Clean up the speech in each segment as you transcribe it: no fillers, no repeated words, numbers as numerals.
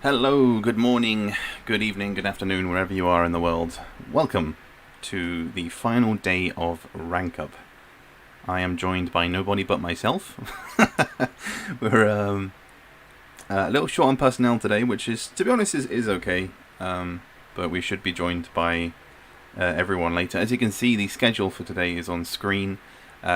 Hello, good morning, good evening, good afternoon, wherever you are in the world. Welcome to the final day of Rankup. I am joined by nobody but myself. We're a little short on personnel today, which is, to be honest, is okay. But we should be joined by everyone later. As you can see, the schedule for today is on screen.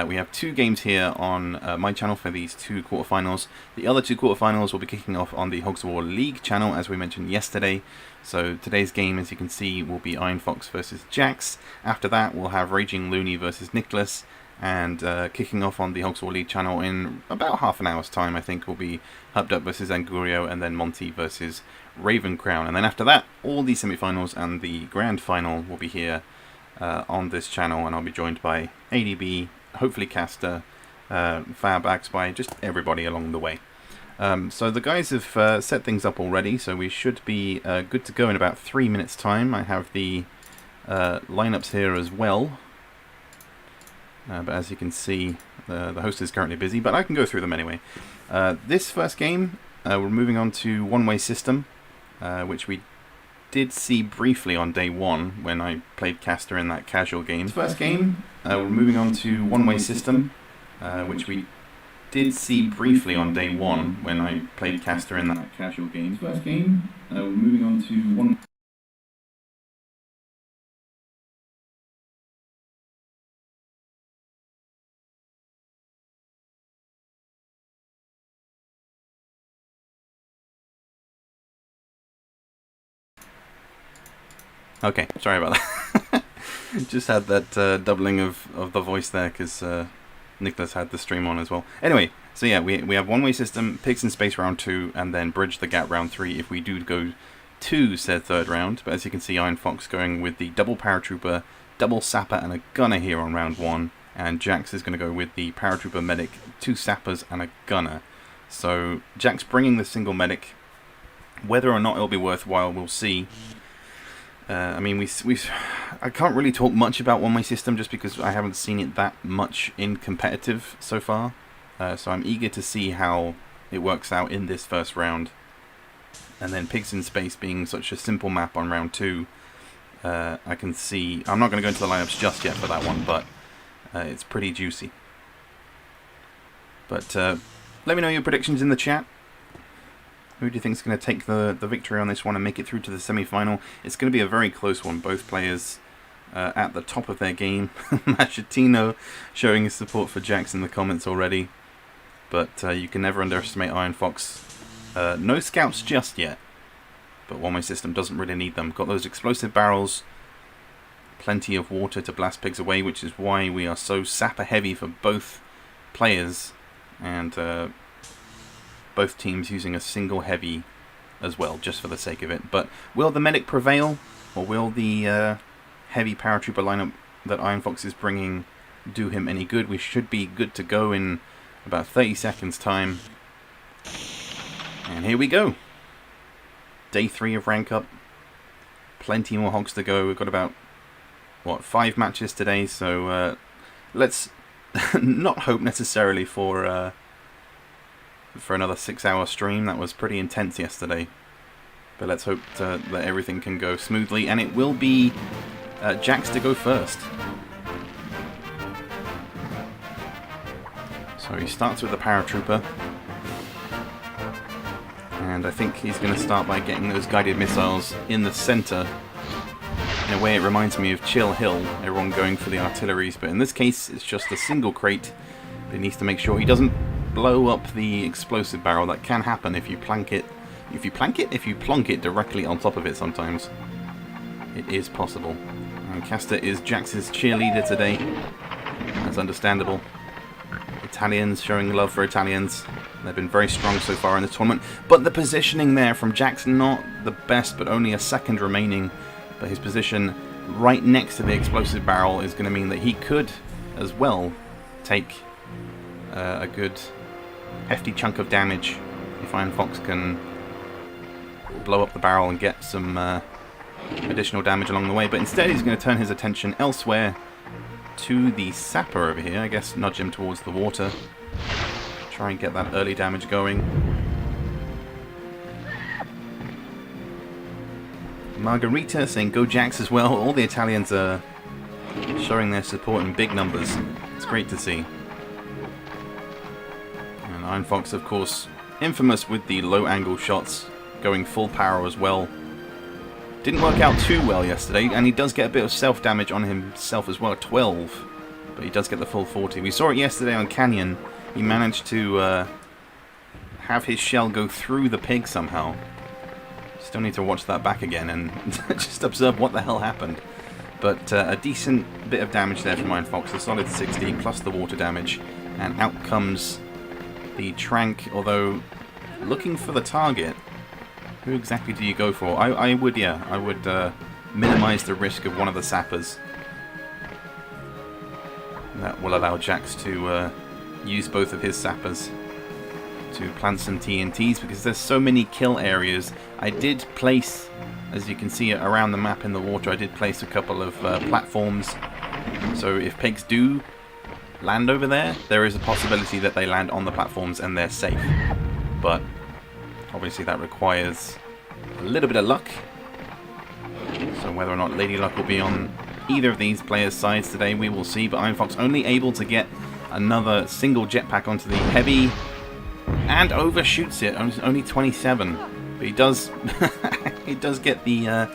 We have two games here on my channel for these two quarterfinals. The other two quarterfinals will be kicking off on the Hogs of War League channel, as we mentioned yesterday. So today's game, as you can see, will be Iron Fox versus Jax. After that, we'll have Raging Looney versus Nicholas. And kicking off on the Hogs of War League channel in about half an hour's time, I think, will be Hubbed Up versus Angurio, and then Monty versus Raven Crown. And then after that, all the semi-finals and the grand final will be here on this channel, and I'll be joined by ADB, hopefully Caster, Fab, Axby, just everybody along the way. So the guys have set things up already, so we should be good to go in about 3 minutes time. I have the lineups here as well, but as you can see, the host is currently busy, but I can go through them anyway. This first game, we're moving on to one-way system, which we did see briefly on day one when I played Caster in that casual game. First game, we're moving on to one-way system, which we did see briefly on day one when I played Caster in that casual game. First game, we're moving on to one. Okay, sorry about that. Just had that doubling of the voice there because Nicholas had the stream on as well. Anyway, so yeah, we have one-way system, Pigs in Space round 2, and then Bridge the Gap round 3 if we do go to said third round. But as you can see, Iron Fox going with the double Paratrooper, double Sapper, and a Gunner here on round 1. And Jax is going to go with the Paratrooper Medic, 2 Sappers, and a Gunner. So Jax bringing the single Medic. Whether or not it'll be worthwhile, we'll see. I mean, I can't really talk much about one-way system just because I haven't seen it that much in competitive so far. So I'm eager to see how it works out in this first round. And then Pigs in Space being such a simple map on round 2, I can see. I'm not going to go into the lineups just yet for that one, but it's pretty juicy. But let me know your predictions in the chat. Who do you think is going to take the victory on this one and make it through to the semi-final? It's going to be a very close one. Both players at the top of their game. Machetino showing his support for Jax in the comments already. But you can never underestimate Iron Fox. No scouts just yet. But one-way system doesn't really need them. Got those explosive barrels. Plenty of water to blast pigs away, which is why we are so sapper heavy for both players. And both teams using a single heavy as well, just for the sake of it. But will the medic prevail, or will the heavy paratrooper lineup that Iron Fox is bringing do him any good? We should be good to go in about 30 seconds time. And here we go. Day 3 of Rankup. Plenty more hogs to go. We've got about, what, 5 matches today, so let's not hope necessarily for another 6-hour stream. That was pretty intense yesterday, but let's hope that everything can go smoothly, and it will be Jax to go first. So he starts with the Paratrooper, and I think he's going to start by getting those guided missiles in the center. In a way, it reminds me of Chill Hill, everyone going for the artilleries, but in this case it's just a single crate. But he needs to make sure he doesn't blow up the explosive barrel. That can happen if you plonk it directly on top of it sometimes. It is possible. And Caster is Jax's cheerleader today. That's understandable. Italians showing love for Italians. They've been very strong so far in the tournament. But the positioning there from Jax, not the best, but only a second remaining. But his position right next to the explosive barrel is going to mean that he could as well take a good hefty chunk of damage if Iron Fox can blow up the barrel and get some additional damage along the way. But instead he's going to turn his attention elsewhere to the Sapper over here. I guess nudge him towards the water. Try and get that early damage going. Margarita saying go Jax as well. All the Italians are showing their support in big numbers. It's great to see. And Iron Fox, of course, infamous with the low angle shots, going full power as well. Didn't work out too well yesterday, and he does get a bit of self damage on himself as well, 12. But he does get the full 40. We saw it yesterday on Canyon. He managed to have his shell go through the pig somehow. Still need to watch that back again and just observe what the hell happened. But a decent bit of damage there from Iron Fox, a solid 60 plus the water damage. And out comes the Trank, although looking for the target. Who exactly do you go for? I would minimize the risk of one of the sappers. That will allow Jax to use both of his sappers to plant some TNTs, because there's so many kill areas. I did place, as you can see around the map in the water, I did place a couple of platforms. So if pigs do land over there, there is a possibility that they land on the platforms and they're safe. But obviously that requires a little bit of luck. So whether or not Lady Luck will be on either of these players' sides today, we will see. But Iron Fox only able to get another single jetpack onto the heavy and overshoots it. Only 27. But he does he does get the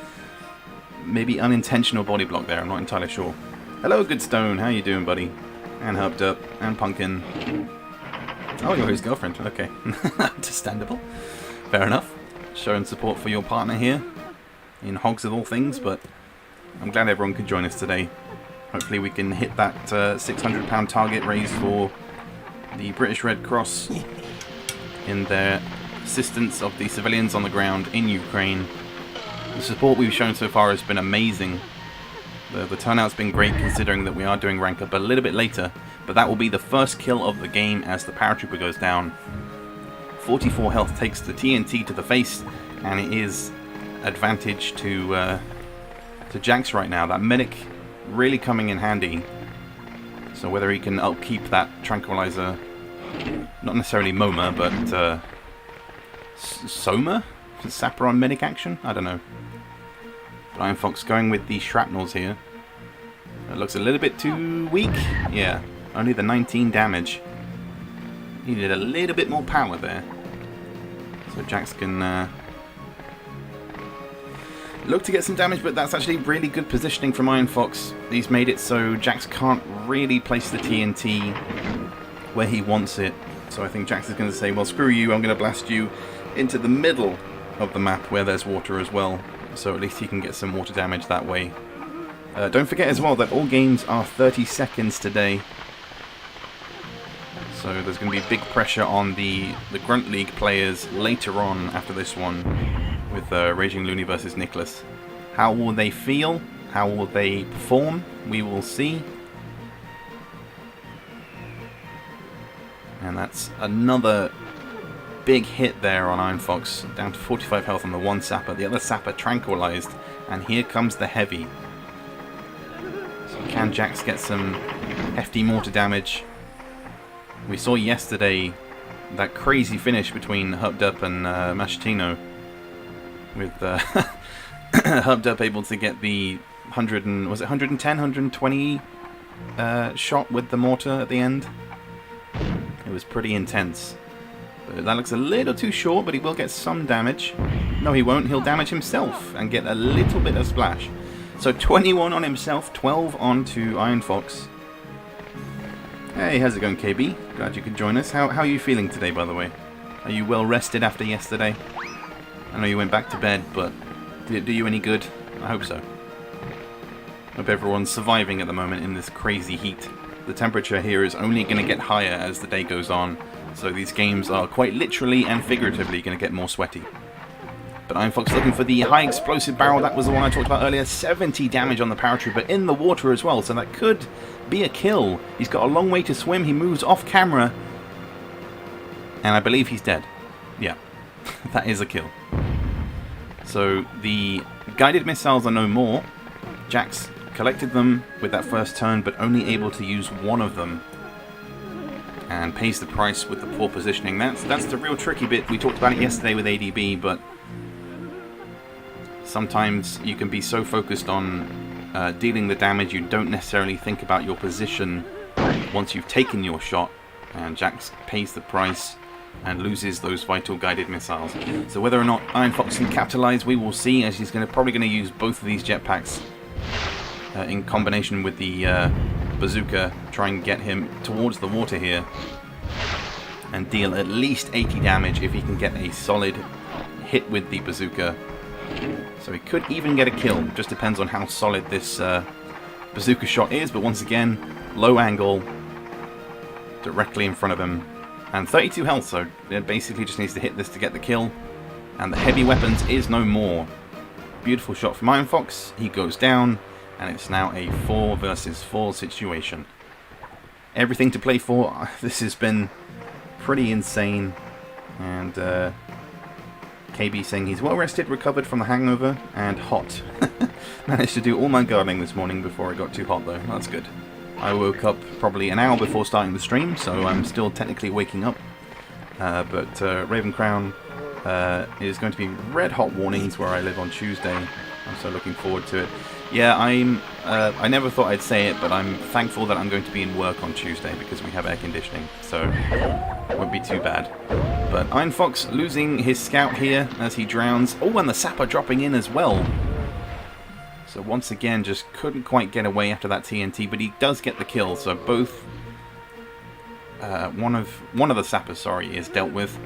maybe unintentional body block there. I'm not entirely sure. Hello, Goodstone. How you doing, buddy? And Hubbed Up and Pumpkin. Oh, you're his girlfriend. Okay. Understandable. Fair enough. Showing support for your partner here in Hogs of all things, but I'm glad everyone could join us today. Hopefully we can hit that £600 target raised for the British Red Cross in their assistance of the civilians on the ground in Ukraine. The support we've shown so far has been amazing. The turnout's been great, considering that we are doing rank up a little bit later, but that will be the first kill of the game as the paratrooper goes down. 44 health takes the TNT to the face, and it is advantage to Jax right now. That medic really coming in handy. So whether he can upkeep that tranquilizer, not necessarily MOMA, but Soma? Sapper on medic action? I don't know. But Iron Fox going with the shrapnels here. It looks a little bit too weak. Yeah, only the 19 damage. Needed a little bit more power there. So Jax can look to get some damage, but that's actually really good positioning from Iron Fox. He's made it so Jax can't really place the TNT where he wants it. So I think Jax is going to say, well, screw you, I'm going to blast you into the middle of the map where there's water as well. So at least he can get some water damage that way. Don't forget as well that all games are 30 seconds today. So there's going to be big pressure on the Grunt League players later on after this one with Raging Looney versus Nicholas. How will they feel? How will they perform? We will see. And that's another big hit there on Iron Fox. Down to 45 health on the one sapper. The other sapper tranquilized. And here comes the heavy. So can Jax get some hefty mortar damage? We saw yesterday that crazy finish between Hubbed Up and Machitino, with Hubbed Up able to get the 110, 120 shot with the mortar at the end. It was pretty intense. But that looks a little too short, but he will get some damage. No, he won't. He'll damage himself and get a little bit of splash. So 21 on himself, 12 on to Iron Fox. Hey, how's it going, KB? Glad you could join us. How are you feeling today, by the way? Are you well rested after yesterday? I know you went back to bed, but did it do you any good? I hope so. Hope everyone's surviving at the moment in this crazy heat. The temperature here is only going to get higher as the day goes on, so these games are quite literally and figuratively going to get more sweaty. But Iron Fox looking for the high explosive barrel. That was the one I talked about earlier. 70 damage on the paratrooper in the water as well, so that could be a kill. He's got a long way to swim. He moves off camera, and I believe he's dead. Yeah, that is a kill. So the guided missiles are no more. Jax collected them with that first turn, but only able to use one of them, and pays the price with the poor positioning. That's the real tricky bit. We talked about it yesterday with ADB, but Sometimes you can be so focused on dealing the damage you don't necessarily think about your position once you've taken your shot, and Jax pays the price and loses those vital guided missiles. So whether or not Iron Fox can capitalize, we will see, as he's probably going to use both of these jetpacks in combination with the bazooka, try and get him towards the water here and deal at least 80 damage if he can get a solid hit with the bazooka. So he could even get a kill, just depends on how solid this bazooka shot is, but once again, low angle, directly in front of him, and 32 health, so it basically just needs to hit this to get the kill, and the heavy weapons is no more. Beautiful shot from Iron Fox, he goes down, and it's now a 4 versus 4 situation. Everything to play for. This has been pretty insane, and KB saying he's well rested, recovered from the hangover, and hot. Managed to do all my gardening this morning before it got too hot though, that's good. I woke up probably an hour before starting the stream, so I'm still technically waking up. But Raven Crown is going to be red hot warnings where I live on Tuesday. I'm so looking forward to it. Yeah, I never thought I'd say it, but I'm thankful that I'm going to be in work on Tuesday because we have air conditioning, so it won't be too bad. But Iron Fox losing his scout here as he drowns. Oh, and the sapper dropping in as well. So once again, just couldn't quite get away after that TNT, but he does get the kill. So both, one of the sappers, sorry, is dealt with.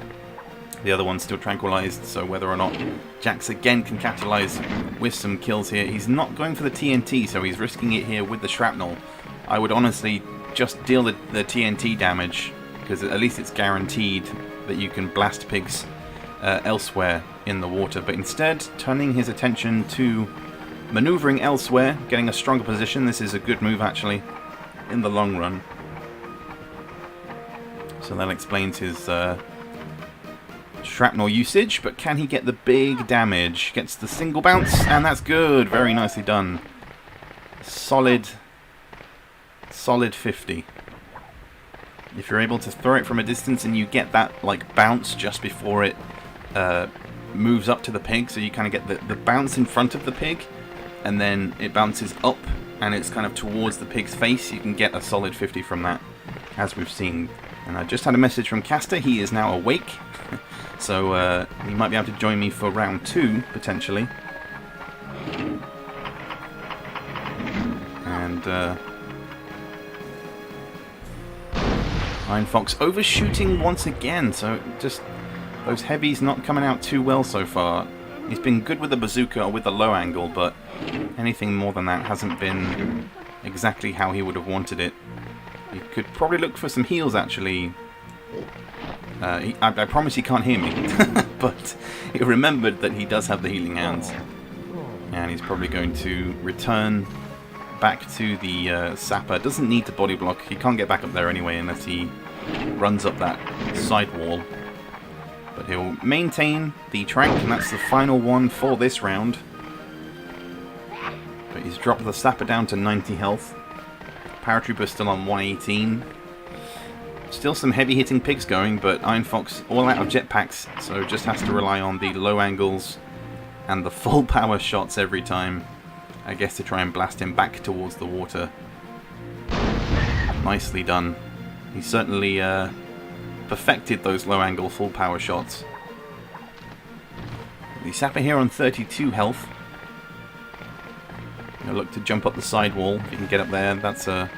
The other one's still tranquilized. So whether or not Jax again can capitalize with some kills here, he's not going for the TNT, so he's risking it here with the shrapnel. I would honestly just deal the TNT damage, because at least it's guaranteed that you can blast pigs elsewhere in the water. But instead, turning his attention to maneuvering elsewhere, getting a stronger position. This is a good move actually in the long run. So that explains his shrapnel usage, but can he get the big damage? Gets the single bounce, and that's good. Very nicely done. Solid 50. If you're able to throw it from a distance and you get that like bounce just before it moves up to the pig, so you kind of get the bounce in front of the pig, and then it bounces up and it's kind of towards the pig's face, you can get a solid 50 from that, as we've seen. And I just had a message from Caster, he is now awake, so he might be able to join me for round 2, potentially. And Iron Fox overshooting once again, so just those heavies not coming out too well so far. He's been good with the bazooka or with the low angle, but anything more than that hasn't been exactly how he would have wanted it. He could probably look for some heals, actually. I promise he can't hear me, but he remembered that he does have the healing hands. And he's probably going to return back to the sapper. Doesn't need to body block. He can't get back up there anyway unless he runs up that side wall. But he'll maintain the trank, and that's the final one for this round. But he's dropped the sapper down to 90 health. Paratrooper still on 118. Still some heavy hitting pigs going, but Iron Fox all out of jetpacks, so just has to rely on the low angles and the full power shots every time, I guess, to try and blast him back towards the water. Nicely done. He certainly perfected those low angle full power shots. The sapper here on 32 health. He'll look to jump up the side wall. If he can get up there, that's a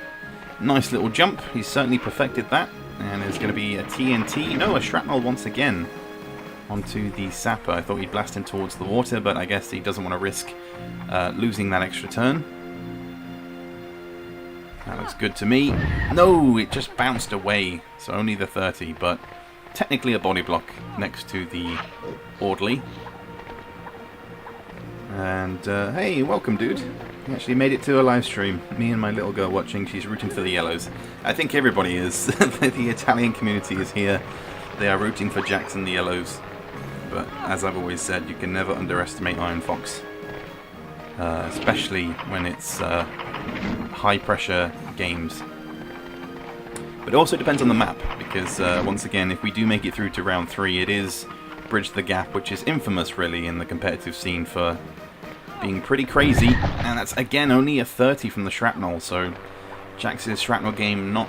nice little jump. He's certainly perfected that. And there's going to be a TNT. No, a shrapnel once again onto the sapper. I thought he'd blast him towards the water, but I guess he doesn't want to risk losing that extra turn. That looks good to me. No, it just bounced away. So only the 30, but technically a body block next to the orderly. And hey, welcome, dude. You actually made it to a live stream. Me and my little girl watching. She's rooting for the yellows. I think everybody is. The Italian community is here. They are rooting for Jax and the yellows. But as I've always said, you can never underestimate Iron Fox. Especially when it's high pressure games. But it also depends on the map, because once again, if we do make it through to round 3, it is Bridge the Gap, which is infamous really in the competitive scene for being pretty crazy. And that's, again, only a 30 from the shrapnel, so Jax's shrapnel game not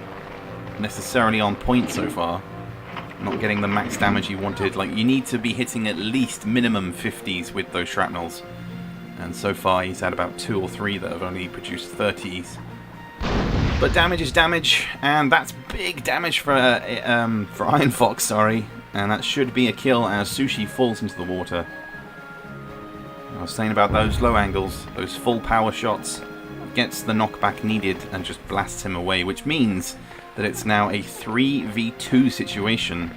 necessarily on point so far. Not getting the max damage he wanted. Like, you need to be hitting at least minimum 50s with those shrapnels. And so far he's had about 2 or 3 that have only produced 30s. But damage is damage, and that's big damage for Iron Fox, sorry. And that should be a kill as Sushi falls into the water. I was saying about those low angles, those full power shots, gets the knockback needed and just blasts him away, which means that it's now a 3v2 situation.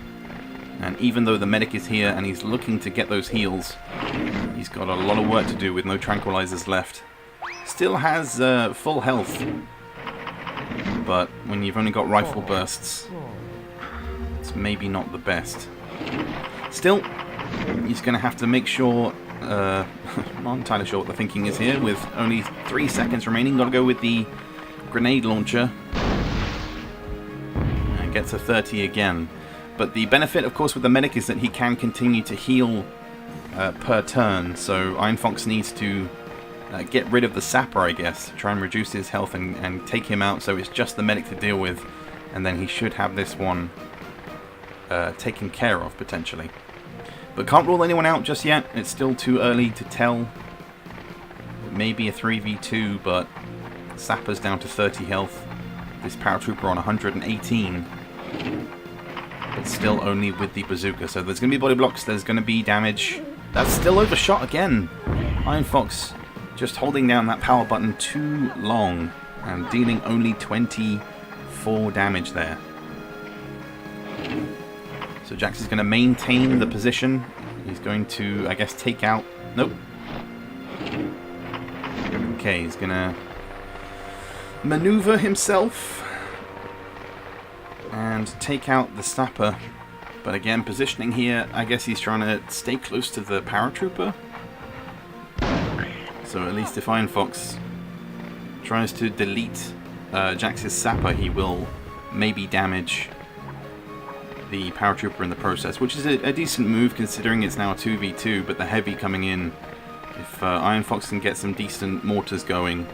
And even though the medic is here and he's looking to get those heals, he's got a lot of work to do with no tranquilizers left. Still has full health, but when you've only got rifle bursts, it's maybe not the best. Still, he's going to have to make sure, I'm not entirely sure what the thinking is here, with only 3 seconds remaining, got to go with the grenade launcher. And gets a 30 again. But the benefit, of course, with the medic is that he can continue to heal per turn, so Iron Fox needs to get rid of the sapper, I guess, try and reduce his health and take him out, so it's just the medic to deal with, and then he should have this one taken care of, potentially. But can't rule anyone out just yet, it's still too early to tell. Maybe a 3v2, but sapper's down to 30 health, this paratrooper on 118. But still only with the bazooka. So there's going to be body blocks, there's going to be damage. That's still overshot again. Iron Fox just holding down that power button too long and dealing only 24 damage there. So Jax is going to maintain the position. He's going to, I guess, take out... Nope. Okay, he's going to maneuver himself and take out the sapper, but again positioning here, I guess he's trying to stay close to the paratrooper. So at least if Iron Fox tries to delete Jax's sapper, he will maybe damage the paratrooper in the process, which is a decent move considering it's now a 2v2, but the heavy coming in, if Iron Fox can get some decent mortars going,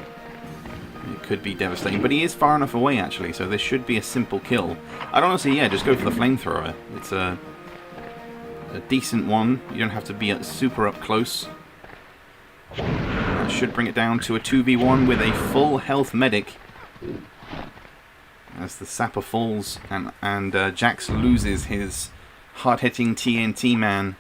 it could be devastating, but he is far enough away actually, so this should be a simple kill. I'd honestly, yeah, just go for the flamethrower. It's a decent one. You don't have to be super up close. That should bring it down to a 2v1 with a full health medic. As the sapper falls and Jax loses his hard-hitting TNT man.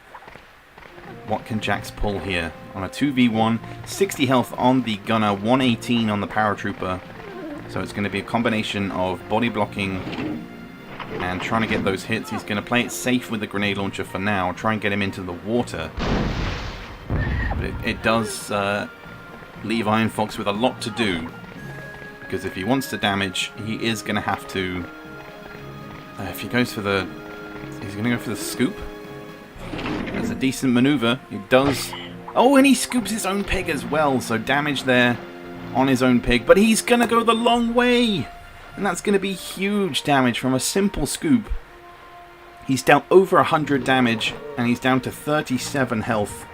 What can Jax pull here? On a 2v1, 60 health on the gunner, 118 on the paratrooper. So it's going to be a combination of body blocking and trying to get those hits. He's going to play it safe with the grenade launcher for now, try and get him into the water. But it does leave Iron Fox with a lot to do, because if he wants to damage, he is going to have to... if he goes for the... he's going to go for the scoop. That's a decent maneuver. He does... Oh, and he scoops his own pig as well, so damage there on his own pig. But he's going to go the long way! And that's going to be huge damage from a simple scoop. He's down over 100 damage, and he's down to 37 health.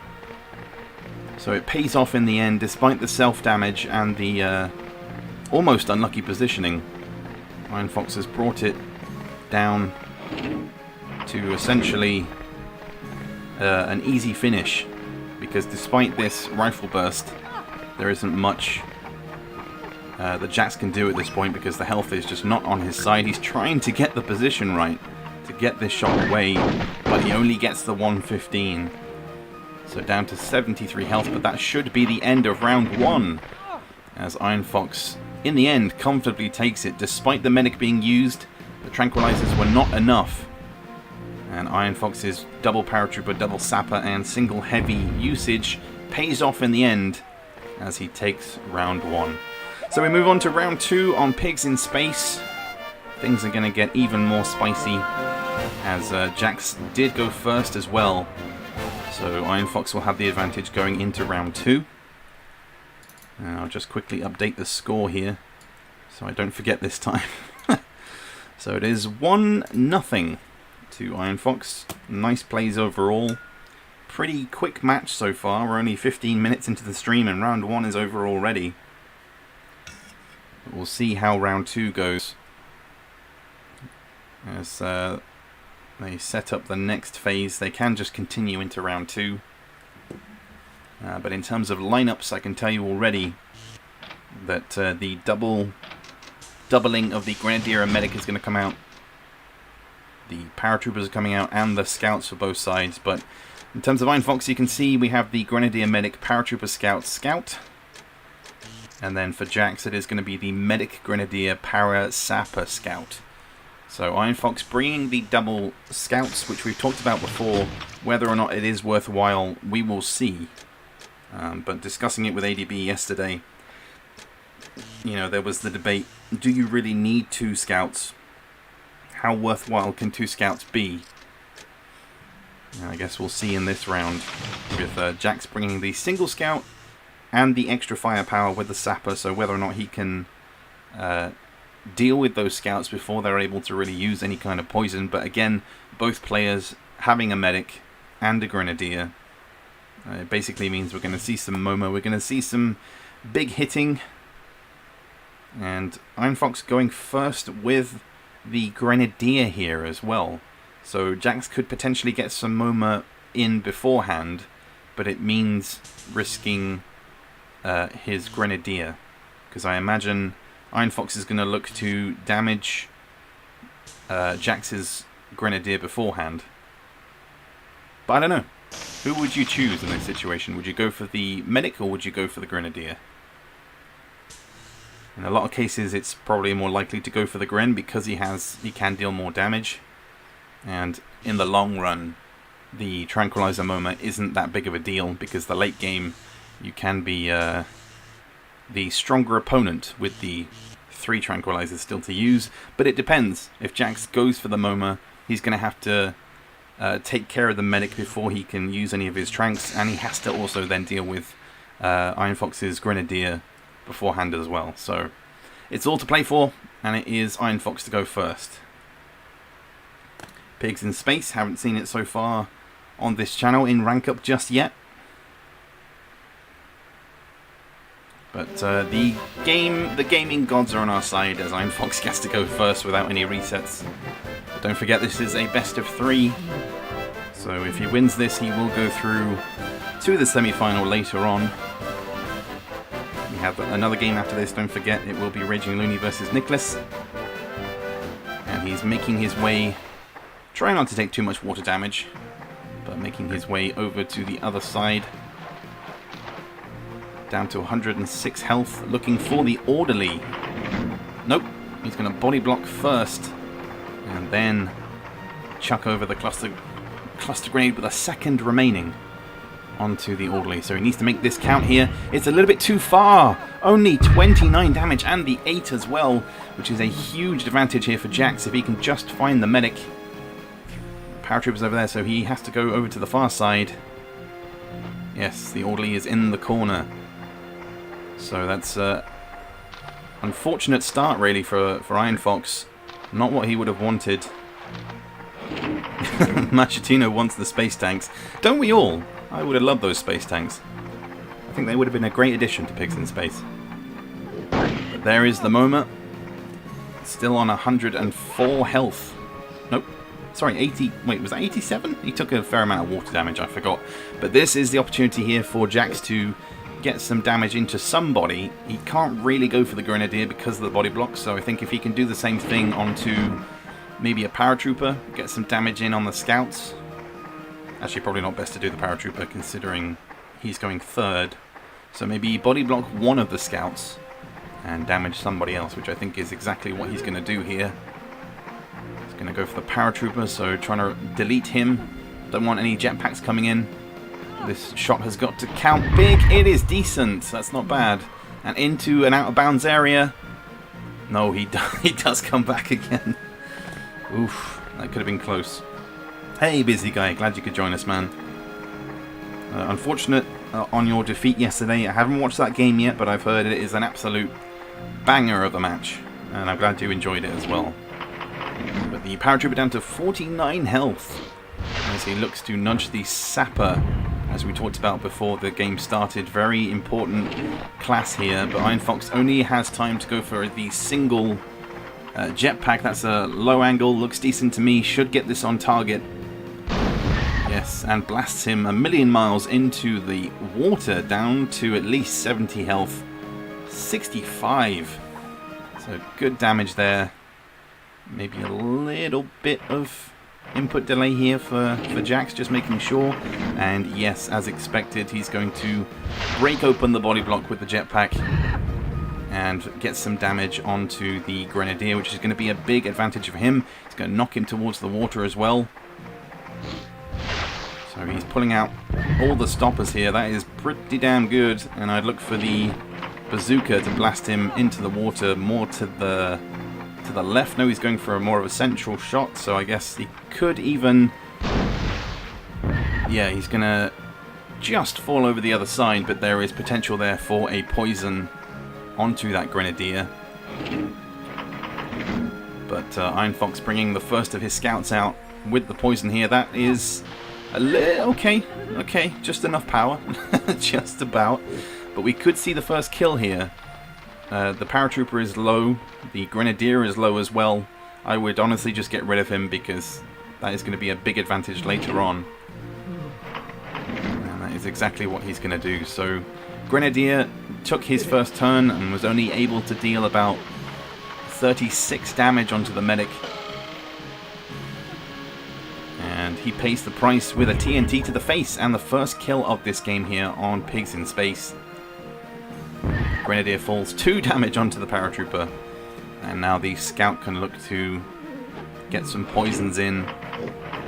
So it pays off in the end, despite the self-damage and the almost unlucky positioning. Iron Fox has brought it down to essentially an easy finish, because despite this rifle burst, there isn't much that Jax can do at this point, because the health is just not on his side. He's trying to get the position right to get this shot away, but he only gets the 115. So down to 73 health, but that should be the end of round 1, as Iron Fox, in the end, comfortably takes it. Despite the medic being used, the tranquilizers were not enough. And Iron Fox's double paratrooper, double sapper, and single heavy usage pays off in the end as he takes round 1. So we move on to round 2 on Pigs in Space. Things are going to get even more spicy, as Jax did go first as well. So Iron Fox will have the advantage going into round 2. And I'll just quickly update the score here, so I don't forget this time. So it is 1-0 to Iron Fox. Nice plays overall. pretty quick match so far. We're only 15 minutes into the stream and round 1 is over already. We'll see how round 2 goes as they set up the next phase. They can just continue into round 2. But in terms of lineups, I can tell you already that the doubling of the Grenadier and Medic is going to come out. The Paratroopers are coming out and the Scouts for both sides. But in terms of Iron Fox, you can see we have the Grenadier, Medic, Paratrooper, Scout, Scout. And then for Jax, it is going to be the Medic, Grenadier, Para, Sapper, Scout. So Iron Fox bringing the double Scouts, which we've talked about before. Whether or not it is worthwhile, we will see. But discussing it with ADB yesterday, you know, there was the debate, do you really need 2 Scouts? How worthwhile can 2 Scouts be? I guess we'll see in this round with Jax bringing the single Scout and the extra firepower with the Sapper, so whether or not he can deal with those Scouts before they're able to really use any kind of poison. But again, both players having a Medic and a Grenadier, it basically means we're going to see some Momo, we're going to see some big hitting, and Iron Fox going first with the Grenadier here as well. So Jax could potentially get some Moma in beforehand, but it means risking his Grenadier, because I imagine Iron Fox is going to look to damage Jax's Grenadier beforehand. But I don't know. Who would you choose in this situation? Would you go for the Medic or would you go for the Grenadier? In a lot of cases, it's probably more likely to go for the Gren because he can deal more damage. And in the long run, the Tranquilizer Moma isn't that big of a deal because the late game, you can be the stronger opponent with the 3 Tranquilizers still to use. But it depends. If Jax goes for the Moma, he's going to have to take care of the Medic before he can use any of his Tranks, and he has to also then deal with Iron Fox's Grenadier beforehand as well. So it's all to play for, and it is Iron Fox to go first. Pigs in Space, haven't seen it so far on this channel in Rank Up just yet. But the gaming gods are on our side as Iron Fox gets to go first without any resets. Don't forget, this is a best of 3. So if he wins this, he will go through to the semi-final later on. We have another game after this, don't forget, it will be Raging Looney versus Nicholas. And he's making his way, trying not to take too much water damage, but making his way over to the other side. Down to 106 health, looking for the Orderly. Nope, he's going to body block first, and then chuck over the cluster grenade with a second remaining onto the Orderly. So he needs to make this count here. It's a little bit too far. Only 29 damage and the 8 as well, which is a huge advantage here for Jax if he can just find the Medic. Paratroopers over there, so he has to go over to the far side. Yes, the Orderly is in the corner. So that's an unfortunate start really for Iron Fox. Not what he would have wanted. Machitino wants the space tanks. Don't we all? I would have loved those space tanks. I think they would have been a great addition to Pigs in Space. But there is the Moma. Still on 104 health. Nope. Sorry, 80. Wait, was that 87? He took a fair amount of water damage, I forgot. But this is the opportunity here for Jax to get some damage into somebody. He can't really go for the Grenadier because of the body block, so I think if he can do the same thing onto maybe a Paratrooper, get some damage in on the Scouts. Actually, probably not best to do the Paratrooper considering he's going third. So maybe body block one of the Scouts and damage somebody else, which I think is exactly what he's going to do here. He's going to go for the Paratrooper, so trying to delete him. Don't want any jetpacks coming in. This shot has got to count big. It is decent. That's not bad. And into an out-of-bounds area. No, he does come back again. Oof, that could have been close. Hey, busy guy. Glad you could join us, man. Unfortunate on your defeat yesterday. I haven't watched that game yet, but I've heard it is an absolute banger of a match. And I'm glad you enjoyed it as well. But the Paratrooper down to 49 health. as he looks to nudge the Sapper, as we talked about before the game started. Very important class here, but Iron Fox only has time to go for the single jetpack. That's a low angle, looks decent to me, should get this on target. Yes, and blasts him a million miles into the water, down to at least 70 health. 65. So good damage there. Maybe a little bit of input delay here for Jax, just making sure. And yes, as expected, he's going to break open the body block with the jetpack and get some damage onto the Grenadier, which is going to be a big advantage for him. It's going to knock him towards the water as well. So he's pulling out all the stoppers here. That is pretty damn good. And I'd look for the bazooka to blast him into the water, more to the left. No, he's going for more of a central shot, so I guess he could even... Yeah, he's going to just fall over the other side, but there is potential there for a poison onto that Grenadier. But Iron Fox bringing the first of his scouts out with the poison here. That is a little... Okay, just enough power. Just about. But we could see the first kill here. The paratrooper is low. The Grenadier is low as well. I would honestly just get rid of him because that is going to be a big advantage later on. And that is exactly what he's going to do. So Grenadier took his first turn and was only able to deal about 36 damage onto the medic. And he pays the price with a TNT to the face and the first kill of this game here on Pigs in Space. Grenadier falls 2 damage onto the paratrooper, and now the scout can look to get some poisons in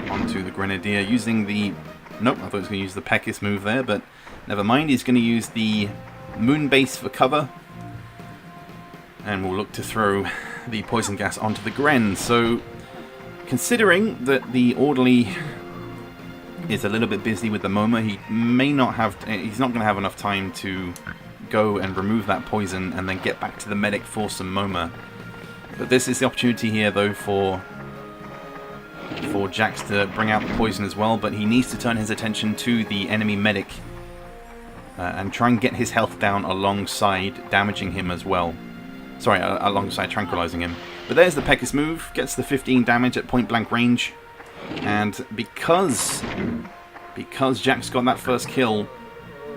onto the Grenadier using the... Nope, I thought he was going to use the Pekis move there, but never mind. He's going to use the moon base for cover, and we'll look to throw the poison gas onto the Gren. So considering that the orderly is a little bit busy with the MoMA, he may not have... He's not going to have enough time to go and remove that poison and then get back to the medic for some MoMA. But this is the opportunity here though for Jax to bring out the poison as well, but he needs to turn his attention to the enemy medic and try and get his health down alongside damaging him as well. Sorry, alongside tranquilizing him. But there's the Pekis move, gets the 15 damage at point blank range, and because Jax got that first kill,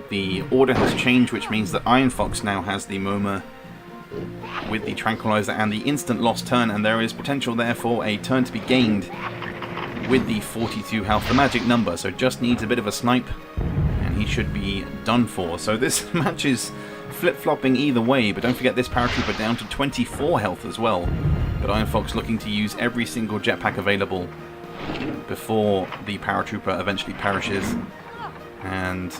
the order has changed, which means that Iron Fox now has the MoMA with the Tranquilizer and the instant lost turn, and there is potential there for a turn to be gained with the 42 health, the magic number, so just needs a bit of a snipe and he should be done for. So this match is flip-flopping either way, but don't forget this paratrooper down to 24 health as well. But Iron Fox looking to use every single jetpack available before the paratrooper eventually perishes, and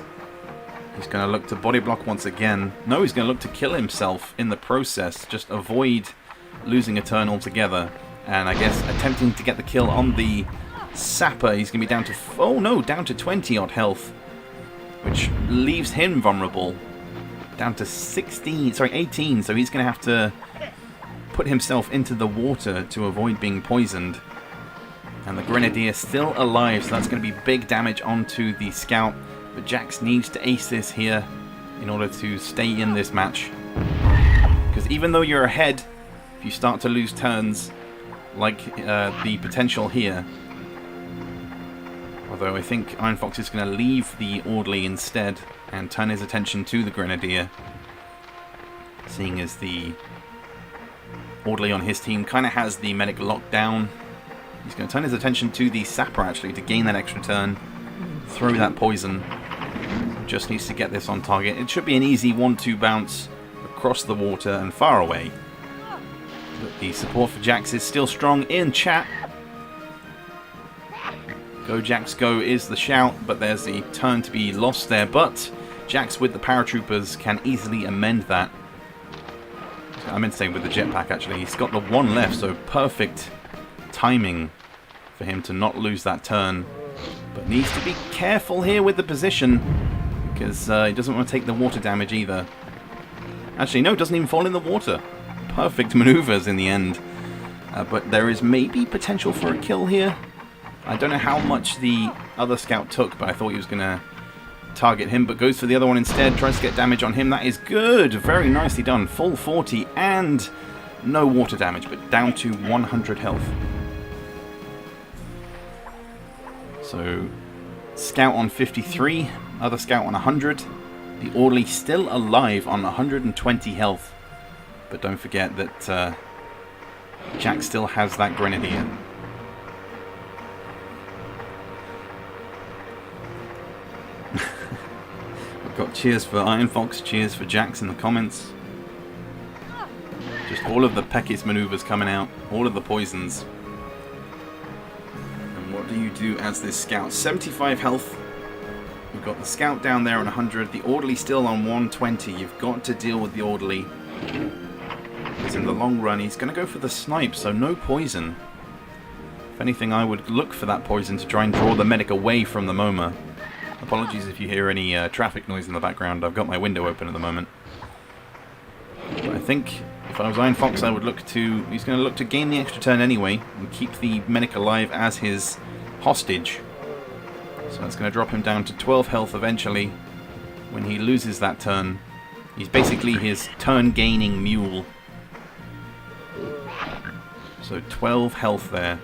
he's going to look to body block once again. No, he's going to look to kill himself in the process. Just avoid losing a turn altogether. And I guess attempting to get the kill on the Sapper. He's going to be down to... Oh no, down to 20 odd health. Which leaves him vulnerable. Down to 18. So he's going to have to put himself into the water to avoid being poisoned. And the Grenadier still alive. So that's going to be big damage onto the Scout. But Jax needs to ace this here in order to stay in this match. Because even though you're ahead, if you start to lose turns, like the potential here... Although I think Iron Fox is going to leave the Orderly instead and turn his attention to the Grenadier. Seeing as the Orderly on his team kind of has the medic locked down. He's going to turn his attention to the Sapper actually to gain that extra turn. Throw that poison. Just needs to get this on target. It should be an easy 1-2 bounce across the water and far away. But the support for Jax is still strong in chat. Go Jax go is the shout, but there's the turn to be lost there. But Jax with the paratroopers can easily amend that. I meant to say with the jetpack actually. He's got the one left, so perfect timing for him to not lose that turn. But needs to be careful here with the position, because he doesn't want to take the water damage either. Actually, no, doesn't even fall in the water. Perfect maneuvers in the end. But there is maybe potential for a kill here. I don't know how much the other scout took, but I thought he was going to target him, but goes for the other one instead, tries to get damage on him. That is good, very nicely done. Full 40 and no water damage, but down to 100 health. So scout on 53, other scout on 100. The orderly still alive on 120 health, but don't forget that Jack still has that grenadier. We've got cheers for Iron Fox, cheers for Jax in the comments. Just all of the Pekis maneuvers coming out, all of the poisons. And what do you do as this scout? 75 health. We've got the scout down there on 100, the orderly still on 120. You've got to deal with the orderly. Because in the long run, he's going to go for the snipe, so no poison. If anything, I would look for that poison to try and draw the medic away from the MoMA. Apologies if you hear any traffic noise in the background. I've got my window open at the moment. But I think if I was Iron Fox, I would look to... He's going to look to gain the extra turn anyway and keep the medic alive as his hostage. So that's going to drop him down to 12 health eventually when he loses that turn. He's basically his turn-gaining mule. So 12 health there.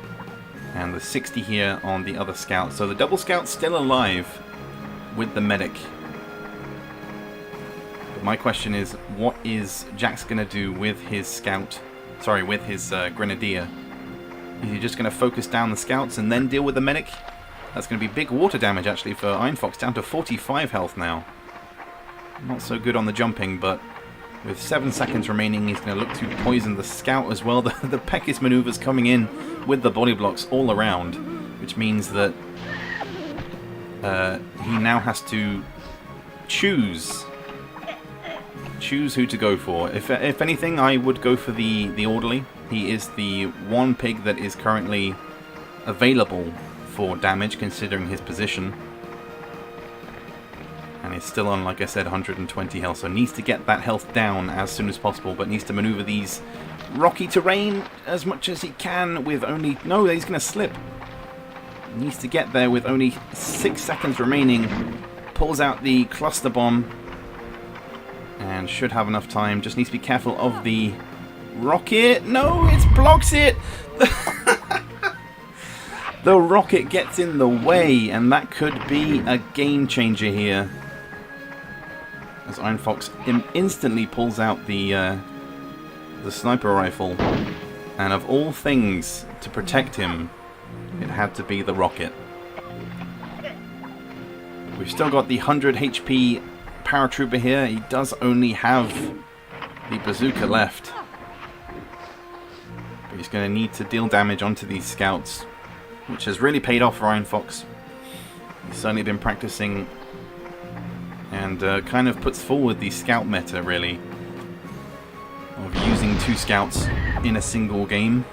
And the 60 here on the other scout. So the double scout's still alive with the medic. But my question is, what is Jax going to do with his scout? Sorry, with his grenadier. Is he just going to focus down the scouts and then deal with the medic? That's going to be big water damage actually for Iron Fox, down to 45 health now. Not so good on the jumping, but with 7 seconds remaining, he's going to look to poison the scout as well. The Pekis maneuvers coming in with the body blocks all around, which means that he now has to choose who to go for. If anything, I would go for the orderly. He is the one pig that is currently available for damage, considering his position. And he's still on, like I said, 120 health, so needs to get that health down as soon as possible, but needs to maneuver these rocky terrain as much as he can with only... No, he's going to slip. Needs to get there with only 6 seconds remaining. Pulls out the cluster bomb and should have enough time. Just needs to be careful of the rocket. No, it blocks it! The rocket gets in the way, and that could be a game changer here. As Iron Fox instantly pulls out the sniper rifle, and of all things to protect him, it had to be the rocket. We've still got the 100 HP paratrooper here. He does only have the bazooka left, but he's going to need to deal damage onto these scouts, which has really paid off for Iron Fox. He's certainly been practicing and kind of puts forward the scout meta, really, of using 2 scouts in a single game.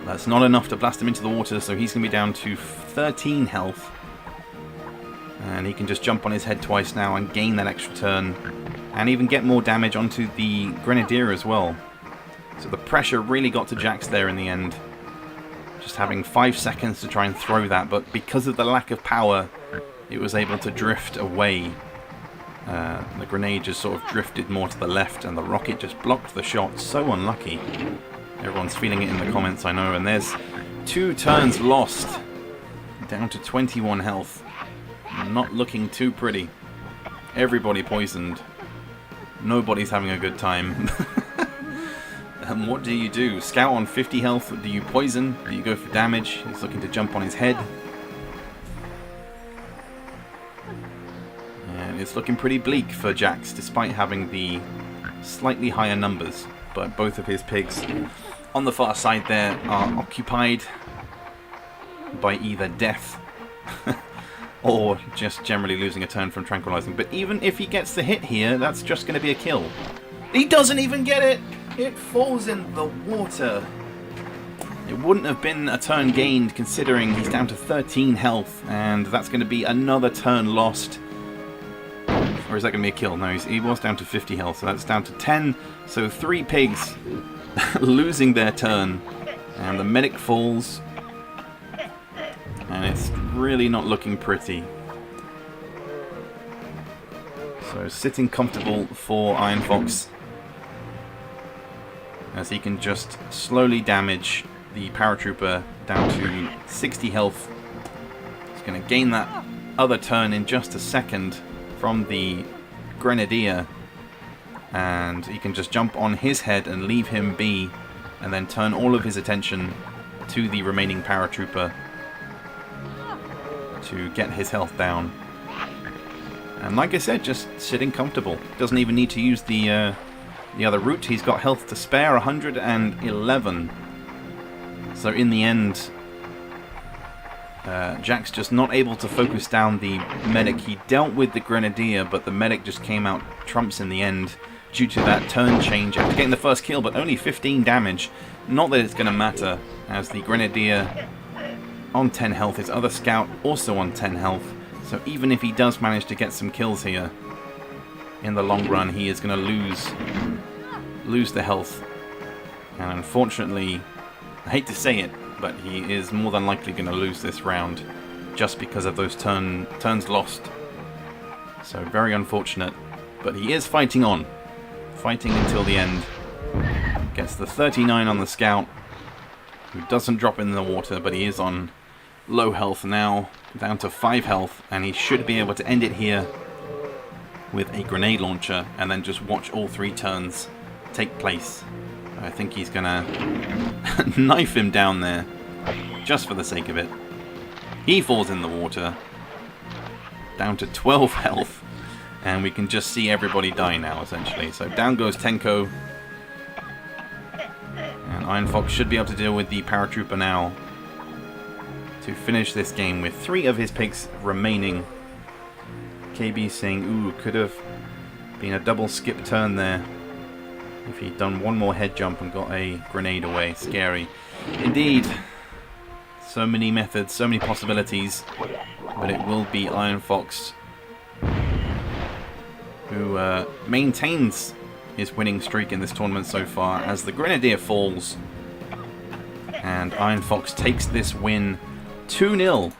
That's not enough to blast him into the water, so he's going to be down to 13 health. And he can just jump on his head twice now and gain that extra turn, and even get more damage onto the grenadier as well. So the pressure really got to Jax there in the end. Just having 5 seconds to try and throw that, but because of the lack of power, it was able to drift away. The grenade just sort of drifted more to the left, and the rocket just blocked the shot. So unlucky. Everyone's feeling it in the comments, I know. And there's 2 turns lost. Down to 21 health. Not looking too pretty. Everybody poisoned. Nobody's having a good time. And what do you do? Scout on 50 health. Do you poison? Do you go for damage? He's looking to jump on his head. And it's looking pretty bleak for Jax, despite having the slightly higher numbers. But both of his pigs on the far side there are occupied by either death or just generally losing a turn from tranquilizing. But even if he gets the hit here, that's just going to be a kill. He doesn't even get it! It falls in the water. It wouldn't have been a turn gained, considering he's down to 13 health, and that's going to be another turn lost. Or is that going to be a kill? No, he was down to 50 health, so that's down to 10. So 3 pigs losing their turn, and the medic falls. really not looking pretty. So sitting comfortable for Iron Fox, as he can just slowly damage the paratrooper down to 60 health. He's going to gain that other turn in just a second from the Grenadier, and he can just jump on his head and leave him be, and then turn all of his attention to the remaining paratrooper to get his health down. And like I said, just sitting comfortable. Doesn't even need to use the other route. He's got health to spare, 111. So in the end, Jack's just not able to focus down the medic. He dealt with the Grenadier, but the medic just came out trumps in the end due to that turn change after getting the first kill, but only 15 damage. Not that it's going to matter, as the Grenadier on 10 health, his other scout also on 10 health. So even if he does manage to get some kills here, in the long run he is going to lose the health. And unfortunately, I hate to say it, but he is more than likely going to lose this round just because of those turns lost. So very unfortunate, but he is fighting on. Fighting until the end. Gets the 39 on the scout, who doesn't drop in the water, but he is on low health now, down to 5 health, and he should be able to end it here with a grenade launcher and then just watch all 3 turns take place. I think he's gonna knife him down there just for the sake of it. He falls in the water, down to 12 health, and we can just see everybody die now essentially. So down goes Tenko, and Iron Fox should be able to deal with the paratrooper now to finish this game with 3 of his pigs remaining. KB saying, ooh, could have been a double skip turn there if he'd done one more head jump and got a grenade away. Scary. Indeed. So many methods, so many possibilities, but it will be Iron Fox who maintains his winning streak in this tournament so far, as the Grenadier falls and Iron Fox takes this win 2-0.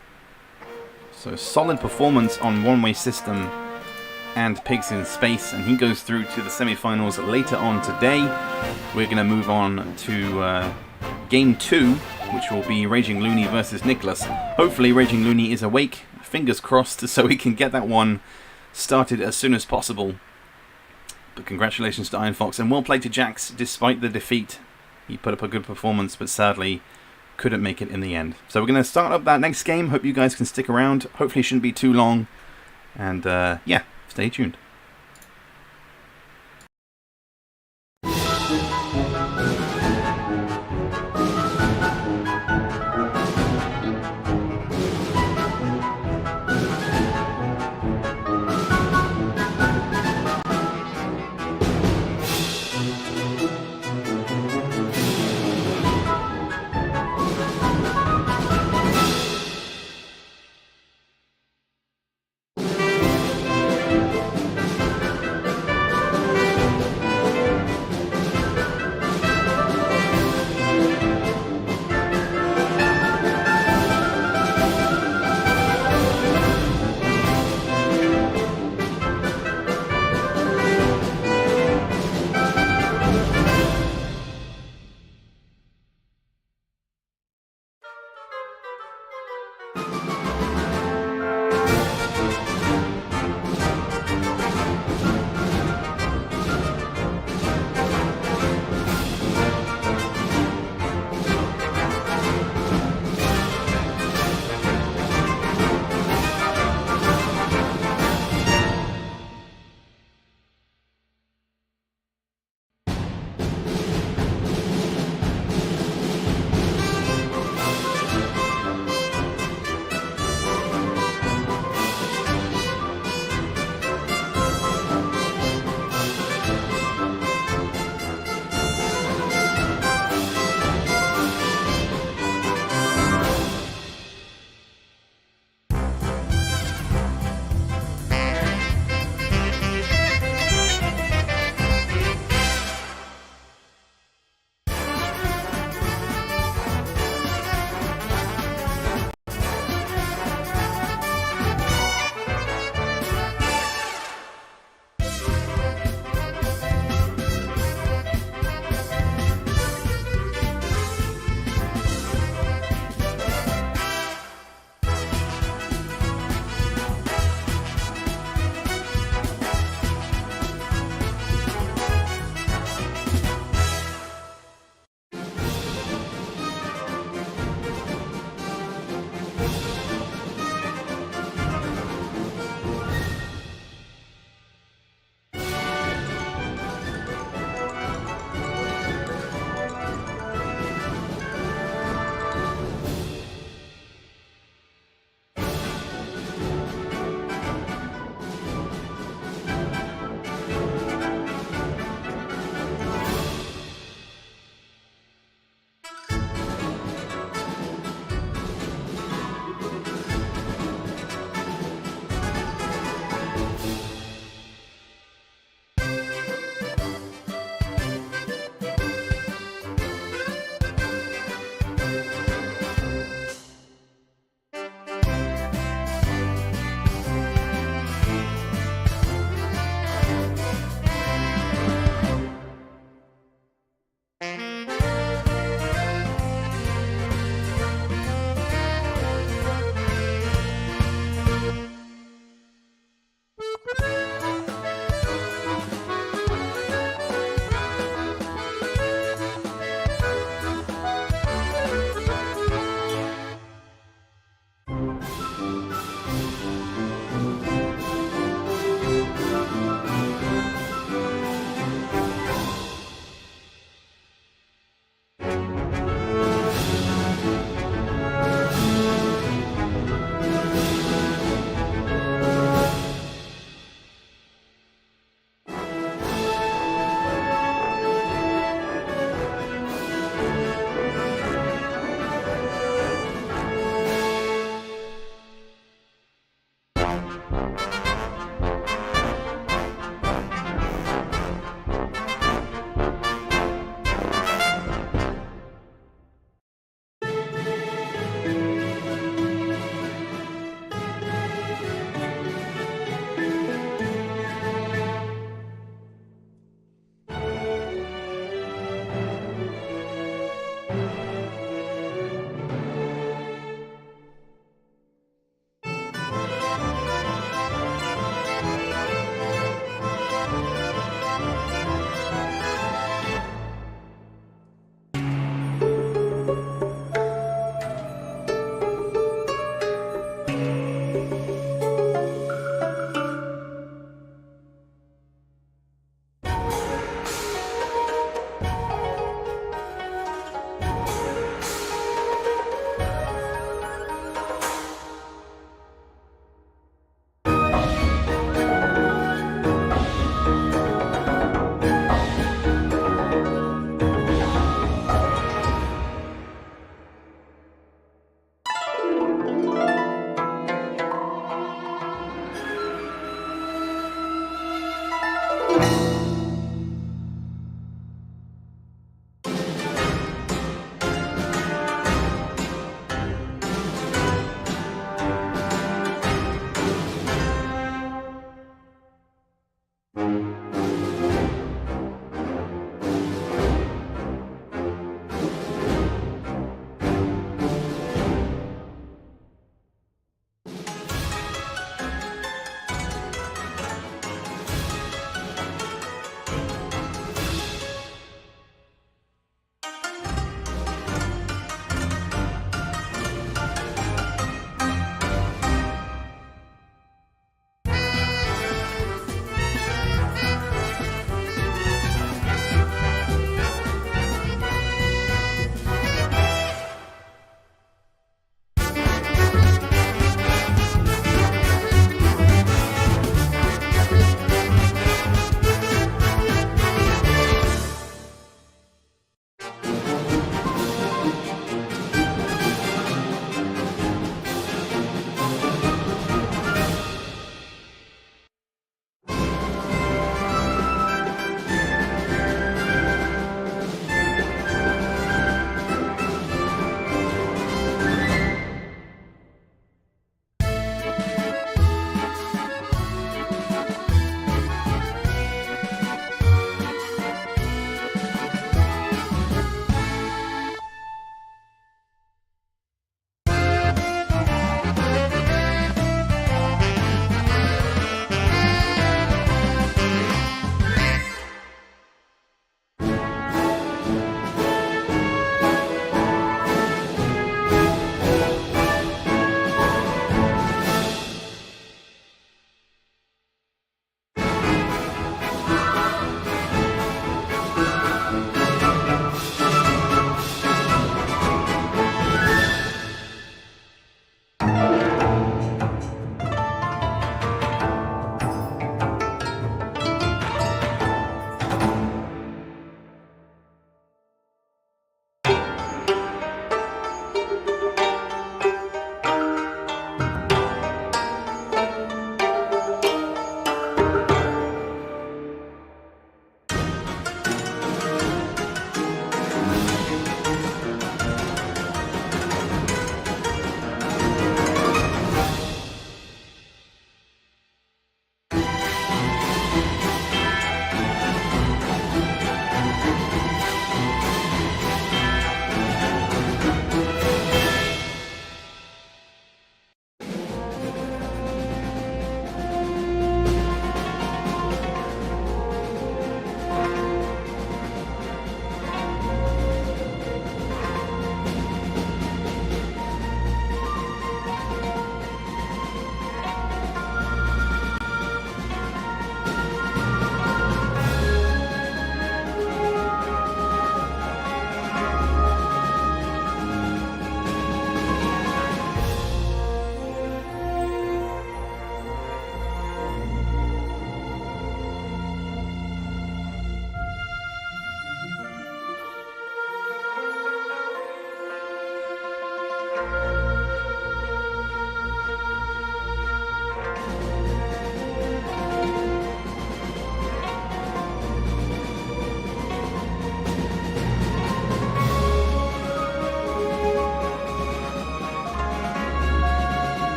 So solid performance on one-way system and pigs in space, and he goes through to the semi-finals later on today. We're going to move on to game 2, which will be Raging Looney versus Nicholas. Hopefully Raging Looney is awake, fingers crossed, so we can get that one started as soon as possible. But congratulations to Iron Fox, and well played to Jax despite the defeat. He put up a good performance, but sadly couldn't make it in the end. So we're going to start up that next game. Hope you guys can stick around. Hopefully it shouldn't be too long. And yeah, stay tuned.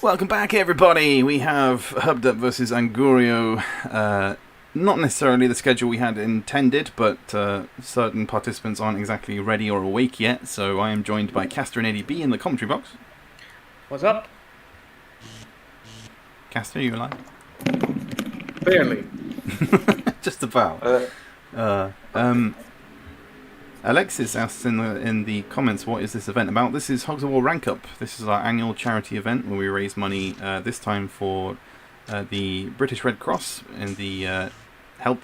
Welcome back, everybody. We have Hubdup versus Angurio. Not necessarily the schedule we had intended, but certain participants aren't exactly ready or awake yet, so I am joined by Caster and ADB in the commentary box. What's up? Caster, you alive? Barely. Just about. Alexis asks in the comments, what is this event about? This is Hogs of War Rankup. This is our annual charity event where we raise money, this time for the British Red Cross and the help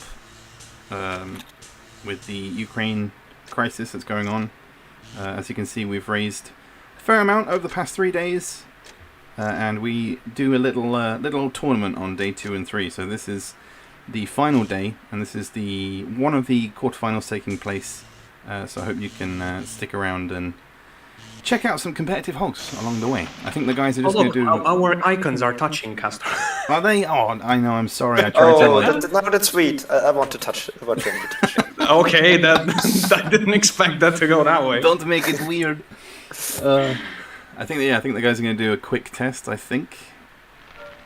with the Ukraine crisis that's going on. As you can see, we've raised a fair amount over the past 3 days, and we do a little tournament on day 2 and 3. So this is the final day, and this is the one of the quarterfinals taking place. So I hope you can stick around and check out some competitive hogs along the way. I think the guys are just going to do... Our icons are touching, Castor. Are they? Oh, I know, I'm sorry. I tried to... No, that's sweet. I want to touch it. I want them to touch it. Okay, I didn't expect that to go that way. Don't make it weird. I think the guys are going to do a quick test, I think.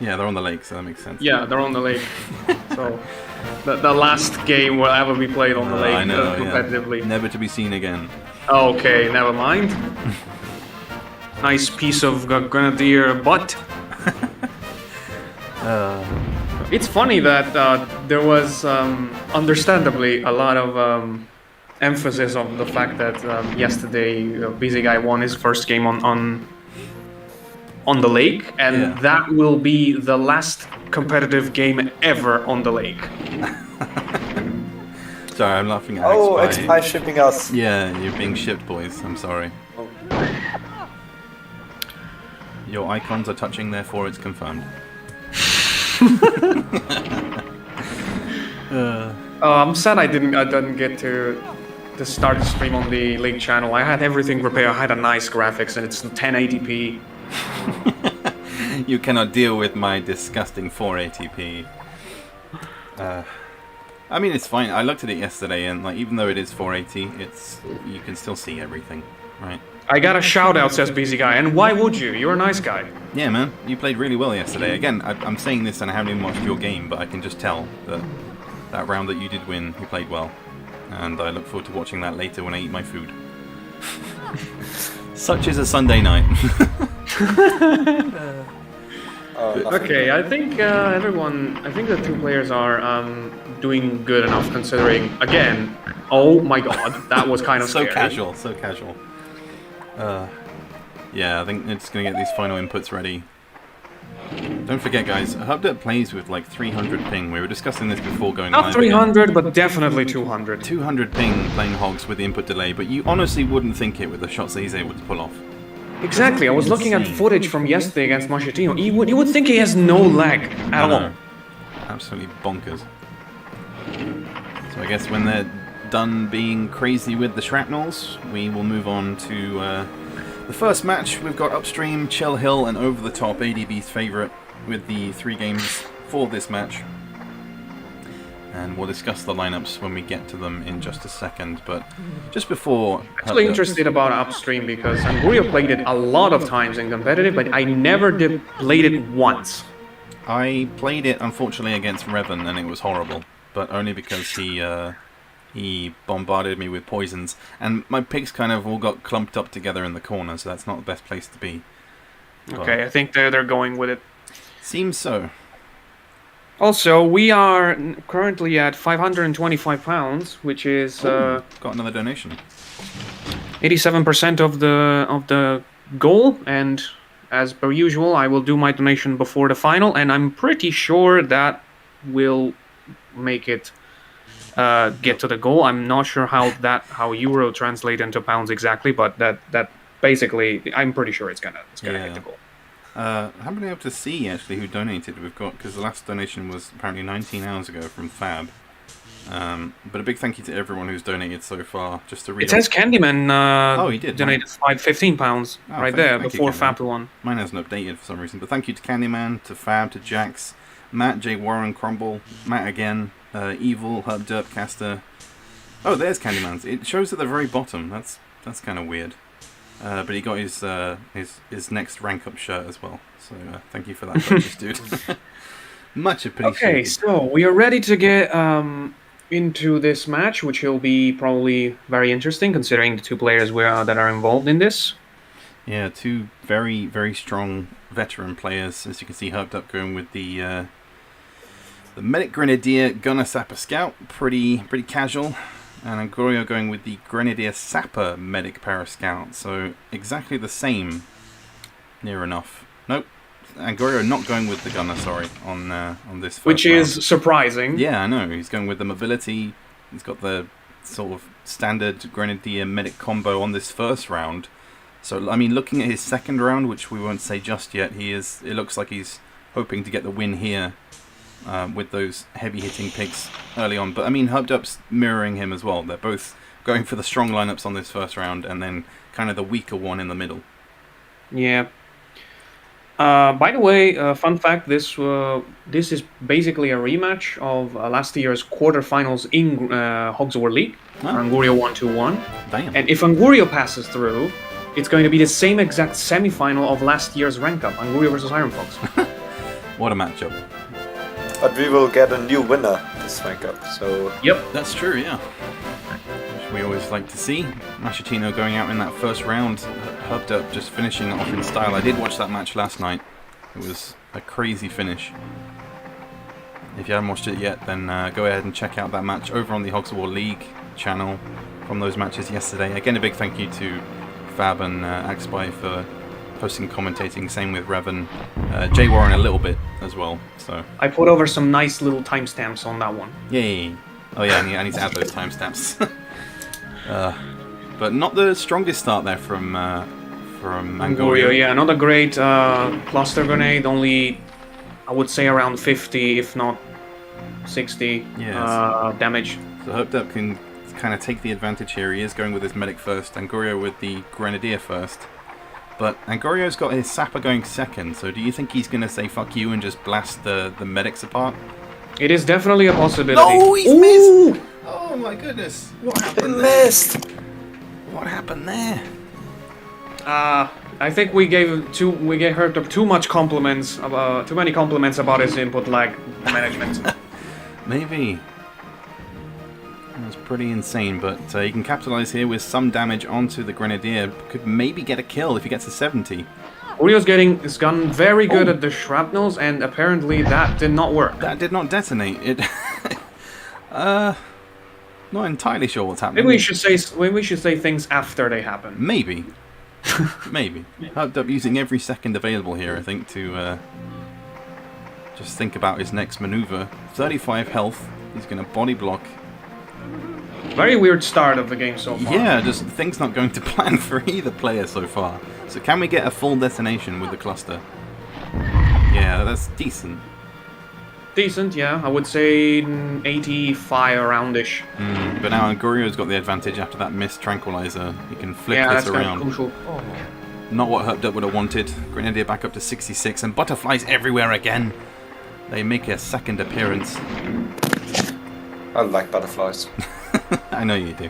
Yeah, they're on the lake, so that makes sense. Yeah, they're on the lake. So, the last game will ever be played on the lake I know, competitively. Yeah. Never to be seen again. Okay, never mind. Nice piece of grenadier butt. It's funny that there was, understandably, a lot of emphasis on the fact that yesterday Busy Guy won his first game on the lake, and that will be the last competitive game ever on the lake. Sorry, I'm laughing at X-Pie shipping us. Yeah, you're being shipped, boys. I'm sorry. Your icons are touching, therefore it's confirmed. I'm sad I didn't get to start the stream on the lake channel. I had everything prepared. I had a nice graphics, and it's 1080p. You cannot deal with my disgusting 480p. I mean, it's fine. I looked at it yesterday, and like, even though it is 480, you can still see everything, right? I got a shout out, says Busy Guy, and why would you? You're a nice guy. Yeah, man, you played really well yesterday. Again, I'm saying this and I haven't even watched your game, but I can just tell that round that you did win, you played well, and I look forward to watching that later when I eat my food. Such is a Sunday night. Okay, I think the two players are doing good enough considering, again, oh my god, that was kind of so scary. So casual. Yeah, I think it's going to get these final inputs ready. Don't forget, guys, Hubdup plays with like 300 ping. We were discussing this before going live. Not 300, but definitely 200. 200 ping playing Hogs with the input delay, but you honestly wouldn't think it with the shots that he's able to pull off. Exactly, I was looking at footage from yesterday against Machetino. You would think he has no lag at all. Absolutely bonkers. So I guess when they're done being crazy with the shrapnels, we will move on to the first match. We've got Upstream, Chill Hill, and Over the Top, ADB's favourite, with the 3 games for this match. And we'll discuss the lineups when we get to them in just a second. But just before... Actually interested about Upstream because Angurio played it a lot of times in competitive, but I never played it once. I played it, unfortunately, against Revan, and it was horrible. But only because he bombarded me with poisons. And my pigs kind of all got clumped up together in the corner, so that's not the best place to be. But okay, I think they're going with it. Seems so. Also, we are currently at £525, which is got another donation. 87% of the goal, and as per usual, I will do my donation before the final, and I'm pretty sure that will make it get to the goal. I'm not sure how euro translate into pounds exactly, but that basically, I'm pretty sure it's gonna hit the goal. I haven't been able to see actually who donated. We've got, because the last donation was apparently 19 hours ago from Fab. But a big thank you to everyone who's donated so far. Just to read. It says Candyman. He did donated £15 right there before Fab won. Mine hasn't updated for some reason. But thank you to Candyman, to Fab, to Jax, Matt, J. Warren, Crumble, Matt again, Evil, Hubdup, Caster. Oh, there's Candyman's. It shows at the very bottom. That's kind of weird. But he got his next rank up shirt as well. So thank you for that purchase, dude. Much appreciated. Okay, so we are ready to get into this match, which will be probably very interesting considering the two players that are involved in this. Yeah, two very, very strong veteran players. As you can see, Herped Up going with the Medic Grenadier Gunner Sapper Scout, pretty casual. And Angorio going with the Grenadier Sapper Medic Para Scout. So exactly the same, near enough. Nope. Angorio not going with the Gunner, sorry, on this first Which round. is surprising. Yeah, I know. He's going with the mobility. He's got the sort of standard Grenadier Medic combo on this first round. So, I mean, looking at his second round, which we won't say just yet, it looks like he's hoping to get the win here with those heavy-hitting picks early on. But, I mean, Herped Up's mirroring him as well. They're both going for the strong lineups on this first round and then kind of the weaker one in the middle. Yeah. By the way, fun fact: this is basically a rematch of last year's quarterfinals in Hogs of War League. Oh. Angorio 1-2-1. Damn. And if Angorio passes through, it's going to be the same exact semi-final of last year's rank up, Angorio versus Iron Fox. What a matchup. But we will get a new winner this rank up, so... Yep. That's true, yeah. Which we always like to see. Machitino going out in that first round. Herped Up just finishing off in style. I did watch that match last night. It was a crazy finish. If you haven't watched it yet, then go ahead and check out that match over on the Hogs of War League channel from those matches yesterday. Again, a big thank you to Fab and Axby for posting commentating. Same with Revan. Jay Warren a little bit as well. So I put over some nice little timestamps on that one. yay! Oh yeah, I need to add those timestamps. But not the strongest start there from Angorio. Yeah, not a great cluster grenade. Only, I would say, around 50, if not 60 damage. So Herped Up can kind of take the advantage here. He is going with his medic first, Angorio with the Grenadier first. But Angorio's got his Sapper going second, so do you think he's going to say fuck you and just blast the medics apart? It is definitely a possibility. No, he's missed! Oh my goodness. What happened there? Missed! What happened there? I think we gave Herped Up too many compliments about his input lag management. Maybe. That's pretty insane, but he can capitalize here with some damage onto the Grenadier. Could maybe get a kill if he gets to 70. Orio's getting his gun very good at the shrapnels, and apparently that did not work. That did not detonate. It. Not entirely sure what's happening. Maybe we should say things after they happen. Maybe. Maybe. Herped Up using every second available here, I think, to just think about his next maneuver. 35 health. He's going to body block. Very weird start of the game so far. Yeah, just things not going to plan for either player so far. So can we get a full detonation with the cluster? Yeah, that's decent. Decent, yeah. I would say 85 around-ish. But now Angorio's got the advantage after that missed tranquilizer. He can flip this that's around. kind of crucial. Oh. Not what Herped Up would have wanted. Grenadier back up to 66, and butterflies everywhere again. They make a second appearance. I like butterflies. I know you do.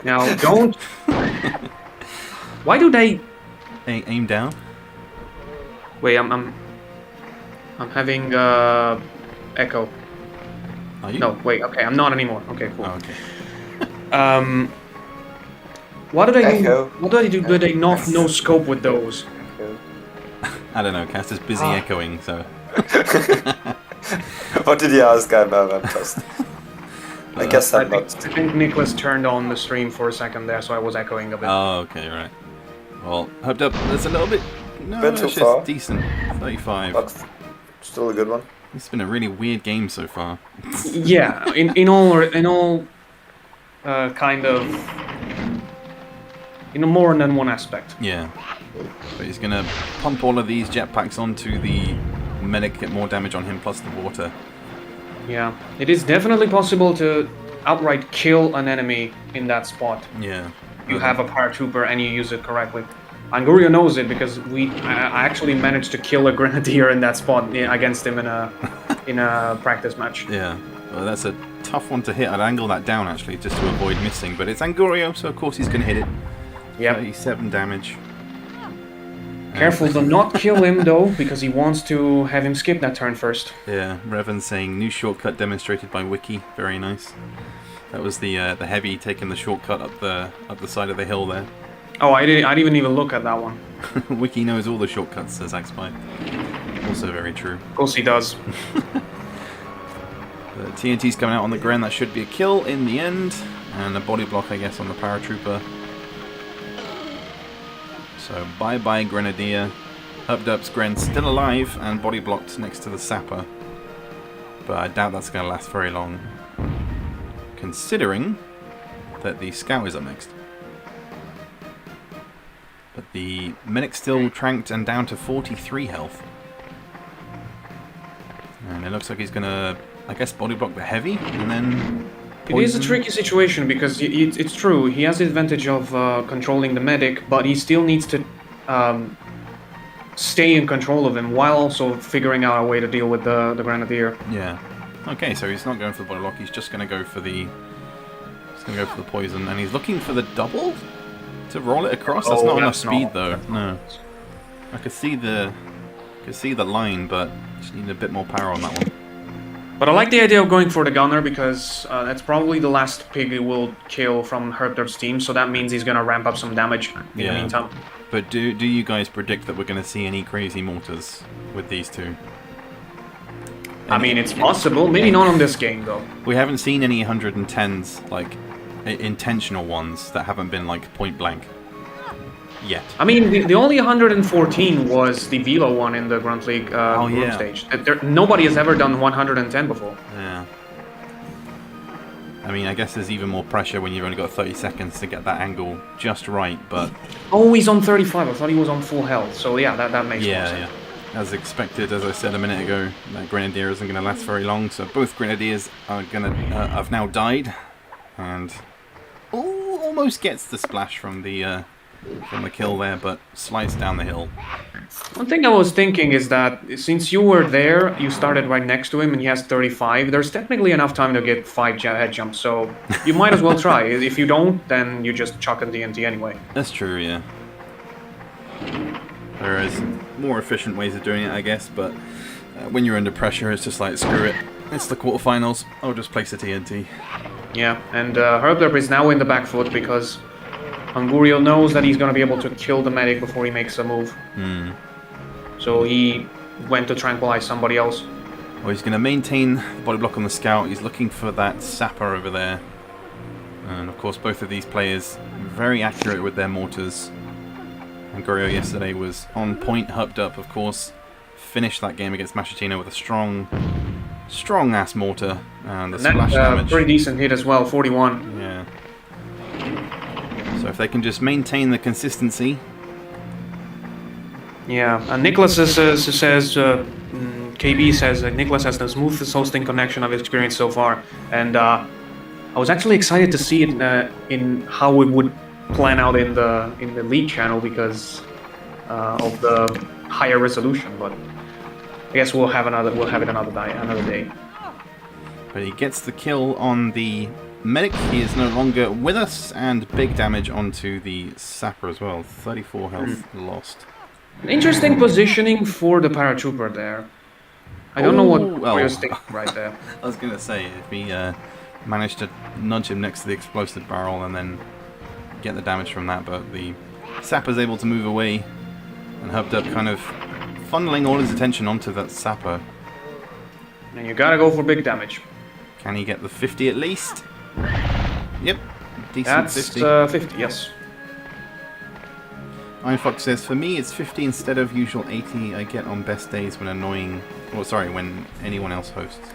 Now, don't... Why do they... Aim down. Wait, I'm having echo. Are you? No, wait, okay, I'm not anymore. Okay, cool. Oh, okay. What do they Echo. do? What do they do? Do they not no scope with those? I don't know. Caster's busy echoing, so. What did you ask? I'm just... I guess I'm I not... think Nicholas turned on the stream for a second there, so I was echoing a bit. Oh, okay, right. Well, Herped Up. That's a little bit. No, Bit too it's far. just decent. 35. But still a good one. It's been a really weird game so far. Yeah, in all kind of in more than one aspect. Yeah. But he's gonna pump all of these jetpacks onto the medic, get more damage on him, plus the water. Yeah, it is definitely possible to outright kill an enemy in that spot. Yeah. You have a paratrooper and you use it correctly. Angorio knows it because I actually managed to kill a grenadier in that spot against him in a practice match. Yeah. Well, that's a tough one to hit. I'd angle that down actually just to avoid missing, but it's Angorio, so of course he's gonna hit it. Yep. 37 damage. Careful to not kill him though, because he wants to have him skip that turn first. Yeah, Revan saying new shortcut demonstrated by Wiki. Very nice. That was the heavy taking the shortcut up the side of the hill there. Oh, I didn't even look at that one. Wiki knows all the shortcuts, says Axpie. Also very true. Of course he does. The TNT's coming out on the ground. That should be a kill in the end. And a body block, I guess, on the paratrooper. So bye-bye Grenadier. Hubdub's Gren still alive and body blocked next to the sapper. But I doubt that's going to last very long. Considering that the scout is up next. But the medic's still tranked and down to 43 health. And it looks like he's going to, I guess, body block the heavy and then poison. It is a tricky situation because it's true. He has the advantage of controlling the medic, but he still needs to stay in control of him while also figuring out a way to deal with the Grenadier. Yeah. Okay, so he's not going for the body block. He's just going to go for the poison, and he's looking for the double to roll it across. That's not enough speed, though. No. I could see the line, but just need a bit more power on that one. But I like the idea of going for the gunner because that's probably the last pig he will kill from Herbdur's team, so that means he's going to ramp up some damage in the meantime. But do you guys predict that we're going to see any crazy mortars with these two? I mean, it's possible. Maybe not on this game, though. We haven't seen any 110s, like, intentional ones that haven't been, like, point blank yet. I mean, the only 114 was the Velo one in the Grunt League group stage. Nobody has ever done 110 before. Yeah. I mean, I guess there's even more pressure when you've only got 30 seconds to get that angle just right, but... Oh, he's on 35. I thought he was on full health. So, yeah, that makes more sense. Yeah. As expected, as I said a minute ago, that Grenadier isn't going to last very long, so both Grenadiers are going to have now died, and almost gets the splash from the kill there, but slides down the hill. One thing I was thinking is that since you were there, you started right next to him, and he has 35. There's technically enough time to get 5 head jumps, so you might as well try. If you don't, then you just chuck in TNT anyway. That's true, yeah. There is more efficient ways of doing it, I guess, but when you're under pressure, it's just like, screw it. It's the quarterfinals. I'll just place a TNT. Yeah, and Herbdur is now in the back foot because Angurio knows that he's going to be able to kill the medic before he makes a move. So he went to tranquilize somebody else. Well, he's going to maintain the body block on the scout. He's looking for that sapper over there. And of course, both of these players very accurate with their mortars. Angurio yesterday was on point. Hubdup, of course, finished that game against Machitino with a strong ass mortar and the splash damage. Pretty decent hit as well, 41. Yeah. So if they can just maintain the consistency. Yeah, and Nicholas says KB says Nicholas has the smoothest hosting connection I've experienced so far, and I was actually excited to see it in how it would plan out in the league channel because of the higher resolution. But I guess we'll have it another day. But he gets the kill on the medic. He is no longer with us, and big damage onto the sapper as well. 34 health lost. Interesting positioning for the paratrooper there. I don't know what you're thinking right there. I was gonna say if he managed to nudge him next to the explosive barrel and then get the damage from that, but the sapper's able to move away, and Hubdub kind of funneling all his attention onto that sapper. And you gotta go for big damage. Can he get the 50 at least? Yep, decent. That's 50, yes. Ironfox says, for me it's 50 instead of usual 80 I get on best days when when anyone else hosts.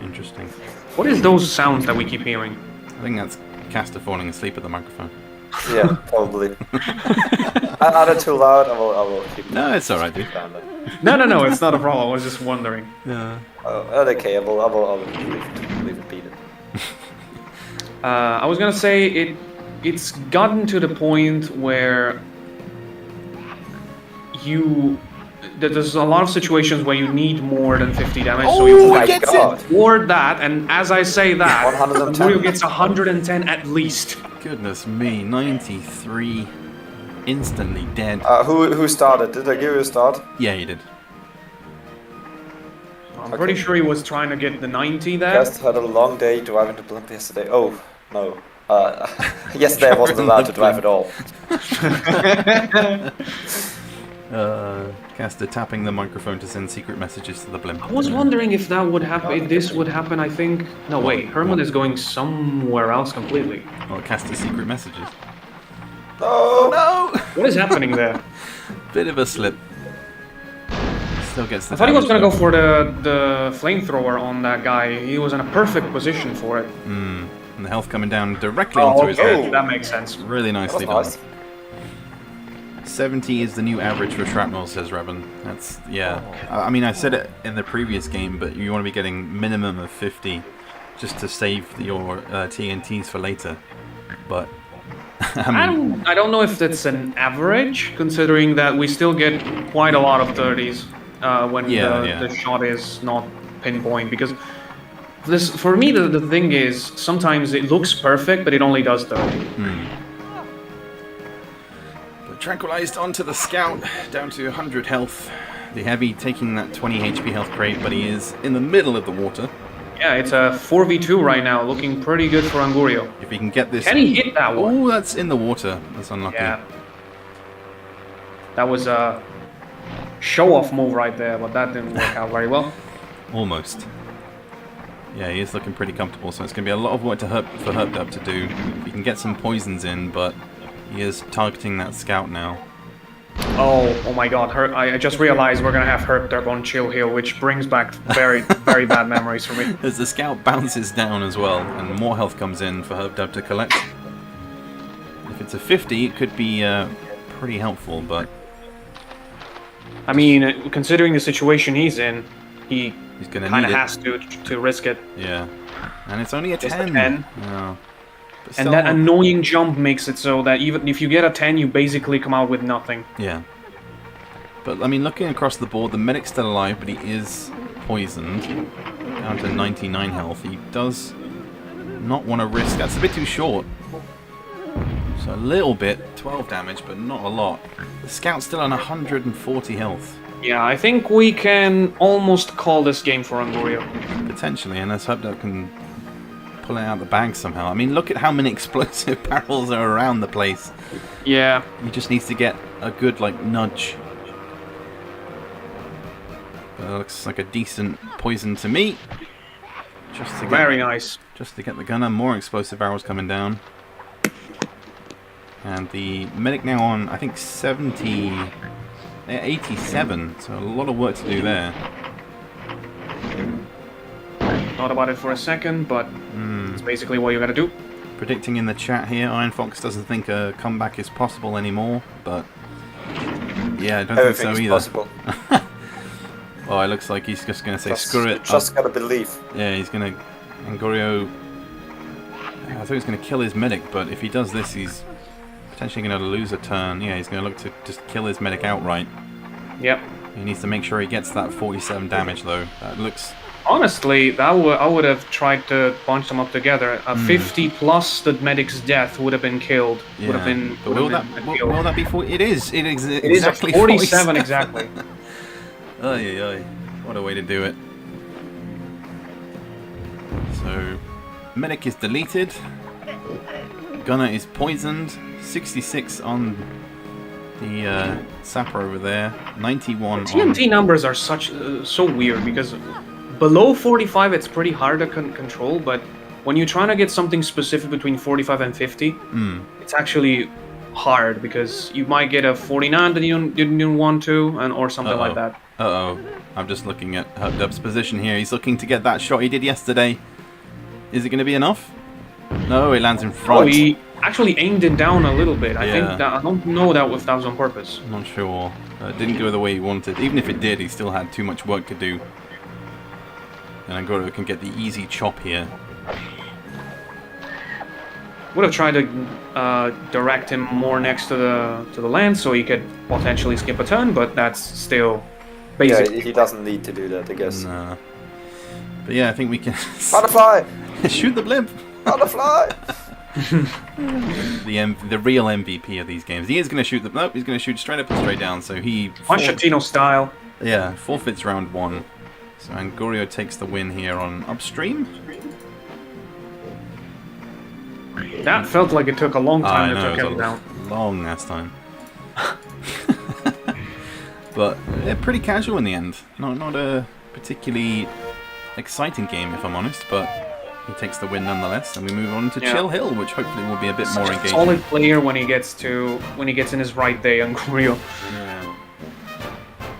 Interesting. What is those sounds that we keep hearing? I think that's Caster falling asleep at the microphone. Yeah, probably. Are they too loud? I will keep. No, it's alright, dude. No, it's not a problem. I was just wondering. Yeah. Okay, I will leave it be. I was gonna say it's gotten to the point where there's a lot of situations where you need more than 50 damage, so Oh, you Oh he my gets god. toward that, and as I say that, 110. Angurio gets 110 at least. Goodness me, 93. Instantly dead. Who started? Did I give you a start? Yeah, he did. I'm pretty sure he was trying to get the 90 there. Guest had a long day driving to Blimp yesterday. Oh, no. Yesterday I wasn't allowed to drive at all. Caster tapping the microphone to send secret messages to the blimp. I was wondering if that would happen, if this would happen, I think. No, wait, Herman is going somewhere else completely. Oh, Caster secret messages. No! No! What is happening there? Bit of a slip. Still gets the I thought he was damage, gonna go for the flamethrower on that guy. He was in a perfect position for it. And the health coming down directly onto his okay, head. that makes sense. Really nicely That was done. 70 is the new average for shrapnel, says Revan. That's, yeah. I mean, I said it in the previous game, but you want to be getting minimum of 50 just to save your TNTs for later. But, I don't know if that's an average, considering that we still get quite a lot of 30s when the shot is not pinpoint. Because this, for me, the thing is, sometimes it looks perfect, but it only does 30. tranquilized onto the scout, down to 100 health. The heavy taking that 20 HP health crate, but he is in the middle of the water. Yeah, it's a 4v2 right now, looking pretty good for Angurio. If he can get this... Can he hit that one? Oh, that's in the water. That's unlucky. Yeah. That was a show-off move right there, but that didn't work out very well. Almost. Yeah, he is looking pretty comfortable, so it's going to be a lot of work for Herb to do. He can get some poisons in, but he is targeting that scout now. Oh my god, I just realized we're gonna have Herb on Chill Hill, which brings back very, very bad memories for me. As the scout bounces down as well, and more health comes in for Herb to collect. If it's a 50, it could be pretty helpful, but... I mean, considering the situation he's in, he's gonna kind of need it. has to risk it. Yeah. And it's only a Just 10. a 10. Yeah. But And still- that annoying jump makes it so that even if you get a 10, you basically come out with nothing. Yeah. But, I mean, looking across the board, the medic's still alive, but he is poisoned. Down to 99 health. He does not want to risk... That's a bit too short. So a little bit, 12 damage, but not a lot. The scout's still on 140 health. Yeah, I think we can almost call this game for Angurio. Potentially, unless Hubdub can pull it out of the bag somehow. I mean, look at how many explosive barrels are around the place. Yeah. He just needs to get a good, like, nudge. But it looks like a decent poison to me. Just to get, Very nice. Just to get the gunner. More explosive barrels coming down. And the medic now on, I think, 87. So a lot of work to do there. Thought about it for a second, but it's basically what you gotta do. Predicting in the chat here, Iron Fox doesn't think a comeback is possible anymore, but yeah, I don't think so Everything's either. possible. Oh, it looks like he's just going to say, screw it. Just gotta believe. Yeah, he's going to... Angurio... I thought he was going to kill his medic, but if he does this, he's potentially going to lose a turn. Yeah, he's going to look to just kill his medic outright. Yep. He needs to make sure he gets that 47 damage, though. That looks... Honestly, I would have tried to bunch them up together. A 50 plus the medic's death would have been killed. Yeah. Would have been. But will that be 40? It is. It is It is exactly 47 exactly. Ay, ay, ay. What a way to do it. So, medic is deleted. Gunner is poisoned. 66 on the sapper over there. 91 on... TNT numbers are so weird because below 45 it's pretty hard to control, but when you're trying to get something specific between 45 and 50, it's actually hard because you might get a 49 that you didn't want to, or something like that. Uh-oh. I'm just looking at Hubdub's position here. He's looking to get that shot he did yesterday. Is it going to be enough? No, it lands in front. Oh, he actually aimed it down a little bit. I Yeah. think that I don't know that if that was on purpose. I'm not sure. It didn't go the way he wanted. Even if it did, he still had too much work to do. And Angurio can get the easy chop here. Would have tried to direct him more next to the land so he could potentially skip a turn, but that's still basically. he doesn't need to do that, I guess. Nah. But yeah, I think we can Butterfly! shoot the blimp. Butterfly! The real MVP of these games. He is going to shoot the. Nope, he's going to shoot straight up and straight down. So he. Machatino style. Yeah, forfeits round 1. So Angorio takes the win here on upstream. That felt like it took a long time to it take was him a down. long ass time. But pretty casual in the end. Not a particularly exciting game, if I'm honest, but he takes the win nonetheless, and we move on to Chill Hill, which hopefully will be a bit more engaging. Solid player when he gets in his right day, Angorio. Yeah.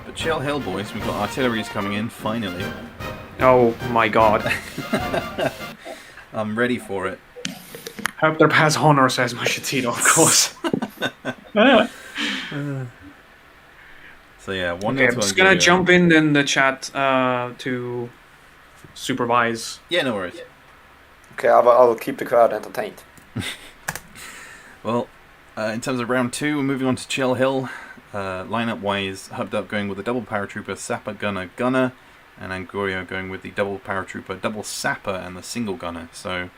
But Chill Hill, boys, we've got artilleries coming in finally. Oh my god. I'm ready for it. Hope there has honor, says Machatino, of course. So yeah, one. Okay, I'm just gonna jump in the chat to supervise. Yeah, no worries. Okay, I will keep the crowd entertained. Well, in terms of round 2, we're moving on to Chill Hill. Lineup wise, Hubbed Up going with the double paratrooper, sapper, gunner, and Angorio going with the double paratrooper, double sapper, and the single gunner. So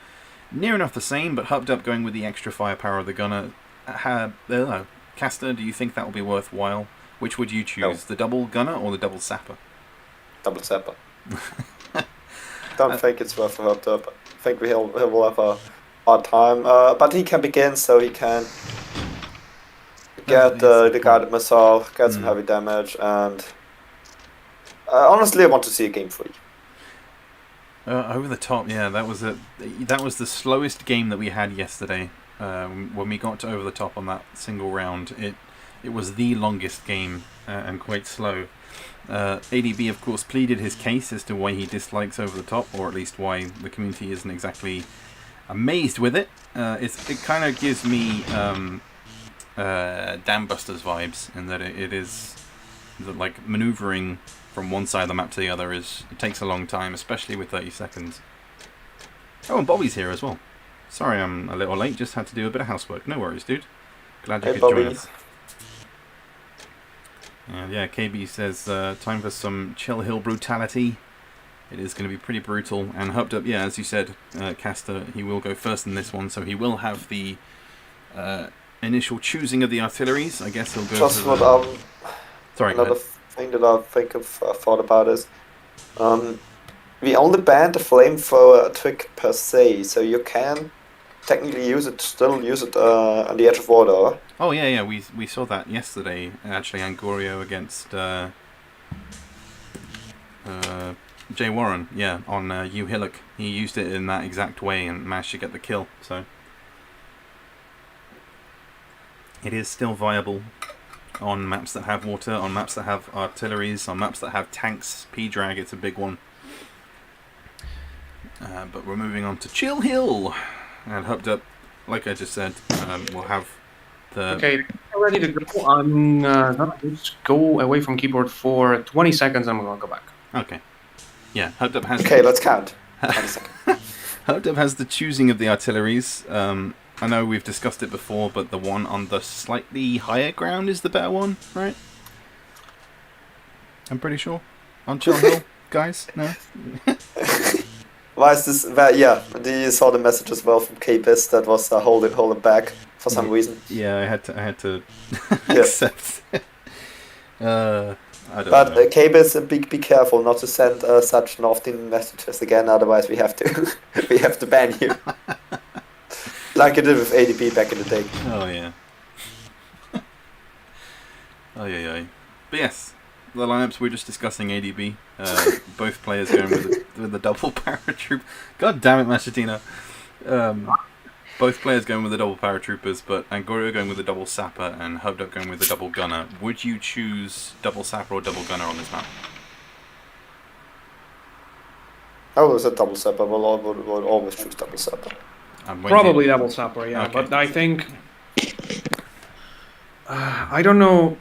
near enough the same, but Hubbed Up going with the extra firepower of the gunner. Caster, do you think that will be worthwhile? Which would you choose, No. the double gunner or the double sapper? Double sapper. Don't think it's worth a up. I think he will have a hard time. But he can begin, so he can get the guided missile, get some heavy damage, and honestly, I want to see a game 3. Over the top, yeah. That was the slowest game that we had yesterday. When we got to over the top on that single round, it was the longest game and quite slow. ADB, of course, pleaded his case as to why he dislikes over the top, or at least why the community isn't exactly amazed with it. It kind of gives me Dam Busters vibes in that it is like maneuvering from one side of the map to the other it takes a long time, especially with 30 seconds. Oh, and Bobby's here as well. Sorry I'm a little late, just had to do a bit of housework. No worries, dude. Glad you could join us. And yeah, KB says time for some Chill Hill brutality. It is going to be pretty brutal. And Hubbed Up, yeah, as you said, Caster, he will go first in this one, so he will have the initial choosing of the artilleries. I guess he'll go. Just to what Sorry. another thing that I think of thought about is we only banned the flamethrower trick per se, so you can technically still use it on the edge of water. Oh yeah, we saw that yesterday. Actually, Angorio against Jay Warren, yeah, on U Hillock. He used it in that exact way and managed to get the kill. So it is still viable on maps that have water, on maps that have artilleries, on maps that have tanks. P-Drag, it's a big one. But we're moving on to Chill Hill. And Hubbed Up, like I just said, we'll have the... Okay, ready to go. I'm gonna just go away from keyboard for 20 seconds and I'm gonna go back. Okay. Yeah, Hubbed Up has... Okay, let's count. 20 seconds. Hubbed Up has the choosing of the artilleries. I know we've discussed it before, but the one on the slightly higher ground is the better one, right? I'm pretty sure. On Chill Hill, guys? No? Why is this? Yeah, you saw the message as well from KBIS that was hold it back for some reason. Yeah, I had to Yes. accept it. I don't But know. KBIS, be careful not to send such nasty messages again. Otherwise, we have to ban you, like I did with ADP back in the day. Oh yeah. Oh yeah. But yes, the lineups we're just discussing ADB. Both players going with the double paratroop. God damn it, Machatino. Both players going with the double paratroopers, but Angorio going with the double sapper and Hubbed Up going with the double gunner. Would you choose double sapper or double gunner on this map? Oh, it was a double sapper. We'll always choose double sapper. Probably double sapper, yeah. Okay. But I think... I don't know.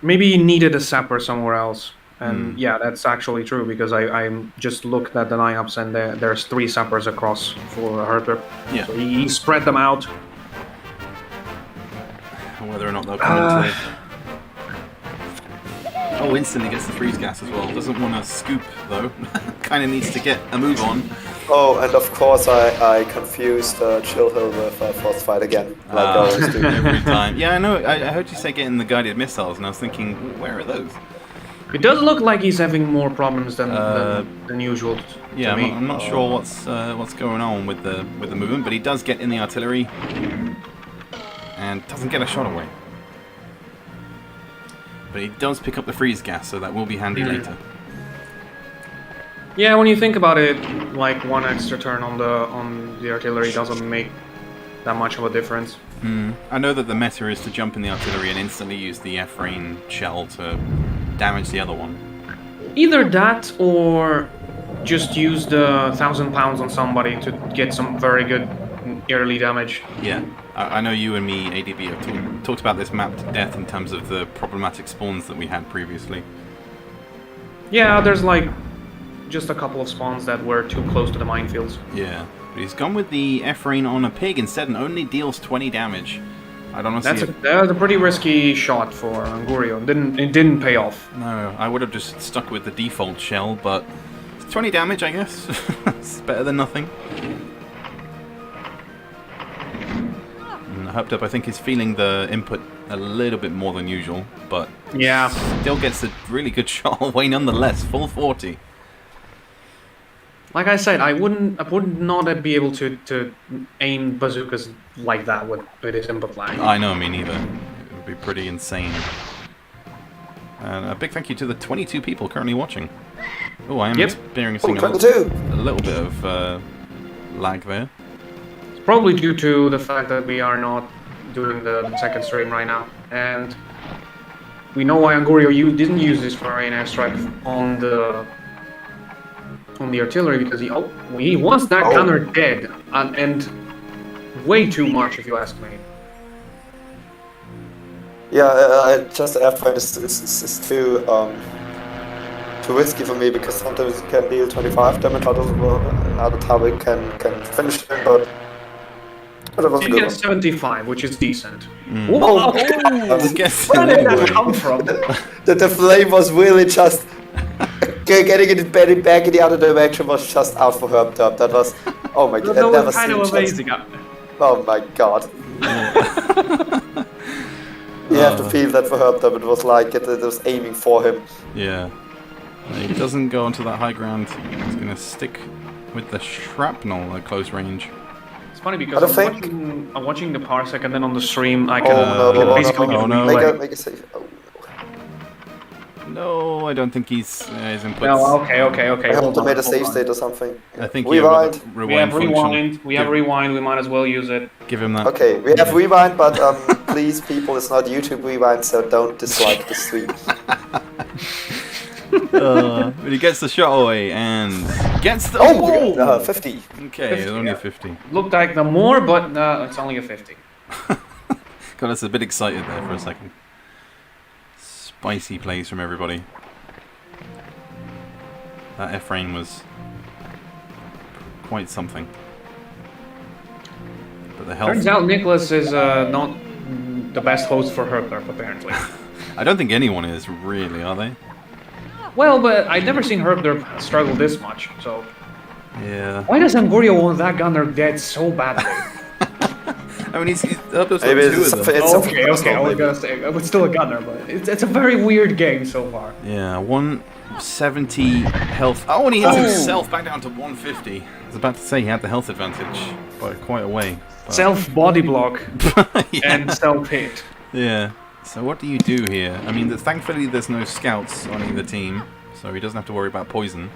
Maybe he needed a sapper somewhere else. And yeah, that's actually true because I just looked at the lineups and there's 3 sappers across for Herter. Yeah. So he spread them out. Whether or not they'll come into Oh, instantly gets the freeze gas as well. Doesn't want to scoop, though. Kind of needs to get a move on. Oh, and of course I confused Chill Hill with Force Fight again, like I always do. Every time. Yeah, I know. I heard you say getting the guided missiles, and I was thinking, where are those? It does look like he's having more problems than usual. Yeah, to me. I'm not sure what's going on with the movement, but he does get in the artillery and doesn't get a shot away. But he does pick up the freeze gas, so that will be handy later. Yeah, when you think about it, like one extra turn on the artillery doesn't make that much of a difference. I know that the meta is to jump in the artillery and instantly use the F-rain shell to damage the other one. Either that or just use the 1,000 pounds on somebody to get some very good early damage. Yeah, I know you and me, ADB, have talked about this map to death in terms of the problematic spawns that we had previously. Yeah, there's like just a couple of spawns that were too close to the minefields. Yeah, but he's gone with the F-rain on a pig instead and only deals 20 damage. I don't know. That's a pretty risky shot for Angurio. It didn't pay off. No, I would have just stuck with the default shell, but it's 20 damage, I guess. It's better than nothing. And Hopped Up, I think, is feeling the input a little bit more than usual, but yeah, still gets a really good shot away nonetheless. Full 40. Like I said, I would not be able to aim bazookas like that with his input lag. I know, me neither. It would be pretty insane. And a big thank you to the 22 people currently watching. Oh, I am experiencing a little bit of lag there. It's probably due to the fact that we are not doing the second stream right now, and we know why Angurio didn't use this for an airstrike on the artillery, because he wants that gunner dead, and way too much if you ask me. Yeah, just F-rain is too risky for me, because sometimes it can deal 25 damage, another time it can finish it, but it was You good. get 75, which is decent. Oh, Where did that come from? The flame was really just getting it back in the other direction was just out for Hopped Up. That was, oh my god, That I've never was kind seen of just, amazing. oh my god. You have to feel that for Hopped Up. It was like it was aiming for him. Yeah. He doesn't go onto that high Oh, ground. He's going to stick with the shrapnel at close range. It's funny because I'm watching the parsec, and then on the stream I can basically no, no. Make a save. Oh. No, I don't think his inputs. No, okay. I hope they made a save state or something. I think rewind. We have rewind. function. We have rewind. We might as well use it. Give him that. Okay, we have rewind, but please, people, it's not YouTube rewind, so don't dislike the stream. But he gets the shot away and gets the. Oh, 50. Okay, 50, it's only yeah. a 50. Looked like the more, but it's only a 50. Got us a bit excited there for a second. Spicy plays from everybody. That F-rain was quite something. But the health. Turns out Nicholas is not the best host for Herb, apparently. I don't think anyone is really, are they? Well, but I've never seen Herb struggle this much, so... Yeah. Why does Angurio want that gunner dead so badly? I mean, he's up to Maybe two of them. Okay, I was gonna say, it's still a gunner, but it's a very weird game so far. Yeah, 170 health. Oh, and he hits himself back down to 150. I was about to say he had the health advantage by quite a way. But... Self-body block yeah. and self-hit. Yeah. So what do you do here? I mean, thankfully there's no scouts on either team, so he doesn't have to worry about poison.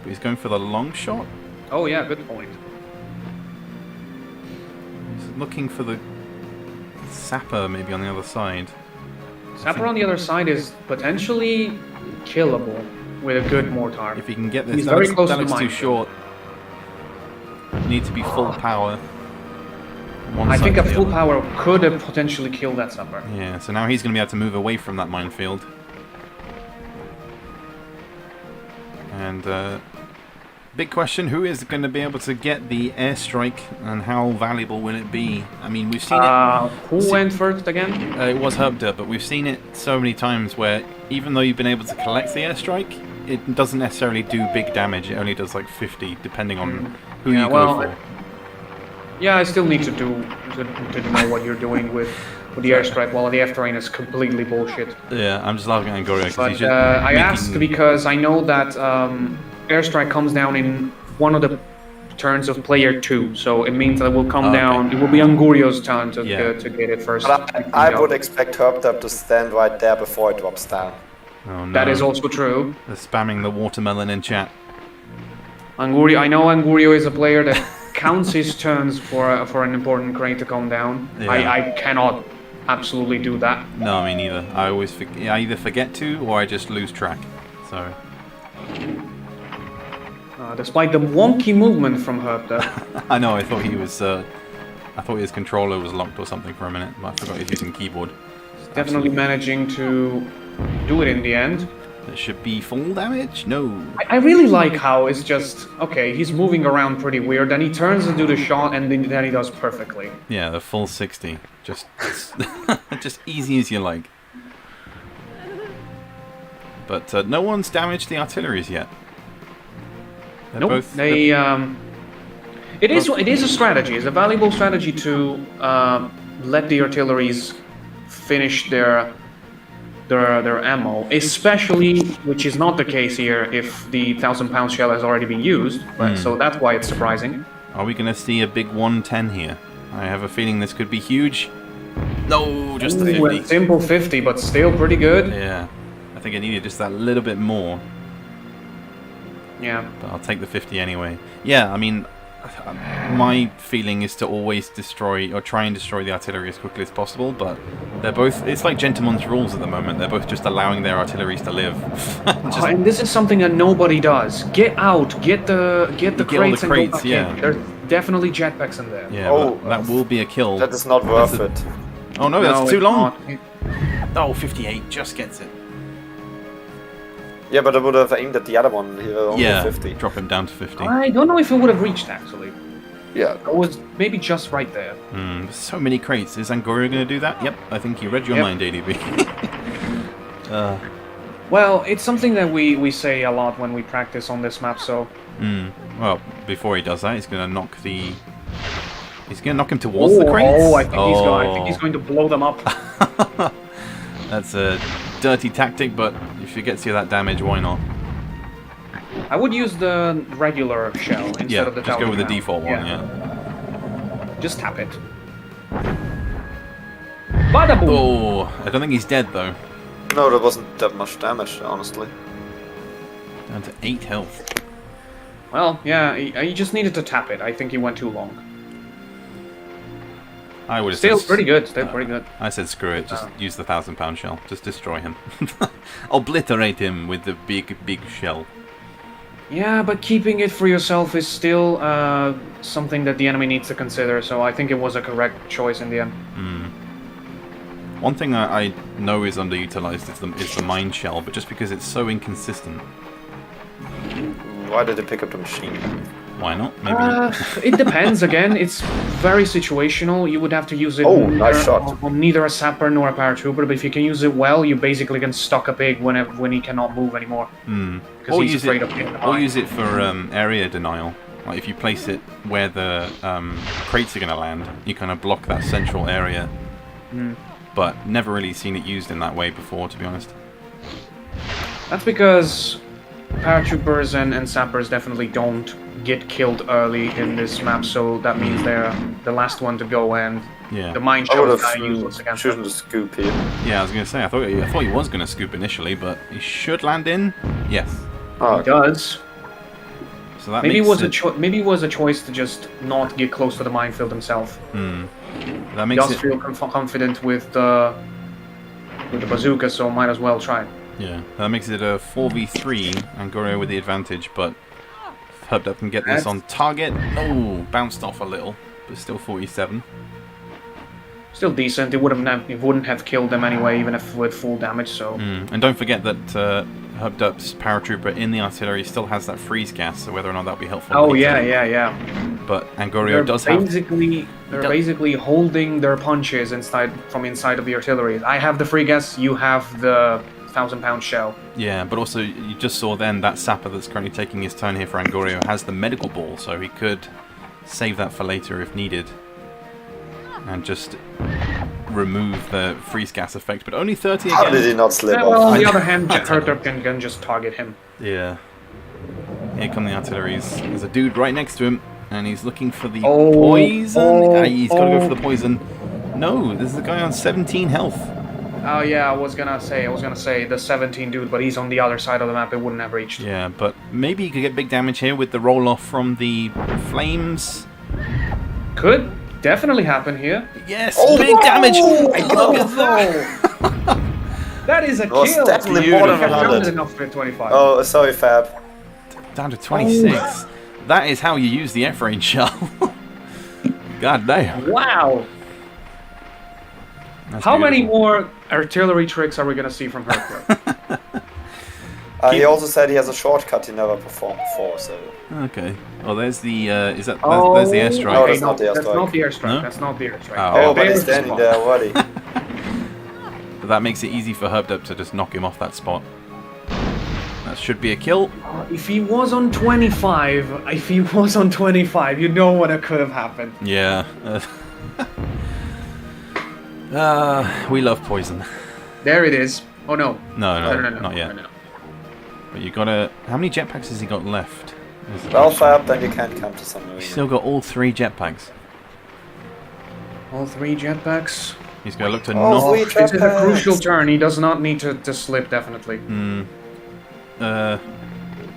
But he's going for the long shot. Oh yeah, good point. He's looking for the sapper maybe on the other side. Sapper on the other side is potentially killable with a good mortar. If he can get this, He's that very looks, close that to looks too mine. short. Need to be full power. I think a full power could have potentially killed that sapper. Yeah, so now he's going to be able to move away from that minefield. And big question: who is going to be able to get the airstrike, and how valuable will it be? I mean, we've seen it. Who went first again? It was Herbder, but we've seen it so many times where even though you've been able to collect the airstrike, it doesn't necessarily do big damage. It only does like 50, depending on who you go for. Yeah, I still need to know what you're doing with the airstrike, while the F-terrain is completely bullshit. Yeah, I'm just laughing at Angoria because he's just I asked because I know that airstrike comes down in one of the turns of player 2, so it means that it will come down. It will be Angurio's turn to get it first. But I would expect Herbder to stand right there before it drops down. Oh, no. That is also true. They're spamming the watermelon in chat. I know Angurio is a player that counts his turns for an important crate to come down. Yeah. I cannot absolutely do that. No, me neither. I always I either forget to or I just lose track. So. Despite the wonky movement from Herbder. I know. I thought he was. I thought his controller was locked or something for a minute, but I forgot he was using keyboard. He's definitely managing to do it in the end. It should be full damage? No. I really like how it's just, okay, he's moving around pretty weird, then he turns to do the shot, and then he does perfectly. Yeah, the full 60. Just just easy as you like. But no one's damaged the artilleries yet. They're nope, both, they... It is a strategy. It's a valuable strategy to let the artilleries finish their ammo, especially, which is not the case here if the 1,000-pound shell has already been used, right? So that's why it's surprising. Are we going to see a big 110 here? I have a feeling this could be huge. No, just the 50. A simple 50, but still pretty good. Yeah, I think I needed just that little bit more. Yeah. But I'll take the 50 anyway. Yeah, I mean, my feeling is to always destroy or try and destroy the artillery as quickly as possible, but they're both, it's like gentleman's rules at the moment. They're both just allowing their artilleries to live. And this is something that nobody does. Get out, get the crates and go back in. There's definitely jetpacks in there. Yeah, that will be a kill. That is not worth it. Oh no, that's too long. Not. Oh, 58 just gets it. Yeah, but I would have aimed at the other one here, only 50. Drop him down to 50. I don't know if it would have reached, actually. Yeah. It was maybe just right there. So many crates. Is Angoria going to do that? Yep, I think you read your mind, ADB. Well, it's something that we say a lot when we practice on this map, so... Well, before he does that, he's going to knock the... He's going to knock him towards the crates? I think he's going to blow them up. That's a dirty tactic, but if it gets you that damage, why not? I would use the regular shell instead of the just go with the 1,000 default one, Just tap it. Bada boom! Oh, I don't think he's dead, though. No, there wasn't that much damage, honestly. Down to 8 health. Well, yeah, he just needed to tap it. I think he went too long. I would have Still said, pretty good, still pretty good. I said screw it, just use the 1,000-pound shell. Just destroy him. Obliterate him with the big shell. Yeah, but keeping it for yourself is still something that the enemy needs to consider, so I think it was a correct choice in the end. One thing I know is underutilized is the mine shell, but just because it's so inconsistent. Why did they pick up the machine? Why not? Maybe. It depends, again, it's very situational. You would have to use it nice shot. on neither a sapper nor a paratrooper, but if you can use it well, you basically can stock a pig when he cannot move anymore. Because he's afraid of hitting the mine. Or use it for area denial. Like if you place it where the crates are going to land, you kind of block that central area. But never really seen it used in that way before, to be honest. That's because paratroopers and sappers definitely don't get killed early in this map, so that means they're the last one to go, and the mine shell is kind of useless against them. The scoop here. Yeah, I was going to say, I thought he was going to scoop initially, but he should land in. Yes. He does. So that maybe it was a choice to just not get close to the minefield himself. That makes he does feel confident with the bazooka, so might as well try. Yeah, that makes it a 4v3, Angoria with the advantage, but Herbed up can get this on target. Oh, bounced off a little, but still 47. Still decent. It wouldn't have killed them anyway, even if with full damage. So. And don't forget that Hubbed Up's paratrooper in the artillery still has that freeze gas, so whether or not that'll be helpful. Oh later. yeah. But Angorio does have. They're basically holding their punches from inside of the artillery. I have the free gas. You have the 1,000-pound shell. Yeah, but also you just saw then that sapper that's currently taking his turn here for Angorio has the medical ball, so he could save that for later if needed, and just remove the freeze gas effect. But only 30 again. How did he not slip Well, off? on the other hand, Herter can just target him. Yeah. Here come the artilleries. There's a dude right next to him, and he's looking for the Oh, poison. He's got to go for the poison. No, this is a guy on 17 health. Oh yeah, I was gonna say the 17 dude, but he's on the other side of the map. It wouldn't have reached. Yeah, but maybe you could get big damage here with the roll off from the flames. Could definitely happen here. Yes, big damage. Look at that! That is a was kill. definitely more than If I counted 100. enough for 25. Oh, sorry, Fab. Down to 26. That is how you use the F-range shell. God damn. Wow. That's How many beautiful. more artillery tricks are we gonna see from Herter? He also said he has a shortcut he never performed before, so... Okay. Well, there's the. There's the airstrike. No, that's not the That's airstrike. not the airstrike. No? That's not the airstrike. Oh. Oh, but There's he's the standing spot. there already. But that makes it easy for Hubbed Up to just knock him off that spot. That should be a kill. If he was on 25, you know what could have happened. Yeah. We love poison. There it is. Oh no. No, No. not yet. No. But you gotta. How many jetpacks has he got left? Well, Fab, then you can't come to some He's reason. still got all 3 jetpacks. All 3 jetpacks. He's gonna look to Oh, knock. we- This is a Jetpacks. crucial turn. He does not need to slip, definitely.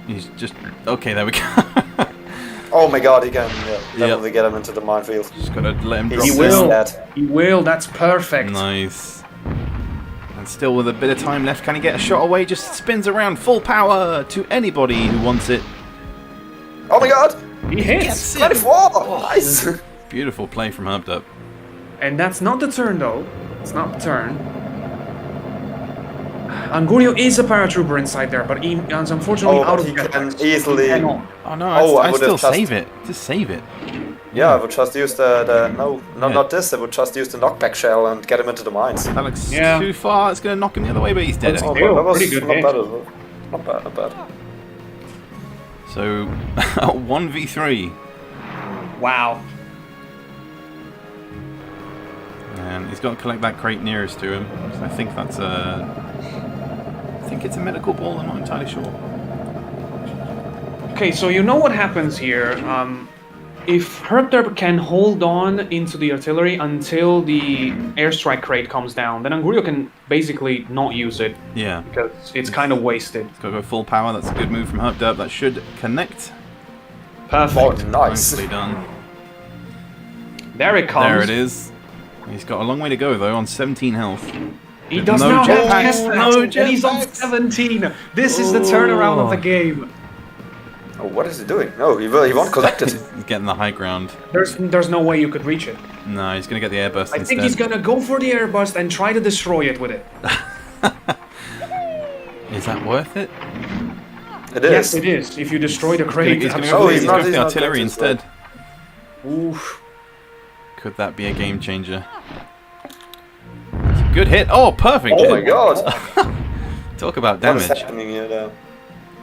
He's just. Okay, there we go. Oh my god, he can definitely get him into the minefield. Just gotta let him drop He's He will. dead. He will. That's perfect. Nice. And still with a bit of time left, can he get a shot away? Just spins around full power to anybody who wants it. Oh my god! He hits. Gets it. 24! Nice! Beautiful play from Hubbed Up. And that's not the turn, though. It's not the turn. Angurio is a paratrooper inside there, but he is unfortunately Oh, out but of he can jetpacks. easily... He cannot. Oh no, Oh, I I'd would still have just- save it. Just save it. Yeah, I would just use the no, Yeah. not this, I would just use the knockback shell and get him into the mines. That looks Yeah. too far. It's going to knock him the other way, but he's dead. That's anyway. Still, that was pretty good not hit. bad as well. Not bad, not bad. So, 1v3. Wow. And he's got to collect that crate nearest to him. So I think that's a... I think it's a medical ball, I'm not entirely sure. Okay, so you know what happens here. If Herter can hold on into the artillery until the airstrike crate comes down, then Angurio can basically not use it Yeah. because it's kind of wasted. He's got to go full power. That's a good move from Hubbed Up. That should connect. Perfect. Oh, nice. Nicely done. There it comes. There it is. He's got a long way to go, though, on 17 health. He does No not have jetpacks, jetpacks, no and he's on jetpacks. 17. This is the turnaround of the game. Oh, what is he doing? No, he won't collect it. He's getting the high ground. There's no way you could reach it. No, he's going to get the airburst I instead. think he's gonna go for the airburst and try to destroy it with it. Is that worth it? It is. Yes, it is. If you destroy the crate, He's going to Oh, go he's for not- the he's not artillery going to as instead. Oof. Could that be a game changer? Good hit. Oh, perfect Oh hit. my god! Talk about What is damage. happening here now?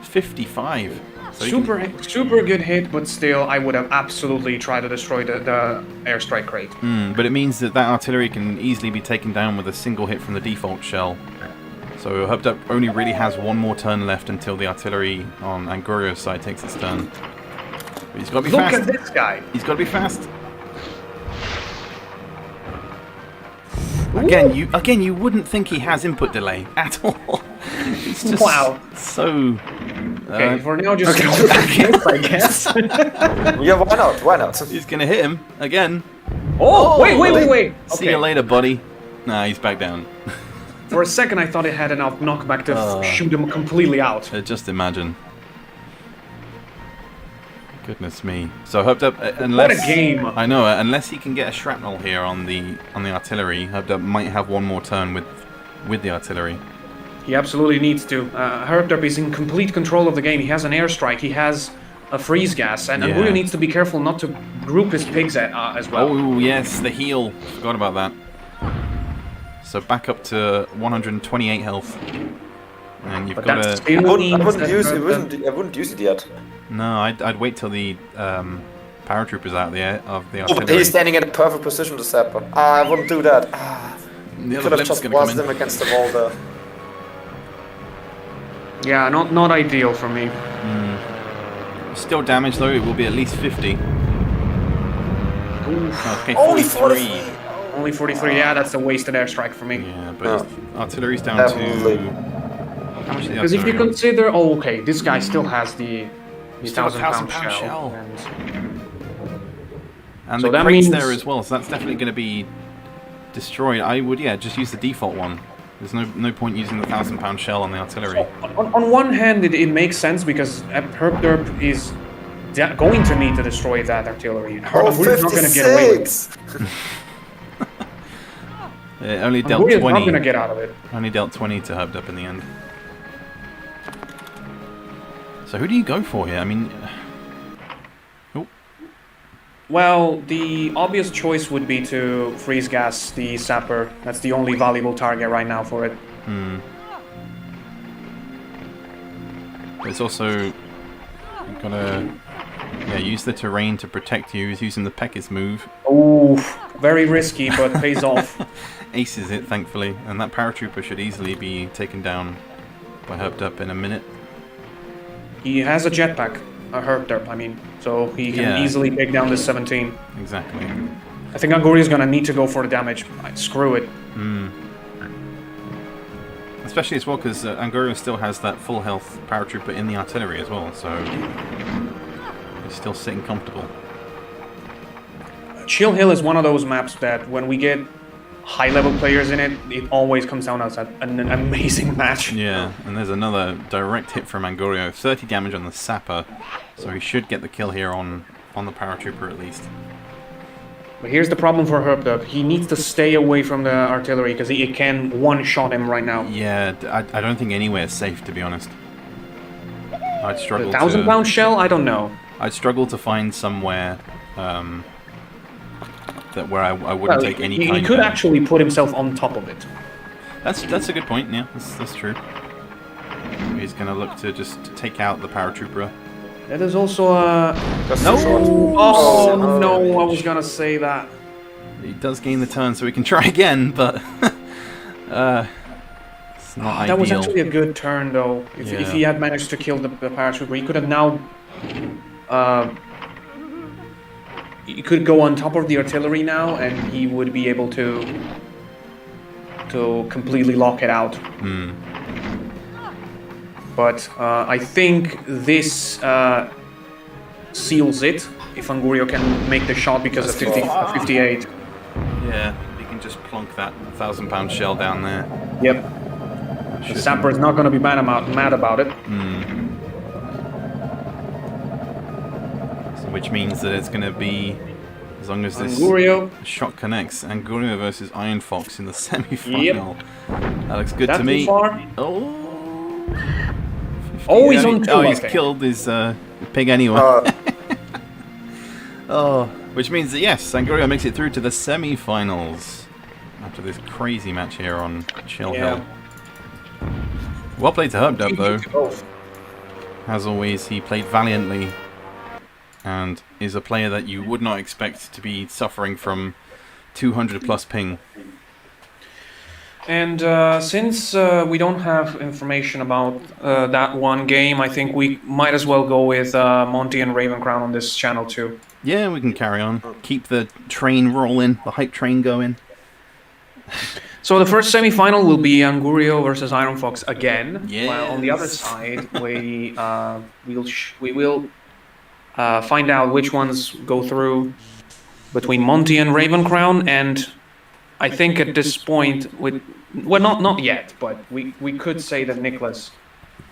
55. So you can- Super good hit, but still, I would have absolutely tried to destroy the airstrike crate. But it means that artillery can easily be taken down with a single hit from the default shell. So Hubbed Up only really has one more turn left until the artillery on Angurio's side takes its turn. But he's got to be Look fast. at this guy. He's got to be fast. Again, you wouldn't think he has input delay at all. It's just Wow. so. Okay, for now, just go back hits, I guess. Yeah, why not? Why not? He's gonna hit him again. Oh, wait. See you later, buddy. Nah, he's back down. For a second, I thought it had enough knockback to shoot him completely out. Just imagine. Goodness me. So Hubbed Up, unless What a game. I know, unless he can get a shrapnel here on the artillery, Hubbed Up might have one more turn with the artillery. He absolutely needs to. Herpderp is in complete control of the game. He has an airstrike. He has a freeze gas, and Angurio needs to be careful not to group his pigs as well. Oh yes, the heal. Forgot about that. So back up to 128 health, and you've got to. I wouldn't use it yet. No, I'd wait till the paratroopers out there of the artillery. Oh, he's standing in a perfect position to sapper. I wouldn't do that. The Could have just blasted him against the wall there. Yeah, not ideal for me. Still damage though. It will be at least 50. Okay, 43. Only 43. Only 43. Yeah, that's a wasted airstrike for me. Yeah, but his artillery's down Definitely. to. How much is the Because if you artillery on? consider, okay, this guy still has the Still a 1,000-pound 1,000-pound shell. And So the that crate's means- there as well, so that's definitely going to be destroyed. I would, just use the default one. There's no point using the 1,000-pound shell on the artillery. On one hand, it makes sense because Herpderp is going to need to destroy that artillery. Angurio's not going to get away with it. It only dealt Angurio's 20. not going to get out of it. Only dealt 20 to Herpderp in the end. So who do you go for here? I mean, Well, the obvious choice would be to freeze gas the sapper. That's the only valuable target right now for it. but it's also you've got to use the terrain to protect you. He's using the Pecker's move. Oh, very risky, but pays off. Aces it, thankfully, and that paratrooper should easily be taken down by Herpderp in a minute. He has a jetpack, a Herpderp, I mean, so he can Yeah. easily take down this 17. Exactly. I think Angurio's gonna need to go for the damage. Screw it. Especially as well because Angurio still has that full health paratrooper in the artillery as well, so he's still sitting comfortable. Chill Hill is one of those maps that when we get high-level players in it, it always comes down as an amazing match. Yeah, and there's another direct hit from Angurio. 30 damage on the sapper, so he should get the kill here on the paratrooper at least. But here's the problem for Herpderp. He needs to stay away from the artillery because it can one-shot him right now. Yeah, I don't think anywhere is safe, to be honest. I'd The struggle 1,000-pound shell? I don't know. I'd struggle to find somewhere where I wouldn't take any kind He of could damage. actually put himself on top of it. That's a good point, yeah, that's true. He's going to look to just take out the paratrooper. That is also a... No! Oh, no, I was gonna say that. He does gain the turn, so we can try again, but it's not ideal. That was actually a good turn, though. If Yeah. he had managed to kill the paratrooper, he could have now... he could go on top of the artillery now, and he would be able to completely lock it out. But I think this seals it, if Angurio can make the shot because of 58. Yeah, he can just plonk that 1,000-pound shell down there. Yep. The sapper is not going to be mad about it. So which means that it's going to be, as long as this Angurio. shot connects, Angurio versus Iron Fox in the semi-final. That looks good That to me. too far? Oh, Oh, he's on two, Oh, I he's think. killed his pig anyway. Oh, which means that yes, Angurio makes it through to the semi-finals after this crazy match here on Chill Yeah. Hill. Well played to Herpderp though. Both. As always, he played valiantly and is a player that you would not expect to be suffering from 200 plus ping. And since we don't have information about that one game, I think we might as well go with Monty and Ravencrown on this channel too. Yeah, we can carry on. Keep the train rolling, the hype train going. So the first semi-final will be Angurio versus Iron Fox again. Yes. While on the other side, we will find out which ones go through between Monty and Ravencrown, and I think at this point, well, not yet, but we could say that Nicholas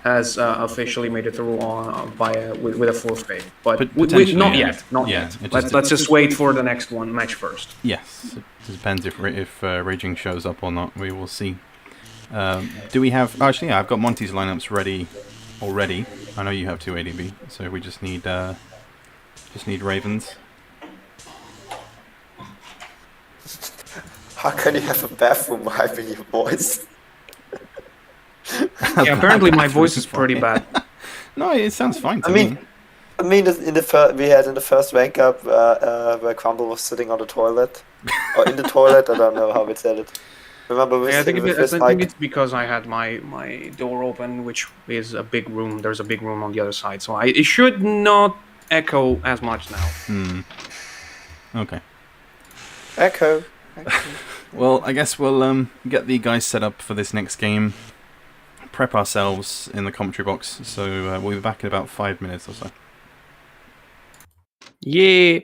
has officially made it through with a full fate, but Potentially, not yeah. yet. Not Yeah, yet. it just- Let's just wait for the next match first. Yes, it depends if Raging shows up or not. We will see. Do we have... Actually, yeah, I've got Monty's lineups ready already. I know you have 2 ADB, so we just need Ravens. How can you have a bathroom vibe in your voice? Yeah, apparently my voice is pretty bad. No, it sounds fine to me. I mean, we had in the first rank up where Crumble was sitting on the toilet or in the toilet. I don't know how we said it. Remember, I think it's because I had my door open, which is a big room. There's a big room on the other side, so it should not echo as much now. Okay. Echo. Well, I guess we'll get the guys set up for this next game. Prep ourselves in the commentary box, so we'll be back in about 5 minutes or so. Yeah.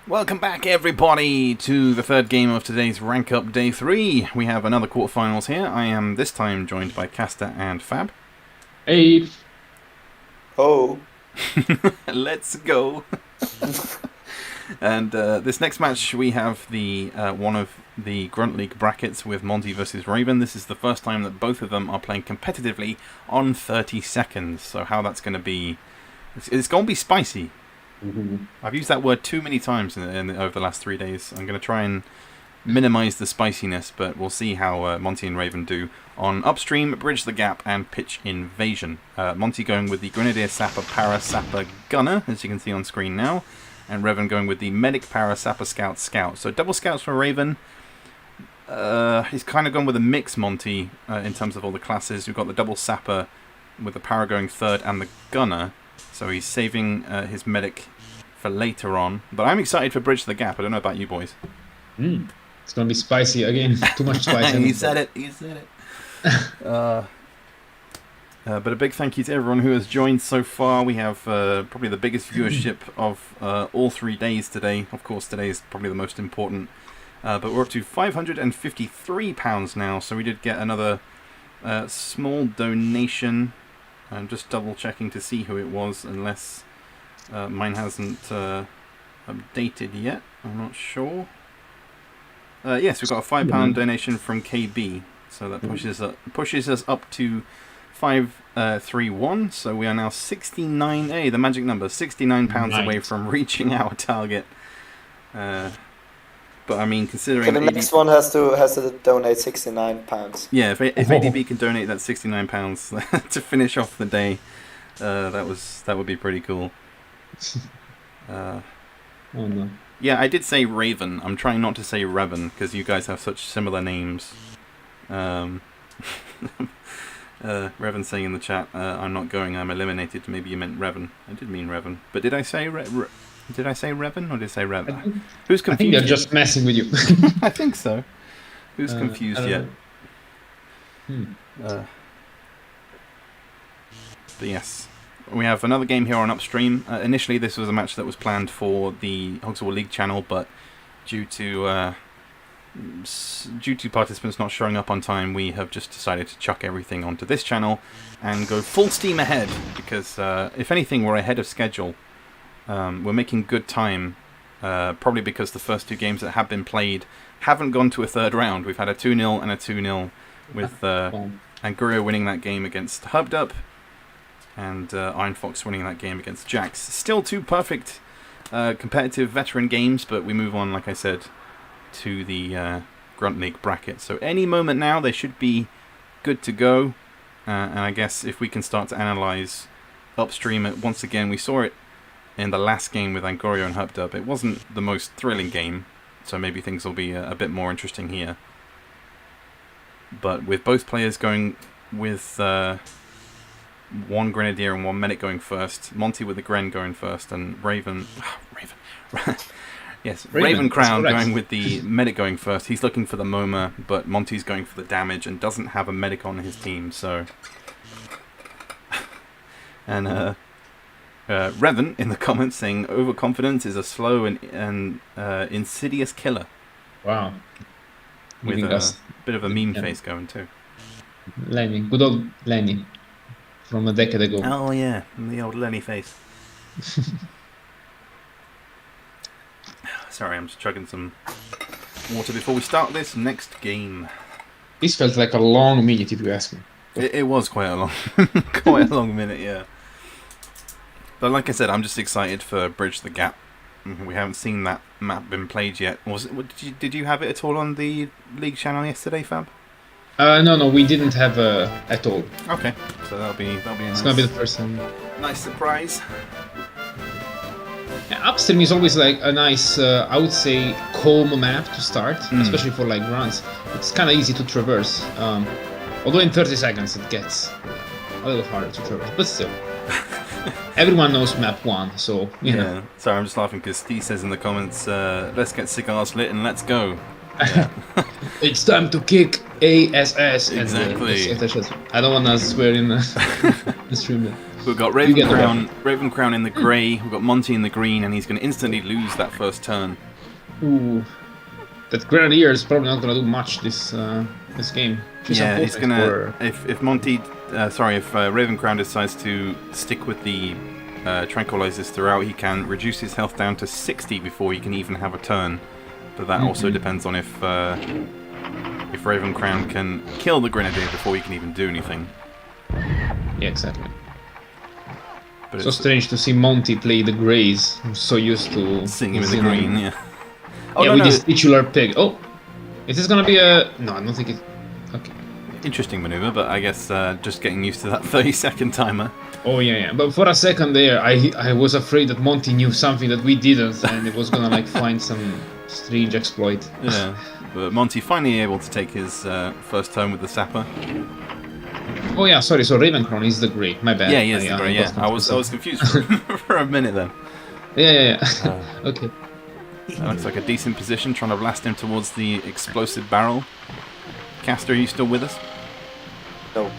Welcome back, everybody, to the third game of today's Rank Up Day 3. We have another quarterfinals here. I am this time joined by Casta and Fab. Hey. Oh. Let's go. And this next match, we have the one of the Grunt League brackets with Monty versus Raven. This is the first time that both of them are playing competitively on 30 seconds. So how that's going to be... It's going to be spicy. I've used that word too many times over the last 3 days. I'm going to try and minimize the spiciness, but we'll see how Monty and Raven do on Upstream, Bridge the Gap, and Pitch Invasion. Monty going with the Grenadier Sapper Para Sapper Gunner, as you can see on screen now, and Raven going with the Medic Para Sapper Scout Scout. So double scouts for Raven. He's kind of gone with a mix, Monty, in terms of all the classes. We've got the double Sapper with the Para going third and the Gunner. So he's saving his Medic for later on. But I'm excited for Bridge the Gap. I don't know about you boys. It's going to be spicy again. Too much spice. He said it. He said it. But a big thank you to everyone who has joined so far. We have probably the biggest viewership of all 3 days today. Of course, today is probably the most important. But we're up to £553 now. So we did get another small donation. I'm just double checking to see who it was, unless mine hasn't updated yet. I'm not sure. Yes, we've got a £5 donation from KB, so that pushes us up to 531. So we are now 69. Hey, the magic number, £69 away from reaching our target. But I mean, considering the next one has to donate £69. Yeah, if ADB can donate that £69 to finish off the day, that would be pretty cool. Oh no. Yeah, I did say Raven. I'm trying not to say Revan because you guys have such similar names. Revan saying in the chat, "I'm not going. I'm eliminated." Maybe you meant Revan. I did mean Revan, but did I say Did I say Revan or did I say Revan? Who's confused? I think they're just messing with you. I think so. Who's confused yet? But yes, we have another game here on Upstream. Initially, this was a match that was planned for the Hogs of War League channel, but due to participants not showing up on time, we have just decided to chuck everything onto this channel and go full steam ahead. Because if anything, we're ahead of schedule. We're making good time, probably because the first 2 games that have been played haven't gone to a third round. We've had a 2-0 and a 2-0 with Angurio winning that game against Hubdup and Iron Fox winning that game against Jax. Still 2 perfect competitive veteran games, but we move on, like I said, to the Grunt League bracket. So any moment now they should be good to go, and I guess if we can start to analyze Upstream, once again we saw it in the last game with Angorio and Hubdub. It wasn't the most thrilling game, so maybe things will be a bit more interesting here. But with both players going with 1 Grenadier and 1 Medic going first, Monty with the Gren going first, and Raven Crown going with the Medic going first. He's looking for the MoMA, but Monty's going for the damage and doesn't have a Medic on his team, so... and Revan in the comments saying overconfidence is a slow and insidious killer. Wow. With a bit of a meme face going too. Lenny, good old Lenny from a decade ago. Oh yeah, the old Lenny face. Sorry, I'm just chugging some water before we start this next game. This felt like a long minute, if you ask me. It was quite a long, minute, yeah. But like I said, I'm just excited for Bridge the Gap. We haven't seen that map been played yet. Did you have it at all on the League channel yesterday, Fab? No, we didn't have at all. Okay, so that'll be It's gonna be the first time. Nice surprise. Yeah, Upstream is always like a nice, I would say, calm map to start, especially for like runs. It's kind of easy to traverse. Although in 30 seconds it gets a little harder to traverse, but still. Everyone knows map 1, so you know. Sorry, I'm just laughing because Steve says in the comments, let's get cigars lit and let's go. Yeah. It's time to kick ASS. Exactly. I don't want to swear in the stream. We've got Raven Crown in the grey, we've got Monty in the green, and he's going to instantly lose that first turn. Ooh. That Grenadier is probably not going to do much this game. Yeah, he's going to... If Raven Crown decides to stick with the tranquilizers throughout, he can reduce his health down to 60 before he can even have a turn. But that also depends on if Raven Crown can kill the Grenadier before he can even do anything. Yeah, exactly. But so strange to see Monty play the Greys. I'm so used to seeing him in the green, yeah. Oh, yeah, with this titular pig. Oh, is this gonna be a... No, I don't think it... Okay. Interesting maneuver, but I guess just getting used to that 30-second timer. Oh yeah. But for a second there, I was afraid that Monty knew something that we didn't, and it was gonna like find some strange exploit. Yeah, but Monty finally able to take his first turn with the Sapper. Oh yeah, sorry. So Ravencrown is the Grey. My bad. Yeah, he is the Grey. Yeah, I was confused for a minute then. Yeah. Okay. That looks like a decent position, trying to blast him towards the explosive barrel. Caster, are you still with us? No.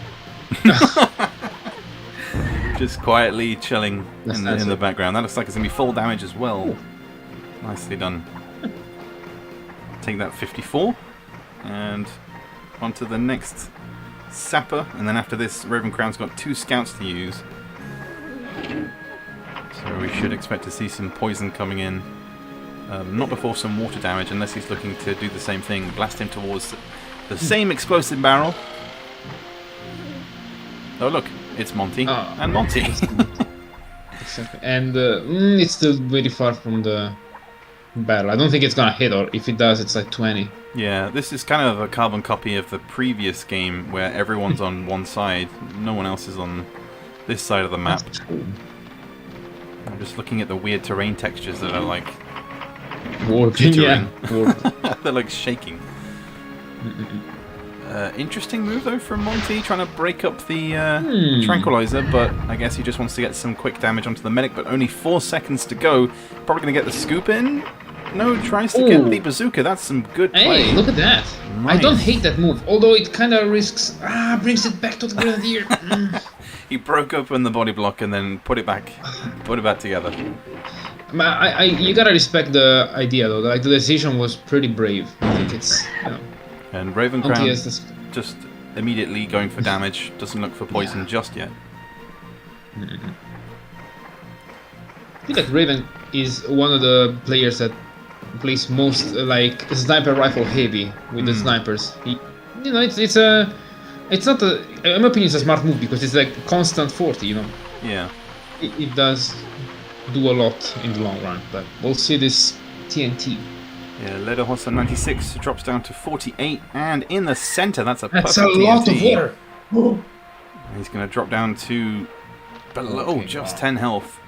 Just quietly chilling in the background. That looks like it's going to be full damage as well. Ooh. Nicely done. Take that 54. And on to the next Sapper. And then after this, Ravencrown's got 2 scouts to use. So we should expect to see some poison coming in. Not before some water damage, unless he's looking to do the same thing. Blast him towards the same explosive barrel. Oh look, it's Monty. And Monty. Exactly. And it's still very far from the barrel. I don't think it's gonna hit, or if it does, it's like 20. Yeah, this is kind of a carbon copy of the previous game where everyone's on one side, no one else is on this side of the map. I'm just looking at the weird terrain textures that are like warping. Yeah. They're like shaking. Interesting move though from Monty, trying to break up the tranquilizer, but I guess he just wants to get some quick damage onto the medic, but only 4 seconds to go. Probably going to get the scoop in. No, tries to get the bazooka. That's some good play. Hey, look at that. Nice. I don't hate that move, although it kind of risks... brings it back to the Grenadier. He broke open the body block and then put it back together. You gotta respect the idea though. Like the decision was pretty brave. I think it's... And Ravencrown just immediately going for damage. Doesn't look for poison just yet. I think that Raven is one of the players that plays most like sniper rifle heavy with the snipers. It's not in my opinion, it's a smart move because it's like constant 40. Yeah. It does do a lot in the long run, but we'll see this TNT. Yeah, Lederhosen 96 drops down to 48, and in the center, that's a perfect lot TNT. of water. He's going to drop down to below just 10 health.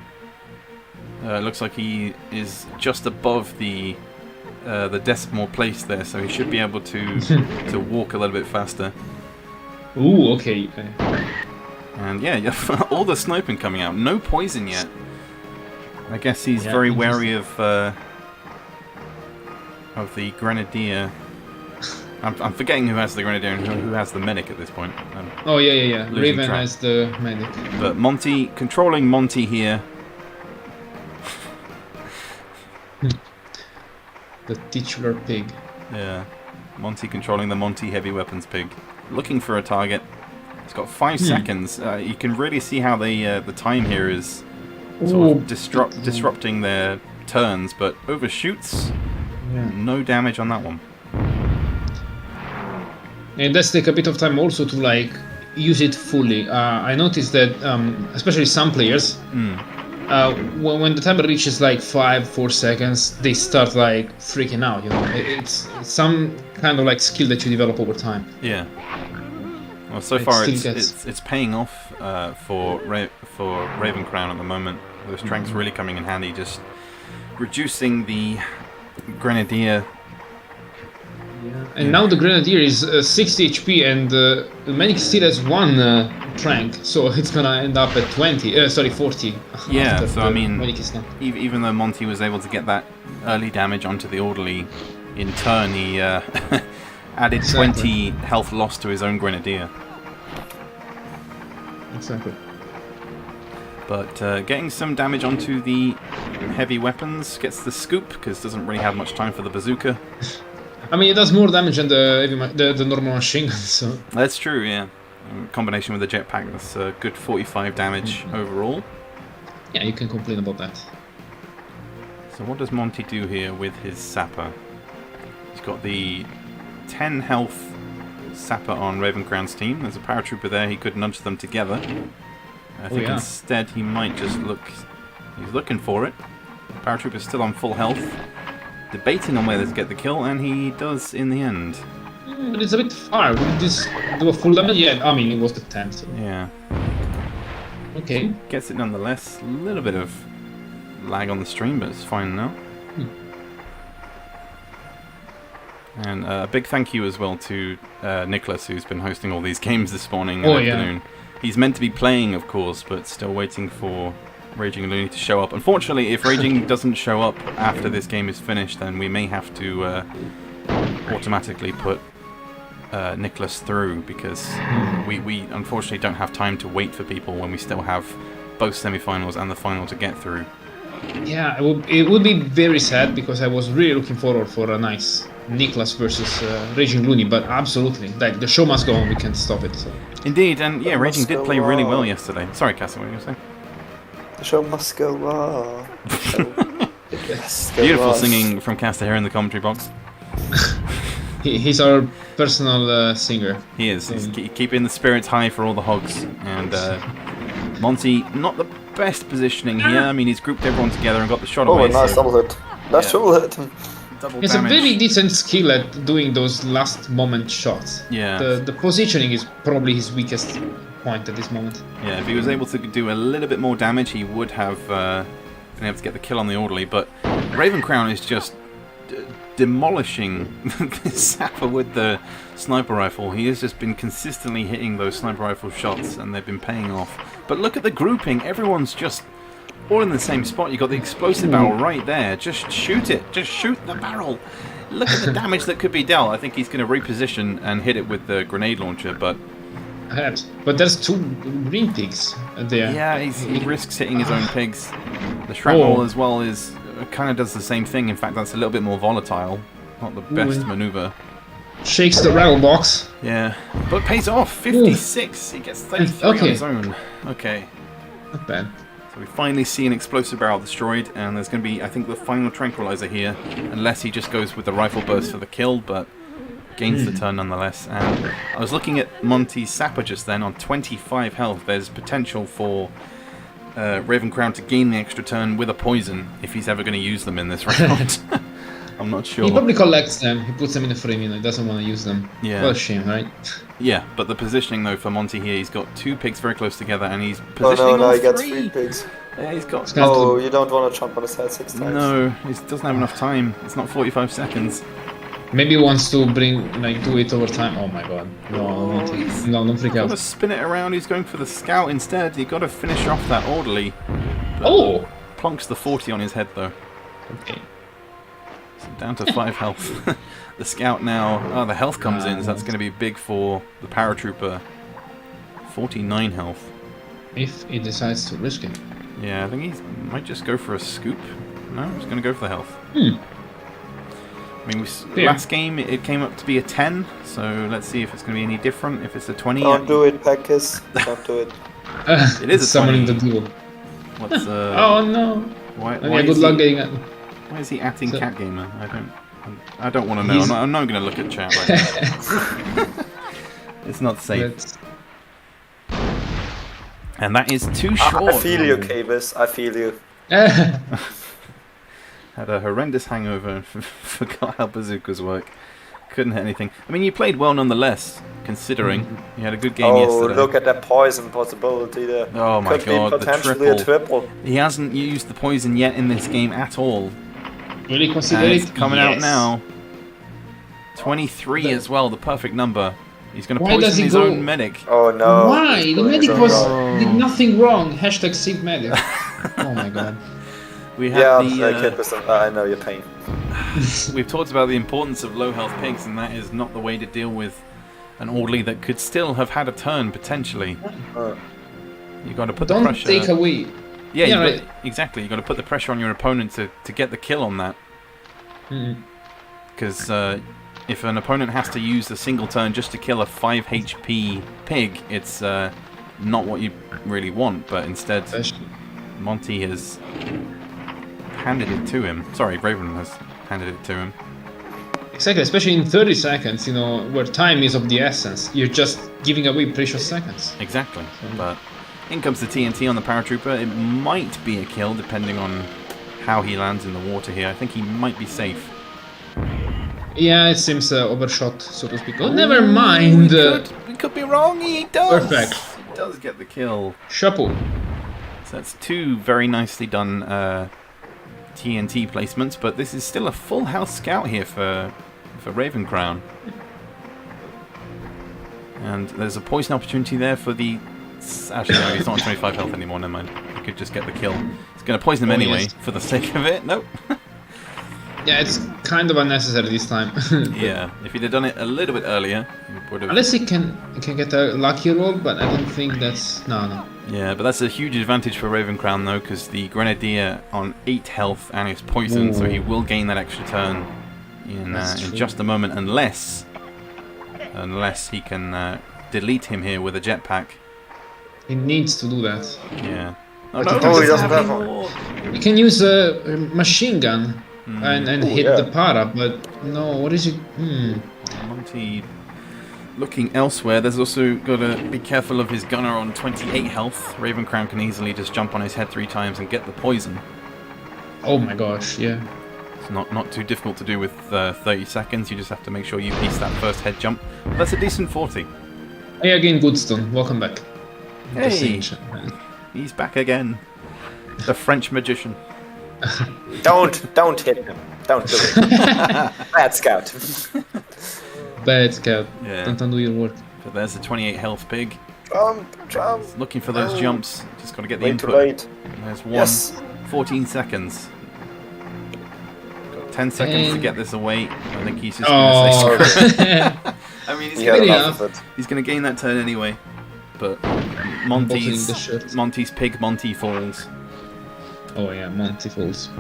Looks like he is just above the decimal place there, so he should be able to walk a little bit faster. Ooh, okay. And yeah, all the sniping coming out. No poison yet. I guess he's very wary of the Grenadier. I'm forgetting who has the Grenadier and who has the medic at this point. Yeah. Raven has the medic. But Monty, controlling Monty here. The titular pig. Yeah, Monty controlling the Monty heavy weapons pig. Looking for a target. He's got 5 seconds. You can really see how the time here is sort of disrupting their turns, but overshoots. Yeah. No damage on that one. And that's take a bit of time also to like use it fully. I noticed that especially some players, when the timer reaches like 4 seconds, they start like freaking out. It's some kind of like skill that you develop over time. Yeah. Well, so far it's paying off for Ravencrown at the moment. Those tranks really coming in handy, just reducing the Grenadier. And now the Grenadier is 60 HP and the medic still has 1 trank, so it's gonna end up at 40. Yeah, so I mean, even though Monty was able to get that early damage onto the orderly, in turn he added 20 health loss to his own Grenadier. Exactly. But getting some damage onto the heavy weapons, gets the scoop, because doesn't really have much time for the bazooka. I mean, it does more damage than the normal machine gun, so... That's true, yeah. In combination with the jetpack, that's a good 45 damage overall. Yeah, you can complain about that. So what does Monty do here with his sapper? He's got the 10 health sapper on Ravencrown's team. There's a paratrooper there, he could nudge them together. I think instead he might just look... He's looking for it. Paratrooper's still on full health. Debating on whether to get the kill, and he does in the end. But it's a bit far. Will this do a full damage? Yeah, I mean, it was the 10, so... Yeah. Okay. Gets it nonetheless. A little bit of lag on the stream, but it's fine now. And a big thank you as well to Nicholas, who's been hosting all these games this morning and afternoon. Yeah. He's meant to be playing, of course, but still waiting for Raging Looney to show up. Unfortunately, if Raging doesn't show up after this game is finished, then we may have to automatically put Nicholas through, because we unfortunately don't have time to wait for people when we still have both semi-finals and the final to get through. Yeah, it would be very sad, because I was really looking forward for a nice Nicholas versus Raging Looney, but absolutely, like, the show must go on, we can't stop it. So. Indeed, and yeah, Raging did play really well yesterday. Sorry, Cassie, what were you going to say? The show must go on. Beautiful singing from Caster here in the commentary box. He's our personal singer. He is. He's keeping the spirits high for all the hogs. And Monty, not the best positioning here. I mean, he's grouped everyone together and got the shot away. Oh, nice double hit. Nice double hit. Double He's damage. a very decent skill at doing those last moment shots. Yeah. The positioning is probably his weakest point at this moment. Yeah, if he was able to do a little bit more damage, he would have been able to get the kill on the orderly. But Ravencrown is just demolishing this sapper with the sniper rifle. He has just been consistently hitting those sniper rifle shots, and they've been paying off. But look at the grouping. Everyone's just all in the same spot. You've got the explosive barrel right there. Just shoot it. Just shoot the barrel. Look at the damage that could be dealt. I think he's going to reposition and hit it with the grenade launcher, but... Perhaps. But there's two green pigs there. Yeah, he risks hitting his own pigs. The shrapnel as well is kind of does the same thing. In fact, that's a little bit more volatile. Not the best maneuver. Shakes the rattle box. Yeah, but pays off. 56. He gets 33 on his own. Okay. Not bad. So we finally see an explosive barrel destroyed, and there's going to be, I think, the final tranquilizer here, unless he just goes with the rifle burst for the kill, but gains the turn nonetheless. And I was looking at Monty's sapper just then on 25 health. There's potential for Ravencrown to gain the extra turn with a poison if he's ever going to use them in this round. I'm not sure. He probably collects them. He puts them in the frame, he doesn't want to use them. Yeah. What a shame, right? Yeah, but the positioning though for Monty here, he's got two pigs very close together, and he's positioning he all gets three. 3 pigs. Yeah, he's got. Oh, you don't want to jump on his head 6 times. No, he doesn't have enough time. It's not 45 seconds. Maybe he wants to do it over time. Oh my god. No, don't freak Got out. to spin it around. He's going for the scout instead. You've got to finish off that orderly. Oh! Plonks the 40 on his head though. Okay. So down to 5 health. The scout now. Oh, the health comes in, so that's going to be big for the paratrooper. 49 health. If he decides to risk it. Yeah, I think he might just go for a scoop. No, he's going to go for the health. I mean, last game it came up to be a 10, so let's see if it's going to be any different. If it's a 20, Don't do it, Pekis. Don't do it. It is a someone 20. in the duel. What's oh no! Why Good luck getting it. Why is he atting Cat Gamer? I don't want to know. I'm not going to look at chat right now. It's not safe. And that is too short. I feel you, Kavis. I feel you. Had a horrendous hangover and forgot how bazookas work. Couldn't hit anything. I mean, you played well nonetheless, considering you had a good game yesterday. Oh, look at that poison possibility there. Oh my god, Could be potentially a triple. He hasn't used the poison yet in this game at all. Really consider And it? it's coming out now. 23 as well, the perfect number. He's going to poison his own medic. Oh no. Why? The medic did nothing wrong. Hashtag save medic. Oh my god. We have I know your pain. We've talked about the importance of low health pigs, and that is not the way to deal with an orderly that could still have had a turn potentially. You got to put the Don't pressure. take away. Yeah, Yeah, right. Exactly. You got to put the pressure on your opponent to get the kill on that. Because if an opponent has to use a single turn just to kill a 5 HP pig, it's not what you really want. But instead, Monty has handed it to him. Sorry, Raven has handed it to him. Exactly, especially in 30 seconds, you know, where time is of the essence. You're just giving away precious seconds. Exactly. But in comes the TNT on the paratrooper. It might be a kill depending on how he lands in the water here. I think he might be safe. Yeah, it seems overshot, so to speak. Oh, never mind. We could be wrong. He does. Perfect. He does get the kill. Chapeau. So that's two very nicely done TNT placements, but this is still a full house scout here for Raven Crown. And there's a poison opportunity there for the... Actually, no, he's not on 25 health anymore, never mind. He could just get the kill. He's going to poison him anyway, yes. for the sake of it. Nope. Yeah, it's kind of unnecessary this time. Yeah, if he'd have done it a little bit earlier, he would have... Unless he can get a lucky roll, but I don't think that's... No. Yeah, but that's a huge advantage for Raven Crown, though, because the Grenadier on 8 health and is poisoned, so he will gain that extra turn in just a moment, unless he can delete him here with a jetpack. He needs to do that. Yeah. Oh, he doesn't have one. You can use a machine gun and hit yeah. the para, but no, what is it? Monty looking elsewhere. There's also got to be careful of his gunner on 28 health. Raven Crown can easily just jump on his head 3 times and get the poison. Oh my gosh, yeah. It's not too difficult to do with 30 seconds. You just have to make sure you piece that first head jump. That's a decent 40. Hey again, Goodstone, welcome back. Hey, he's back again. The French magician. Don't hit him. Don't do it. Bad scout. Bad scout. Yeah. Don't undo your work. But there's the 28 health pig. Jump. Looking for those jumps. Just got to get the Way input. too late. There's one. Yes. 14 seconds. Got 10 seconds to get this away. I think he's just Oh. going to say screw it. I mean, He had Fair enough of it. he's going to gain that turn anyway. But Bottling the shirt. Monty's pig, Monty falls. Oh yeah, Monty falls.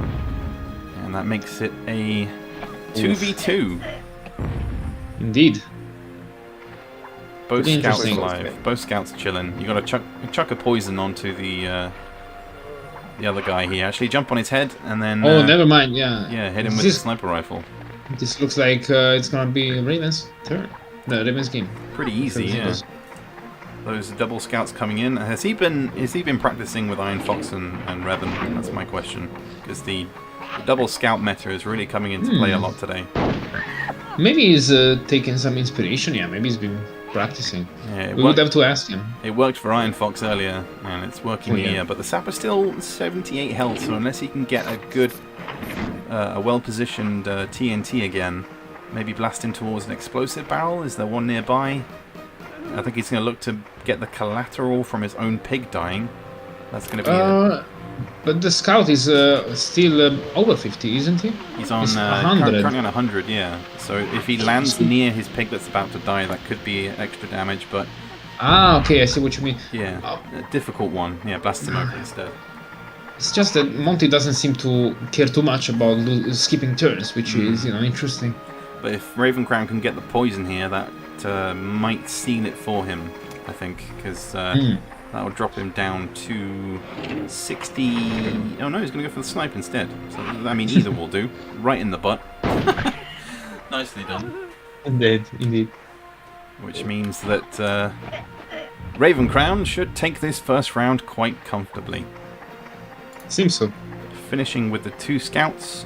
And that makes it a 2v2. Indeed. Both Pretty scouts interesting. alive. Both scouts chilling. You got to chuck a poison onto the other guy here. Actually, jump on his head and then. Oh, never mind. Yeah. Yeah, hit him with the sniper rifle. This looks like it's gonna be Raven's turn. No, Raven's game. Pretty easy, yeah. Those double scouts coming in. Has he been practicing with Iron Fox and Revan? That's my question. Because the double scout meta is really coming into play a lot today. Maybe he's taking some inspiration. Yeah, maybe he's been practicing. Yeah, We would have to ask him. It worked for Iron Fox earlier, and it's working yeah. here. But the Sapper's still 78 health, so unless he can get a good, a well-positioned TNT again, maybe blasting towards an explosive barrel. Is there one nearby? I think he's going to look to get the collateral from his own pig dying. That's going to be. But the scout is still over 50, isn't he? He's on He's 100. currently on 100, yeah. So if he lands near his pig that's about to die, that could be extra damage. But Ah, okay, I see what you mean. yeah, a difficult one. Yeah, blast him over instead. It's just that Monty doesn't seem to care too much about skipping turns, which is, interesting. But if Raven Crown can get the poison here, that might seal it for him, I think, because that'll drop him down to 60... Oh no, he's going to go for the snipe instead. So, I mean, either will do. Right in the butt. Nicely done. Indeed. Which means that Raven Crown should take this first round quite comfortably. Seems so. Finishing with the 2 scouts.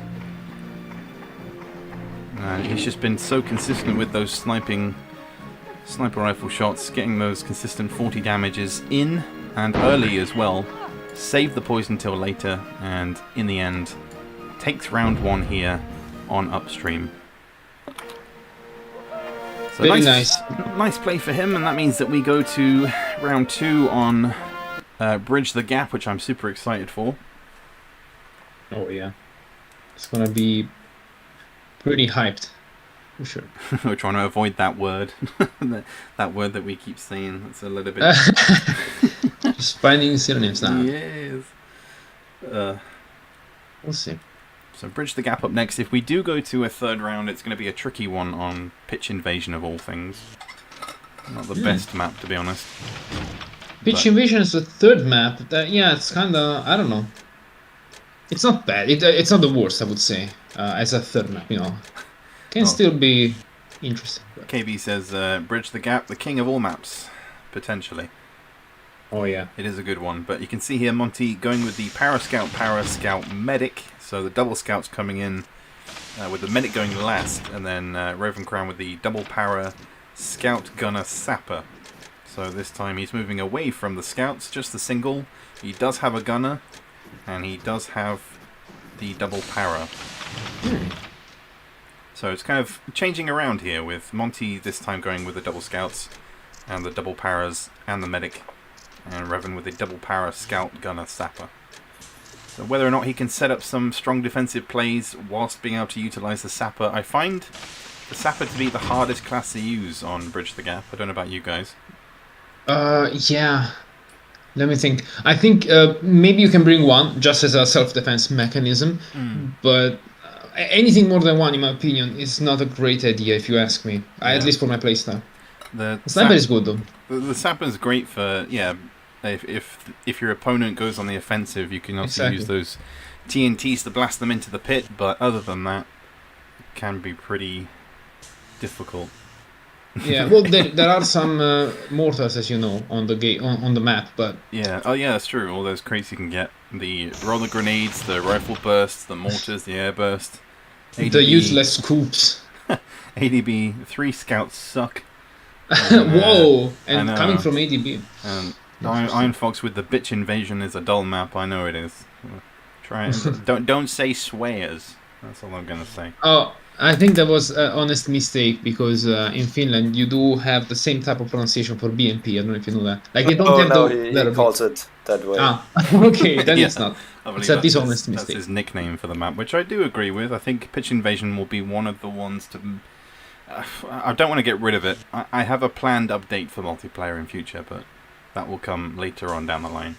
He's just been so consistent with those sniper rifle shots, getting those consistent 40 damages in and early as well. Save the poison till later, and in the end, takes round 1 here on upstream. So Very nice. Nice play for him, and that means that we go to round 2 on Bridge the Gap, which I'm super excited for. Oh yeah. It's gonna be pretty hyped. For sure. We're trying to avoid that word. that word that we keep saying. It's a little bit... Just finding synonyms now. Yes. We'll see. So Bridge the Gap up next. If we do go to a third round, it's going to be a tricky one on Pitch Invasion of all things. Not the best map, to be honest. Pitch Invasion is the third map. Yeah, it's kind of... I don't know. It's not bad. It's not the worst, I would say, as a third map, you know. Can still be interesting. KB says, Bridge the Gap, the king of all maps, potentially. Oh, yeah. It is a good one, but you can see here Monty going with the Para Scout, Medic. So the double Scouts coming in with the Medic going last, and then Raven Crown with the double Para Scout, Gunner, Sapper. So this time he's moving away from the Scouts, just the single. He does have a Gunner, and he does have the double Para. So it's kind of changing around here with Monty this time going with the double Scouts and the double Paras and the Medic, and Revan with the double Para Scout, Gunner, Sapper. So whether or not he can set up some strong defensive plays whilst being able to utilise the Sapper, I find the Sapper to be the hardest class to use on Bridge the Gap. I don't know about you guys. Yeah. Let me think. I think maybe you can bring one just as a self-defense mechanism, but anything more than one, in my opinion, is not a great idea if you ask me. At least for my playstyle. The Sniper is good though. The Sapper is great for if your opponent goes on the offensive, you can also use those TNTs to blast them into the pit. But other than that, it can be pretty difficult. Yeah, well, there are some mortars, as you know, on the on the map, but yeah, oh yeah, that's true. All those crates you can get: the roller grenades, the rifle bursts, the mortars, the air burst, ADB, the useless scoops. ADB 3 Scouts suck. Whoa! And coming from ADB. Iron Fox with the Bitch Invasion is a dull map. I know it is. Try it. don't say swears. That's all I'm gonna say. Oh. I think that was an honest mistake because in Finland you do have the same type of pronunciation for BMP. I don't know if you know that. Like they don't have he calls it that way. Ah, okay, then it's not. It's a dishonest mistake. That's his nickname for the map, which I do agree with. I think Pitch Invasion will be one of the ones to... I don't want to get rid of it. I have a planned update for multiplayer in future, but that will come later on down the line.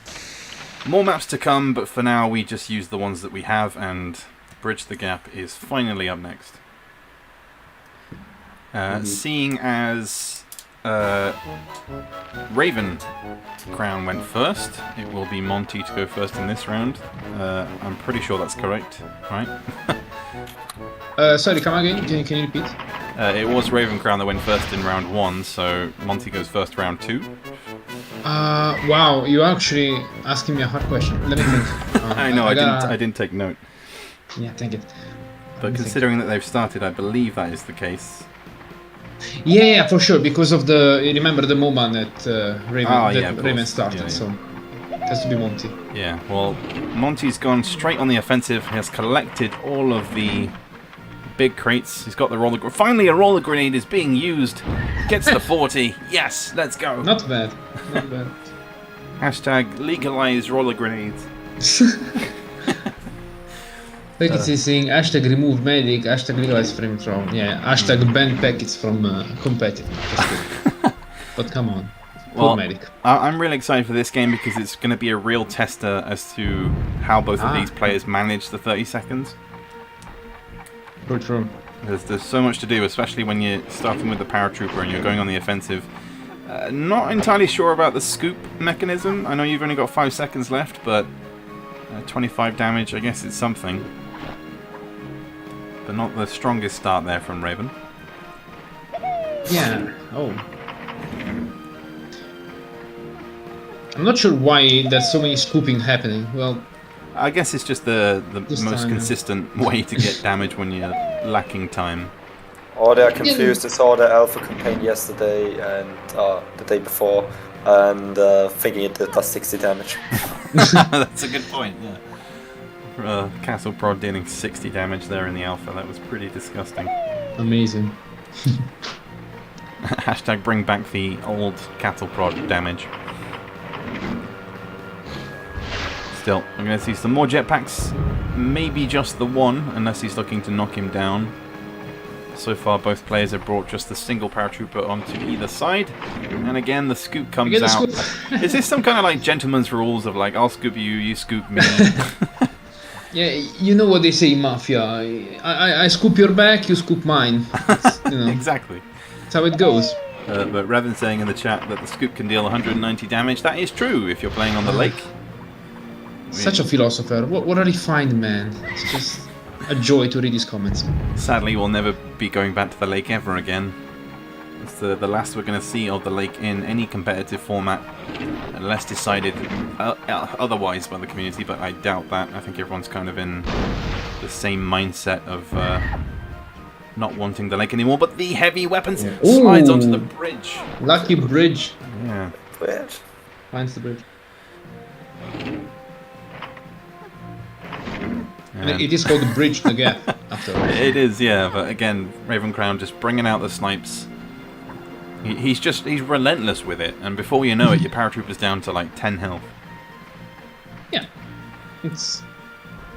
More maps to come, but for now we just use the ones that we have, and Bridge the Gap is finally up next. Seeing as Raven Crown went first, it will be Monty to go first in this round. I'm pretty sure that's correct, right? Sorry, come again? Can you repeat? It was Raven Crown that went first in round 1, so Monty goes first round 2. Wow, you're actually asking me a hard question. Let me think. I know, I didn't take note. Yeah, thank you. But considering that they've started, I believe that is the case. Yeah, for sure, because of remember the moment that Raven started, so it has to be Monty. Yeah, well, Monty's gone straight on the offensive, he has collected all of the big crates, he's got the roller grenade. Finally a roller grenade is being used, gets the 40, yes, let's go. Not bad, not bad. Hashtag legalize roller grenades. Packets is saying hashtag remove medic, hashtag legalize flamethrower. Yeah, hashtag ban packets from competitive. But come on, poor medic. I'm really excited for this game because it's going to be a real tester as to how both of these players manage the 30 seconds. True. There's so much to do, especially when you're starting with the paratrooper and you're going on the offensive. Not entirely sure about the scoop mechanism. I know you've only got 5 seconds left, but 25 damage, I guess it's something. But not the strongest start there from Raven. Yeah. Oh. I'm not sure why there's so many scooping happening. Well, I guess it's just the most consistent way to get damage when you're lacking time. Or they're confused. I saw the Alpha campaign yesterday and the day before, and thinking it does 60 damage. That's a good point, yeah. Castle Prod dealing 60 damage there in the Alpha, that was pretty disgusting. Amazing. Hashtag bring back the old Cattle Prod damage. Still, I'm going to see some more jetpacks. Maybe just the one, unless he's looking to knock him down. So far, both players have brought just the single paratrooper onto either side. And again, the scoop comes out. Is this some kind of like gentleman's rules of like, I'll scoop you, you scoop me? Yeah, you know what they say in Mafia. I scoop your back, you scoop mine. Exactly. That's how it goes. But Revan saying in the chat that the scoop can deal 190 damage. That is true if you're playing on the lake. Such a philosopher. What a refined man. It's just a joy to read his comments. Sadly, we'll never be going back to the lake ever again. It's the last we're going to see of the lake in any competitive format, unless decided otherwise by the community, but I doubt that. I think everyone's kind of in the same mindset of not wanting the lake anymore. But the heavy weapons slides onto the bridge. Lucky bridge. Yeah. Bridge. Finds the bridge. And it is called the bridge to the gap after all. It is, yeah, but again, Raven Crown just bringing out the snipes. He's relentless with it, and before you know it, your paratrooper's down to like 10 health. Yeah, it's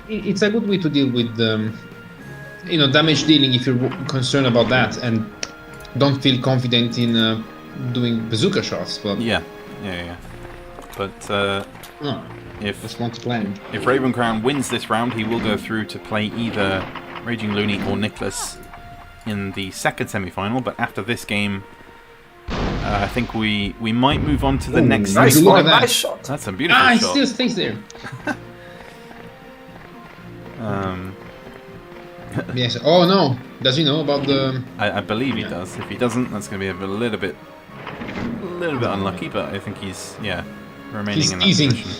a good way to deal with damage dealing if you're concerned about that and don't feel confident in doing bazooka shots. But yeah. But if Raven Crown wins this round, he will go through to play either Raging Looney or Nicholas in the second semi-final. But after this game, I think we might move on to the next. Nice, look at that. nice shot. That's a beautiful it shot. still stays there. Yes. Oh no! Does he know about the? I believe he does. If he doesn't, that's going to be a little bit unlucky. But I think he's remaining in that position.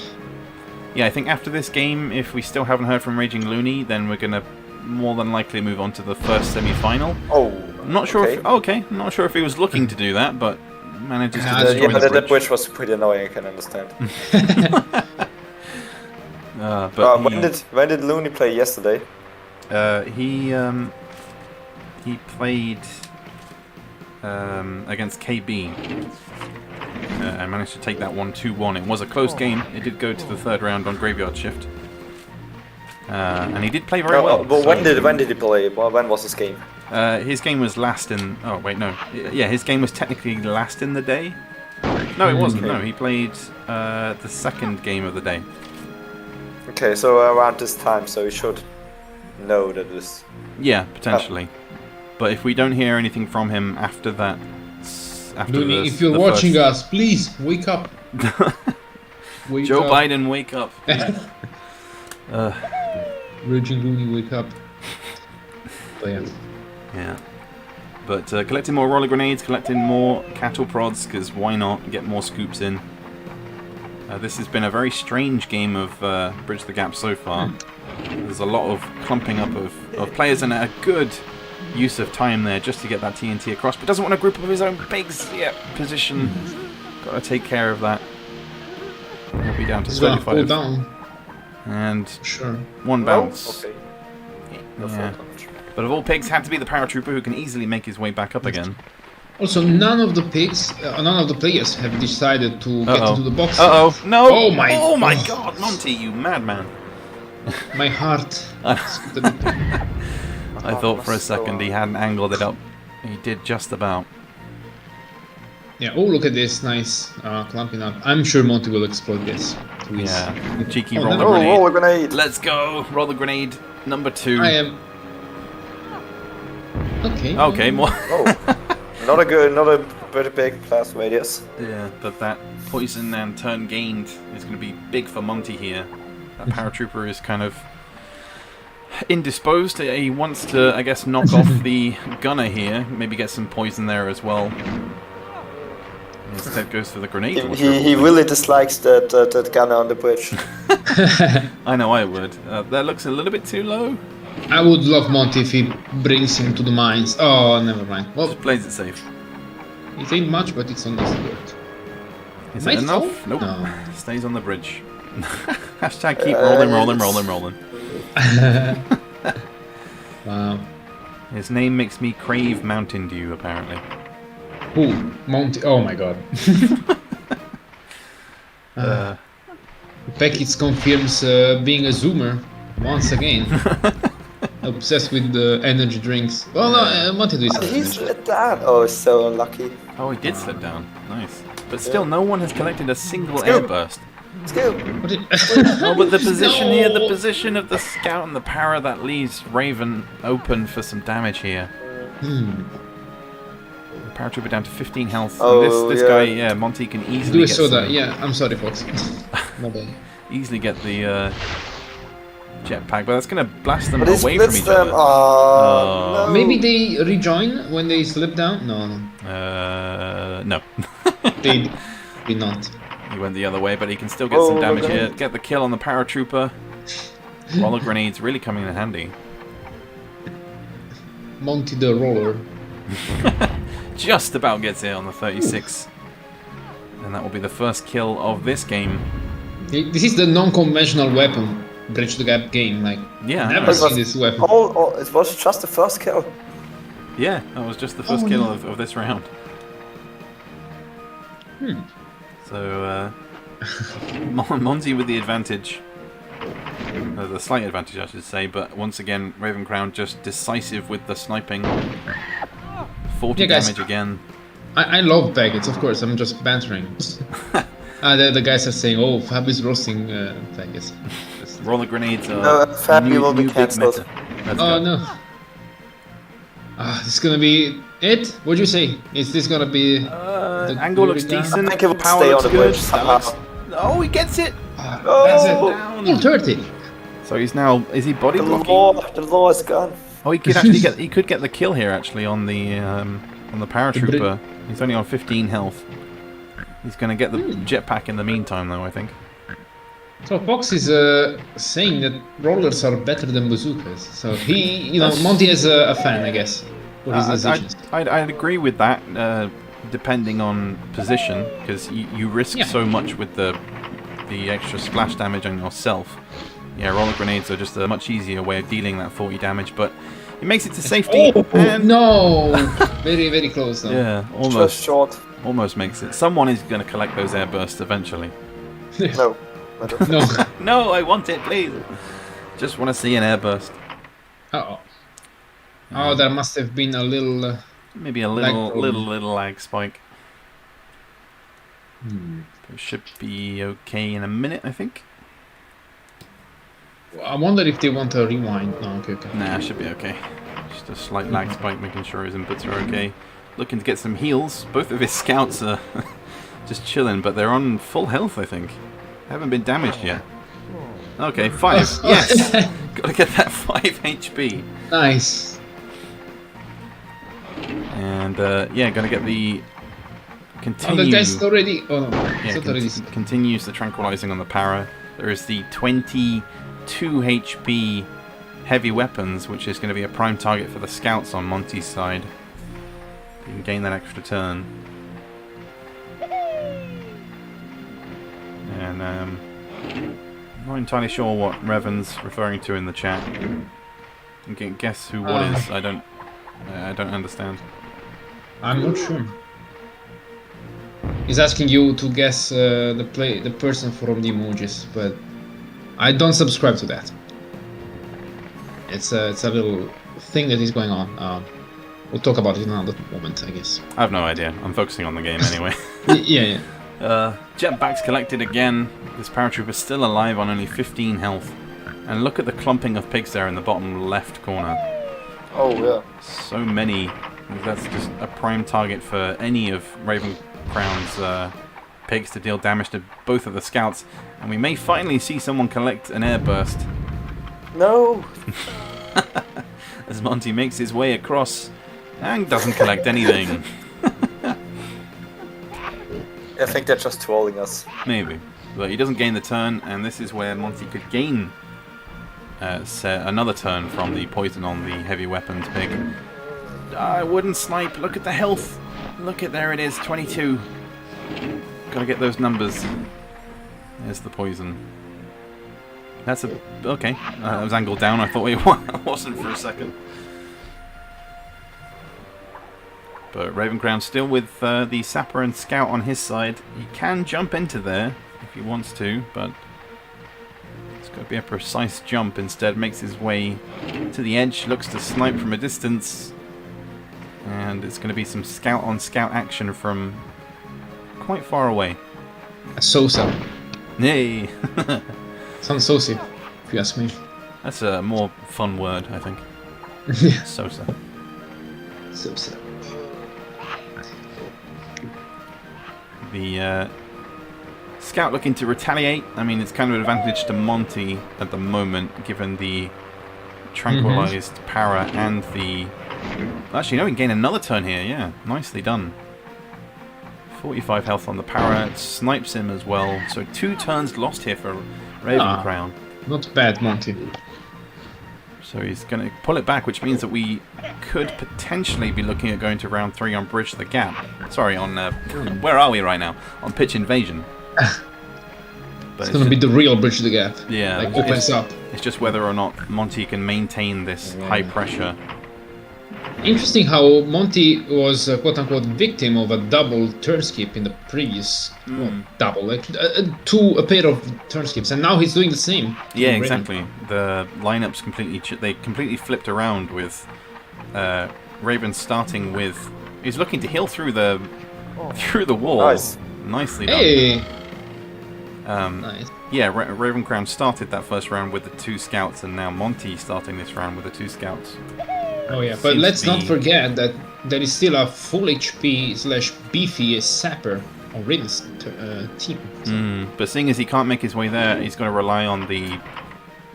Yeah, I think after this game, if we still haven't heard from Raging Looney, then we're going to more than likely move on to the first semi-final. Oh, I'm not sure. I'm not sure if he was looking to do that, but manages to destroy the that bridge. bridge was pretty annoying. I can understand. When did Looney play yesterday? He played against KB. I managed to take that one 2-1. It was a close game. It did go to the third round on Graveyard Shift. And he did play very well. But when did he play? Well, when was his game? His game was last in... Oh, wait, no. Yeah, his game was technically last in the day. No, it wasn't. No, he played the second game of the day. Okay, so around this time, so he should know that this... Yeah, potentially. But if we don't hear anything from him after that... Looney, if you're watching us, please wake up. Joe Biden, wake up. Raging Looney, wake up. But yeah. But collecting more roller grenades, collecting more cattle prods, because why not get more scoops in? This has been a very strange game of Bridge the Gap so far. There's a lot of clumping up of players and a good use of time there just to get that TNT across, but doesn't want to group up his own pigs. Yeah, position. Got to take care of that. He'll be down to 35. Down. And sure. One bounce. Okay. Yeah. But of all pigs, had to be the paratrooper who can easily make his way back up again. Also, none of the players have decided to get into the box. No! Oh my God, Monty, you madman! My heart. I thought for a second he hadn't angled it up. He did just about. Yeah, oh look at this, nice clumping up. I'm sure Monty will exploit this. Yeah, cheeky roller grenade. Let's go, roller grenade number 2. I am... Okay, more. Not a very big blast radius. Yeah, but that poison and turn gained is going to be big for Monty here. That paratrooper is kind of indisposed. He wants to, I guess, knock off the gunner here. Maybe get some poison there as well. Instead goes for the grenade. He really dislikes that gunner on the bridge. I know I would. That looks a little bit too low. I would love Monty if he brings him to the mines. Oh, never mind. Well, just plays it safe. It ain't much, but it's on the board. Is it enough? Nope. No. Stays on the bridge. Hashtag keep rolling. Wow. His name makes me crave Mountain Dew, apparently. Ooh, Monty. Oh my god. Beckett confirms being a zoomer once again. obsessed with the energy drinks. Well, no, I wanted to do He some slid down. Oh, so unlucky. Oh, he did slip down. Nice. But still, no one has collected a single Scoop. airburst. Scoop. Oh, but the position here, the No. position of the scout and the para, that leaves Raven open for some damage here. The paratrooper down to 15 health. Oh, And this yeah. guy, yeah, Monty can easily Do a get soda. some- Yeah, I'm sorry, folks. My bad. easily get the jetpack, but that's going to blast them But he away from splits each them. other. No. Maybe they rejoin when they slip down? No, No. they did not. He went the other way, but he can still get some Oh, damage okay. here. Get the kill on the paratrooper. Roller grenades really coming in handy. Monty the roller. Just about gets it on the 36. And that will be the first kill of this game. This is the non-conventional weapon bridge the gap game. Like, Yeah, never no, seen this weapon. It was just the first kill. yeah, that was just the first Oh, kill no. of this round. So, Monty with the advantage. The slight advantage, I should say, but once again, Raven Crown just decisive with the sniping. 40 Yeah, guys. damage again. I love Baggets, of course. I'm just bantering. The guys are saying, "Oh, Fab is roasting Baggets." Roller grenades are No, Fabi will be big cancelled. meta. Let's Oh go. no! This is gonna be it. What'd you say? Is this gonna be? The Angle looks glory gun? decent. I think it will Power stay looks on the good. bridge That somehow. looks- Oh, he gets it. That's it. Oh, Down. 30. So he's now. Is he body the blocking? law is gone. Oh, he could actually get. He could get the kill here actually on the paratrooper. He's only on 15 health. He's going to get the jetpack in the meantime, though. I think. So Fox is saying that rollers are better than bazookas. So he, Monty is a fan, I guess, for his decisions. I'd agree with that, depending on position, because you risk Yeah. so much with the extra splash damage on yourself. Yeah, roller grenades are just a much easier way of dealing that 40 damage, but it makes it to safety. And No! Very, very close though. yeah, Just almost, short. almost makes it. Someone is going to collect those airbursts eventually. No. I don't. No. No, I want it, please. Just want to see an airburst. Uh-oh. Oh, there must have been a little... Maybe a Lag little problem. lag spike. It should be okay in a minute, I think. I wonder if they want a rewind. No, okay. Nah, should be okay. Just a slight lag spike, making sure his inputs are okay. Looking to get some heals. Both of his scouts are just chilling, but they're on full health, I think. Haven't been damaged yet. Okay, 5. Yes! Gotta get that 5 HP. Nice. And, yeah, gonna get the... Oh, Continue... the guy's already... Oh, no. Yeah, It's not already... continues the tranquilizing on the para. There is the 22 HP heavy weapons, which is going to be a prime target for the scouts on Monty's side. You can gain that extra turn. And I'm not entirely sure what Revan's referring to in the chat. You can guess who what is. I don't understand. I'm not sure. He's asking you to guess the person from the emojis, but I don't subscribe to that. It's a little thing that is going on. We'll talk about it in another moment, I guess. I have no idea. I'm focusing on the game anyway. Yeah. Jetpacks collected again. This paratrooper's still alive on only 15 health. And look at the clumping of pigs there in the bottom left corner. Oh, yeah. So many. That's just a prime target for any of Raven Crown's pigs to deal damage to both of the scouts. And we may finally see someone collect an airburst No. as Monty makes his way across and doesn't collect anything. I think they're just trolling us. Maybe. But he doesn't gain the turn, and this is where Monty could gain another turn from the poison on the heavy weapons pig. Wooden snipe, look at the health. Look at, there it is, 22. Gotta get those numbers. There's the poison. That's a... okay. That was angled down, I thought it wasn't for a second. But Ravencrown still with the Sapper and Scout on his side. He can jump into there if he wants to, but let's go Could be a precise jump. Instead, makes his way to the edge. Looks to snipe from a distance. And it's going to be some scout-on-scout action from quite far away. A Sosa. Yay! Sounds saucy, if you ask me. That's a more fun word, I think. Yeah. Sosa. Sosa. The scout looking to retaliate. I mean, it's kind of an advantage to Monty at the moment, given the tranquilized para and the... Actually, no, we can gain another turn here. Yeah, nicely done. 45 health on the para. It snipes him as well. So 2 turns lost here for Raven Crown. Not bad, Monty. So he's going to pull it back, which means that we could potentially be looking at going to round 3 on Bridge the Gap. Sorry, on... where are we right now? On Pitch Invasion. It's going to be the real Bridge the Gap. Yeah. Like, opens up. It's just whether or not Monty can maintain this high pressure. Interesting how Monty was quote-unquote victim of a double turn skip in the previous double, like a pair of turn skips, and now he's doing the same. Yeah, exactly. The lineups completely flipped around with Raven starting with. He's looking to heal through the wall. Nice. Nicely done. Hey. Nice. Yeah, Raven Crown started that first round with the 2 scouts, and now Monty starting this round with the 2 scouts. Oh yeah, but let's not forget that there is still a full HP / beefy sapper on Raven's team. So. But seeing as he can't make his way there, he's going to rely on the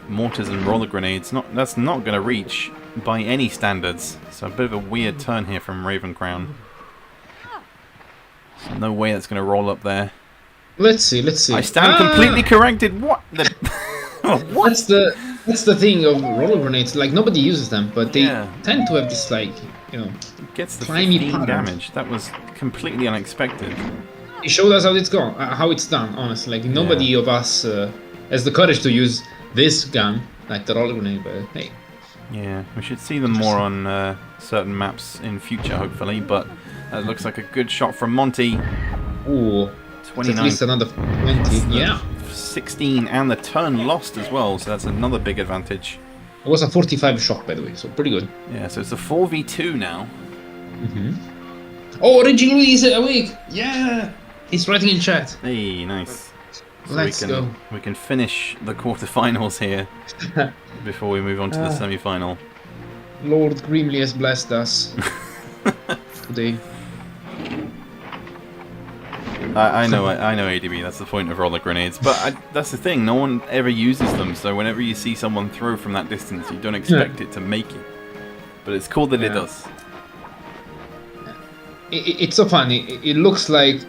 mortars and roller grenades. That's not going to reach by any standards. So a bit of a weird turn here from Raven Crown. So no way that's going to roll up there. Let's see. I stand completely corrected. What the? What? That's the thing of roller grenades. Like, nobody uses them, but they tend to have this, like, Gets the slimy 15 damage. That was completely unexpected. It showed us how it's done. Honestly, like nobody of us has the courage to use this gun, like the roller grenade. But hey. Yeah, we should see them more on certain maps in future, hopefully. But that looks like a good shot from Monty. Ooh. 29. At least another 20. Yeah. 16 and the turn lost as well, so that's another big advantage. It was a 45 shot, by the way, so pretty good. Yeah, so it's a 4v2 now. Oh, Reggie Louis is awake! Yeah! He's writing in chat. Hey, nice. So Let's go. We can finish the quarterfinals here before we move on to the semi-final. Lord Grimly has blessed us today. I know ADB, that's the point of roller grenades, but that's the thing, no one ever uses them, so whenever you see someone throw from that distance, you don't expect it to make it. But it's cool that it does. It's so funny, it looks like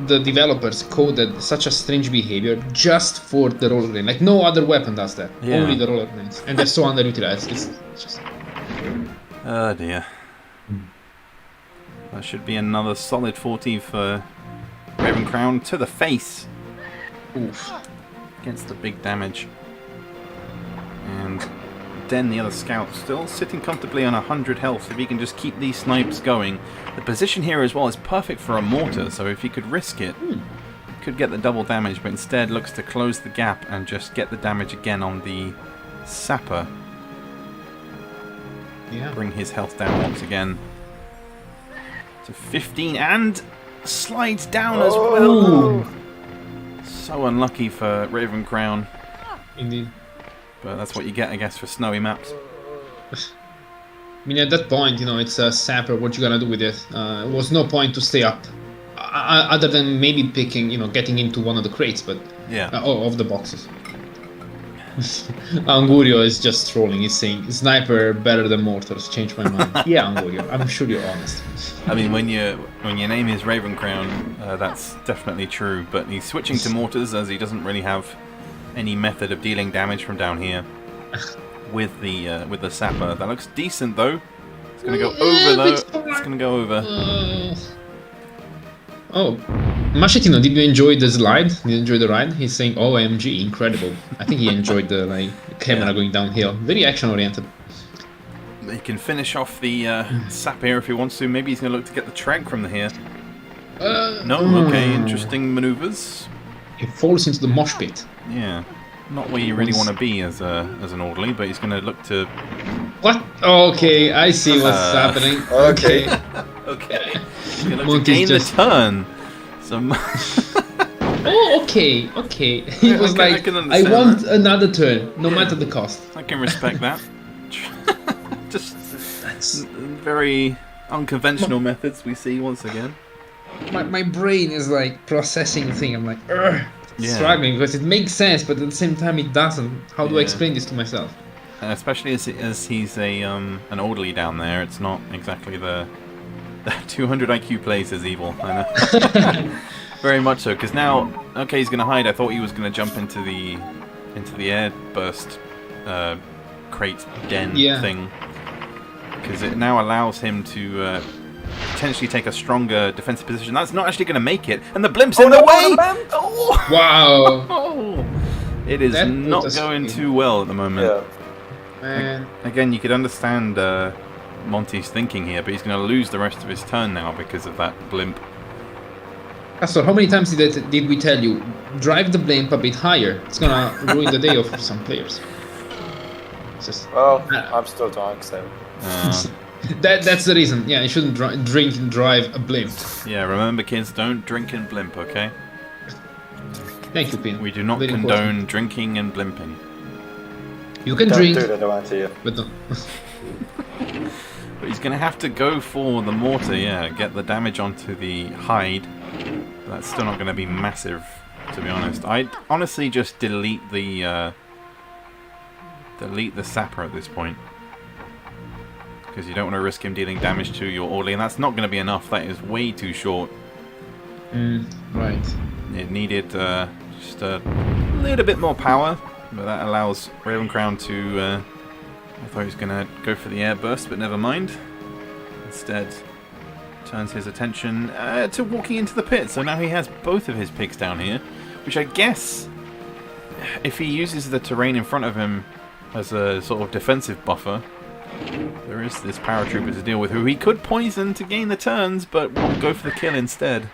the developers coded such a strange behavior just for the roller grenade. Like, no other weapon does that, only the roller grenades, and they're so underutilized. It's just... Oh dear. That should be another solid 40 for Raven Crown to the face. Oof. Gets the big damage. And Den, the other scout, still sitting comfortably on 100 health. If he can just keep these snipes going. The position here as well is perfect for a mortar, so if he could risk it, could get the double damage, but instead looks to close the gap and just get the damage again on the sapper. Yeah. Bring his health down once again. To 15 and slides down as well. So unlucky for Raven Crown. Indeed. But that's what you get, I guess, for snowy maps. I mean, at that point, it's a sapper. What you gonna do with it? It was no point to stay up, other than maybe picking, getting into one of the crates, but of the boxes. Angurio is just trolling. He's saying sniper better than mortars. Change my mind. Yeah, Angurio. I'm sure you're honest. I mean, when your name is Raven Crown, that's definitely true. But he's switching to mortars as he doesn't really have any method of dealing damage from down here with the sapper. That looks decent though. It's gonna go over though. It's gonna go over. Oh, Machitino, did you enjoy the slide? Did you enjoy the ride? He's saying, OMG, incredible. I think he enjoyed the camera going downhill. Very action-oriented. He can finish off the sap here if he wants to. Maybe he's going to look to get the trank from here. No? Okay, interesting maneuvers. He falls into the mosh pit. Yeah. not where you really want to be as an orderly, but he's going to look to... What? Okay, I see what's happening. Okay. Okay. He's going to look to Monty's gain just- the turn. Some... Oh, okay. He was I can I understand want that. another turn, no matter the cost. I can respect that. Just That's... very unconventional methods we see once again. My brain is like processing the thing. I'm like, Yeah. struggling because it makes sense, but at the same time it doesn't. How do I Yeah. explain this to myself? Especially as he's an orderly down there, it's not exactly the 200 IQ plays as evil. I know. Very much so, because now, okay, he's going to hide. I thought he was going to jump into the air burst crate den thing, because it now allows him to potentially take a stronger defensive position. That's not actually going to make it, and the blimp's in the way. Oh! Wow, Oh! It is That not was a going scream. too well at the moment. Yeah. man. Again, you could understand Monty's thinking here, but he's going to lose the rest of his turn now because of that blimp. So how many times did we tell you, drive the blimp a bit higher? It's gonna ruin the day of some players. It's just Well, I'm still drunk, so. that's the reason. Yeah, you shouldn't drink and drive a blimp. Yeah, remember kids, don't drink and blimp, okay? Thank you, Pin. We do not Very condone important. drinking and blimping. You can Don't drink, do that around here. but don't. But he's going to have to go for the mortar, yeah, get the damage onto the hide. That's still not going to be massive, to be honest. I'd honestly just delete the sapper at this point. Because you don't want to risk him dealing damage to your orderly, and that's not going to be enough. That is way too short. Right. It needed just a little bit more power, but that allows Ravencrown to... I thought he was going to go for the air burst, but never mind. Instead, turns his attention to walking into the pit. So now he has both of his pigs down here, which I guess, if he uses the terrain in front of him as a sort of defensive buffer, there is this paratrooper to deal with, who he could poison to gain the turns, but will go for the kill instead.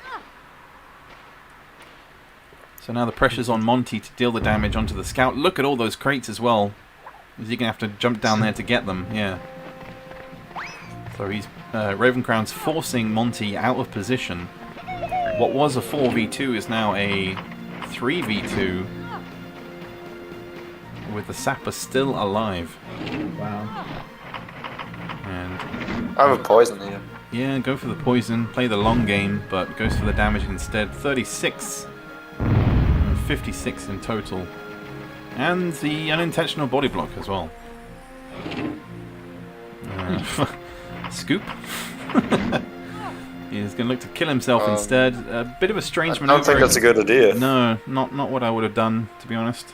So now the pressure's on Monty to deal the damage onto the scout. Look at all those crates as well. Is he going to have to jump down there to get them? Yeah. So he's Ravencrown's forcing Monty out of position. What was a 4v2 is now a 3v2 with the sapper still alive. Wow. And I have a poison here. yeah, go for the poison, play the long game, but goes for the damage instead. 36 and 56 in total. And the unintentional body block as well. Scoop. He's going to look to kill himself instead. A bit of a strange I maneuver. don't think that's a good idea. No, not what I would have done, to be honest.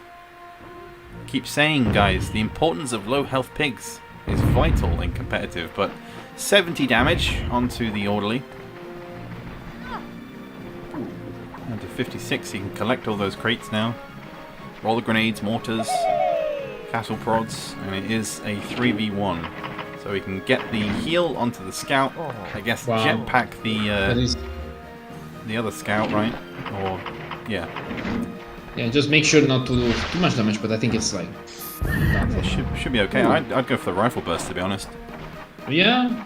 Keep saying, guys, the importance of low health pigs is vital in competitive, but 70 damage onto the orderly. And to 56, he can collect all those crates now. Roller grenades, mortars, castle prods, and it is a 3v1. So we can get the heal onto the scout. I guess Wow. jetpack That is, the other scout, right? Or yeah, yeah, just make sure not to do too much damage, but I think it's like done for sure. should be okay. I'd go for the rifle burst, to be honest. Yeah.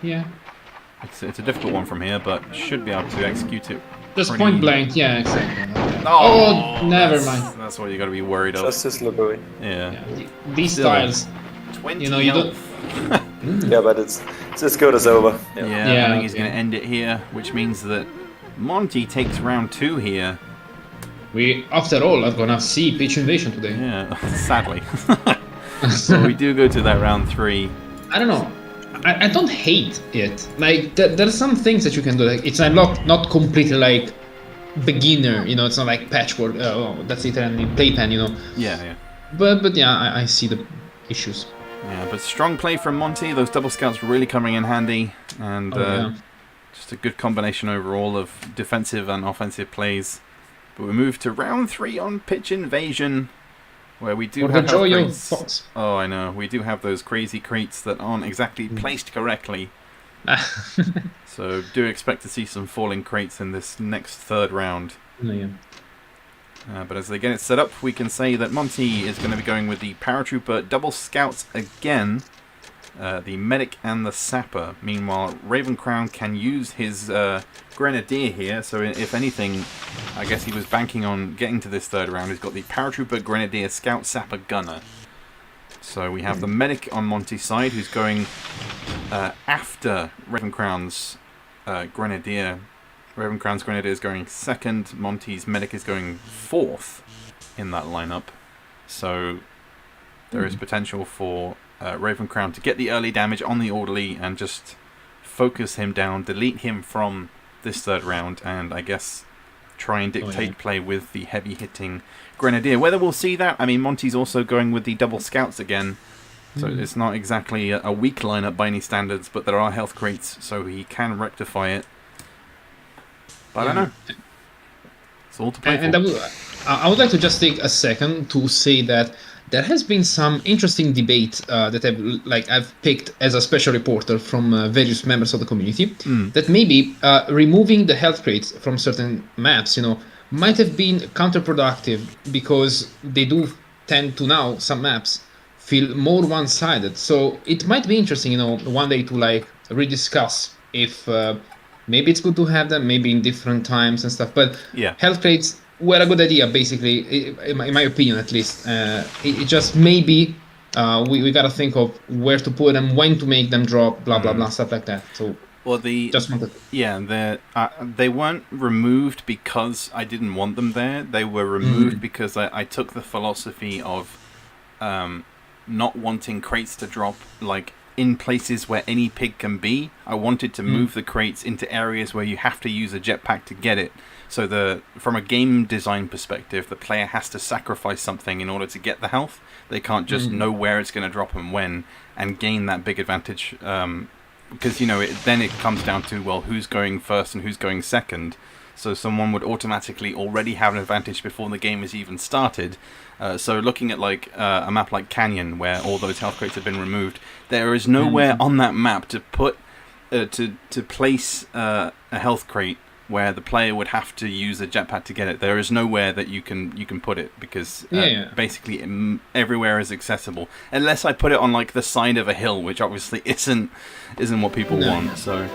It's a difficult one from here, but should be able to execute it. Just pretty- point blank, yeah, exactly. Oh, never that's- mind. That's what you got to be worried of. Just his library. Yeah. Yeah, these Still. styles, 20 you know, you don't. health. Yeah, but it's as good as over. Yeah, Yeah, I think he's okay. going to end it here, which means that Monty takes round 2 here. We, after all, are gonna see pitch invasion today. Yeah, sadly. So we do go to that round 3. I don't know. I don't hate it. Like there are some things that you can do. Like it's not completely like beginner. You know, it's not like patchwork. Oh, that's it, and playpen. You know. Yeah. But yeah, I see the issues. Yeah, but strong play from Monty. Those double scouts really coming in handy, and Yeah. just a good combination overall of defensive and offensive plays. But we move to round 3 on pitch invasion, where we do For the have joy of crates. Fox. Oh, I know. We do have those crazy crates that aren't exactly placed correctly. So do expect to see some falling crates in this next 3rd round. Yeah. But as they get it set up, we can say that Monty is going to be going with the Paratrooper Double Scouts again, the Medic and the Sapper. Meanwhile, Ravencrown can use his Grenadier here, so if anything, I guess he was banking on getting to this third round. He's got the Paratrooper, Grenadier, Scout, Sapper, Gunner. So we have the Medic on Monty's side, who's going after Ravencrown's Grenadier. Ravencrown's Grenadier is going second, Monty's Medic is going fourth in that lineup. So there is potential for Ravencrown to get the early damage on the Orderly and just focus him down, delete him from this third round, and I guess try and dictate play with the heavy-hitting Grenadier. Whether we'll see that, I mean, Monty's also going with the Double Scouts again, so it's not exactly a weak lineup by any standards, but there are health crates, so he can rectify it. But I don't know. It's all to play for. And I would like to just take a second to say that there has been some interesting debate that I've picked as a special reporter from various members of the community, that maybe removing the health crates from certain maps, might have been counterproductive, because they do tend to now, some maps, feel more one-sided. So it might be interesting, one day to rediscuss if maybe it's good to have them, maybe in different times and stuff. But health crates were a good idea, basically, in my opinion, at least. It just maybe we gotta think of where to put them, when to make them drop, blah blah blah, stuff like that. So just wanted. They weren't removed because I didn't want them there. They were removed because I took the philosophy of not wanting crates to drop in places where any pig can be. I wanted to move the crates into areas where you have to use a jetpack to get it. So from a game design perspective, the player has to sacrifice something in order to get the health. They can't just know where it's going to drop and when, and gain that big advantage. Because then it comes down to, well, who's going first and who's going second. So someone would automatically already have an advantage before the game has even started. So looking at a map like Canyon, where all those health crates have been removed, there is nowhere on that map to put to place a health crate where the player would have to use a jetpack to get it. There is nowhere that you can put it, because basically everywhere is accessible, unless I put it on the side of a hill, which obviously isn't what people want. So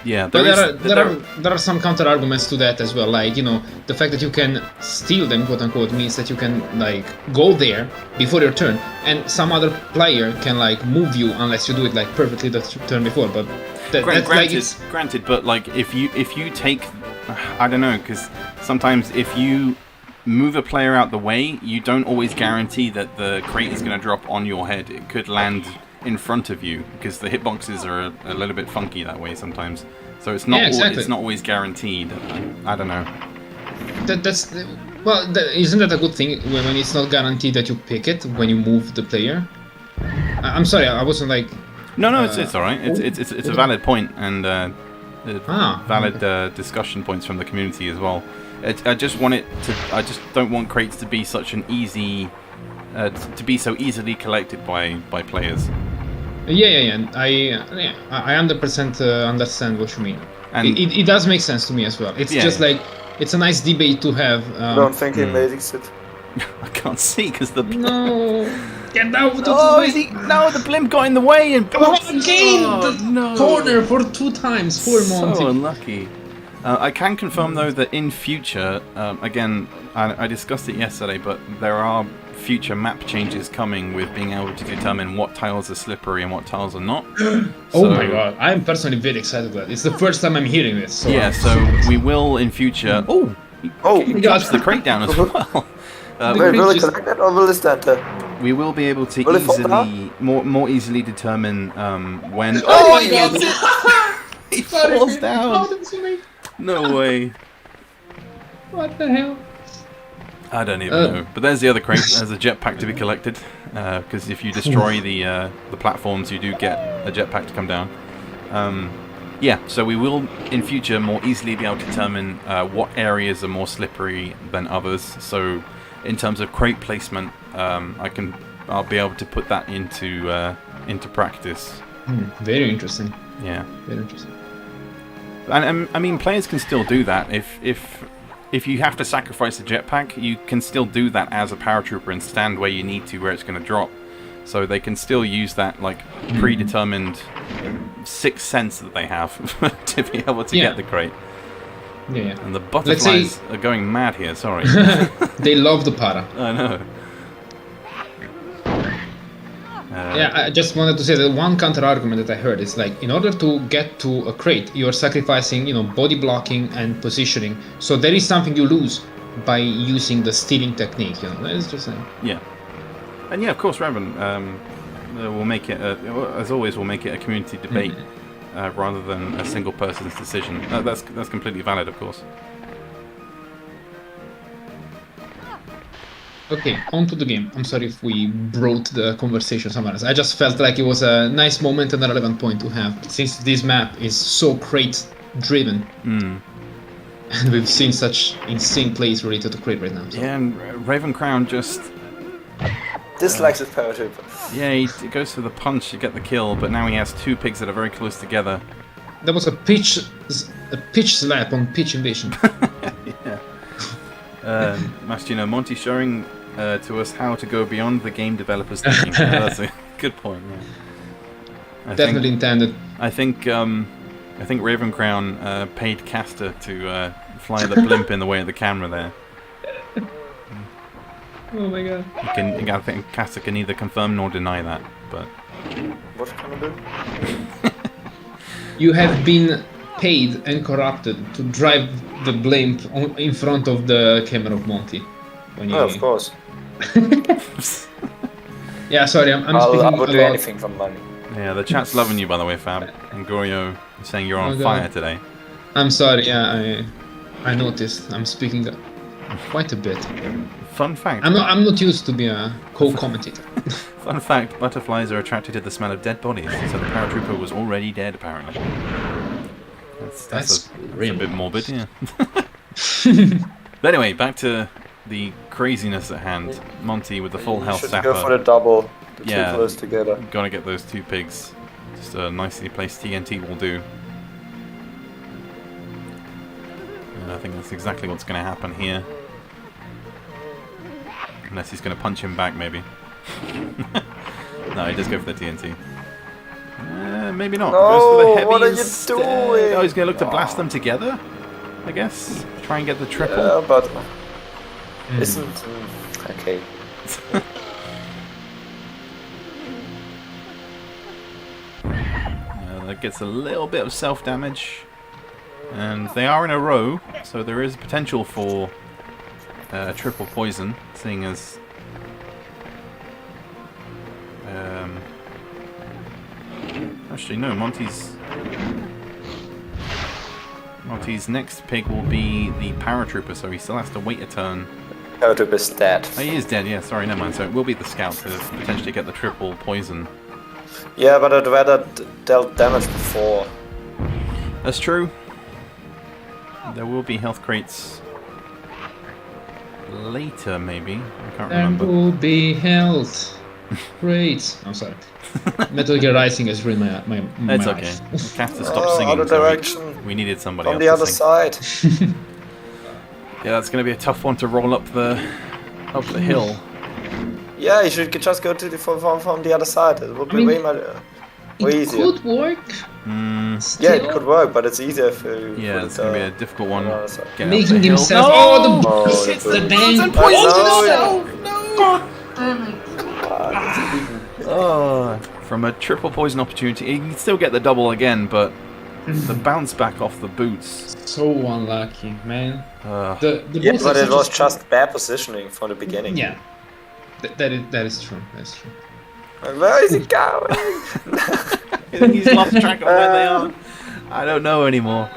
there are some counter arguments to that as well. The fact that you can steal them, quote unquote, means that you can go there before your turn, and some other player can move you unless you do it perfectly the turn before. But granted, but if you take, I don't know, because sometimes if you move a player out the way, you don't always guarantee that the crate is going to drop on your head. It could land in front of you, because the hitboxes are a little bit funky that way sometimes. So it's not it's not always guaranteed. I don't know. Isn't that a good thing when it's not guaranteed that you pick it when you move the player? I'm sorry, I wasn't No, it's all right. It's a valid point, and valid discussion points from the community as well. I just don't want crates to be such an easy, to be so easily collected by players. I 100% understand what you mean. And it does make sense to me as well. It's just it's a nice debate to have. I don't think he makes it. I can't see because the get out of the way. No, the blimp got in the way and the corner for 2 times. Poor Monty. So unlucky. I can confirm though that in future, again, I discussed it yesterday, but there are future map changes coming with being able to determine what tiles are slippery and what tiles are not. Oh my god, I'm personally very excited about it. It's the first time I'm hearing this. So we will in future. He drops the crate down as well. Will it collect it or will it stand there? We will be able to easily, more easily determine when. Oh my god! He falls down. No way. What the hell? I don't even know. But there's the other crate. There's a jetpack to be collected. Because if you destroy the platforms, you do get a jetpack to come down. So we will in future more easily be able to determine what areas are more slippery than others. So in terms of crate placement, I'll be able to put that into practice. Very interesting. Yeah. Very interesting. And I mean, players can still do that if if you have to sacrifice a jetpack, you can still do that as a paratrooper and stand where you need to, where it's going to drop. So they can still use that like predetermined sixth sense that they have to be able to get the crate. Yeah. And the butterflies are going mad here. Sorry. They love the para. I know. Yeah, I just wanted to say that one counter argument that I heard is like, in order to get to a crate, you are sacrificing, body blocking and positioning. So there is something you lose by using the stealing technique. That is just saying. Yeah, and yeah, of course, Raven. We'll make it, as always, we'll make it a community debate rather than a single person's decision. That's completely valid, of course. Okay, on to the game. I'm sorry if we brought the conversation somewhere else. I just felt like it was a nice moment and a relevant point to have, since this map is so crate driven. And we've seen such insane plays related to crate right now. So. Yeah, and Raven Crown just dislikes his paratrooper. Yeah, he goes for the punch to get the kill, but now he has two pigs that are very close together. That was a pitch slap on pitch invasion. Yeah. Master, Monty showing to us how to go beyond the game developers' thinking. That's a good point. Yeah. Definitely intended. I think Raven Crown paid Caster to fly the blimp in the way of the camera there. Oh my god. I think Caster can neither confirm nor deny that. But what can I do? You have been paid and corrupted to drive the blimp in front of the camera of Monty. Of course. Yeah, sorry, I'm I speaking would do anything for money. Yeah, the chat's loving you, by the way, Fab. And Gorio is saying you're on fire today. I'm sorry, yeah, I noticed. I'm speaking quite a bit. Fun fact. I'm not used to be a co-commentator. Fun fact, butterflies are attracted to the smell of dead bodies, so the paratrooper was already dead, apparently. That's a bit morbid, yeah. But anyway, back to the craziness at hand. Monty with the full health sapper. Go for the double. The yeah, two close together. Gotta get those two pigs. Just a nicely placed TNT will do. And I think that's exactly what's going to happen here. Unless he's going to punch him back, maybe. No, he does go for the TNT. Maybe not. No, goes for the heavy what are instead. you doing? Oh, he's going to look to blast them together, I guess. Try and get the triple. Yeah, but isn't okay. That gets a little bit of self-damage, and they are in a row, so there is potential for triple poison, seeing as actually no, Monty's next pig will be the paratrooper, so he still has to wait a turn. Paratrooper's dead. Oh, he is dead, yeah, sorry, never mind. So it will be the scout to potentially get the triple poison. Yeah, but I'd rather dealt damage before. That's true. There will be health crates later, maybe. I can't remember. There will be health crates. I'm sorry. Metal Gear Rising has ruined my It's life. okay. Caster stopped singing, other so direction. we needed somebody On else the to other sing. side. Yeah, that's going to be a tough one to roll up the hill. Yeah, you should just go to from the other side. It would be way easier. It could work. Yeah, it could work, but it's easier if you. Yeah, it's going to be a difficult one. Get Making up the hill. himself. No! Oh, the dang. Oh, from a triple poison opportunity, you can still get the double again, but the bounce back off the boots. So unlucky, man. The Yeah, boots but are it was such a- just bad positioning from the beginning. Yeah. That is true. That's true. Where is he going? He's lost track of where they are. I don't know anymore.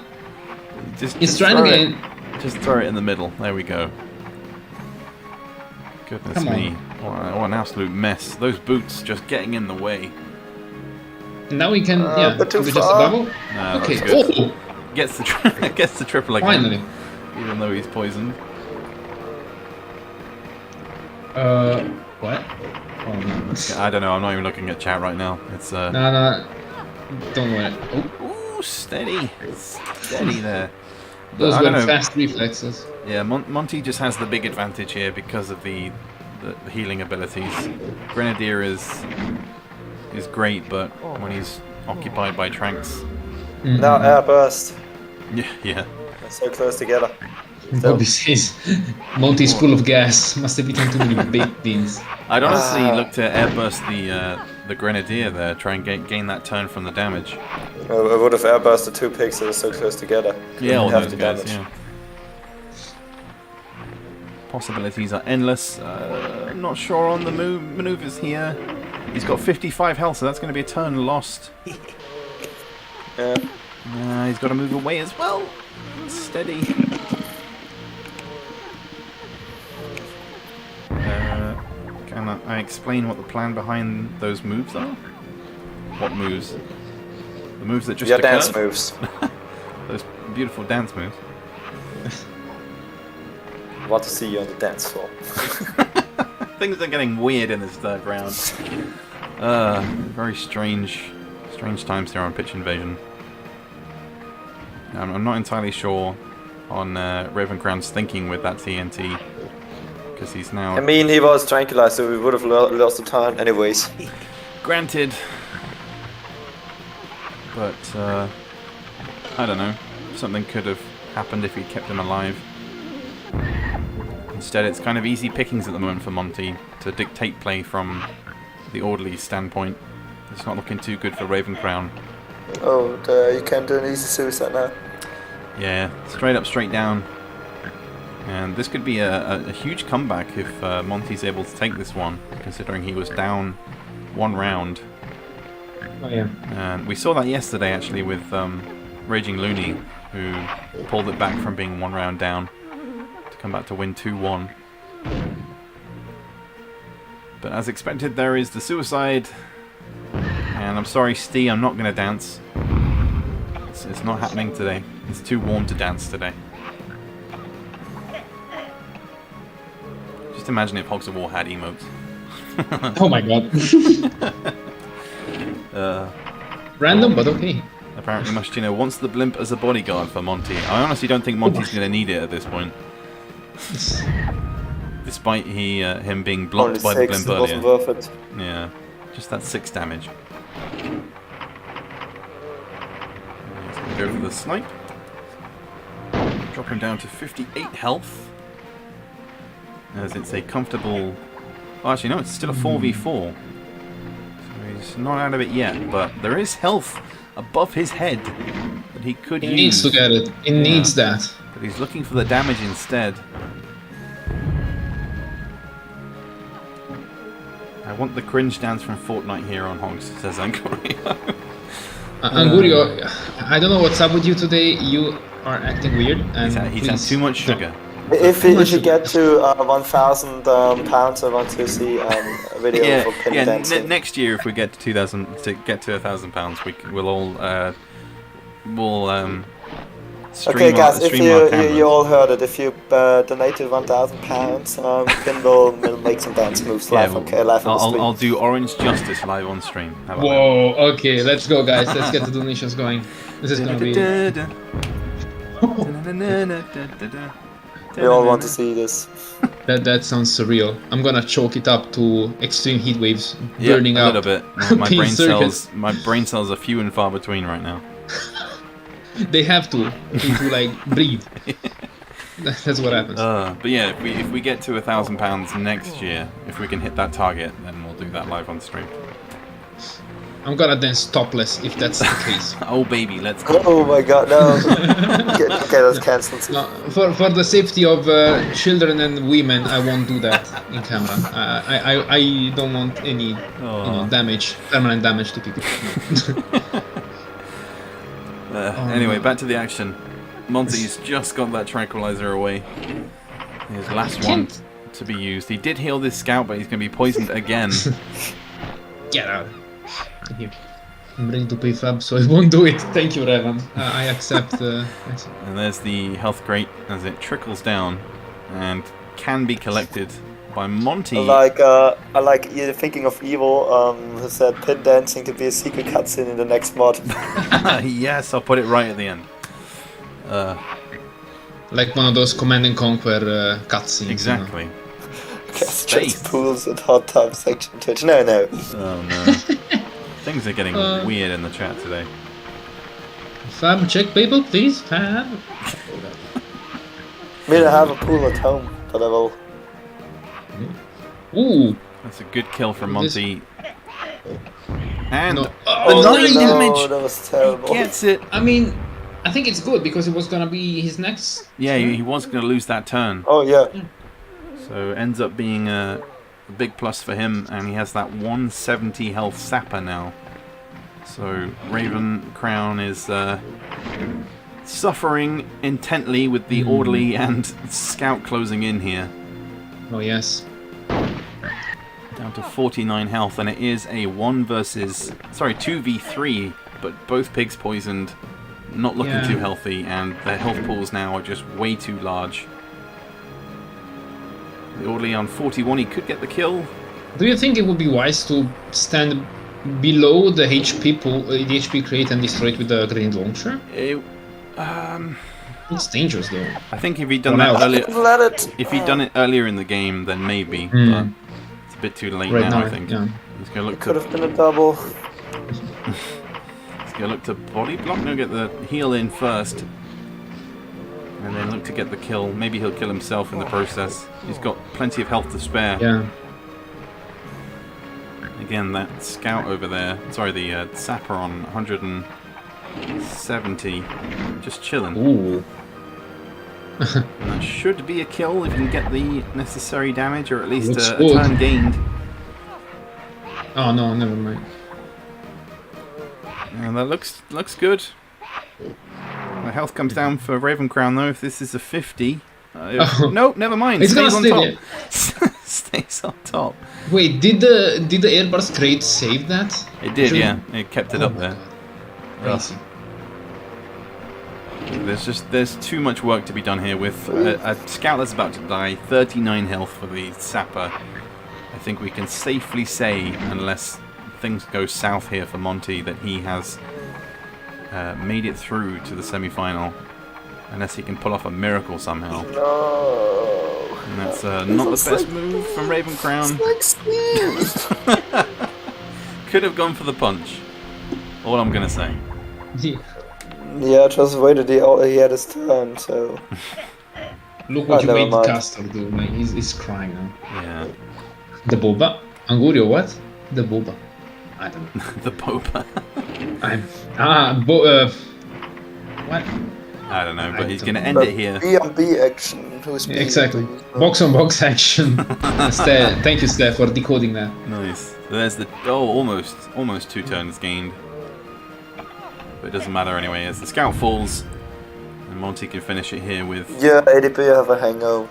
He's trying throw again. Just throw it in the middle. There we go. Goodness Come on. me. What an absolute mess. Those boots just getting in the way. Now we can. Yeah. but too Can we just a far. double? No, Okay. that's good. Oh, Gets the triple again. finally. Even though he's poisoned. What? Oh no. I don't know. I'm not even looking at chat right now. It's No. Don't worry. Oh. Ooh, steady. Steady there. Those I were don't know. fast reflexes. Yeah, Monty just has the big advantage here because of the healing abilities. Grenadier is great, but when he's occupied by Tranks, Now air burst. yeah. They're so close together. Bobby says Monty's full of gas. Must have eaten too many baked beans. I'd honestly look to airburst the Grenadier there, try and gain that turn from the damage. I would have air bursted 2 pigs that are so close together. Yeah, all Half those the guys, damage. yeah. Possibilities are endless. I'm not sure on the maneuvers here. He's got 55 health, so that's going to be a turn lost. Yeah. He's got to move away as well. Steady. Can I explain what the plan behind those moves are? What moves? The moves that just Your occurred? dance moves. Those beautiful dance moves. Want to see you on the dance floor. Things are getting weird in this third round. Very strange times here on Pitch Invasion. I'm not entirely sure on Ravencrown's thinking with that TNT, because he's now... I mean, he was tranquilized, so we would have lost the turn anyways. Granted, but I don't know. Something could have happened if he'd kept him alive. Instead, it's kind of easy pickings at the moment for Monty to dictate play from the orderly standpoint. It's not looking too good for Ravencrown. Oh, you can't do an easy suicide now. Yeah, straight up, straight down. And this could be a huge comeback if Monty's able to take this one, considering he was down 1 round. Oh yeah. And we saw that yesterday, actually, with Raging Looney, who pulled it back from being 1 round down to come back to win 2-1. But as expected, there is the suicide. And I'm sorry, Steve, I'm not going to dance. It's not happening today. It's too warm to dance today. Just imagine if Hogs of War had emotes. Oh my god. Random, but okay. Apparently Machino wants the blimp as a bodyguard for Monty. I honestly don't think Monty's going to need it at this point. Despite him being blocked by the blimp it wasn't earlier. worth it. Yeah, just that 6 damage. He's going to go for the snipe. Drop him down to 58 health. As it's a comfortable... Well, actually, no, it's still a 4v4. So he's not out of it yet, but there is health above his head that he could use. He needs to get it. He needs that. But he's looking for the damage instead. I want the cringe dance from Fortnite here on Hogs, says Angurio. Angurio, I don't know what's up with you today. You are acting weird. And He's had too much sugar. If you get to 1,000 pounds, I want to see a video for pin dancing. Next year, if we get to 1,000 pounds, we'll all stream Okay, guys, if stream our you all heard it, if you donated 1,000 pounds, Pin will make some dance moves live. Okay, live on the stream. I'll do Orange Justice live on stream. How about Whoa, okay, let's go, guys. Let's get the donations going. This is gonna be. We all want to see this. That sounds surreal. I'm gonna chalk it up to extreme heat waves Yeah, burning a up. little bit. My brain cells are few and far between right now. They have to like breathe. That's what happens. But yeah, if we get to £1,000 next year, if we can hit that target, then we'll do that live on stream. I'm gonna dance topless if that's the case. Oh baby, let's go. Oh my god, no. Okay, that's cancelled. No, for the safety of children and women, I won't do that in camera. I don't want any damage, permanent damage to people. No. Anyway, back to the action. Monty's just got that tranquilizer away. His last one to be used. He did heal this scout, but he's going to be poisoned again. Get out. Thank you. I'm ready to pay fab, so I won't do it. Thank you, Revan. I accept. And there's the health grate as it trickles down and can be collected by Monty. I like you're thinking of evil. Who said pin dancing to be a secret cutscene in the next mod? Yes, I'll put it right at the end. Like one of those Command and Conquer cutscenes. Exactly. Just Space. pools and hot tub section Twitch. No. Oh no. Things are getting weird in the chat today. Fab, check people, please. Fab. I mean, I have a pool at home, but I will. Ooh. That's a good kill from This- Monty. And No. the Oh, 9 no, damage! that was terrible. He gets it! I mean, I think it's good because it was gonna be his next. Yeah, he was going to lose that turn. Oh yeah. So it ends up being a big plus for him, and he has that 170 health sapper now. So Raven Crown is suffering intently with the orderly and scout closing in here. Oh yes. Down to 49 health, and it is a 2v3, but both pigs poisoned, not looking Yeah. too healthy, and their health pools now are just way too large. The orderly on 41, he could get the kill. Do you think it would be wise to stand below the HP pool, the HP crate, and destroy it with the grenade launcher? It's dangerous though. I think if he'd done Well, that now- earlier, Let it. if he'd done it earlier in the game, then maybe. Hmm. But it's a bit too late Right now, now, I think. yeah. He's gonna look Could to have been a double. body block. No, get the heal in first, and then look to get the kill. Maybe he'll kill himself in the process. He's got plenty of health to spare. Yeah. Again, that scout over there. Sorry, the sapper on 170, just chilling. Ooh. And that should be a kill if you can get the necessary damage, or at least Looks a good. turn gained. Oh no, never mind. And that looks good. The health comes down for Ravencrown though. If this is a 50, Oh. nope, never mind. It's gonna Stays on stay top. Stays on top. Wait, did the airburst crate save that? It did, Should- yeah. It kept it Oh up my there. God. Crazy. There's too much work to be done here with a scout that's about to die. 39 health for the sapper. I think we can safely say, unless things go south here for Monty, that he has made it through to the semi-final. Unless he can pull off a miracle somehow. No. And that's not the best move from Ravencrown. Like Steve. Could have gone for the punch. All I'm gonna say. Yeah. Yeah, just waited. He had his turn, so. Look what you never made mind. Castor do. Like, he's crying now. Yeah. The boba? Angurio, what? The boba. I don't know. The Boba. What? I don't know, but I he's don't gonna end But it here. B on B action. Who's B? Exactly. Box on box action. Thank you, Steph, for decoding that. Nice. So there's the almost 2 turns gained. But it doesn't matter anyway, as the scout falls, and Monty can finish it here with Yeah, ADP have a hangover.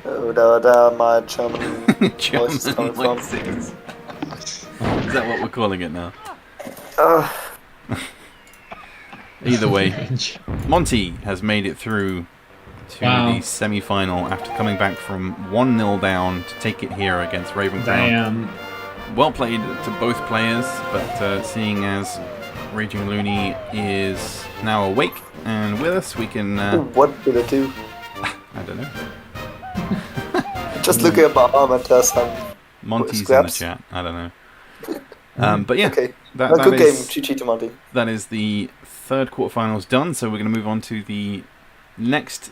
Oh, there my German voice is coming German from. voices. Is that what we're calling it now? Either way, Monty has made it through to Wow. the semi-final after coming back from 1-0 down to take it here against Ravencrown. Damn. Well played to both players, but seeing as Raging Looney is now awake and with us, we can... What did I do? I don't know. Just look at my arm and there's some. Monty's in the Scraps? chat. I don't know. But yeah, Okay. that Good game. is, GG to Monty. that is the third quarterfinals done. So we're going to move on to the last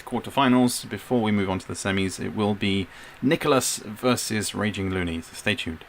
quarterfinals. Before we move on to the semis, it will be Nicholas versus Raging Looney. So stay tuned.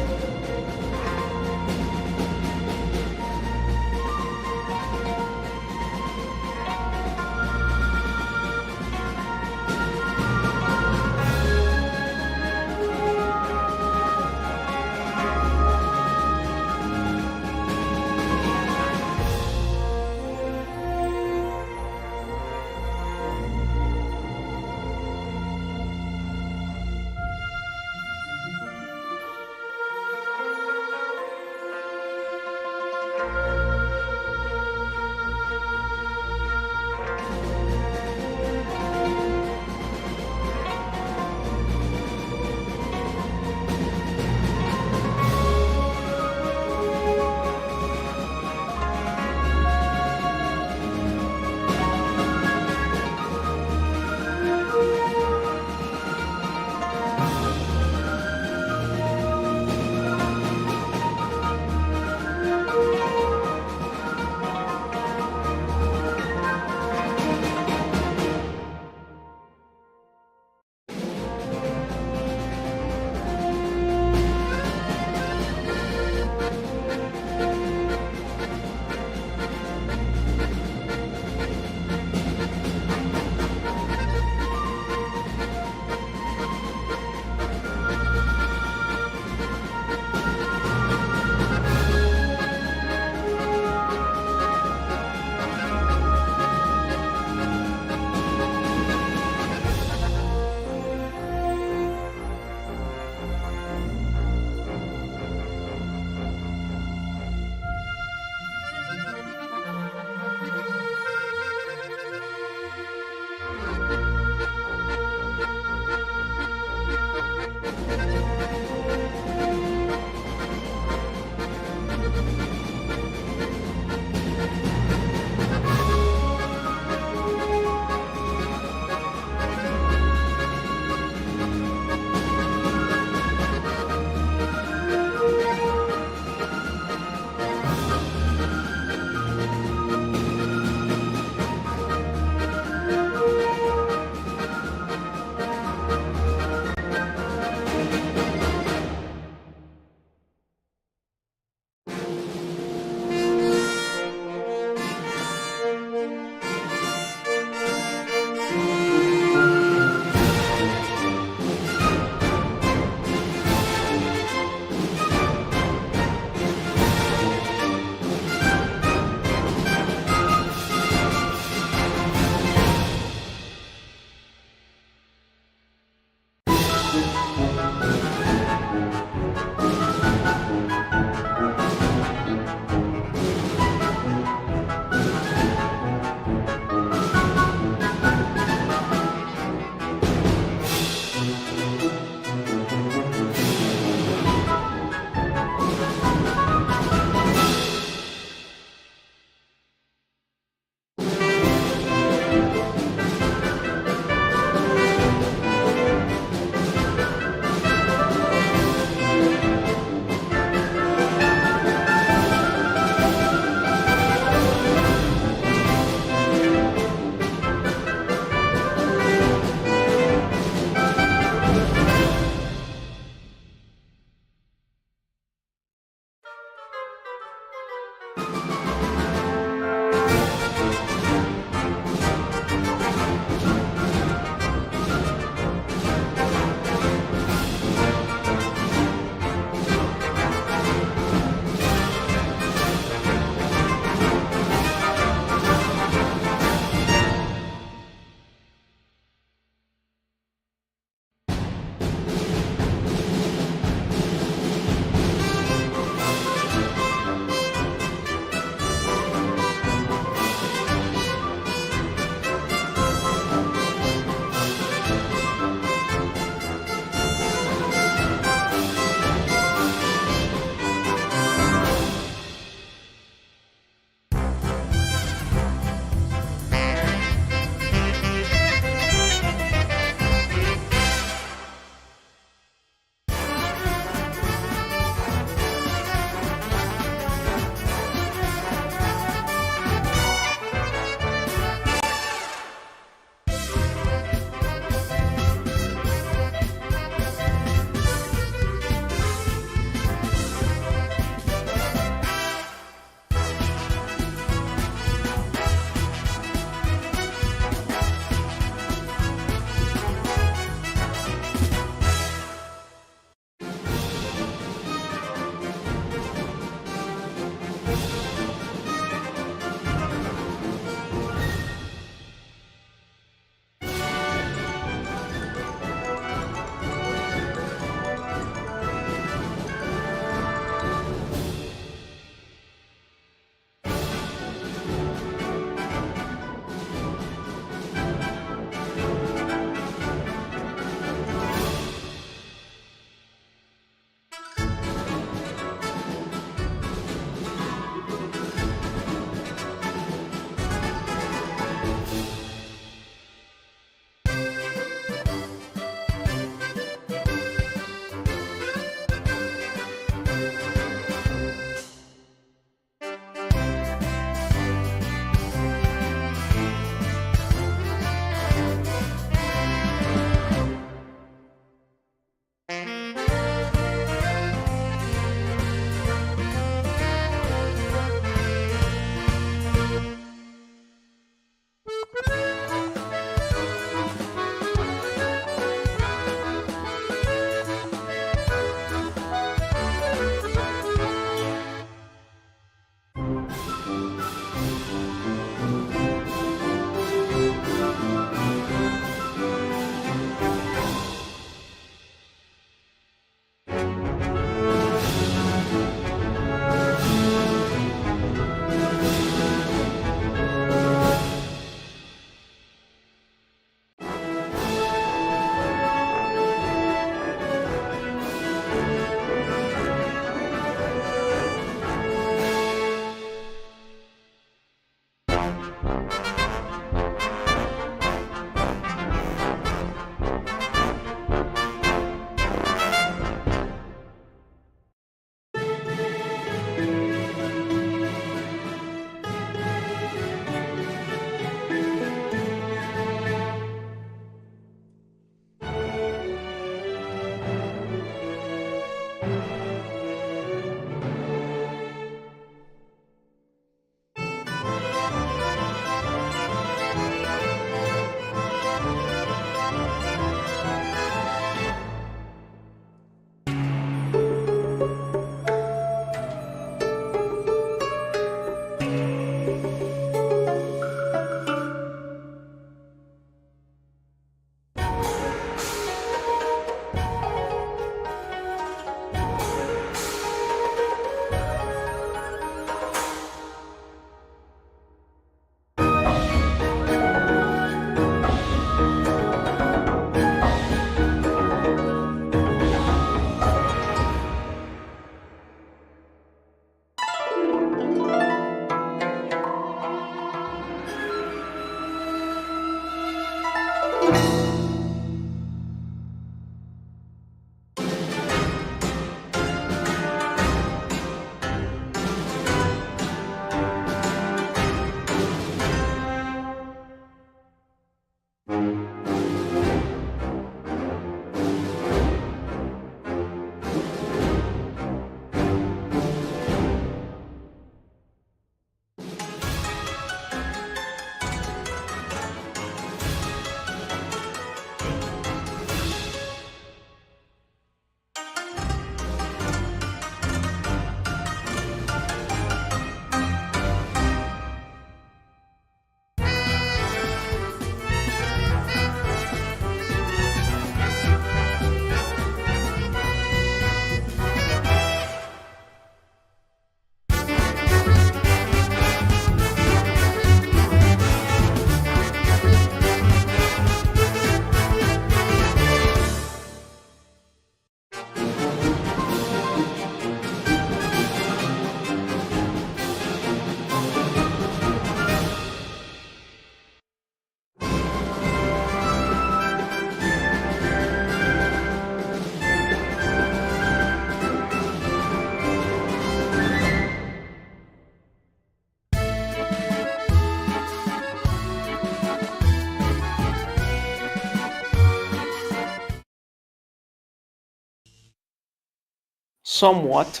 Somewhat.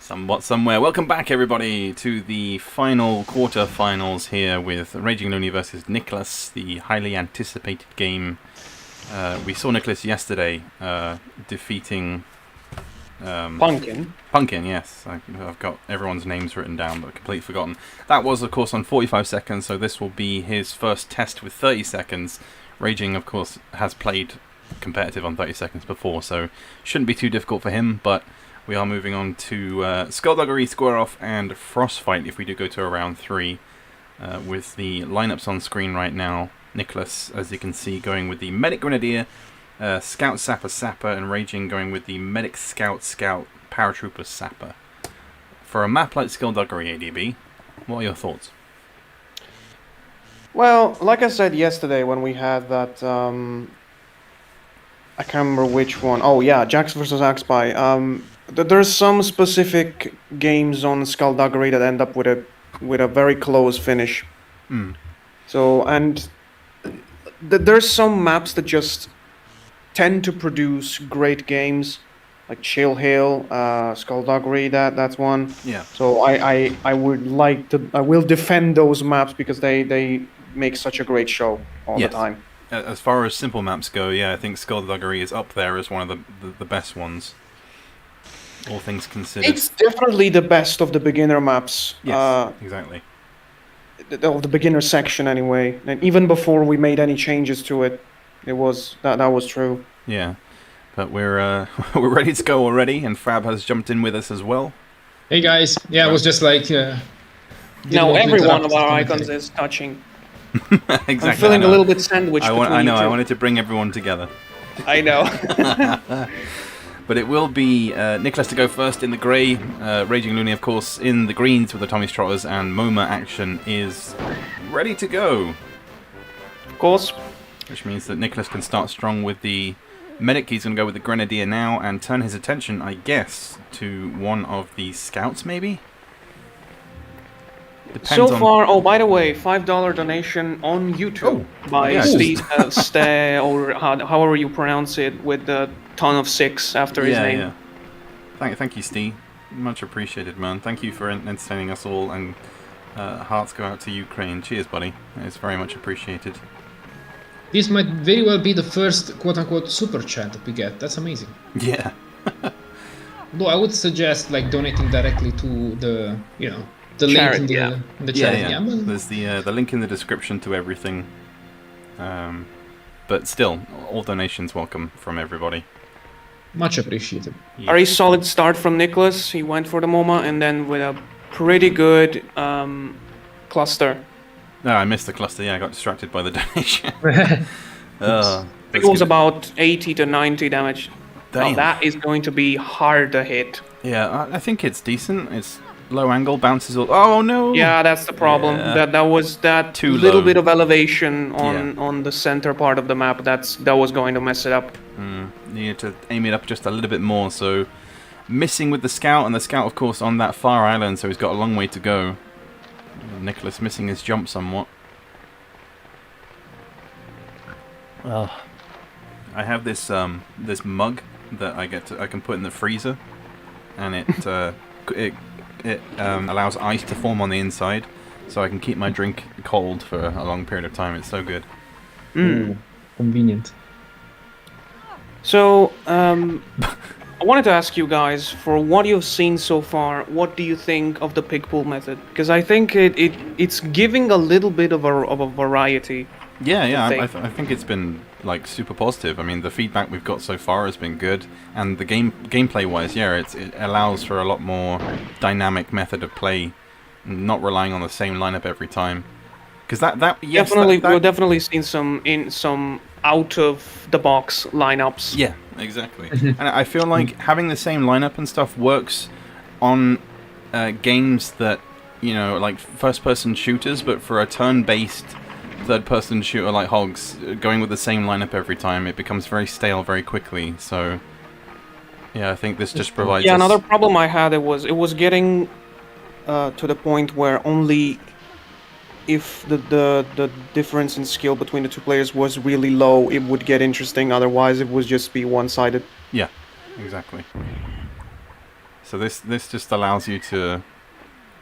Somewhat, somewhere. Welcome back, everybody, to the final quarter-finals here with Raging Looney versus Nicholas, the highly anticipated game. We saw Nicholas yesterday defeating... Pumpkin. Pumpkin, yes. I've got everyone's names written down, but completely forgotten. That was, of course, on 45 seconds, so this will be his first test with 30 seconds. Raging, of course, has played competitive on 30 seconds before, so shouldn't be too difficult for him, but we are moving on to Skullduggery, Square Off, and Frostfight if we do go to a round 3. With the lineups on screen right now, Nicholas, as you can see, going with the Medic Grenadier, Scout Sapper Sapper, and Raging going with the Medic Scout Scout Paratrooper Sapper. For a map like Skullduggery, ADB, what are your thoughts? Well, like I said yesterday when we had that, I can't remember which one. Oh yeah, Jax vs. Axpy. There's some specific games on Skullduggery that end up with a very close finish. So, and there's some maps that just tend to produce great games, like Chill Hill, Skullduggery. That's one. Yeah. So I will defend those maps because they make such a great show all the time. As far as simple maps go, yeah, I think Skullduggery is up there as one of the best ones. All things considered. It's definitely the best of the beginner maps. Yes, exactly. Of the beginner section, anyway. And even before we made any changes to it, that was true. Yeah, but we're we're ready to go already, and Fab has jumped in with us as well. Hey guys, yeah, it was just like. Now every one of our icons is touching. Exactly. I'm feeling a little bit sandwiched. I know. I wanted to bring everyone together. I know. But it will be Nicholas to go first in the grey, Raging Looney, of course, in the greens with the Tommy's Trotters, and MoMA action is ready to go. Of course. Which means that Nicholas can start strong with the medic. He's going to go with the Grenadier now and turn his attention, I guess, to one of the scouts, maybe? Depends So far, oh, by the way, $5 donation on YouTube by yeah, Steve, or however you pronounce it, with the ton of 6 after his name. Yeah. Thank you, Steve. Much appreciated, man. Thank you for entertaining us all, and hearts go out to Ukraine. Cheers, buddy. It's very much appreciated. This might very well be the first quote-unquote super chat that we get. That's amazing. Yeah. Though I would suggest like donating directly to the, the charity, link in the charity. Yeah. There's the link in the description to everything. But still, all donations welcome from everybody. Much appreciated. Yeah. Very solid start from Nicholas. He went for the MoMA and then with a pretty good cluster. No, I missed the cluster. Yeah, I got distracted by the donation. It was about 80 to 90 damage. Damn. Now that is going to be hard to hit. Yeah, I think it's decent. It's low angle, bounces all... Oh, no! Yeah, that's the problem. Yeah. That was that Too little low. bit of elevation on the center part of the map. That was going to mess it up. Needed to aim it up just a little bit more, so... Missing with the scout, and the scout, of course, on that far island, so he's got a long way to go. Nicholas missing his jump somewhat. I have this this mug that I can put in the freezer, and it allows ice to form on the inside, so I can keep my drink cold for a long period of time. It's so good. Convenient. So, I wanted to ask you guys, for what you've seen so far, what do you think of the pig pool method? Because I think it's giving a little bit of a variety. Yeah, I think it's been like super positive. I mean, the feedback we've got so far has been good, and the gameplay wise, it allows for a lot more dynamic method of play, not relying on the same lineup every time. Because we've definitely seen some out of the box lineups. Yeah, exactly. And I feel like having the same lineup and stuff works on games that, like first-person shooters, but for a turn-based third-person shooter like Hogs, going with the same lineup every time, it becomes very stale very quickly. So, yeah, I think this just provides. Yeah, another problem I had it was getting to the point where only if the difference in skill between the two players was really low, it would get interesting. Otherwise, it would just be one-sided. Yeah, exactly. So this just allows you to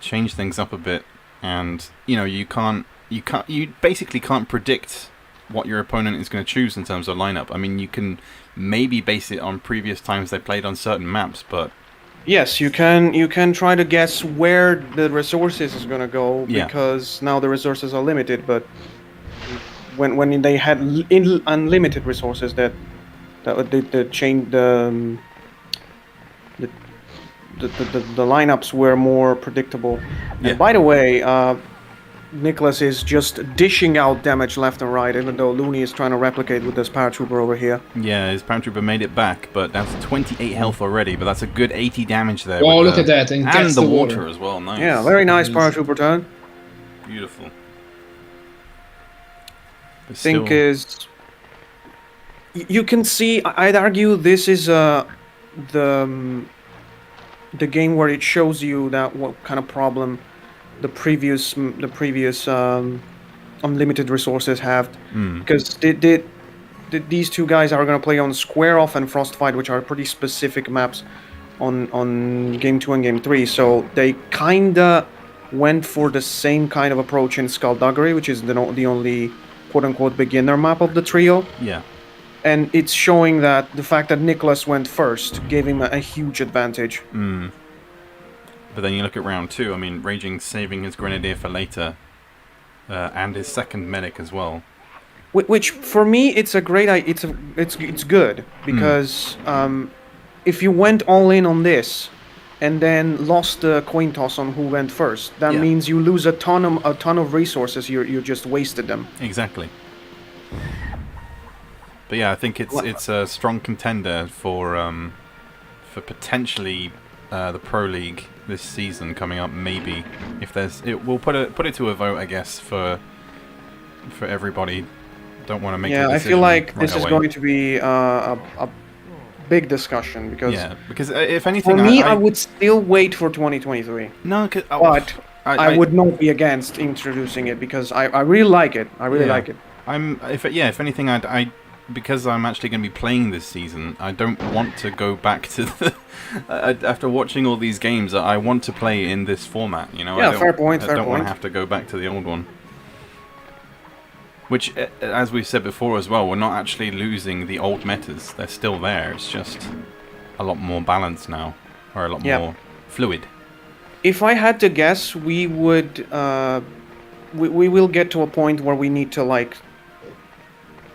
change things up a bit, and you basically can't predict what your opponent is going to choose in terms of lineup. I mean, you can maybe base it on previous times they played on certain maps, but yes, you can try to guess where the resources is going to go, because now the resources are limited. But when they had unlimited resources, the lineups were more predictable. Yeah. And by the way, Nicholas is just dishing out damage left and right, even though Looney is trying to replicate with this paratrooper over here. Yeah, his paratrooper made it back, but that's 28 health already, but that's a good 80 damage there. Oh, look at that. And gets the the water as well, nice. Yeah, very nice paratrooper turn. Beautiful. But Think still... is... You can see, I'd argue this is the game where it shows you that what kind of problem the previous unlimited resources have, because these two guys are going to play on Square Off and Frostfight, which are pretty specific maps on Game 2 and Game 3, so they kinda went for the same kind of approach in Skullduggery, which is the only quote-unquote beginner map of the trio. Yeah. And it's showing that the fact that Nicholas went first gave him a huge advantage. But then you look at round 2, I mean, Raging saving his Grenadier for later, and his second medic as well. Which for me, it's a great it's good, because if you went all in on this and then lost the coin toss on who went first, that means you lose a ton of resources. You just wasted them. Exactly. But yeah, I think it's a strong contender for for potentially the Pro League this season coming up. Maybe if we'll put it to a vote, I guess, for everybody. Don't want to make. Yeah, a I decision feel like right this is away. going to be a big discussion because because if for anything, me, I would still wait for 2023. No, But I would not be against introducing it because I really like it. I really like it. If anything, because I'm actually going to be playing this season, I don't want to go back to the. After watching all these games, I want to play in this format. You know. Yeah, fair point. I don't want to have to go back to the old one. Which, as we've said before as well, we're not actually losing the old metas. They're still there. It's just a lot more balanced now, or a lot more fluid. If I had to guess, we would. We will get to a point where we need to like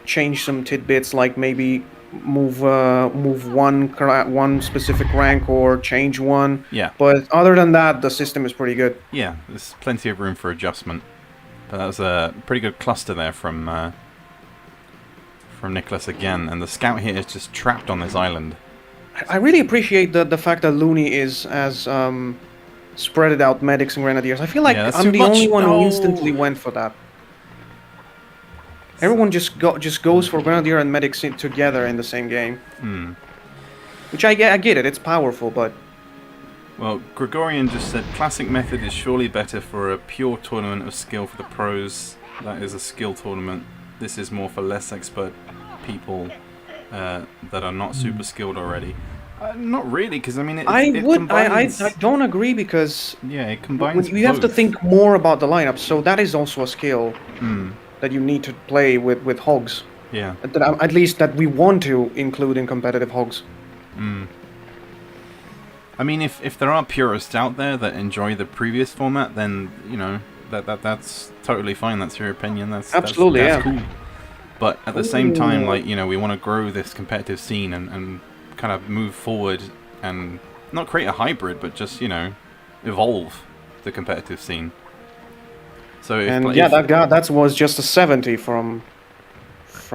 change some tidbits, like maybe move one specific rank or change one. Yeah. But other than that, the system is pretty good. Yeah, there's plenty of room for adjustment. But that was a pretty good cluster there from Nicholas again, and the scout here is just trapped on this island. I really appreciate the fact that Looney is as spread out medics and grenadiers. I feel like I'm the only one who instantly went for that. Everyone just goes for grenadier and medics together in the same game. Which I get it. It's powerful, but. Well, Gregorian just said, classic method is surely better for a pure tournament of skill for the pros. That is a skill tournament. This is more for less expert people that are not super skilled already. Not really, because I mean, I don't agree because it combines. You have to think more about the lineup. So that is also a skill that you need to play with hogs. Yeah. At least that we want to include in competitive hogs. I mean, if there are purists out there that enjoy the previous format, then you know that's totally fine. That's your opinion. That's absolutely that's cool. But at the same time, like we want to grow this competitive scene and kind of move forward and not create a hybrid, but just evolve the competitive scene. So that was just a 70 from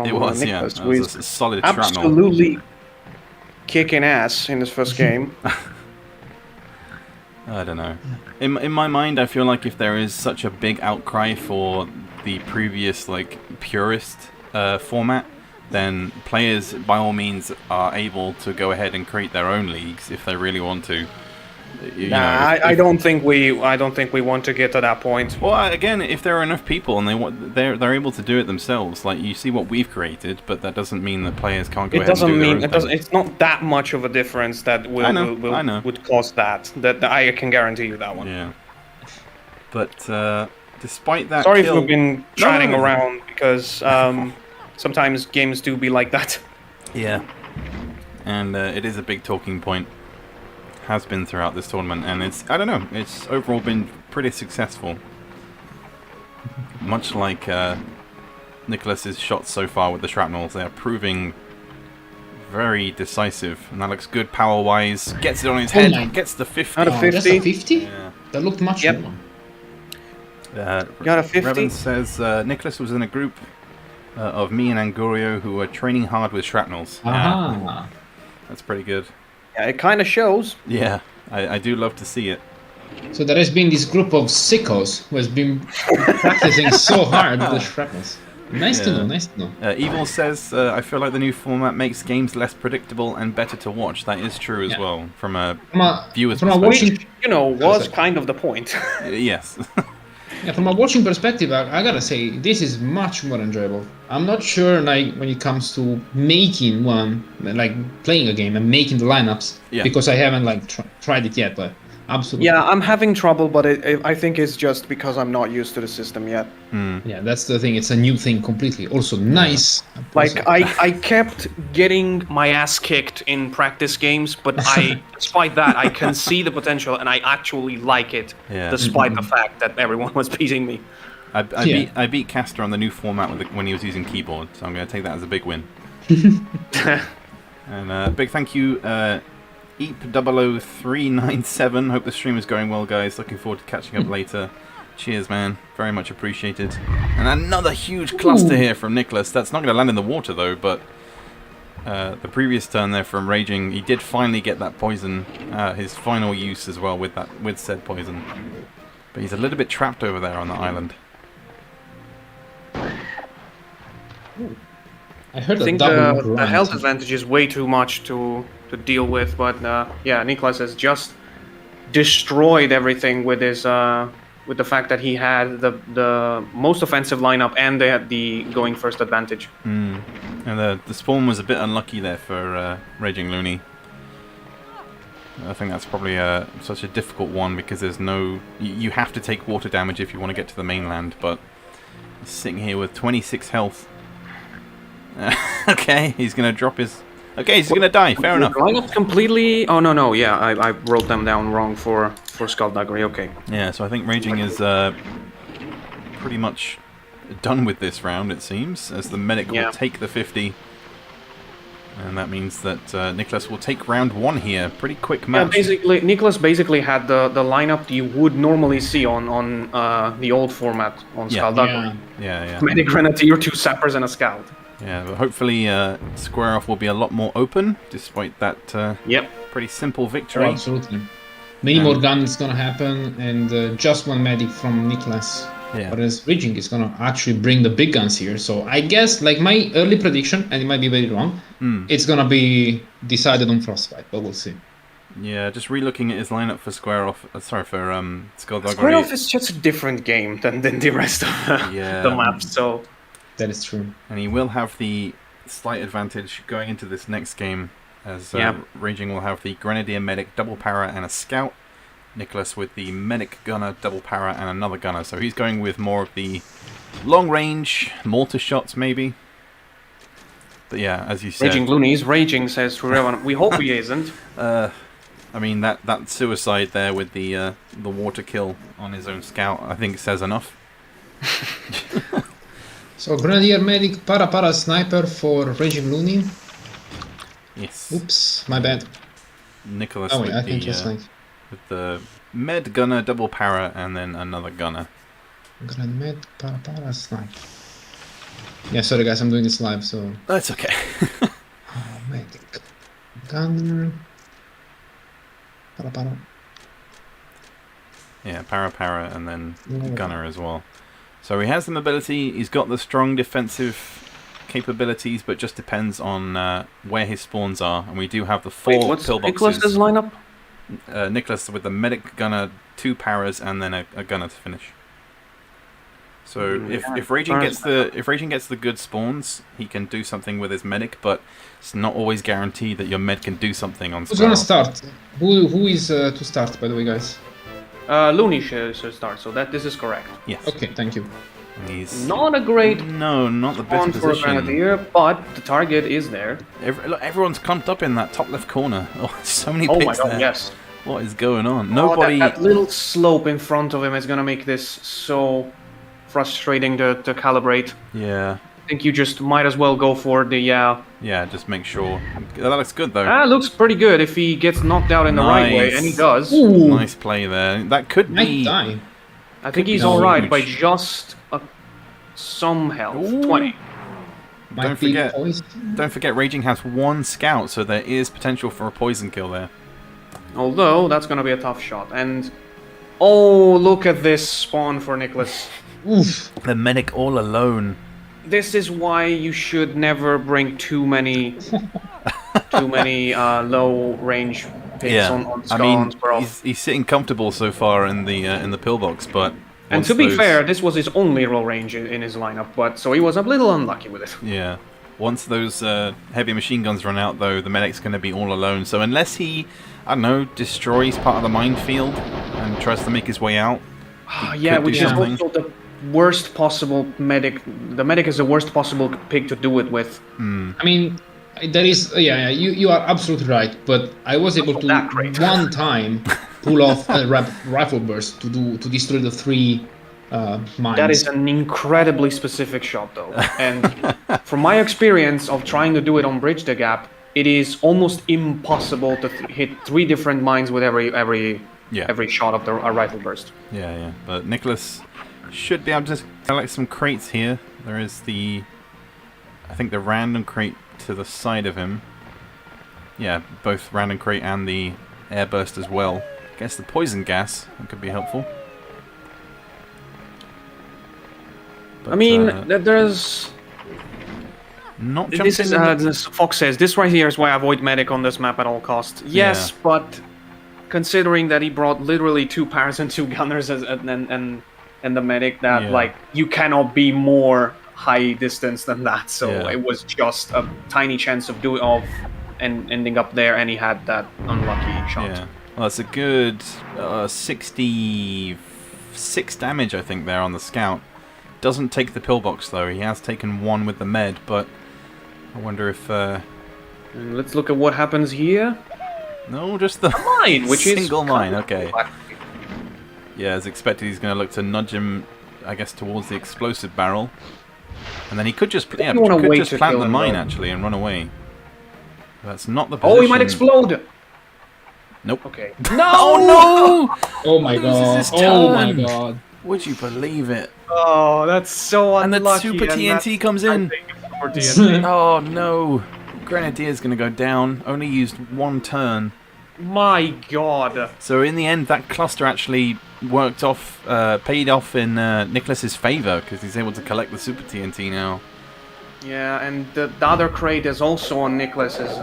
it was Nicholas. That was a solid shrapnel. Absolutely kicking ass in his first game. I don't know. In my mind, I feel like if there is such a big outcry for the previous purist format, then players by all means are able to go ahead and create their own leagues if they really want to. I don't think we want to get to that point. Well, again, if there are enough people and they're able to do it themselves, like you see what we've created, but that doesn't mean that players can't go ahead and do their own thing. It's not that much of a difference that would cause that. That I can guarantee you that one. Yeah. But despite that, sorry if we've been chatting around because sometimes games do be like that. Yeah. And it is a big talking point. Has been throughout this tournament, and it's overall been pretty successful. Much like Nicholas's shots so far with the shrapnels, they are proving very decisive, and that looks good power-wise. Gets it on his head, gets the 50. Out of 50? That's a 50? Yeah. That looked much more. Got a 50? Revan says Nicholas was in a group of me and Angurio who were training hard with shrapnels. That's pretty good. Yeah, it kind of shows. Yeah, I do love to see it. So there has been this group of sickos who has been practicing so hard with the shrapnels. Nice to know. Evil says, I feel like the new format makes games less predictable and better to watch. That is true as well, from a viewer's perspective. Which, was kind of the point. Yes. Yeah, from a watching perspective, I gotta say, this is much more enjoyable. I'm not sure, when it comes to making one, playing a game and making the lineups, because I haven't, tried it yet, but absolutely. Yeah, I'm having trouble, but I think it's just because I'm not used to the system yet. Yeah, that's the thing. It's a new thing completely. Also, nice. I kept getting my ass kicked in practice games, but despite that, I can see the potential, and I actually like it, despite the fact that everyone was beating me. I beat Castor on the new format when he was using keyboard, so I'm going to take that as a big win. And big thank you, Eep00397. Hope the stream is going well, guys. Looking forward to catching up later. Cheers, man. Very much appreciated. And another huge cluster here from Nicholas. That's not going to land in the water, though, but the previous turn there from Raging, he did finally get that poison, his final use as well with said poison. But he's a little bit trapped over there on the island. I heard I a think double the grunt. health advantage is way too much to deal with, but yeah, Niklas has just destroyed everything with his with the fact that he had the most offensive lineup and they had the going first advantage. And the spawn was a bit unlucky there for Raging Looney. I think that's probably such a difficult one because there's no... You have to take water damage if you want to get to the mainland, but he's sitting here with 26 health. Okay, he's going to drop his... Okay, he's going to die, fair enough. Lineup completely... Oh, no, yeah, I wrote them down wrong for Skullduggery, okay. Yeah, so I think Raging is pretty much done with this round, it seems, as the medic will take the 50. And that means that Niklas will take round 1 here. Pretty quick match. Yeah, basically, Niklas basically had the lineup you would normally see on the old format on Skullduggery. Yeah. Medic, Grenadier, 2 Sappers, and a Scout. Yeah, but hopefully Square Off will be a lot more open, despite that pretty simple victory. Oh, absolutely. Many more guns gonna happen, and just one medic from Niklas. Yeah. Whereas Raging is gonna actually bring the big guns here. So I guess, like my early prediction, and it might be very wrong, it's gonna be decided on Frostbite, but we'll see. Yeah, just re-looking at his lineup for Square Off. Sorry, for Skullduggery. Square Off is just a different game than the rest of the map. So that is true. And he will have the slight advantage going into this next game, as Raging will have the Grenadier Medic, double para, and a Scout. Niklas with the Medic Gunner, double para, and another Gunner. So he's going with more of the long range, mortar shots maybe. But yeah, as you said... Raging Looney's raging, says Rurevan. We hope he isn't. I mean, that suicide there with the water kill on his own Scout, I think says enough. So Grenadier Medic, para Sniper for Raging Looney. Yes. Oops, my bad. Niklas Oh wait, I can just like... with the Med Gunner, double para, and then another Gunner. Med, para Sniper. Yeah, sorry guys, I'm doing this live, so... That's okay. Medic. Gunner. Para. Yeah, para, and then Gunner as well. So he has the mobility, he's got the strong defensive capabilities, but just depends on where his spawns are. And we do have the 4 what's pillboxes. Niklas's lineup? Niklas with the Medic Gunner, 2 paras, and then a Gunner to finish. So if Raging gets the good spawns, he can do something with his Medic, but it's not always guaranteed that your Med can do something on. Who's gonna start? Who is to start, by the way, guys? Looney should start, so this is correct. Yes. Okay, thank you. He's not a great not the best for a position. Grenadier, but the target is there. Look, everyone's clumped up in that top left corner. Oh, so many Oh picks my god, there. yes. What is going on? Nobody. That little slope in front of him is gonna make this so frustrating to calibrate. Yeah. I think you just might as well go for the Yeah, just make sure. That looks good though. looks pretty good if he gets knocked out in the right way, and he does. Ooh. Nice play there. That could Might be. die. I think he's be alright huge. by just some health. Ooh. 20. Might Don't be forget. poisoned. Don't forget, Raging has 1 Scout, so there is potential for a poison kill there. Although that's gonna be a tough shot. And oh, look at this spawn for Niklas. Oof. The Medic all alone. This is why you should never bring too many low range picks on I mean, Skull. he's sitting comfortable so far in the pillbox, but And once to be those- fair, this was his only low range in his lineup, but so he was a little unlucky with it. Yeah. Once those heavy machine guns run out, though, the Medic's going to be all alone. So unless he, I don't know, destroys part of the minefield and tries to make his way out, Yeah, could which do is something. also the worst possible medic. The medic is the worst possible pick to do it with. I mean, that is you are absolutely right. But I was able to that great. one time pull off a rifle burst to destroy the 3 mines. That is an incredibly specific shot, though. And from my experience of trying to do it on Bridge the Gap, it is almost impossible to hit 3 different mines with every shot of a rifle burst. Yeah. But Nicholas should be able to collect some crates here. There is the I think the random crate to the side of him. Yeah, both random crate and the air burst as well. I guess the poison gas that could be helpful. But, I mean, there's... not This is, jumping. this Fox says, this right here is why I avoid medic on this map at all costs. Yes, Yeah. but considering that he brought literally 2 paras and 2 gunners and the medic, that Yeah. like you cannot be more high distance than that. So Yeah. it was just a tiny chance of ending up there, and he had that unlucky shot. Yeah. Well, it's a good 66 damage, I think, there on the scout. Doesn't take the pillbox though. He has taken 1 with the med, but I wonder if And let's look at what happens here. no, just the Mine, which is single mine. kind of Okay. cool. Yeah, as expected, he's going to look to nudge him, I guess, towards the explosive barrel, and then he could just you wanna wait just to plant kill the him, mine though. actually and run away. That's not the position. Oh, he might explode. Nope. Okay. Oh no! Oh my Loses god. his Oh my turn. god. Would you believe it? Oh, that's so And unlucky. the super TNT comes in. For TNT. Oh no! Grenadier's going to go down. Only used 1 turn. My god. So in the end, that cluster actually worked off, paid off in Nicholas's favour because he's able to collect the super TNT now. Yeah, and the other crate is also on Nicholas's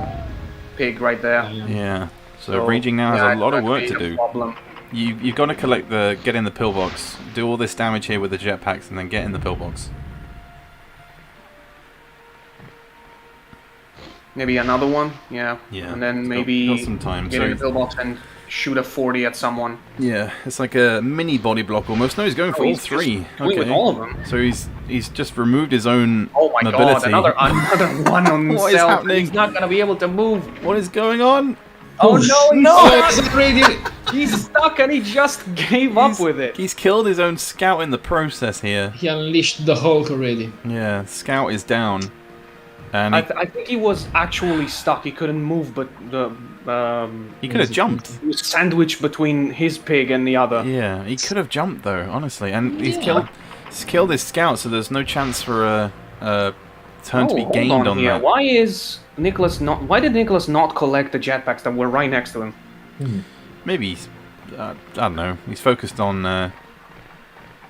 pig right there. Yeah. So Raging now has a lot of work to do. Problem. You've got to get in the pillbox, do all this damage here with the jetpacks, and then get in the pillbox. Maybe another one, yeah. Yeah, And then it's maybe got some time. get in the pillbox and shoot a 40 at someone. Yeah, it's like a mini body block almost. No, he's going for all he's 3. just doing with all of them. So he's just removed his own Oh my mobility. god, another one on himself. What is happening? He's not gonna be able to move. What is going on? Oh no, Oh, it's already. he's stuck and he just gave up with it. He's killed his own scout in the process here. He unleashed the Hulk already. Yeah, scout is down. And I think he was actually stuck. He couldn't move, but the he could have jumped. he was sandwiched between his pig and the other. Yeah, he could have jumped though, honestly. And he's Yeah. killed his scout, so there's no chance for a turn to be hold gained on here. that. Why did Nicholas not collect the jetpacks that were right next to him? Maybe I don't know. He's focused on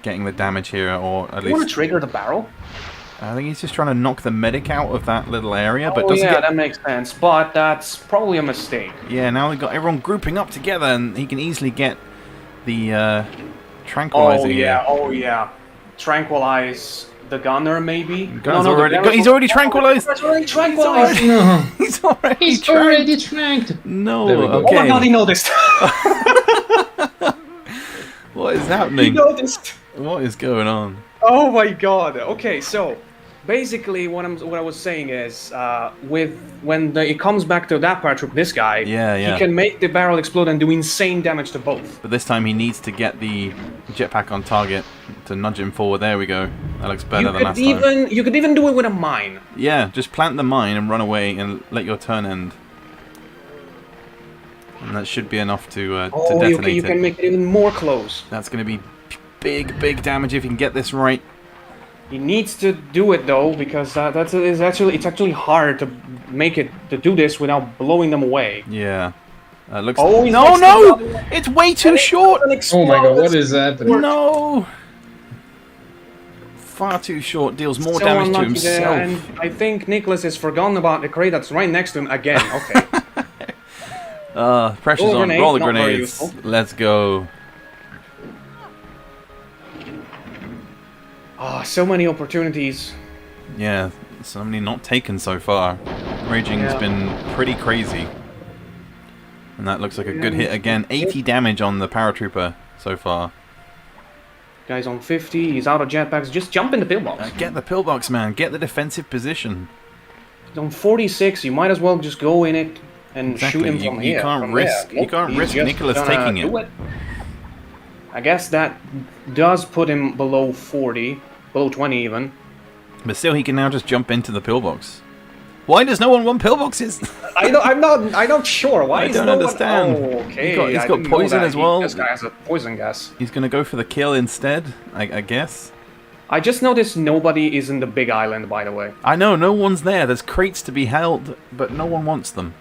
getting the damage here, or at You want to least trigger the barrel? I think he's just trying to knock the medic out of that little area, but Oh doesn't yeah, get. that makes sense. But that's probably a mistake. Yeah, now we've got everyone grouping up together, and he can easily get the tranquilizer. Oh yeah. Tranquilize the gunner, maybe. Gunner's the already- gunner he's was- already tranquilized. He's already tranquilized. No. He's already. He's tranked. already tranked. No. There we go. Okay. Oh my god, he noticed. What is He happening? noticed. What is going on? Oh my god. Okay, so basically what I was saying is when it comes back to that paratroop, this guy, Yeah. he can make the barrel explode and do insane damage to both. But this time he needs to get the jetpack on target to nudge him forward. There we go. That looks better than last time. You could even do it with a mine. Yeah, just plant the mine and run away and let your turn end. And that should be enough to detonate you it. can make it even more close. That's going to be big damage if you can get this right. He needs to do it though, because it's actually hard to do this without blowing them away. Yeah. Looks. Oh, he's no! next to the- It's way too short. Oh my god, what is happening? No. Far too short. Deals more So damage to unlucky there, himself. and I think Nicholas has forgotten about the crate that's right next to him again. Okay. Pressure's Roll on. grenade, Roll the not very grenades. useful. Let's go. So many opportunities. Yeah, so many not taken so far. Raging's Yeah. been pretty crazy. And that looks like a good hit again. 80 damage on the paratrooper so far. Guy's on 50, he's out of jetpacks, just jump in the pillbox. Get the pillbox, man. Get the defensive position. He's on 46, you might as well just go in it and shoot him from You here. can't from risk. there. You Nope, can't he's risk just Nicholas gonna taking do it. I guess that does put him below 40, below 20 even. But still, he can now just jump into the pillbox. Why does no one want pillboxes? I'm not sure. Why I is don't no understand. One... Oh, okay. He's got I didn't know poison that. as well. This guy has a poison gas. He's going to go for the kill instead, I guess. I just noticed nobody is in the big island, by the way. I know, no one's there. There's crates to be held, but no one wants them.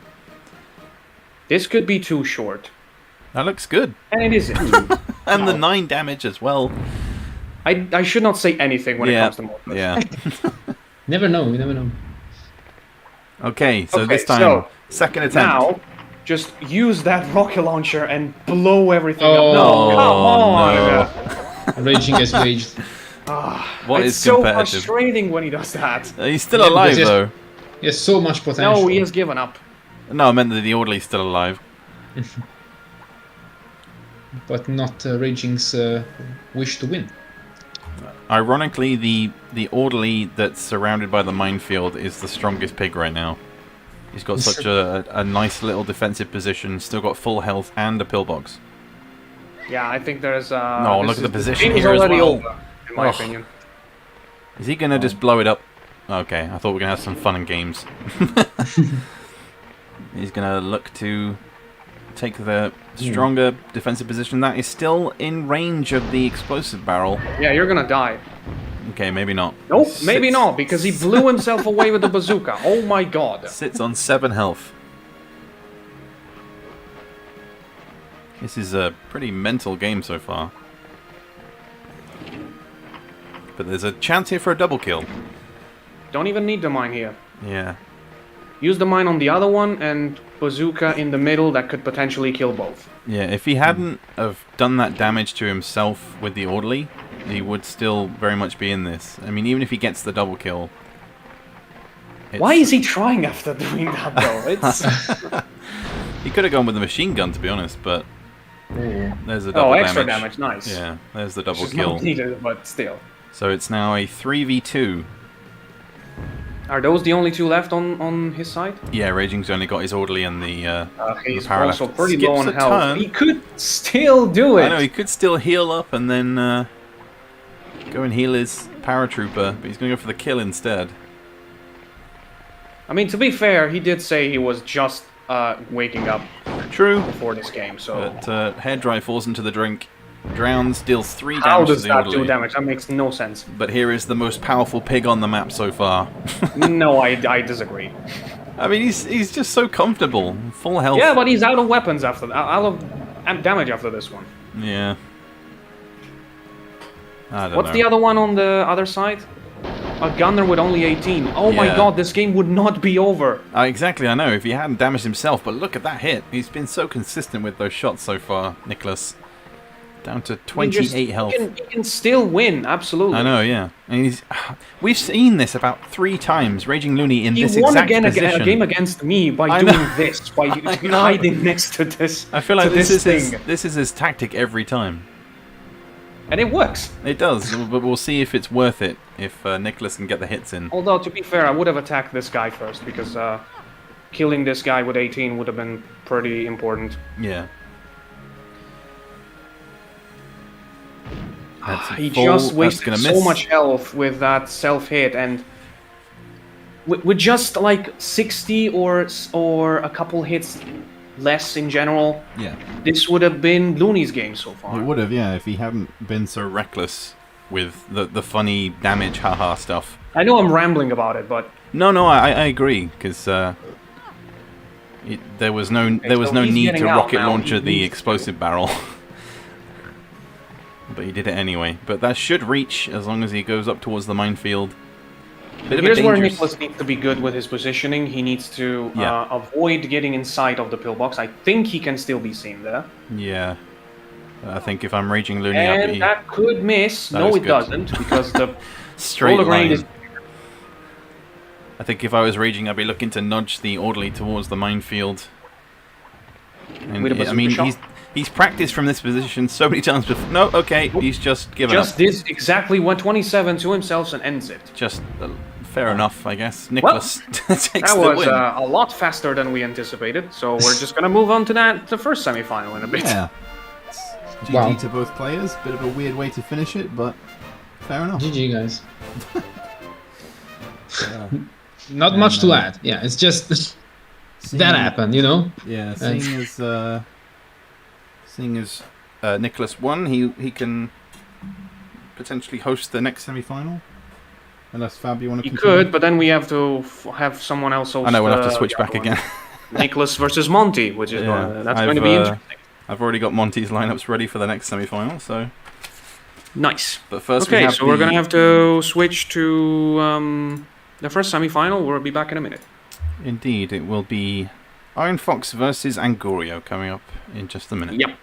This could be too short. That looks good. And it isn't. And the 9 damage as well. I should not say anything when it comes to Morpheus. Yeah. Never know, we never know. Okay, so Okay, this time, so second attempt. Now, just use that rocket launcher and blow everything Oh, up. No, come on! no. Raging as raged. What It's is so competitive? frustrating when he does that. He's still Yeah, alive, because though. He has so much potential. No, he has given up. No, I meant that the orderly's still alive. But not Raging's wish to win. Ironically, the orderly that's surrounded by the minefield is the strongest pig right now. He's got such a nice little defensive position, still got full health and a pillbox. Yeah, I think there's. No, look at the position game is here as already well. over, in my opinion. Is he going to just blow it up? Okay, I thought we were going to have some fun and games. He's going to look to take the stronger defensive position. That is still in range of the explosive barrel. Yeah, you're gonna die. Okay, maybe not. Nope, He maybe sits- not, because he blew himself away with the bazooka. Oh my god. Sits on 7 health. This is a pretty mental game so far. But there's a chance here for a double kill. Don't even need the mine here. Yeah. Use the mine on the other one and bazooka in the middle that could potentially kill both. Yeah, if he hadn't have done that damage to himself with the orderly, he would still very much be in this. I mean, even if he gets the double kill... Why is he trying after doing that though? It's He could have gone with the machine gun, to be honest, but... Oh. There's the double extra damage, nice. Yeah, there's the double Which is kill. not needed, but still. So it's now a 3v2. Are those the only two left on his side? Yeah, Raging's only got his orderly and the He's power also left. pretty low Skips on a health. turn. He could still do it. I know, he could still heal up and then go and heal his paratrooper, but he's going to go for the kill instead. I mean, to be fair, he did say he was just waking up True, before this game, so... but hair dry falls into the drink, drowns, deals 3 How damage to does the that orderly. do damage? That makes no sense. But here is the most powerful pig on the map so far. No, I disagree. I mean, he's just so comfortable, full health. Yeah, but he's out of weapons after out of damage after this one. Yeah. I don't What's know. the other one on the other side? A gunner with only 18. Oh my Yeah. god, this game would not be over. Exactly, I know, if he hadn't damaged himself, but look at that hit. He's been so consistent with those shots so far, Nicholas. Down to 28 health. He can still win, absolutely. I know, yeah. And we've seen this about 3 times, Raging Looney in He this won exact again position. a game against me by I doing know. this, by I know. hiding next to this. I feel like to this thing. is his tactic every time. And it works. It does, but we'll see if it's worth it, if Nicholas can get the hits in. Although, to be fair, I would have attacked this guy first, because killing this guy with 18 would have been pretty important. Yeah. That's a He full- just that's wasted gonna so miss. much health with that self-hit, and with just like 60 or a couple hits less in general, Yeah. this would have been Looney's game so It far. would have, yeah, if he hadn't been so reckless with the funny damage haha stuff. I know I'm rambling about it, but No, I agree, because there was no so he's need getting to out rocket now. launcher He the needs to. explosive barrel. But he did it anyway. But that should reach as long as he goes up towards the minefield. Bit of a here's where dangerous... Nicholas needs to be good with his positioning. He needs to Yeah. avoid getting inside of the pillbox. I think he can still be seen there. Yeah. I think if I'm Raging Looney, I'd And be that could miss. That No, is it good. doesn't, because the straight roller grain line. is... I think if I was Raging, I'd be looking to nudge the orderly towards the minefield. And With a I mean, bazooka shot? he's practiced from this position so many times before. No, okay, he's just given Just up. did exactly 127 to himself and ends it. Just fair enough, I guess. Nicholas takes That the was win. a lot faster than we anticipated, so we're just gonna move on to the first semi-final in a bit. Yeah. GG Wow. to both players. Bit of a weird way to finish it, but fair enough. GG, guys. Not much to add. Yeah, it's just that happened, you know? Yeah, And- seeing as Nicholas won, he can potentially host the next semi-final. Unless Fab, you want to He continue? could, but then we have to have someone else host. I know we'll have to switch the back other one. again. Nicholas versus Monty, which is Yeah, that's going to be interesting. I've already got Monty's lineups ready for the next semi-final, so. Nice. But first, Okay, we have so we're going to have to switch to the first semi-final. We'll be back in a minute. Indeed, it will be Iron Fox versus Angurio coming up in just a minute. Yep.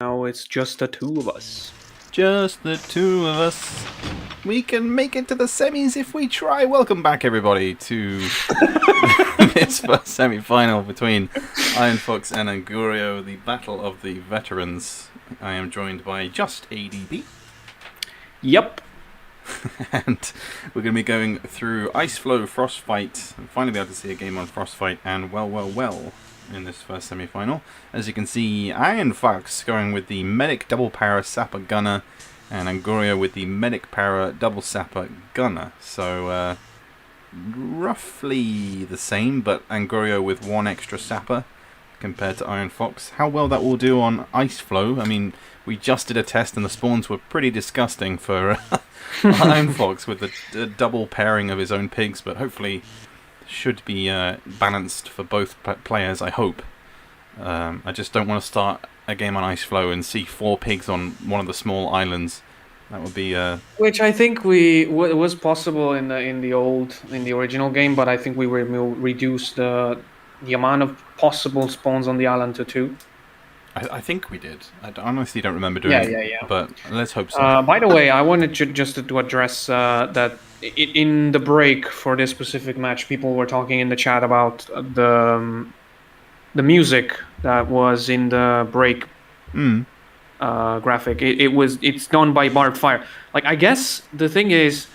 Now it's just the two of us. Just the two of us. We can make it to the semis if we try. Welcome back, everybody, to this first semi-final between Iron Fox and Angurio, the battle of the veterans. I am joined by just ADB. Yep. And we're going to be going through Ice Flow, Frostfight, and finally be able to see a game on Frostfight and well in this first semi-final. As you can see, Iron Fox going with the Medic Double Para Sapper Gunner and Angurio with the Medic Para Double Sapper Gunner. So roughly the same, but Angurio with one extra Sapper compared to Iron Fox. How well that will do on Ice Flow, I mean, we just did a test and the spawns were pretty disgusting for Iron Fox with the double pairing of his own pigs, but hopefully should be balanced for both players, I hope. I just don't want to start a game on Ice Flow and see 4 pigs on one of the small islands. That would be Which I think was possible in the original game, but I think we will reduce the amount of possible spawns on the island to 2. I think we did. I honestly don't remember doing it. Yeah. But let's hope so. By the way, I wanted just to address that in the break for this specific match, people were talking in the chat about the music that was in the break graphic. It's done by Barbed Fire. Like, I guess the thing is,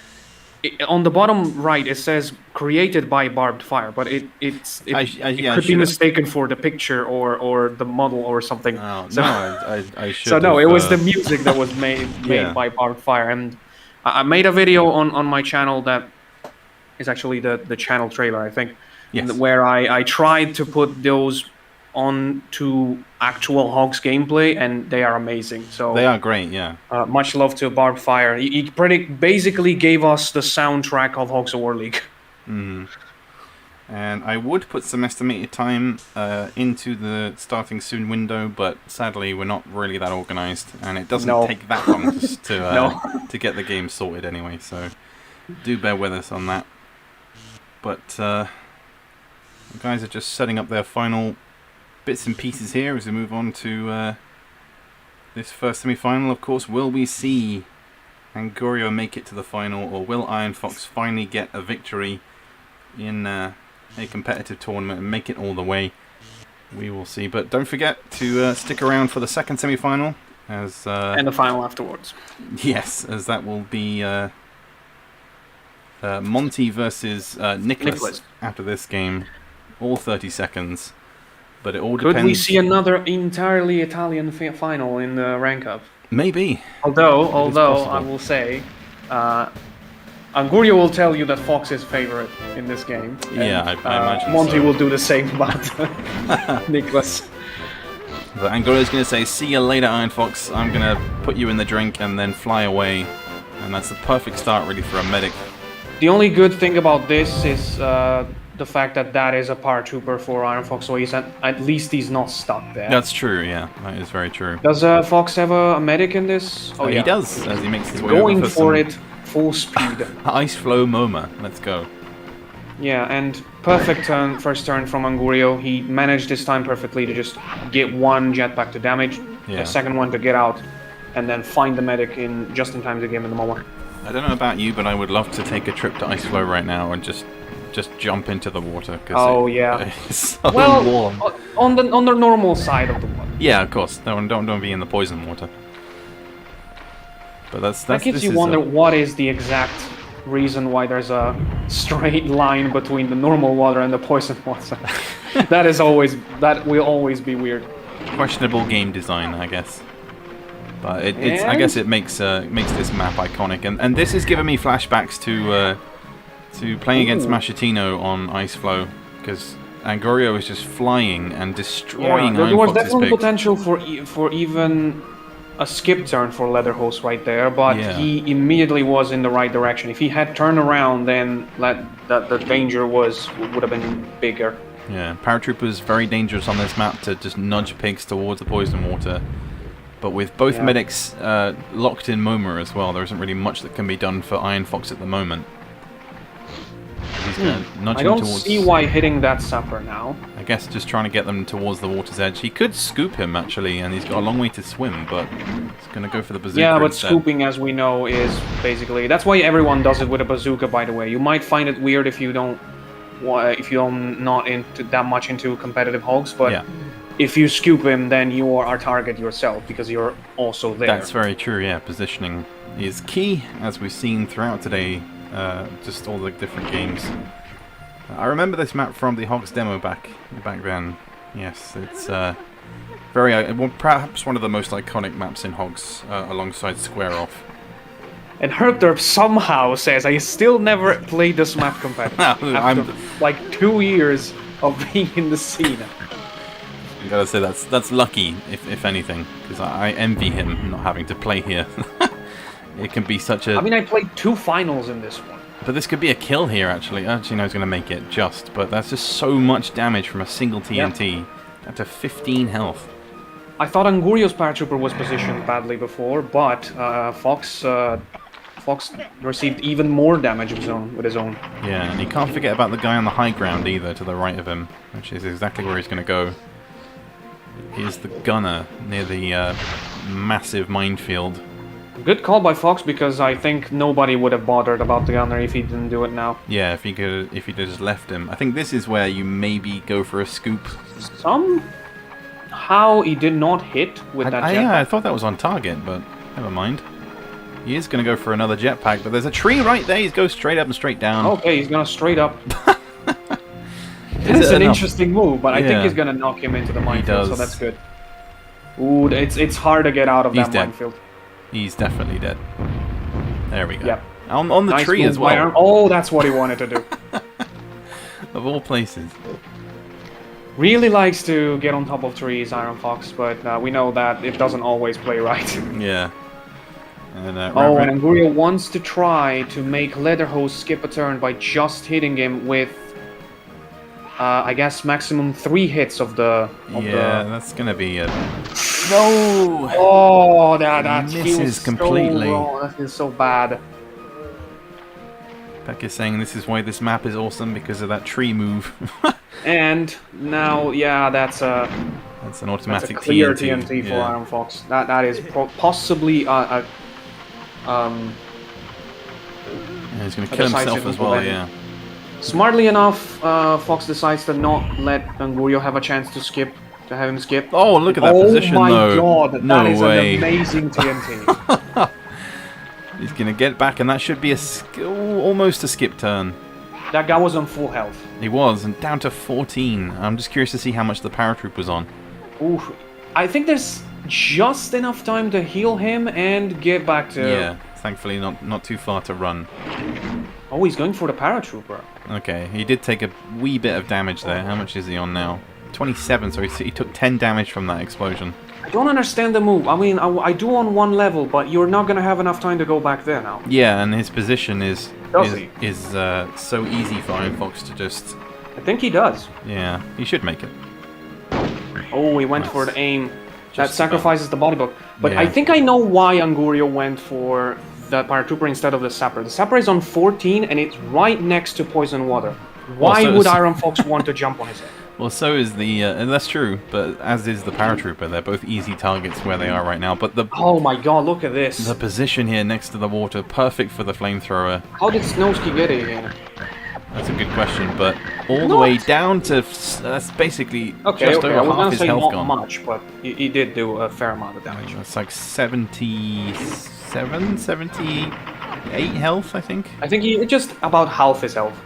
on the bottom right it says created by Barbed Fire, but it could be mistaken for the picture or the model or something. Oh, so, no, I should. So no, it was the music that was made by Barbed Fire, and I made a video on my channel that is actually the channel trailer, I think, where I tried to put those onto actual Hogs gameplay, and they are amazing. So they are great, yeah. Much love to Barbed Fire. He basically gave us the soundtrack of Hogs of War League. And I would put some estimated time into the starting soon window, but sadly we're not really that organised, and it doesn't take that long to get the game sorted anyway, so do bear with us on that. But the guys are just setting up their final bits and pieces here as we move on to this first semi-final. Of course, will we see Angurio make it to the final, or will Iron Fox finally get a victory in a competitive tournament and make it all the way? We will see, but don't forget to stick around for the second semi-final as and the final afterwards. Yes, as that will be Monty versus Nicholas after this game, all 30 seconds. But it all depends. Could we see another entirely Italian final in the Rankup? Maybe. Although I will say, Angurio will tell you that Fox is favorite in this game. Yeah, I imagine Monty so. will do the same about Nicholas. But Angurio's going to say, "See you later, Iron Fox. I'm going to put you in the drink and then fly away." And that's the perfect start, really, for a medic. The only good thing about this is the fact that is a paratrooper for Iron Fox, so at least he's not stuck there. That's true, yeah. That is very true. Does Fox have a medic in this? Oh, yeah. He does, as he makes his way going over for it full speed. Ice Flow MoMA. Let's go. Yeah, and perfect first turn from Angurio. He managed this time perfectly to just get one jetpack to damage, a second one to get out, and then find the medic just in time to give him the MoMA. I don't know about you, but I would love to take a trip to Ice Flow right now and just jump into the water. It's so warm. On the normal side of the water. Yeah, of course. Don't be in the poison water. But that gives you wonder what is the exact reason why there's a straight line between the normal water and the poison water. that will always be weird. Questionable game design, I guess. But I guess it makes this map iconic, and this has given me flashbacks to playing against Machetino on Ice Flow, because Angurio is just flying and destroying Iron Fox's There was definitely pigs. potential for even a skip turn for Leatherhose right there, but he immediately was in the right direction. If he had turned around, then the danger would have been bigger. Yeah, Paratrooper's very dangerous on this map to just nudge pigs towards the poison water. But with both medics locked in MoMA as well, there isn't really much that can be done for Iron Fox at the moment. He's going to nudge I him don't towards... see why hitting that sapper now. I guess just trying to get them towards the water's edge. He could scoop him, actually, and he's got a long way to swim, but he's going to go for the bazooka Yeah, but instead. scooping, as we know, is basically... That's why everyone does it with a bazooka, by the way. You might find it weird if you don't... If you're not into that much into competitive hogs, but Yeah. if you scoop him, then you are our target yourself, because you're also there. That's very true, yeah. Positioning is key, as we've seen throughout today, just all the different games. I remember this map from the Hogs demo back then. Yes, it's perhaps one of the most iconic maps in Hogs, alongside Square Off. And Herpderp somehow says, I still never played this map competitive. After like 2 years of being in the scene. I gotta say, that's lucky, if anything, because I envy him not having to play here. It can be such a... I mean, I played 2 finals in this one. But this could be a kill here, actually. Actually, no, he's going to make it just. But that's just so much damage from a single TNT. Yep. Down to 15 health. I thought Angurio's paratrooper was positioned badly before, but Fox received even more damage with his own. Yeah, and you can't forget about the guy on the high ground either, to the right of him, which is exactly where he's going to go. Here's the gunner near the massive minefield. Good call by Fox, because I think nobody would have bothered about the gunner if he didn't do it now. Yeah, if he just left him. I think this is where you maybe go for a scoop. Somehow he did not hit with that jetpack. Yeah, I thought that was on target, but never mind. He is going to go for another jetpack, but there's a tree right there. He's going straight up and straight down. Okay, he's going to straight up. It's an interesting move, but I think he's going to knock him into the minefield, so that's good. Ooh, it's hard to get out of that minefield. He's definitely dead. There we go. Yep. On the tree as well. Oh, that's what he wanted to do. Of all places. Really likes to get on top of trees, Iron Fox, but we know that it doesn't always play right. Yeah. And, and Angurio wants to try to make Leatherhose skip a turn by just hitting him with, I guess, maximum 3 hits of the... that's gonna be a... No! Oh, that misses completely. So that feels so bad. Peck is saying this is why this map is awesome, because of that tree move. And now, yeah, that's an automatic that's a clear TNT for Iron Fox. That is possibly yeah, he's going to kill himself as well, yeah. Smartly enough, Fox decides to not let Angurio have a chance to have him skip. Oh, look at that position, though. Oh my god, no that is way. an amazing TNT. He's going to get back, and that should be almost a skip turn. That guy was on full health. He was, and down to 14. I'm just curious to see how much the paratroop was on. Ooh, I think there's just enough time to heal him and get back to... Yeah, thankfully not too far to run. Oh, he's going for the paratrooper. Okay, he did take a wee bit of damage there. How much is he on now? 27, so he took 10 damage from that explosion. I don't understand the move. I mean, I do on 1 level, but you're not going to have enough time to go back there now. Yeah, and his position is so easy for Iron Fox to just... I think he does. Yeah, he should make it. Oh, he went for the aim. That sacrifices the body block. But yeah. I think I know why Angurio went for the paratrooper instead of the sapper. The sapper is on 14, and it's right next to poison water. Why would Iron Fox want to jump on his head? Well, so is the... and that's true, but as is the paratrooper. They're both easy targets where they are right now. But the... Oh my god, look at this. The position here next to the water, perfect for the flamethrower. How did Snowski get it here? That's a good question, but all the way down to... That's basically just over half his health gone. Not much, but he did do a fair amount of damage. That's like 77, 78 health, I think. I think he just about half his health.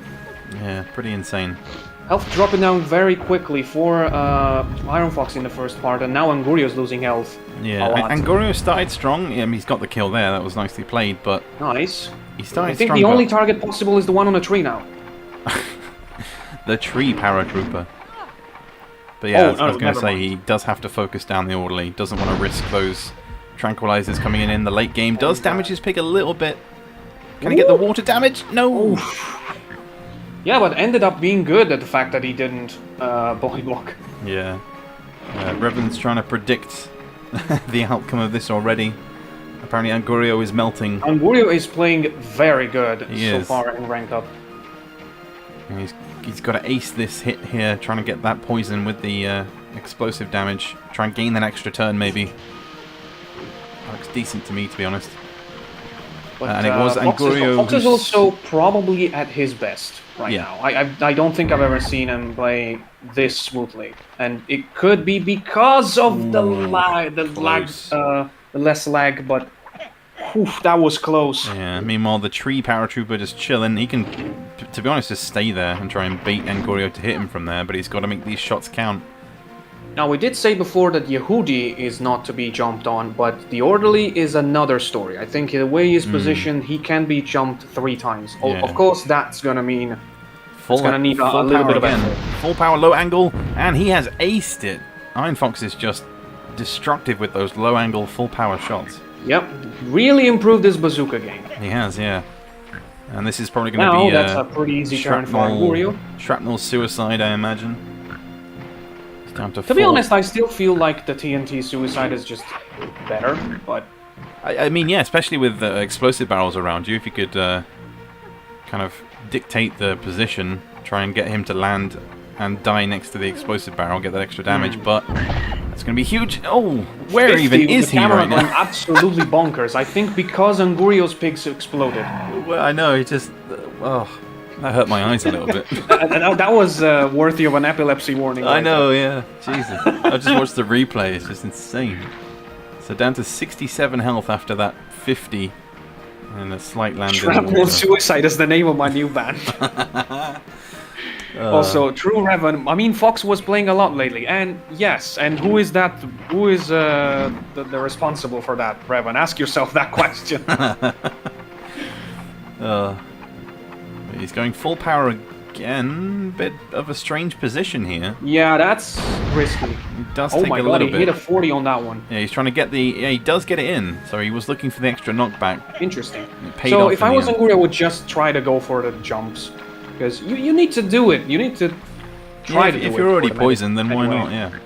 Yeah, pretty insane. Health dropping down very quickly for Iron Fox in the first part, and now Angurio's losing health. Yeah, Angurio started strong. He's got the kill there. That was nicely played, but... Nice. He started I think the only target possible is the one on the tree now. The tree paratrooper. But yeah, I was going to say, he does have to focus down the orderly. Doesn't want to risk those tranquilizers coming in the late game. Does damage his pig a little bit. Can he get the water damage? No! Yeah, but ended up being good at the fact that he didn't body block. Yeah. Revan's trying to predict the outcome of this already. Apparently Angurio is melting. Angurio is playing very good so far in Rankup. And he's got to ace this hit here, trying to get that poison with the explosive damage. Try and gain that extra turn, maybe. Looks decent to me, to be honest. But, and it was Angurio. Fox is also probably at his best right Yeah. now. I don't think I've ever seen him play this smoothly, and it could be because of the lag, the less lag. But oof, that was close. Yeah. Meanwhile, the tree paratrooper just chilling. He can, to be honest, just stay there and try and bait Angurio to hit him from there. But he's got to make these shots count. Now, we did say before that Yehudi is not to be jumped on, but the Orderly is another story. I think the way he's positioned, he can be jumped 3 times. Yeah. Of course, that's going to mean it's going to need a little bit of effort. Full power, low angle, and he has aced it. Iron Fox is just destructive with those low angle, full power shots. Yep, really improved his bazooka game. He has, yeah. And this is probably going to be that's a pretty easy turn for Angurio. Shrapnel suicide, I imagine. Down to be honest, I still feel like the TNT suicide is just better, but... I mean, yeah, especially with explosive barrels around you, if you could kind of dictate the position, try and get him to land and die next to the explosive barrel, get that extra damage, but it's going to be huge. Oh, where even is he right now? Absolutely bonkers. I think because Angurio's pigs exploded. Well, I know, he just... that hurt my eyes a little bit. That was worthy of an epilepsy warning. I know, yeah. Jesus. I just watched the replay. It's just insane. So down to 67 health after that 50. And a slight land in the Shrapnel water. Suicide is the name of my new band. Also, True Revan. I mean, Fox was playing a lot lately. And yes, and who is that? Who is the responsible for that, Revan? Ask yourself that question. He's going full power again. Bit of a strange position here. Yeah, that's risky. It does oh take my a god, little he bit. hit a 40 on that one. Yeah, he's trying to get the... Yeah, he does get it in. So he was looking for the extra knockback. Interesting. It paid So off if in I the was end. Angurio, I would just try to go for the jumps. Because you need to do it. You need to try to do it. If you're already for the poisoned, then why anyway. not? Yeah.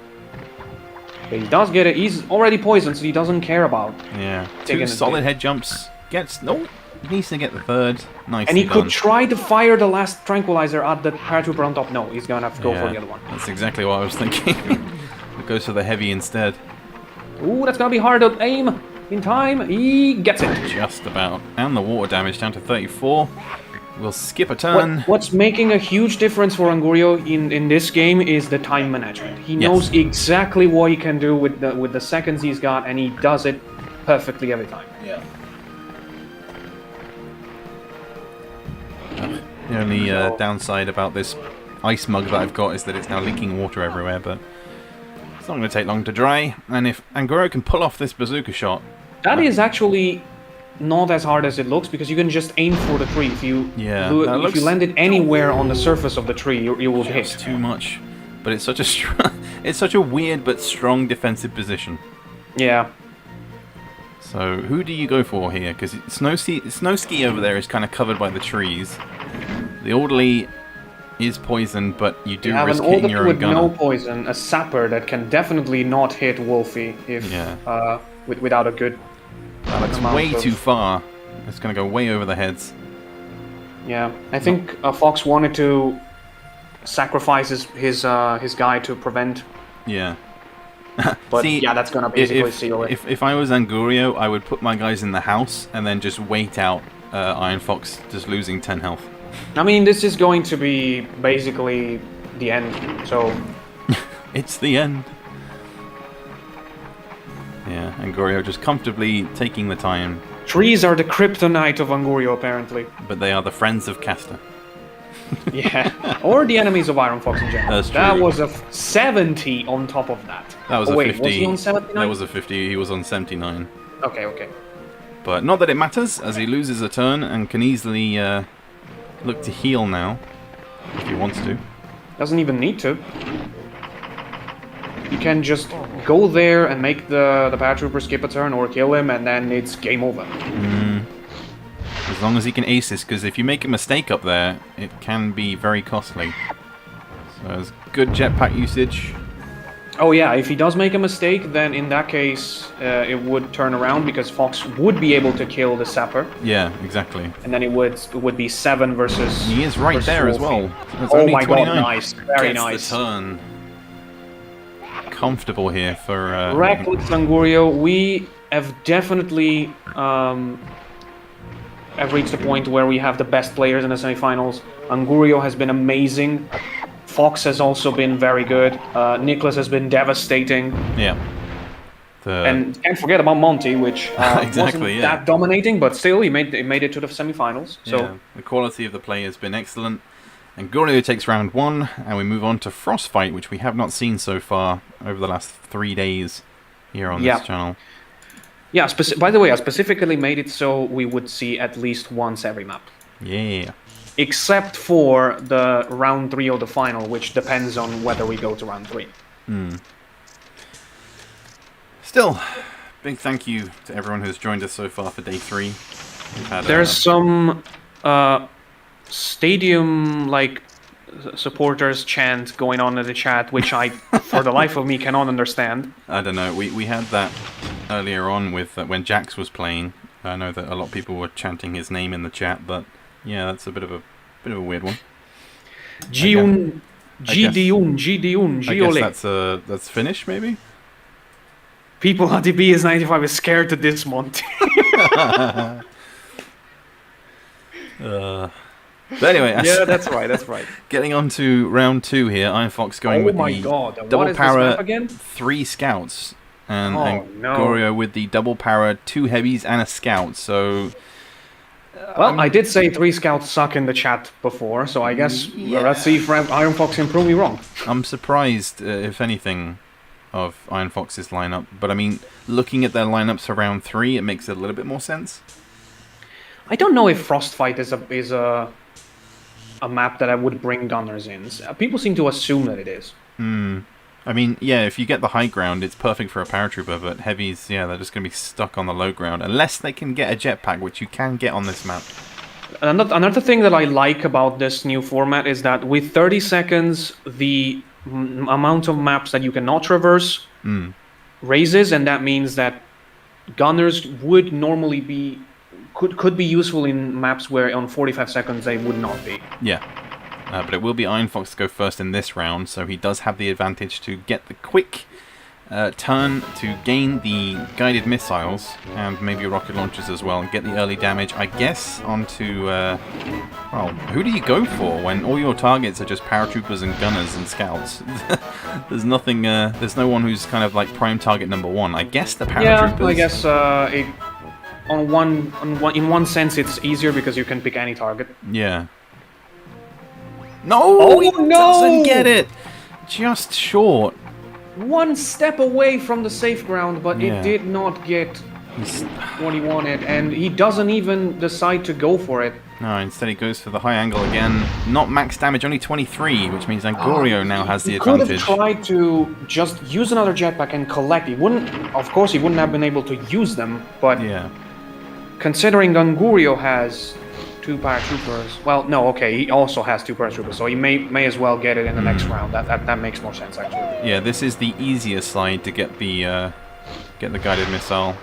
But he does get it. He's already poisoned, so he doesn't care about. Yeah. Taking 2 a solid hit. head jumps. Gets... No. He needs to get the 3rd. Nicely And he done. could try to fire the last tranquilizer at the paratrooper on top. No, he's gonna have to go for the other one. That's exactly what I was thinking. It goes for the heavy instead. Ooh, that's gonna be hard to aim in time. He gets it. Just about. And the water damage down to 34. We'll skip a turn. What's making a huge difference for Angurio in this game is the time management. He knows exactly what he can do with the seconds he's got, and he does it perfectly every time. Yeah. The only downside about this ice mug that I've got is that it's now leaking water everywhere, but it's not going to take long to dry. And if Anguiro can pull off this bazooka shot... That is actually not as hard as it looks, because you can just aim for the tree. If you if you land it anywhere on the surface of the tree, you will hit. It's too much. But it's such a it's such a weird but strong defensive position. Yeah. So who do you go for here? Because Snowski over there is kind of covered by the trees. The Orderly is poisoned, but you do have risk an hitting your Orderly own with gunner. no poison, a sapper that can definitely not hit Wolfie if without a good. That's way too far. It's going to go way over the heads. Yeah, I think Fox wanted to sacrifice his guy to prevent. Yeah. But See, yeah, that's gonna basically seal it. If I was Angurio, I would put my guys in the house and then just wait out Iron Fox just losing 10 health. I mean, this is going to be basically the end, so... It's the end. Yeah, Angurio just comfortably taking the time. Trees are the kryptonite of Angurio, apparently. But they are the friends of Castor. Yeah, or the enemies of Iron Fox in general. That's true. That was a 70 on top of that. That was a wait, 50. Was he on 79? That was a 50. He was on 79. Okay. But not that it matters, as he loses a turn and can easily look to heal now, if he wants to. Doesn't even need to. You can just go there and make the paratrooper skip a turn or kill him, and then it's game over. As long as he can ace this, because if you make a mistake up there, it can be very costly. So it's good jetpack usage. Oh yeah, if he does make a mistake, then in that case it would turn around because Fox would be able to kill the Sapper, Yeah, exactly. and then it would be 7 versus. He is right versus there as Wolfie. well. It's Oh only my 29. god, nice, very Gets nice. the turn. Comfortable here for... Reckless Angurio, we have definitely have reached the point where we have the best players in the semifinals. Angurio has been amazing. Fox has also been very good. Nicholas has been devastating. Yeah. And can't forget about Monty, which Exactly, wasn't yeah. that dominating, but still he made it to the semifinals. So Yeah, the quality of the play has been excellent. And Angurio takes round 1, and we move on to Frostfight, which we have not seen so far over the last 3 days here on this channel. yeah. By the way, I specifically made it so we would see at least once every map. Yeah. Except for the round 3 of the final, which depends on whether we go to round 3. Still, big thank you to everyone who's joined us so far for day 3. We've had, There's some stadium supporters chant going on in the chat, which I, for the life of me, cannot understand. I don't know. We had that earlier on with when Jax was playing. I know that a lot of people were chanting his name in the chat, but yeah, that's a bit of a weird one. Giun, I guess Giole. that's Finnish, maybe. People at DB is 95 is scared to this Monty. But anyway, Yeah, that's right. That's right. getting on to round 2 here. Iron Fox going with the What double is this para map again? 3 scouts, and no. Gorio with the double para 2 heavies and a scout. So Well, I did say 3 scouts suck in the chat before, so I guess let's see if Iron Fox can prove me wrong. I'm surprised, if anything, of Iron Fox's lineup. But I mean, looking at their lineups for round 3, it makes a little bit more sense. I don't know if Frostfight is a map that I would bring gunners in. People seem to assume that it is. I mean, yeah, if you get the high ground, it's perfect for a paratrooper, but heavies, yeah, they're just going to be stuck on the low ground, unless they can get a jetpack, which you can get on this map. Another thing that I like about this new format is that with 30 seconds, the amount of maps that you cannot traverse raises, and that means that gunners would normally be could be useful in maps where on 45 seconds they would not be. Yeah. But it will be Iron Fox to go first in this round, so he does have the advantage to get the quick turn to gain the guided missiles and maybe rocket launchers as well, and get the early damage, I guess, onto... well, who do you go for when all your targets are just paratroopers and gunners and scouts? There's nothing... there's no one who's kind of like prime target number 1. I guess the paratroopers... Yeah, I guess in one sense it's easier because you can pick any target. Yeah. No! He doesn't get it! Just short. One step away from the safe ground, but Yeah. it did not get what he wanted, and he doesn't even decide to go for it. No, instead he goes for the high angle again. Not max damage, only 23, which means Angurio now has the He could advantage. have tried to just use another jetpack and collect. He wouldn't, of course, he wouldn't have been able to use them, but Yeah. considering Angurio has 2 paratroopers, well, no, okay, he also has 2 paratroopers, so he may as well get it in the next round. That makes more sense, actually. Yeah, this is the easiest slide to get the guided missile.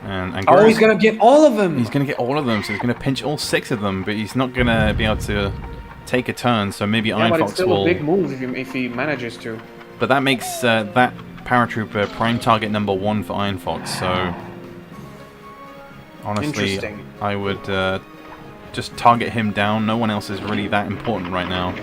And Oh, Angurio's- he's gonna get all of them! He's going to get all of them, so he's going to pinch all 6 of them, but he's not going to be able to take a turn, so maybe Yeah, Iron but Fox it's still will... a big move if he manages to. But that makes that paratrooper prime target number 1 for Iron Fox, so... Honestly, Interesting. I would just target him down. No one else is really that important right now.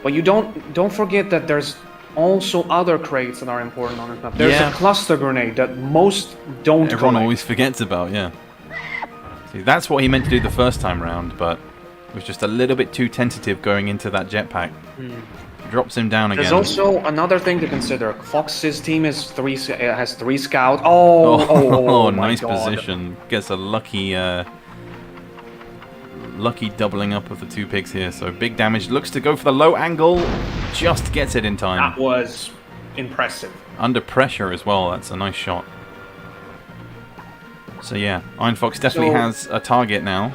But you don't forget that there's also other crates that are important on this map. There's Yeah. a cluster grenade that most don't Everyone collect. always forgets about, yeah. See, that's what he meant to do the first time round, but was just a little bit too tentative going into that jetpack. Drops him down again. There's also another thing to consider. Fox's team has 3 scouts. Oh, my nice God. position. Gets a lucky lucky doubling up of the 2 pigs here. So big damage. Looks to go for the low angle. Just gets it in time. That was impressive. Under pressure as well. That's a nice shot. So yeah, Iron Fox definitely So- has a target now.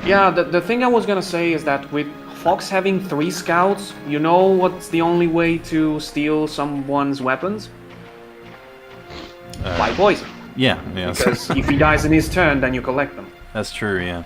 Yeah, the thing I was gonna say is that with Fox having 3 scouts, you know what's the only way to steal someone's weapons? By poison. Yeah. Because if he dies in his turn, then you collect them. That's true. Yeah.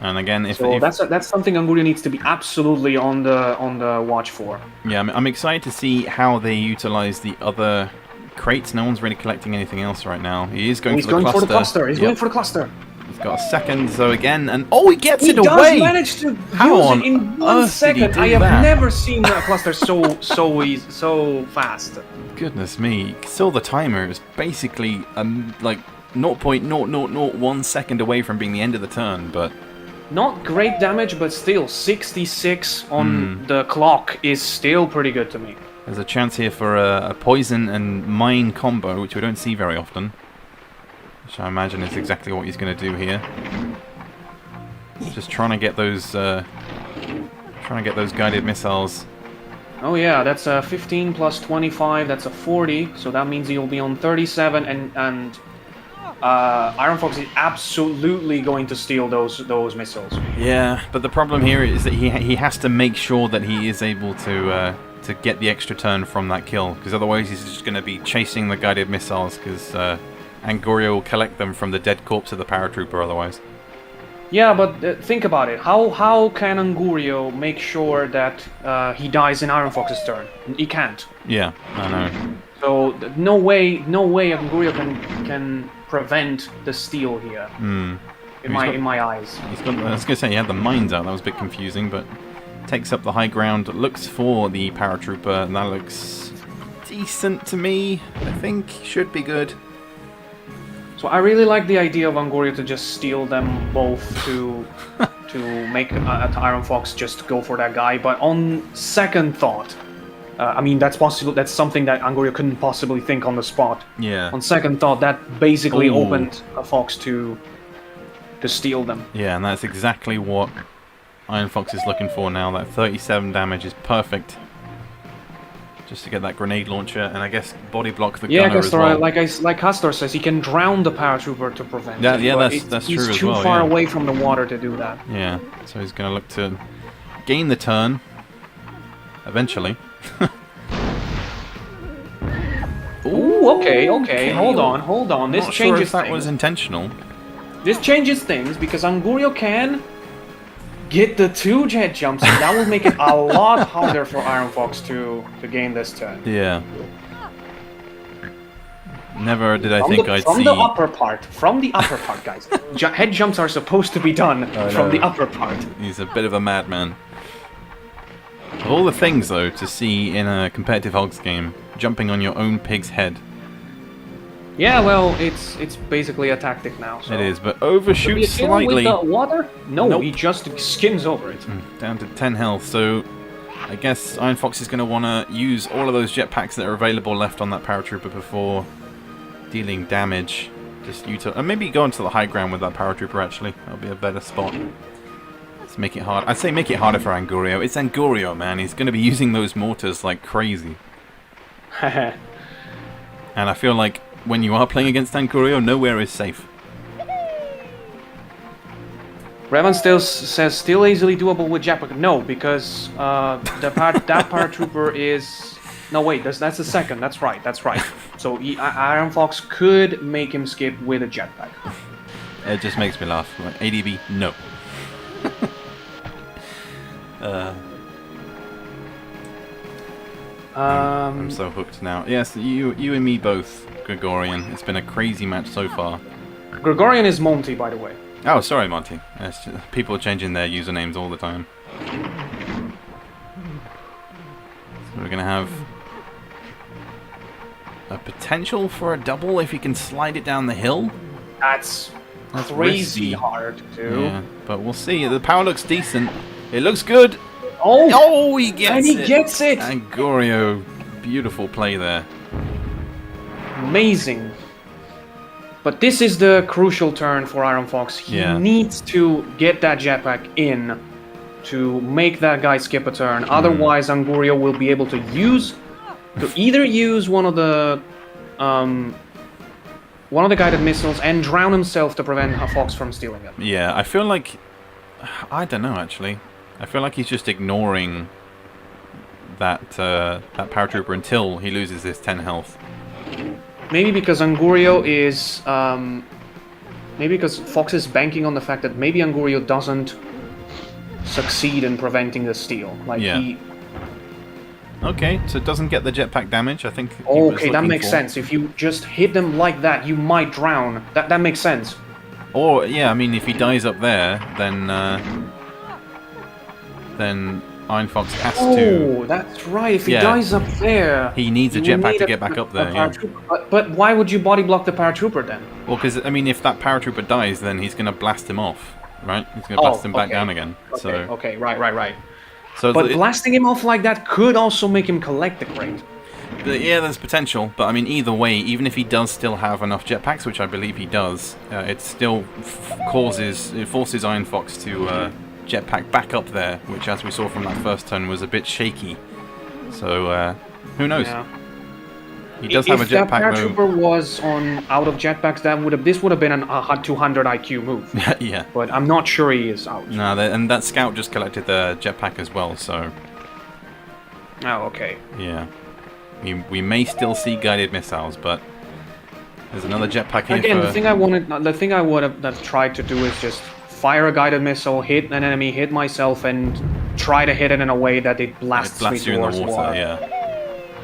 And again, if that's something Anguria needs to be absolutely on the watch for. Yeah, I'm excited to see how they utilize the other crates. No one's really collecting anything else right now. He is going, He's going for the cluster. He's Yep. going for the cluster. He's got a second, so again, and he gets He it does away. manage to How use on it in 1 earth did he second. do I have that? never seen a cluster so fast. Goodness me! You saw the timer. It was basically like 0.0001 second away from being the end of the turn, but. Not great damage, but still 66 on the clock is still pretty good to me. There's a chance here for a poison and mine combo, which we don't see very often. Which I imagine is exactly what he's going to do here. Just trying to get those guided missiles. Oh yeah, that's a 15 plus 25. That's a 40. So that means he'll be on 37, and Iron Fox is absolutely going to steal those missiles. Yeah, but the problem here is that he has to make sure that he is able to get the extra turn from that kill, because otherwise he's just going to be chasing the guided missiles, because Anguria will collect them from the dead corpse of the paratrooper otherwise. Yeah, but think about it. How can Anguria make sure that he dies in Iron Fox's turn? He can't. Yeah, I know. So no way Anguria can prevent the steal here. In my eyes. I was going to say he had the mines out. That was a bit confusing, but takes up the high ground, looks for the paratrooper, and that looks decent to me. I think should be good. So I really like the idea of Anguria to just steal them both to make Iron Fox just go for that guy. But on second thought, I mean that's possible. That's something that Anguria couldn't possibly think on the spot. Yeah. On second thought, that basically opened a Fox to steal them. Yeah, and that's exactly what Iron Fox is looking for now. That 37 damage is perfect. Just to get that grenade launcher, and I guess body block the gunner as well. Like Castor says, he can drown the paratrooper to prevent it. Yeah, but that's true as well. He's too far away from the water to do that. Yeah, so he's going to look to gain the turn eventually. Ooh, okay. Hold on. This Not changes sure if that things. was intentional. This changes things because Anguria can get the 2 jet jumps, and that will make it a lot harder for Iron Fox to gain this turn. Yeah. Never did I think I'd from see... the upper part, guys. Head jumps are supposed to be done from the upper part. He's a bit of a madman. Of all the things, though, to see in a competitive Hogs game, jumping on your own pig's head. Yeah, well, it's basically a tactic now. So. It is, but overshoots slightly. With the water? No, Nope. he just skims over it. Down to 10 health, so I guess Iron Fox is going to want to use all of those jetpacks that are available left on that paratrooper before dealing damage. Just maybe go into the high ground with that paratrooper, actually. That'll be a better spot. Let's make it hard. I'd say make it harder for Anguria. It's Anguria, man. He's going to be using those mortars like crazy. And I feel like when you are playing against Anguria, nowhere is safe. Revan still says still easily doable with jetpack. No, because that paratrooper is. No, wait, that's the second. That's right. So Iron Fox could make him skip with a jetpack. It just makes me laugh. Like, ADB, no. I'm so hooked now. Yes, you and me both, Gregorian. It's been a crazy match so far. Gregorian is Monty, by the way. Oh, sorry, Monty. People are changing their usernames all the time. So we're going to have a potential for a double if he can slide it down the hill. That's crazy hard to do. Yeah, but we'll see. The power looks decent. It looks good. Oh, he gets it. And he gets it. Anguria, beautiful play there. Amazing. But this is the crucial turn for Iron Fox. He needs to get that jetpack in to make that guy skip a turn. Otherwise, Anguria will be able to either use one of the guided missiles and drown himself to prevent a Fox from stealing it. Yeah, I feel like I don't know actually. I feel like he's just ignoring that paratrooper until he loses his 10 health. Maybe because Angurio is... maybe because Fox is banking on the fact that maybe Angurio doesn't succeed in preventing the steal. Like Yeah. he... Okay, so it doesn't get the jetpack damage, I think. he was Okay, that looking makes for. sense. If you just hit them like that, you might drown. That makes sense. Or, yeah, I mean, if he dies up there, then Iron Fox has to... Oh, that's right. If he Yeah. dies up there... He needs a you jetpack need to get back up there, yeah. But why would you body block the paratrooper then? Well, because, I mean, if that paratrooper dies, then he's going to blast him off, right? He's going to blast him back down again. So, Okay, right. so But blasting him off like that could also make him collect the crate. yeah, there's potential, but I mean, either way, even if he does still have enough jetpacks, which I believe he does, it still forces Iron Fox to jetpack back up there, which, as we saw from that first turn, was a bit shaky. So, who knows? Yeah. He does have a If that jetpack paratrooper was out of jetpacks, this would have been a 200 IQ move. yeah. But I'm not sure he is out. No, and that scout just collected the jetpack as well, so Oh, okay. yeah. We may still see guided missiles, but there's another jetpack here. Again, for... the thing I would have tried to do is just fire a guided missile, hit an enemy, hit myself, and try to hit it in a way that it blasts, It blasts me you in towards the water, yeah.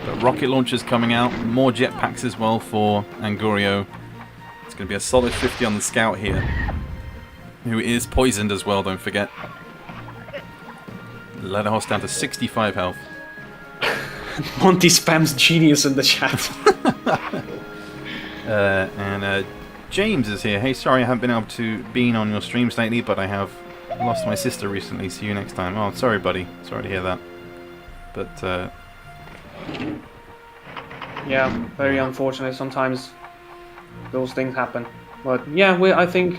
But rocket launchers coming out, more jetpacks as well for Angurio. It's going to be a solid 50 on the scout here, who is poisoned as well, don't forget. Leatherhorse down to 65 health. Monty spams genius in the chat. And James is here. Hey, sorry I haven't been able to be on your streams lately, but I have lost my sister recently. See you next time. Oh, sorry, buddy. Sorry to hear that. But, Yeah, very unfortunate. Sometimes those things happen. But yeah, I think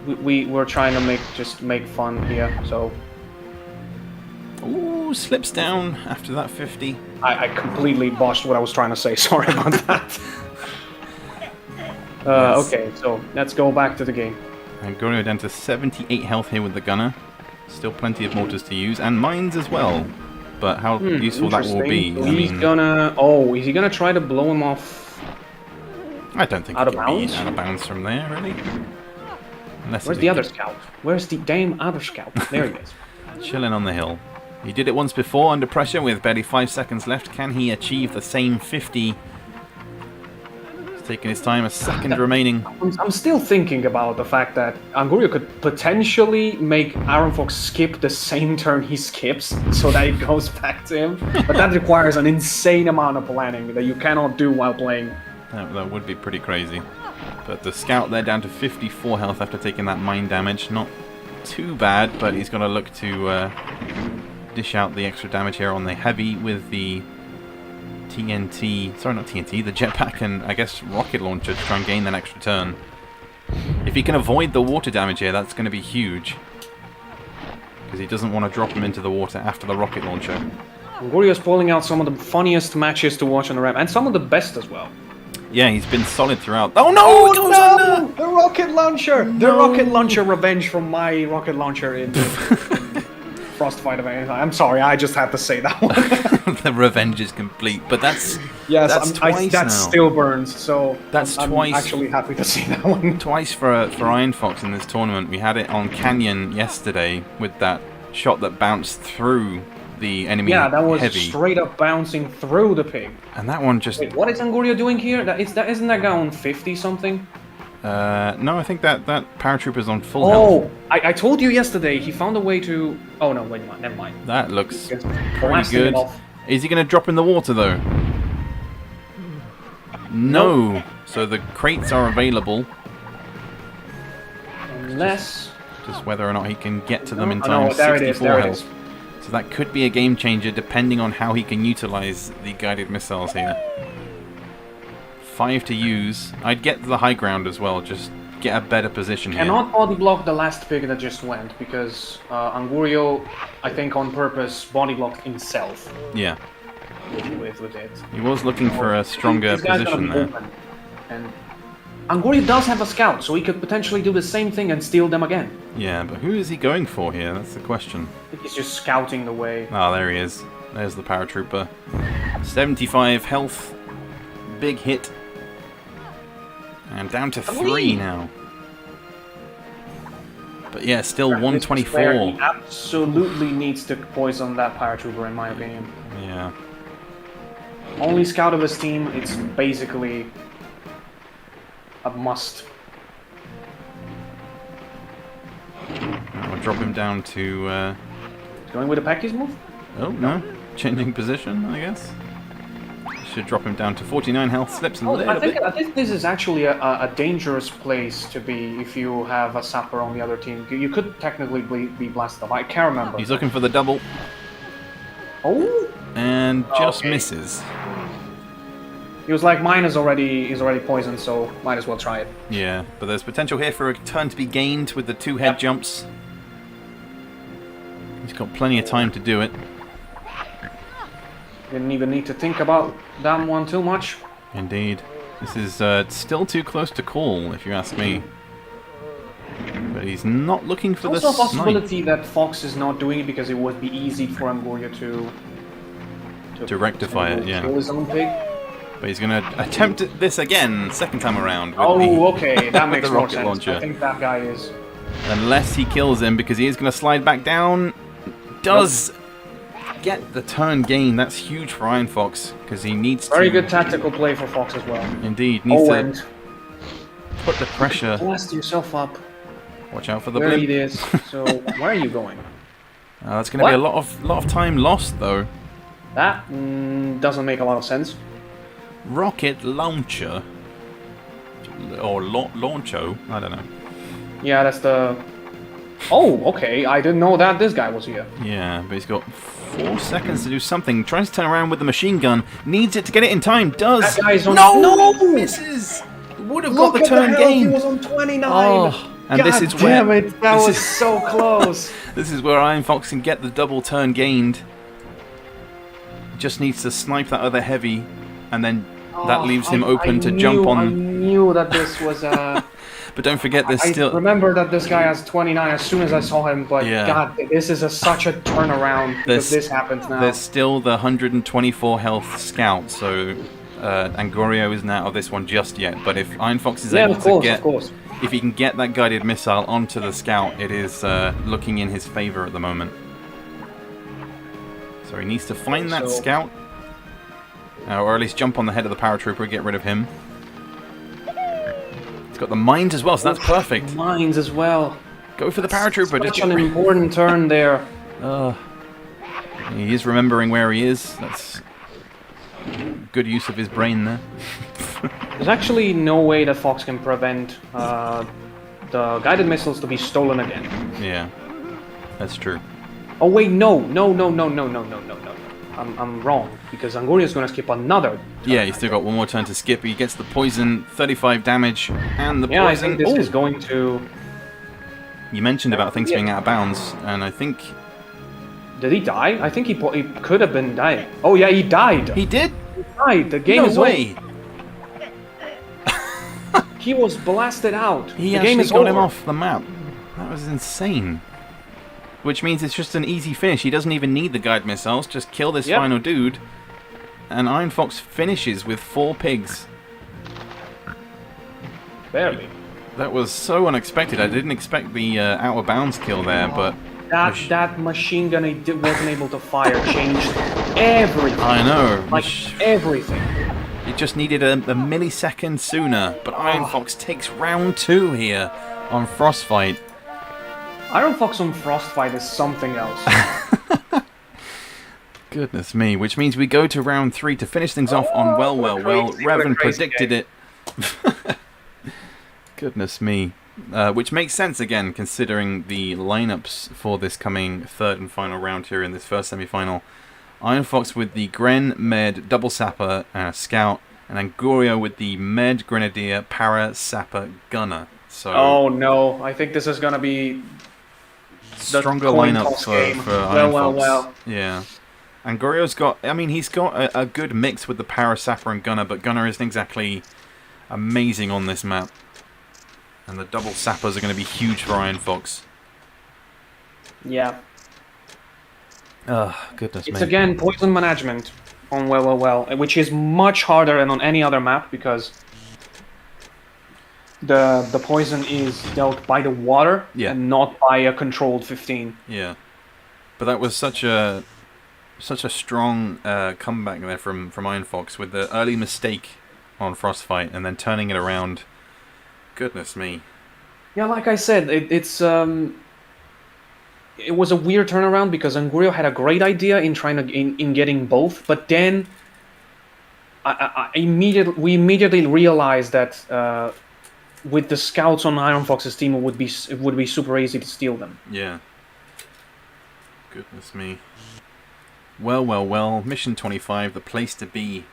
we're trying to make fun here. So ooh, slips down after that 50. I completely botched what I was trying to say. Sorry about that. Okay, so let's go back to the game. Angurio down to 78 health here with the gunner. Still plenty of mortars to use, and mines as well. But how useful that will be, So I he's mean... gonna... Oh, is he gonna try to blow him off? I don't think Out he of can be bounds? out of bounds from there, really. Unless Where's he's the other scout? Where's the damn other scout? There he is. chilling on the hill. He did it once before under pressure with barely 5 seconds left. Can he achieve the same 50? He's taking his time, a second remaining. I'm still thinking about the fact that Angurio could potentially make Iron Fox skip the same turn he skips, so that it goes back to him. But that requires an insane amount of planning that you cannot do while playing. That would be pretty crazy. But the scout there down to 54 health after taking that mine damage. Not too bad, but he's going to look to dish out the extra damage here on the heavy with the TNT, sorry, not TNT, the jetpack and I guess rocket launcher to try and gain that extra turn. If he can avoid the water damage here, that's going to be huge. Because he doesn't want to drop him into the water after the rocket launcher. Angurio's pulling out some of the funniest matches to watch on the ramp, and some of the best as well. Yeah, he's been solid throughout. Oh no! It goes under! The rocket launcher! The rocket launcher revenge from my rocket launcher in Frostfight of any I'm sorry, I just had to say that one. The revenge is complete, but that's Yes, twice that now. still burns, so That's I'm twice. actually happy to see that one. Twice for Iron Fox in this tournament. We had it on Canyon yesterday with that shot that bounced through the enemy Yeah, that was heavy. straight up bouncing through the pig. And that one just... Wait, what is Angurio doing here? Isn't that guy on 50 something? no, I think that paratrooper's on full health. Oh, I told you yesterday he found a way to... Oh no, wait, never mind. That looks Just pretty blasting good. it off. Is he going to drop in the water, though? No. So the crates are available. Unless... Just whether or not he can get to them in Oh, time. no, there it is, 64 there it health. is. So that could be a game changer depending on how he can utilize the guided missiles here. 5 to use. I'd get the high ground as well, just get a better position here. Cannot body block the last pig that just went, because Angurio, I think on purpose, body blocked himself Yeah. with it. He was looking for a stronger This guy's position gonna there. be open, and Angoria does have a scout, so he could potentially do the same thing and steal them again. Yeah, but who is he going for here? That's the question. I think he's just scouting the way. Ah, there he is. There's the paratrooper. 75 health. Big hit. And down to 3 now. But yeah, still This is where 124. he absolutely needs to poison that paratrooper, in my opinion. Yeah. Only scout of his team, it's basically a must. I'll drop him down to... Going with the package move? Oh, no. Changing position, I guess. Should drop him down to 49 health. Slips a little bit. I think this is actually a dangerous place to be if you have a sapper on the other team. You could technically be blasted off. I can't remember. He's looking for the double. Oh! And just Okay. misses. He was like, mine is already poisoned, so might as well try it. Yeah, but there's potential here for a turn to be gained with the 2 head jumps. He's got plenty of time to do it. Didn't even need to think about that one too much. Indeed. This is still too close to call, if you ask me. But he's not looking for the There's also a snipe. possibility that Fox is not doing it because it would be easy for Angoria To rectify it, yeah. kill his own pig. But he's going to attempt this again, second time around. With Oh, okay, that with makes the more rocket sense. launcher. I think that guy is... Unless he kills him, because he is going to slide back down. Does get the turn gain. That's huge for Iron Fox, because he needs Very to... good tactical play for Fox as well. Indeed, needs Oh, to and put the pressure. blast yourself up Watch out for the where blimp. it is. So, where are you going? That's going to be a lot of time lost, though. That doesn't make a lot of sense. Rocket launcher, or launcho, I don't know. Yeah, that's the... Oh, okay, I didn't know that this guy was here. Yeah, but he's got 4 seconds to do something. Tries to turn around with the machine gun. Needs it to get it in time. Does. That guy's on... No! Misses! Would have got the turn He gained. was on 29! Oh, and this is where... Damn it, that this was is- so close! This is where Iron Fox can get the double turn gained. Just needs to snipe that other heavy, and then that leaves him open to jump I on. knew that this was... But don't forget, there's I still... remember that this guy has 29 as soon as I saw him, but Yeah. God, this is such a turnaround because There's- this happens now. There's still the 124 health scout, so Angorio isn't out of this one just yet. But if Iron Fox is Yeah, able of course, to of get, course. if he can get that guided missile onto the scout, it is looking in his favor at the moment. So he needs to find that So- scout, or at least jump on the head of the paratrooper, get rid of him. He's got the mines as well, so that's perfect. Mines as well. Go for the paratrooper. Such Just an get important turn there. He is remembering where he is. That's good use of his brain there. There's actually no way that Fox can prevent the guided missiles to be stolen again. Yeah, that's true. Oh wait, no. I'm wrong because Angoria is going to skip another. turn, Yeah, he's I still think. got one more turn to skip. He gets the poison, 35 damage, and the Yeah, I poison. think this Ooh! is going to. You mentioned about things Yeah. being out of bounds, and I think Did he die? I think he could have been dying. Oh yeah, he died. he did. He died. The game No is way. over. He was blasted out. He the actually game is got over. him off the map. That was insane. Which means it's just an easy finish. He doesn't even need the guide missiles. Just kill this Yep. final dude, and Iron Fox finishes with 4 pigs. Barely. That was so unexpected. I didn't expect the out of bounds kill there, but That machine gun he wasn't able to fire changed everything. I know. Like everything. It just needed a millisecond sooner. But Iron Fox takes round 2 here on Frostfight. Iron Fox on Frostfight is something else. Goodness me. Which means we go to round 3 to finish things off on well. crazy, Revan crazy predicted it. Goodness me. Which makes sense again, considering the lineups for this coming third and final round here in this first semi-final. Iron Fox with the Gren, Med, Double Sapper, Scout, and Angorio with the Med, Grenadier, Para, Sapper, Gunner. So Oh no, I think this is gonna be the stronger coin lineup toss for game. Iron Well. Fox. Yeah. Angorio's got, I mean, he's got a good mix with the Para, Sapper, and Gunner, but Gunner isn't exactly amazing on this map. And the double sappers are going to be huge for Iron Fox. Yeah. Oh, goodness me. It's again poison management on well, which is much harder than on any other map because the poison is dealt by the water and not by a controlled 15. Yeah. But that was such a strong comeback there from Iron Fox with the early mistake on Frostfight and then turning it around. Goodness me. Yeah, like I said, it was a weird turnaround because Angurio had a great idea in trying to in getting both, but then we immediately realized that with the scouts on Iron Fox's team, it would be super easy to steal them. Yeah. Goodness me. Well. Mission 25, the place to be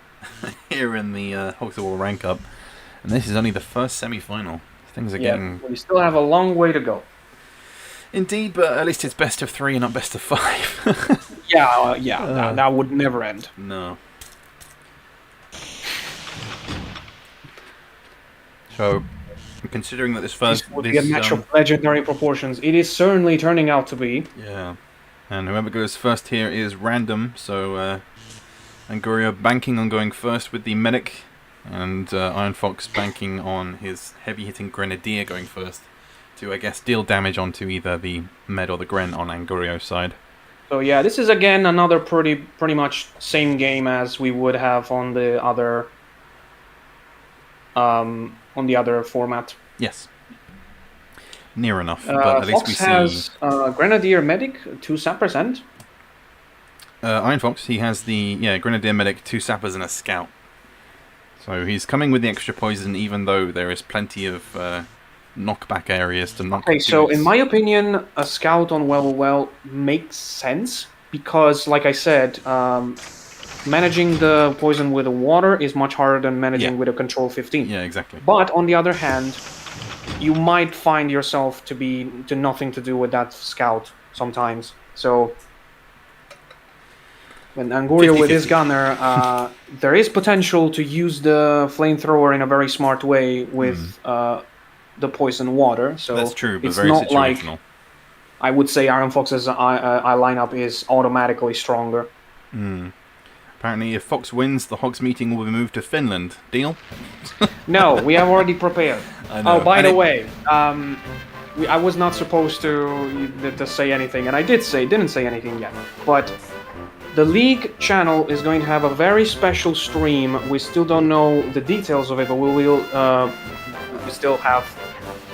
here in the Hogs of War Rankup. And this is only the first semi-final. Things are getting... we still have a long way to go. Indeed, but at least it's best of 3 and not best of 5. That would never end. No. So, considering that this first... would be a match of legendary proportions. It is certainly turning out to be. Yeah. And whoever goes first here is random, so Angurio banking on going first with the medic, and Iron Fox banking on his heavy-hitting Grenadier going first to, I guess, deal damage onto either the med or the Gren on Angurio's side. So yeah, this is again another pretty much same game as we would have on the other format. Yes. Near enough, but at least Fox we see... has Grenadier Medic, 2 sappers and... Iron Fox, he has the Grenadier Medic, 2 sappers and a scout. So he's coming with the extra poison even though there is plenty of knockback areas to knock. Okay, so in my opinion, a scout on well makes sense because, like I said, managing the poison with the water is much harder than managing with a control 15. Yeah, exactly. But on the other hand, you might find yourself to nothing to do with that scout sometimes. So when Angurio with his gunner, there is potential to use the flamethrower in a very smart way with the poison water. So that's true, but it's very not situational. like I would say Iron Fox's eye lineup is automatically stronger. Apparently, if Fox wins, the Hogs meeting will be moved to Finland. Deal? No, we have already prepared. I know. Oh, by the way, I was not supposed to say anything, and I didn't say anything yet. But the League channel is going to have a very special stream. We still don't know the details of it, but we still have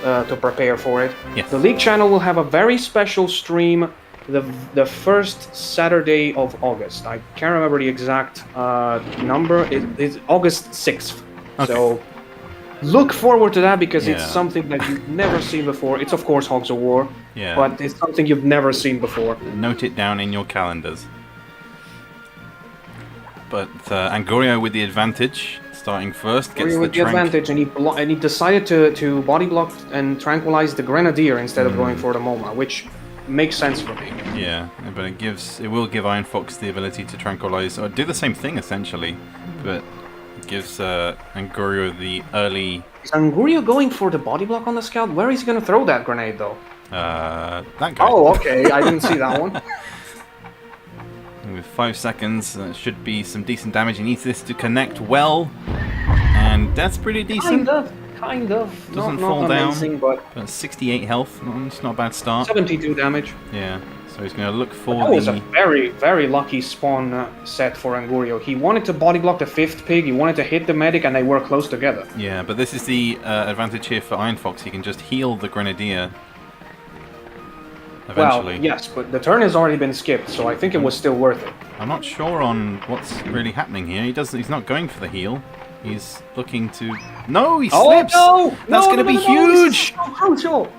to prepare for it. Yes. The League channel will have a very special stream the first Saturday of August. I can't remember the exact number. It's August 6th. Okay. So look forward to that because it's something that you've never seen before. It's of course Hogs of War, but it's something you've never seen before. Note it down in your calendars. But Angurio with the advantage, starting first, gets with the advantage, and he decided to body block and tranquilize the Grenadier instead of going for the MoMA, which makes sense for me. Yeah, but it will give Iron Fox the ability to tranquilize, or do the same thing essentially, but it gives Angurio the early... Is Angurio going for the body block on the scout? Where is he going to throw that grenade though? That guy. Oh, okay, I didn't see that one. With 5 seconds, should be some decent damage. He needs this to connect well, and that's pretty decent. Kind of. Doesn't not fall amazing, down. But 68 health. It's not a bad start. 72 damage. Yeah. So he's going to look for that was a very, very lucky spawn set for Angurio. He wanted to body block the 5th pig, he wanted to hit the medic, and they were close together. Yeah, but this is the advantage here for Iron Fox. He can just heal the Grenadier eventually. Well, yes, but the turn has already been skipped, so I think it was still worth it. I'm not sure on what's really happening here. He's not going for the heal. He's looking to... No, he slips! Oh, no! That's going to be huge! So crucial!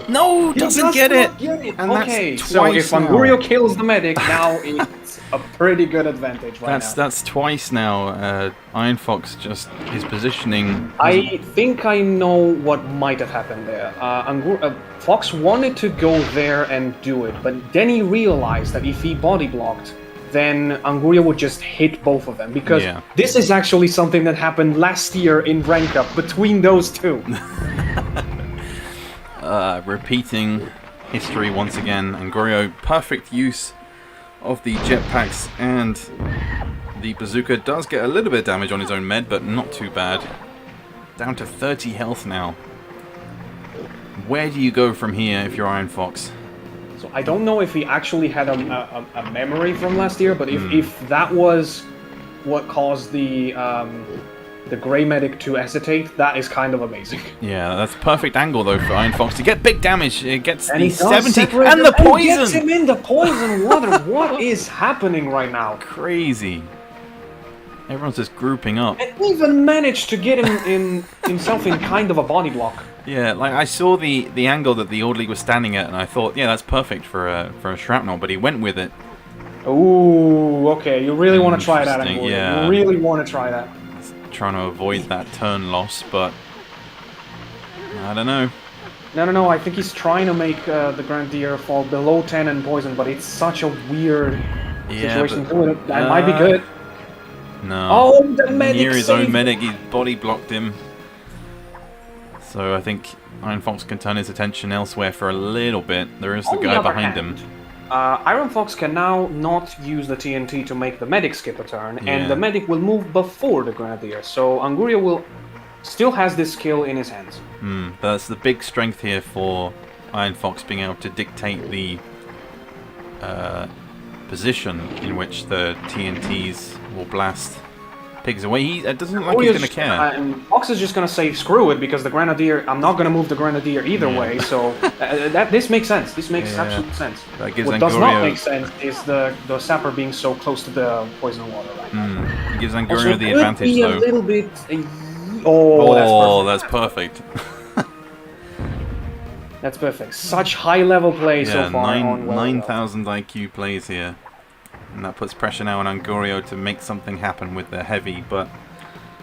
No, doesn't get it! And okay, that's so twice if now. Angurio kills the medic, now it's a pretty good advantage now. That's twice now. Iron Fox just his positioning... I think I know what might have happened there. Fox wanted to go there and do it, but then he realized that if he body blocked then Anguria would just hit both of them. Because Yeah. this is actually something that happened last year in Rankup between those two. Repeating history once again. Angurio, perfect use of the jetpacks, and the bazooka does get a little bit of damage on his own med, but not too bad. Down to 30 health now. Where do you go from here if you're Iron Fox? So I don't know if he actually had a memory from last year, but if that was what caused the Grey Medic to hesitate, that is kind of amazing. Yeah, that's perfect angle though for Iron Fox to get big damage. It gets And the he does 70 separate and them, the and he gets poison. him in the poison water. What is happening right now? Crazy. Everyone's just grouping up. And even managed to get himself in kind of a body block. Yeah, like I saw the angle that the orderly was standing at, and I thought, yeah, that's perfect for a shrapnel. But he went with it. Ooh, okay. You really want to try that, Interesting, Anguria. yeah. You really want to try that. Trying to avoid that turn loss, but I don't know. No. I think he's trying to make the Grenadier fall below 10 and poison, but it's such a weird situation. but, That might be good. No. Oh, the medic Near his own saved medic, he body blocked him. So I think Iron Fox can turn his attention elsewhere for a little bit. There is the On the guy other behind hand, him. Iron Fox can now not use the TNT to make the medic skip a turn, Yeah. and the medic will move before the Grenadier. So Anguria will still has this skill in his hands. That's the big strength here for Iron Fox, being able to dictate the position in which the TNTs will blast pigs away. It doesn't look like he's going to care. And Fox is just going to say, screw it, because the Grenadier, I'm not going to move the Grenadier either Yeah. way, so this makes sense. This makes Yeah. absolute sense. That gives What does not Angurio- make sense is the Sapper being so close to the poison water right now. It gives Also, Angurio the could advantage be a though. little bit... Oh, That's perfect. That's perfect. Such high-level play so Yeah, far on Well 9,000 IQ plays here. And that puts pressure now on Angurio to make something happen with the heavy, but...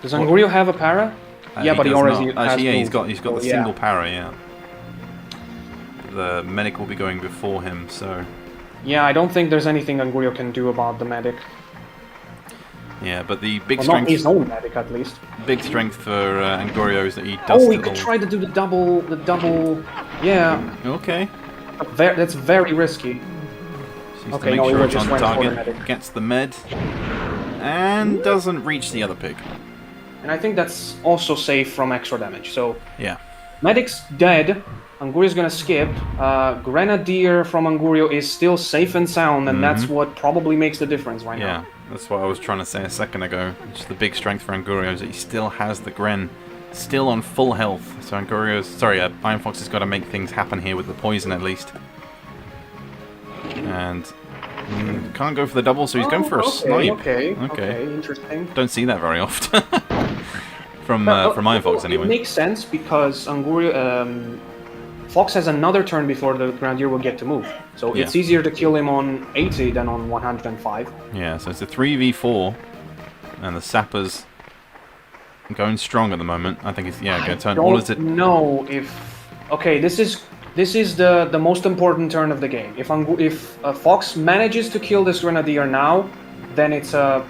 Does Angurio have a para? Yeah, but he does already not. has Actually, yeah, he's moved, got the so yeah. single para, yeah. The medic will be going before him, so... Yeah, I don't think there's anything Angurio can do about the medic. Yeah, but the big Well, not strength... his own medic, at least. Big strength for Angurio is that he does... Oh, he could try to do the double... Yeah, Okay. that's very risky. Seems Okay, to no, make he sure it's just on went for the target. medic. Gets the med. And doesn't reach the other pig. And I think that's also safe from extra damage. So, Yeah. medic's dead. Angurio's gonna skip. Grenadier from Angurio is still safe and sound, and that's what probably makes the difference right Yeah, now. that's what I was trying to say a second ago. It's the big strength for Angurio is that he still has the Gren. Still on full health. So Iron Fox has got to make things happen here with the poison at least. And can't go for the double, so he's going for a snipe. Okay, interesting. Don't see that very often. from Iron Fox anyway. It makes sense because Angurio, Fox has another turn before the Grenadier will get to move. So it's easier to kill him on 80 than on 105. Yeah, so it's a 3v4. And the Sapper's going strong at the moment. I think it's going to turn all as it... No, if okay, this is the most important turn of the game. If Fox manages to kill this Grenadier now, then it's a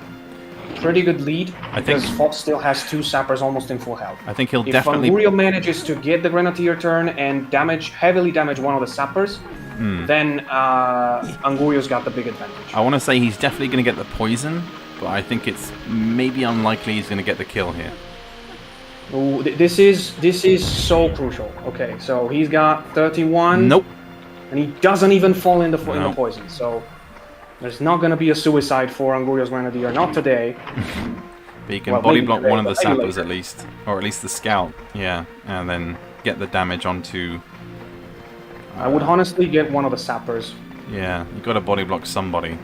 pretty good lead because Fox still has two Sappers almost in full health. I think he'll if definitely... If Angurio manages to get the Grenadier turn and heavily damage one of the Sappers, then Angurio's got the big advantage. I want to say he's definitely going to get the poison, but I think it's maybe unlikely he's going to get the kill here. Ooh, this is so crucial. Okay, so he's got 31. Nope. And he doesn't even fall in the poison. So there's not going to be a suicide for Angurio's Grenadier. Not today. But he can body block one of the Sappers at least. Or at least the Scout. Yeah. And then get the damage onto... I would honestly get one of the Sappers. Yeah, you got to body block somebody.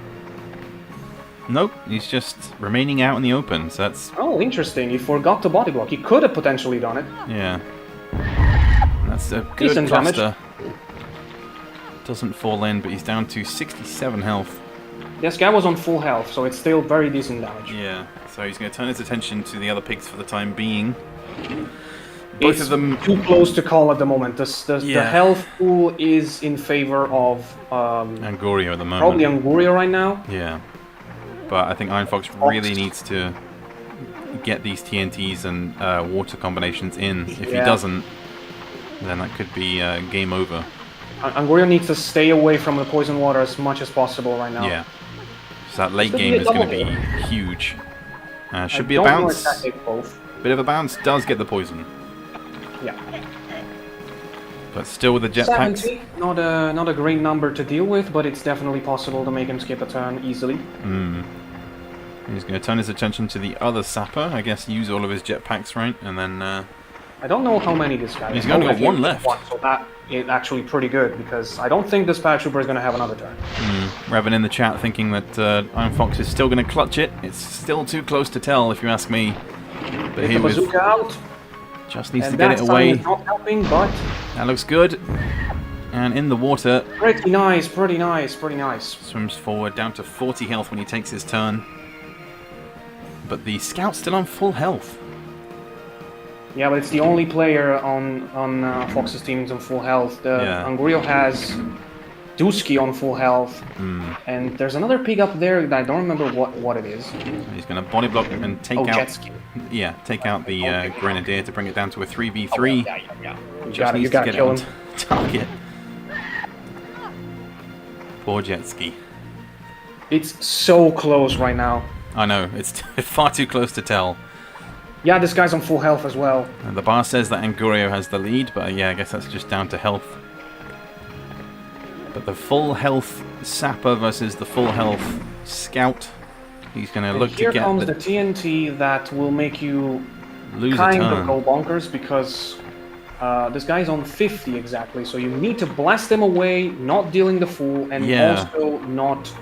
Nope, he's just remaining out in the open, so that's... Oh, interesting. He forgot to body block. He could have potentially done it. Yeah. That's a good Decent cluster. Doesn't fall in, but he's down to 67 health. This guy was on full health, so it's still very decent damage. Yeah, so he's going to turn his attention to the other pigs for the time being. Both of them... too close to call at the moment. The health pool is in favor of... Angurio at the moment. Probably Angurio right now. Yeah. But I think Iron Fox really needs to get these TNTs and water combinations in. If he doesn't, then that could be game over. Angurio needs to stay away from the poison water as much as possible right now. Yeah. So that late game is going to be huge. Should be a bounce. Bit of a bounce does get the poison. Yeah. But still with the jetpacks. 70, not a great number to deal with, but it's definitely possible to make him skip a turn easily. He's going to turn his attention to the other sapper. I guess use all of his jetpacks, right? And then... I don't know how many this guy has. He's only got one left. So that is actually pretty good, because I don't think this paratrooper is going to have another turn. Revan in the chat thinking that Iron Fox is still going to clutch it. It's still too close to tell, if you ask me. But the bazooka out. Just needs to get it away. Is not helping, but that looks good. And in the water. Pretty nice, pretty nice, pretty nice. Swims forward, down to 40 health when he takes his turn. But the scout's still on full health. Yeah, but it's the only player on Fox's team is on full health. Angurio has Dusky on full health, and there's another pig up there that I don't remember what it is. He's going to body block and take out. Jetski. Yeah, take out the Grenadier to bring it down to a 3v3. Yeah. You gotta kill him. Target. Poor Jetski. It's so close right now. I know, it's far too close to tell. Yeah, this guy's on full health as well. And the bar says that Angurio has the lead, but yeah, I guess that's just down to health. But the full health Sapper versus the full health Scout. He's going to look to get... Here comes the TNT that will make you lose kind a turn. of go bonkers, because this guy's on 50 exactly, so you need to blast him away, not dealing the fool, and also not...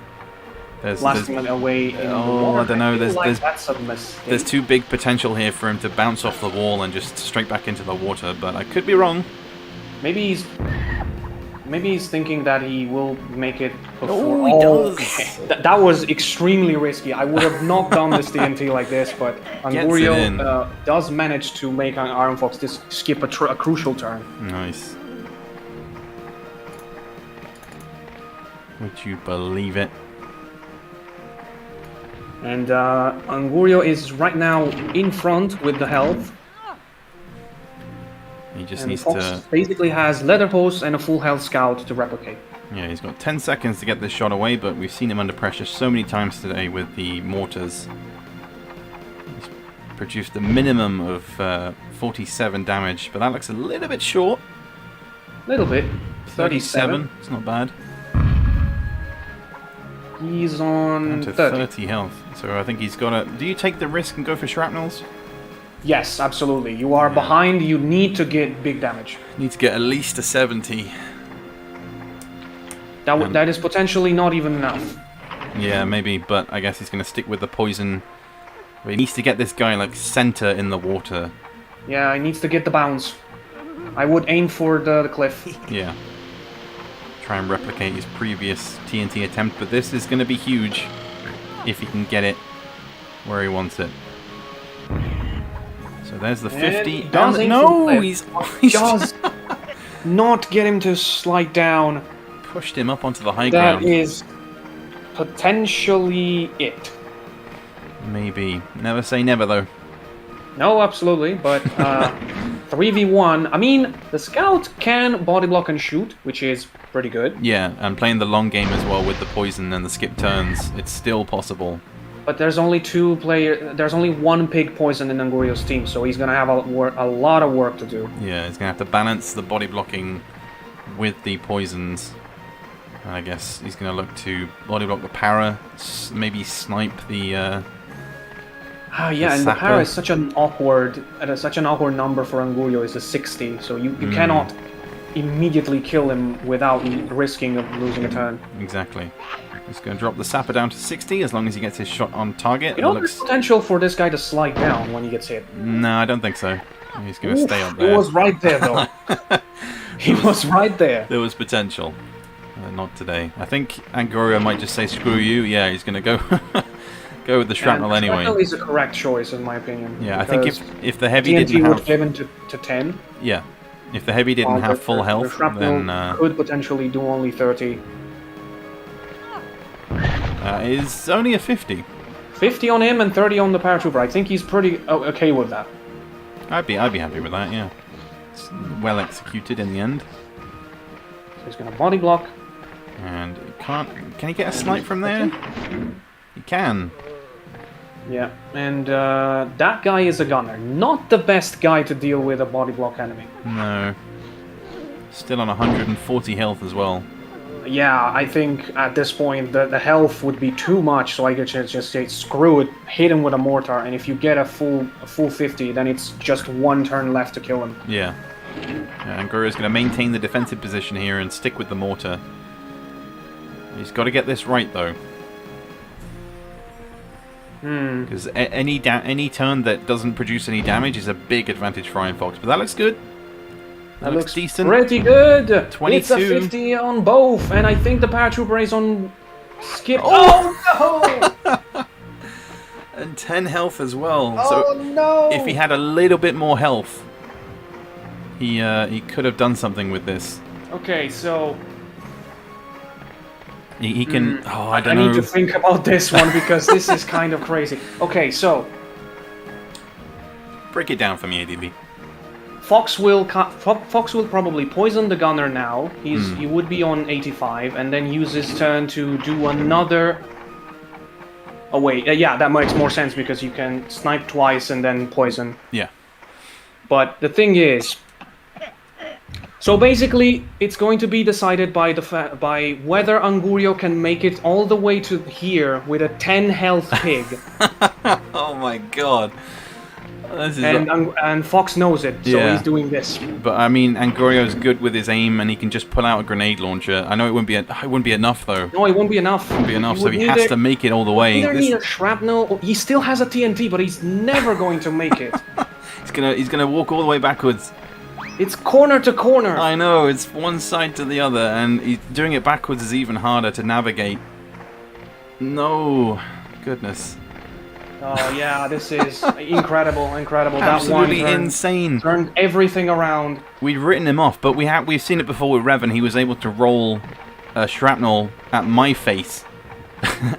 blasting it away in the water. I don't know. That's a mistake. There's too big potential here for him to bounce off the wall and just straight back into the water, but I could be wrong. Maybe he's thinking that he will make it before. Oh, he does. Okay. That was extremely risky. I would have not done this TNT like this, but Angurio does manage to make Iron Fox skip a crucial turn. Nice. Would you believe it? And Angurio is right now in front with the health. He just and needs Fox to... basically has leather hose and a full health scout to replicate. Yeah, he's got 10 seconds to get this shot away, but we've seen him under pressure so many times today with the mortars. He's produced a minimum of 47 damage, but that looks a little bit short. Little bit. 37. It's not bad. He's on to 30 health, so I think he's got to... Do you take the risk and go for shrapnels? Yes, absolutely. You are behind, you need to get big damage. Need to get at least a 70. That is potentially not even enough. Yeah, maybe, but I guess he's going to stick with the poison. He needs to get this guy, like, center in the water. Yeah, he needs to get the bounce. I would aim for the cliff. Yeah. Try and replicate his previous TNT attempt, but this is going to be huge if he can get it where he wants it. So there's the 50. No, he's just not get him to slide down. Pushed him up onto the high ground. That is potentially it. Maybe. Never say never, though. No, absolutely, but 3v1. I mean, the Scout can body block and shoot, which is pretty good. Yeah, and playing the long game as well with the poison and the skip turns, it's still possible. But there's only there's only one pig poison in Angurio's team, so he's gonna have a lot of work to do. Yeah, he's gonna have to balance the body blocking with the poisons. I guess he's gonna look to body block the para, maybe snipe the. And the para is such an awkward number for Angurio. Is a 60, so you cannot immediately kill him without risking of losing a turn. Exactly. He's going to drop the sapper down to 60 as long as he gets his shot on target. You know, there's potential for this guy to slide down when he gets hit. No, I don't think so. He's going to stay up there. He was right there, though. He was right there. There was potential. Not today. I think Angurio might just say, screw you. Yeah, he's going to go go with the shrapnel anyway. Shrapnel is a correct choice, in my opinion. Yeah, I think if the heavy TNT didn't have... would given to 10. Yeah. If the heavy didn't have full health, then... could potentially do only 30. Is only a 50. 50 on him and 30 on the paratrooper. I think he's pretty okay with that. I'd be happy with that. Yeah, it's well executed in the end. So he's gonna body block. And can he get a snipe from there? He can. Yeah, and that guy is a gunner. Not the best guy to deal with a body block enemy. No. Still on 140 health as well. Yeah, I think at this point the health would be too much, so I could just say screw it, hit him with a mortar, and if you get a full 50, then it's just one turn left to kill him. Yeah. And Guru's going to maintain the defensive position here and stick with the mortar. He's got to get this right, though. Because any turn that doesn't produce any damage is a big advantage for Iron Fox. But that looks good. That looks decent. Pretty good. 22. It's a 50 on both, and I think the paratrooper is on skip. Oh no! And 10 health as well. Oh so no! if he had a little bit more health, he could have done something with this. Okay, so he can. Oh, I don't know. I need to think about this one because this is kind of crazy. Okay, so break it down for me, ADB. Fox will probably poison the gunner now. He would be on 85, and then use his turn to do another. Oh wait, yeah, that makes more sense because you can snipe twice and then poison. Yeah. But the thing is, so basically, it's going to be decided by by whether Angurio can make it all the way to here with a 10 health pig. Oh my god. This is and Fox knows it, so yeah. he's doing this. But I mean, Angorio's good with his aim, and he can just pull out a grenade launcher. I know it wouldn't be enough though. No, it won't be enough. It won't be enough, so he has to make it all the way. Either need a shrapnel. He still has a TNT, but he's never going to make it. He's gonna walk all the way backwards. It's corner to corner. I know, it's one side to the other, and doing it backwards is even harder to navigate. No, goodness. Oh yeah, this is incredible. Absolutely that one insane. Turned everything around. We'd written him off, but we've seen it before with Revan. He was able to roll a shrapnel at my face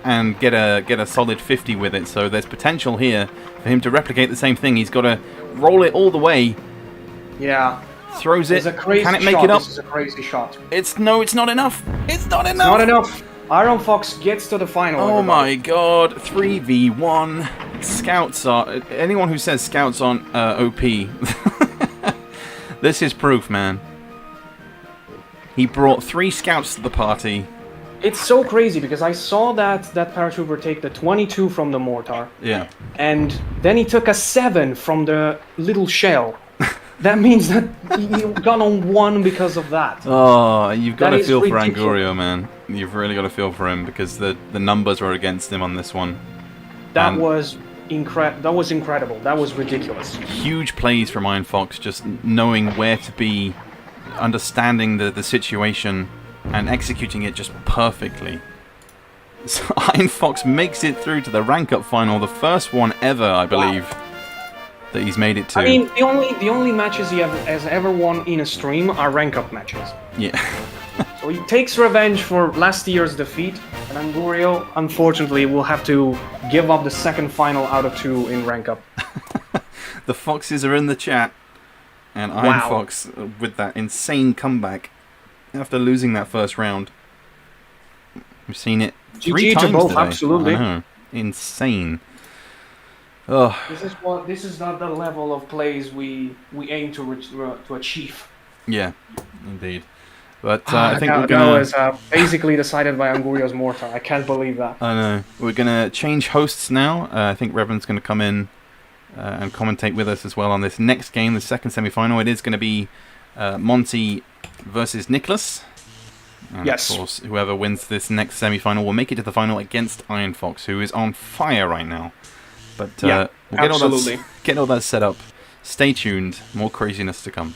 and get a solid 50 with it. So there's potential here for him to replicate the same thing. He's got to roll it all the way. Yeah. Throws it. Can it make it up? This is a crazy shot. It's not enough. It's not enough. It's not enough. Iron Fox gets to the final. Oh everybody. my god, 3v1. Scouts are... Anyone who says Scouts aren't OP, this is proof, man. He brought 3 Scouts to the party. It's so crazy because I saw that paratrooper take the 22 from the mortar. Yeah. And then he took a 7 from the little shell. That means that he got on 1 because of that. Oh, you've got to feel for ridiculous. Angurio, man. You've really got to feel for him because the numbers were against him on this one. That was incredible. That was ridiculous. Huge plays from Iron Fox, just knowing where to be, understanding the situation, and executing it just perfectly. So Iron Fox makes it through to the rank up final, the first one ever, I believe. Wow. That he's made it to. I mean, the only matches he has ever won in a stream are rank up matches. Yeah. So he takes revenge for last year's defeat, and Angurio, unfortunately, will have to give up the second final out of 2 in rank up. The Foxes are in the chat, and Iron Fox with that insane comeback after losing that first round. We've seen it 3 GG times to both, today. absolutely. I know. Insane. Oh. This is not the level of plays we aim to achieve. Yeah, indeed. But I think we're gonna. That was basically decided by Angurio's mortar. I can't believe that. I know. We're gonna change hosts now. I think Revan's gonna come in and commentate with us as well on this next game, the second semi-final. It is going to be Monty versus Nicholas. And yes. Of course, whoever wins this next semi-final will make it to the final against Iron Fox, who is on fire right now. But yeah, we'll get absolutely. Get all that set up. Stay tuned. More craziness to come.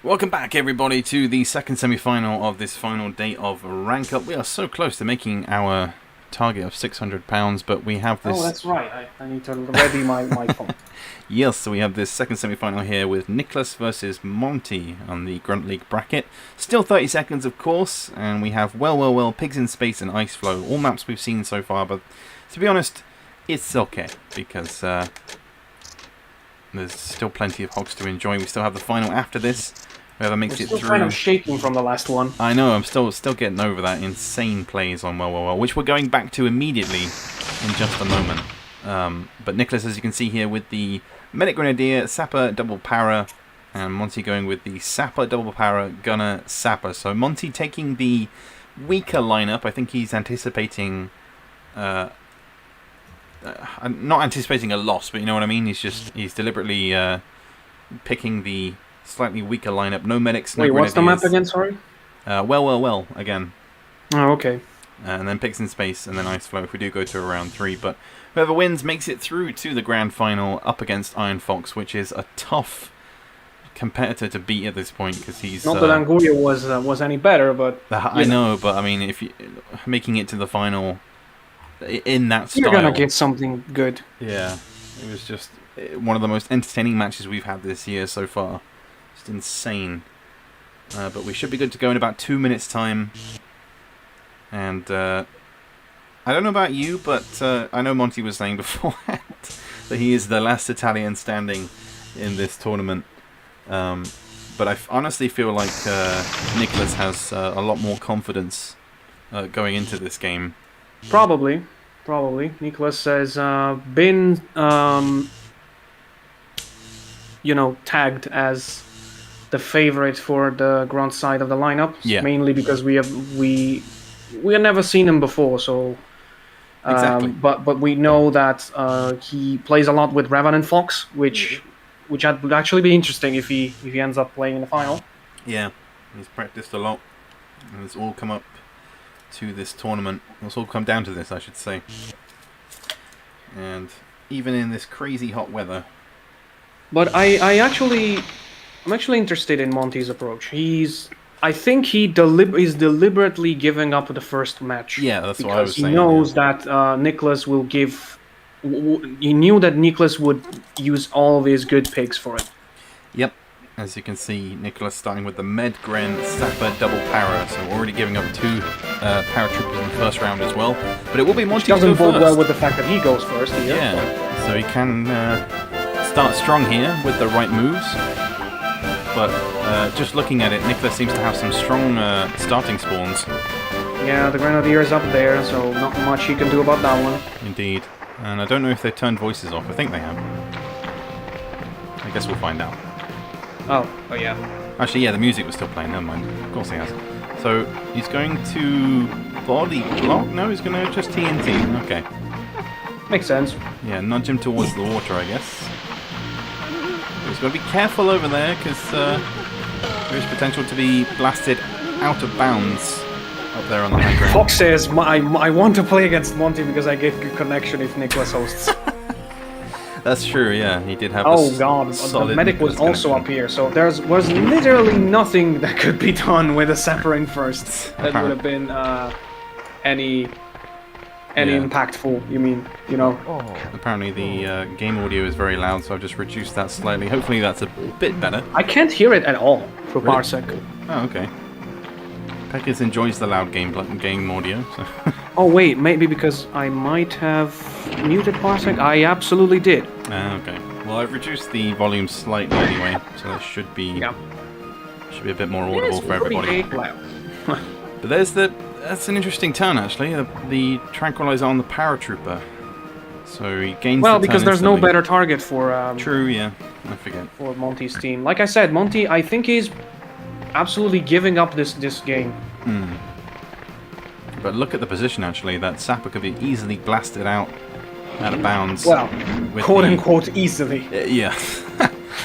Welcome back, everybody, to the second semi-final of this final day of Rank Up. We are so close to making our target of £600, but we have this... Oh, that's right. I need to ready my phone. Yes, so we have this second semi-final here with Nicholas versus Monty on the Grunt League bracket. Still 30 seconds, of course, and we have Well, Pigs in Space and Ice Flow. All maps we've seen so far, but to be honest, it's okay, because there's still plenty of hogs to enjoy. We still have the final after this. Whoever makes it through. Still kind of shaking from the last one. I know, I'm still getting over that insane plays on Well, which we're going back to immediately in just a moment. But Nicholas, as you can see here, with the Medic Grenadier, Sapper, Double Para, and Monty going with the Sapper, Double Para, Gunner, Sapper. So Monty taking the weaker lineup. I think he's anticipating... not anticipating a loss, but you know what I mean? He's deliberately picking the slightly weaker lineup. No medics, no Wait, grenadiers. what's the map again, sorry? Well, again. Oh, okay. And then Pigs in Space, and then Ice Flow if we do go to a round 3. But whoever wins makes it through to the grand final up against Iron Fox, which is a tough competitor to beat at this point, because he's... Not that Anguria was any better, but... I know, but I mean, if you making it to the final in that style... You're gonna get something good. Yeah, it was just one of the most entertaining matches we've had this year so far. Just insane. But we should be good to go in about 2 minutes' time. And I don't know about you, but I know Monty was saying beforehand that he is the last Italian standing in this tournament. But I honestly feel like Nicholas has a lot more confidence going into this game. Probably. Nicholas has been, tagged as the favorite for the grunt side of the lineup. Yeah. Mainly because we have never seen him before, so. Exactly. But we know that he plays a lot with Revenant Fox, which would actually be interesting if he ends up playing in the final. Yeah, he's practiced a lot, and it's all come up to this tournament. It's all come down to this, I should say. And even in this crazy hot weather. But I'm actually interested in Monty's approach. I think he is deliberately giving up the first match. Yeah, that's what I was saying. Because he knows that Nicholas will give. He knew that Nicholas would use all of his good picks for it. Yep. As you can see, Nicholas starting with the Medgren Sapper double para, so already giving up 2 paratroopers in the first round as well. But it will be Monty doesn't bode first. well with the fact that he goes first here. Yeah, so he can start strong here with the right moves. But just looking at it, Nicholas seems to have some strong starting spawns. Yeah, the Grenadier is up there, so not much he can do about that one. Indeed. And I don't know if they turned voices off. I think they have. I guess we'll find out. Oh yeah. Actually, yeah, the music was still playing. Never mind. Of course he has. So he's going to body block? No, he's going to just TNT. Okay. Makes sense. Yeah, nudge him towards the water, I guess. He's got to be careful over there because there is potential to be blasted out of bounds up there on the high ground. Fox says, I want to play against Monty because I get good connection if Nicholas hosts. That's true, yeah. He did have God, the medic was also up here, so there was literally nothing that could be done with a Sapper in first that would have been any impactful, you know. Apparently the game audio is very loud, so I've just reduced that slightly. Hopefully that's a bit better. I can't hear it at all for Really? Parsec. Oh, okay. Pekis enjoys the loud game audio, so... Oh wait, maybe because I might have muted Parsec? I absolutely did. Okay. Well, I've reduced the volume slightly anyway, so it should be a bit more audible for everybody. But that's an interesting turn actually. The tranquilizer on the paratrooper. So he gains. Well, the turn because there's no instantly. better target for. True, yeah. I forget. For Monty's team, like I said, Monty, I think he's absolutely giving up this game. But look at the position actually. That Sapper could be easily blasted out of bounds. Well, quote unquote easily. Yeah.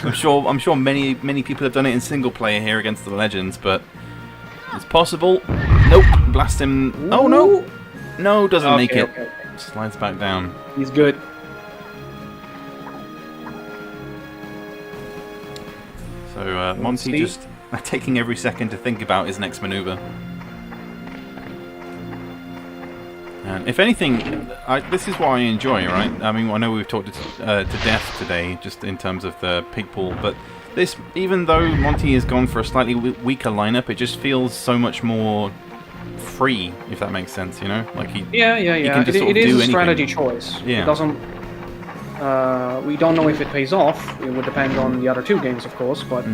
I'm sure many people have done it in single player here against the Legends, but it's possible. Nope. Blast him. Ooh. Oh no. No, doesn't make it. Okay. Slides back down. He's good. So Monty just taking every second to think about his next maneuver. And if anything, this is what I enjoy, right? I mean, I know we've talked to death today, just in terms of the pig pool, but this, even though Monty has gone for a slightly weaker lineup, it just feels so much more free, if that makes sense, you know? Like he can just it is do a anything. strategy choice. Yeah. It doesn't. We don't know if it pays off. It would depend on the other 2 games, of course, but.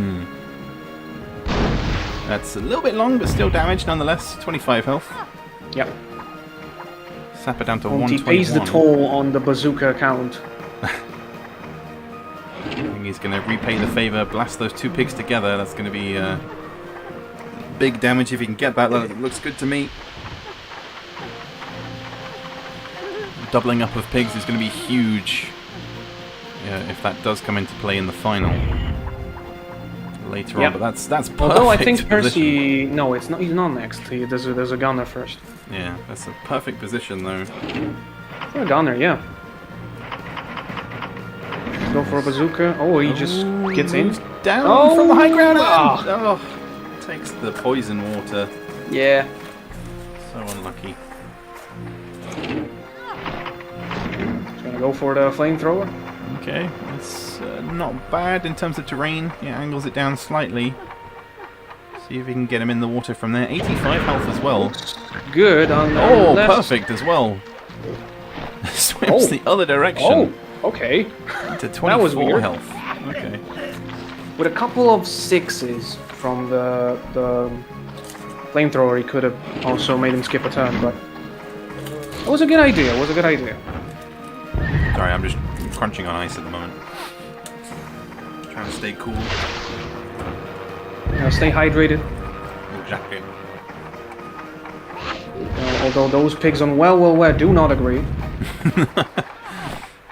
That's a little bit long, but still damage nonetheless. 25 health. Yep. Sapper down to Monty 121. pays the toll on the bazooka account. I think he's going to repay the favor, blast those 2 pigs together. That's going to be big damage if he can get that. That looks good to me. Doubling up of pigs is going to be huge if that does come into play in the final later on. But that's perfect. Although I think Percy, position. no, it's not. He's not next. There's a gunner first. Yeah, that's a perfect position though. For a gunner, yeah. Go for a bazooka. Oh, he just gets in. Down from the high ground. Takes the poison water. Yeah. So unlucky. Just gonna go for the flamethrower. Okay, it's not bad in terms of terrain. Yeah, angles it down slightly. See if we can get him in the water from there. 85 health as well. Good on the left. Perfect as well. Swims the other direction. Oh, okay. To 24 that was weird. health. Okay. with a couple of 6s from the flamethrower, he could have also made him skip a turn, but it was a good idea. It was a good idea. Sorry, I'm just crunching on ice at the moment. Trying to stay cool. Stay hydrated. Exactly. Although those pigs on well do not agree.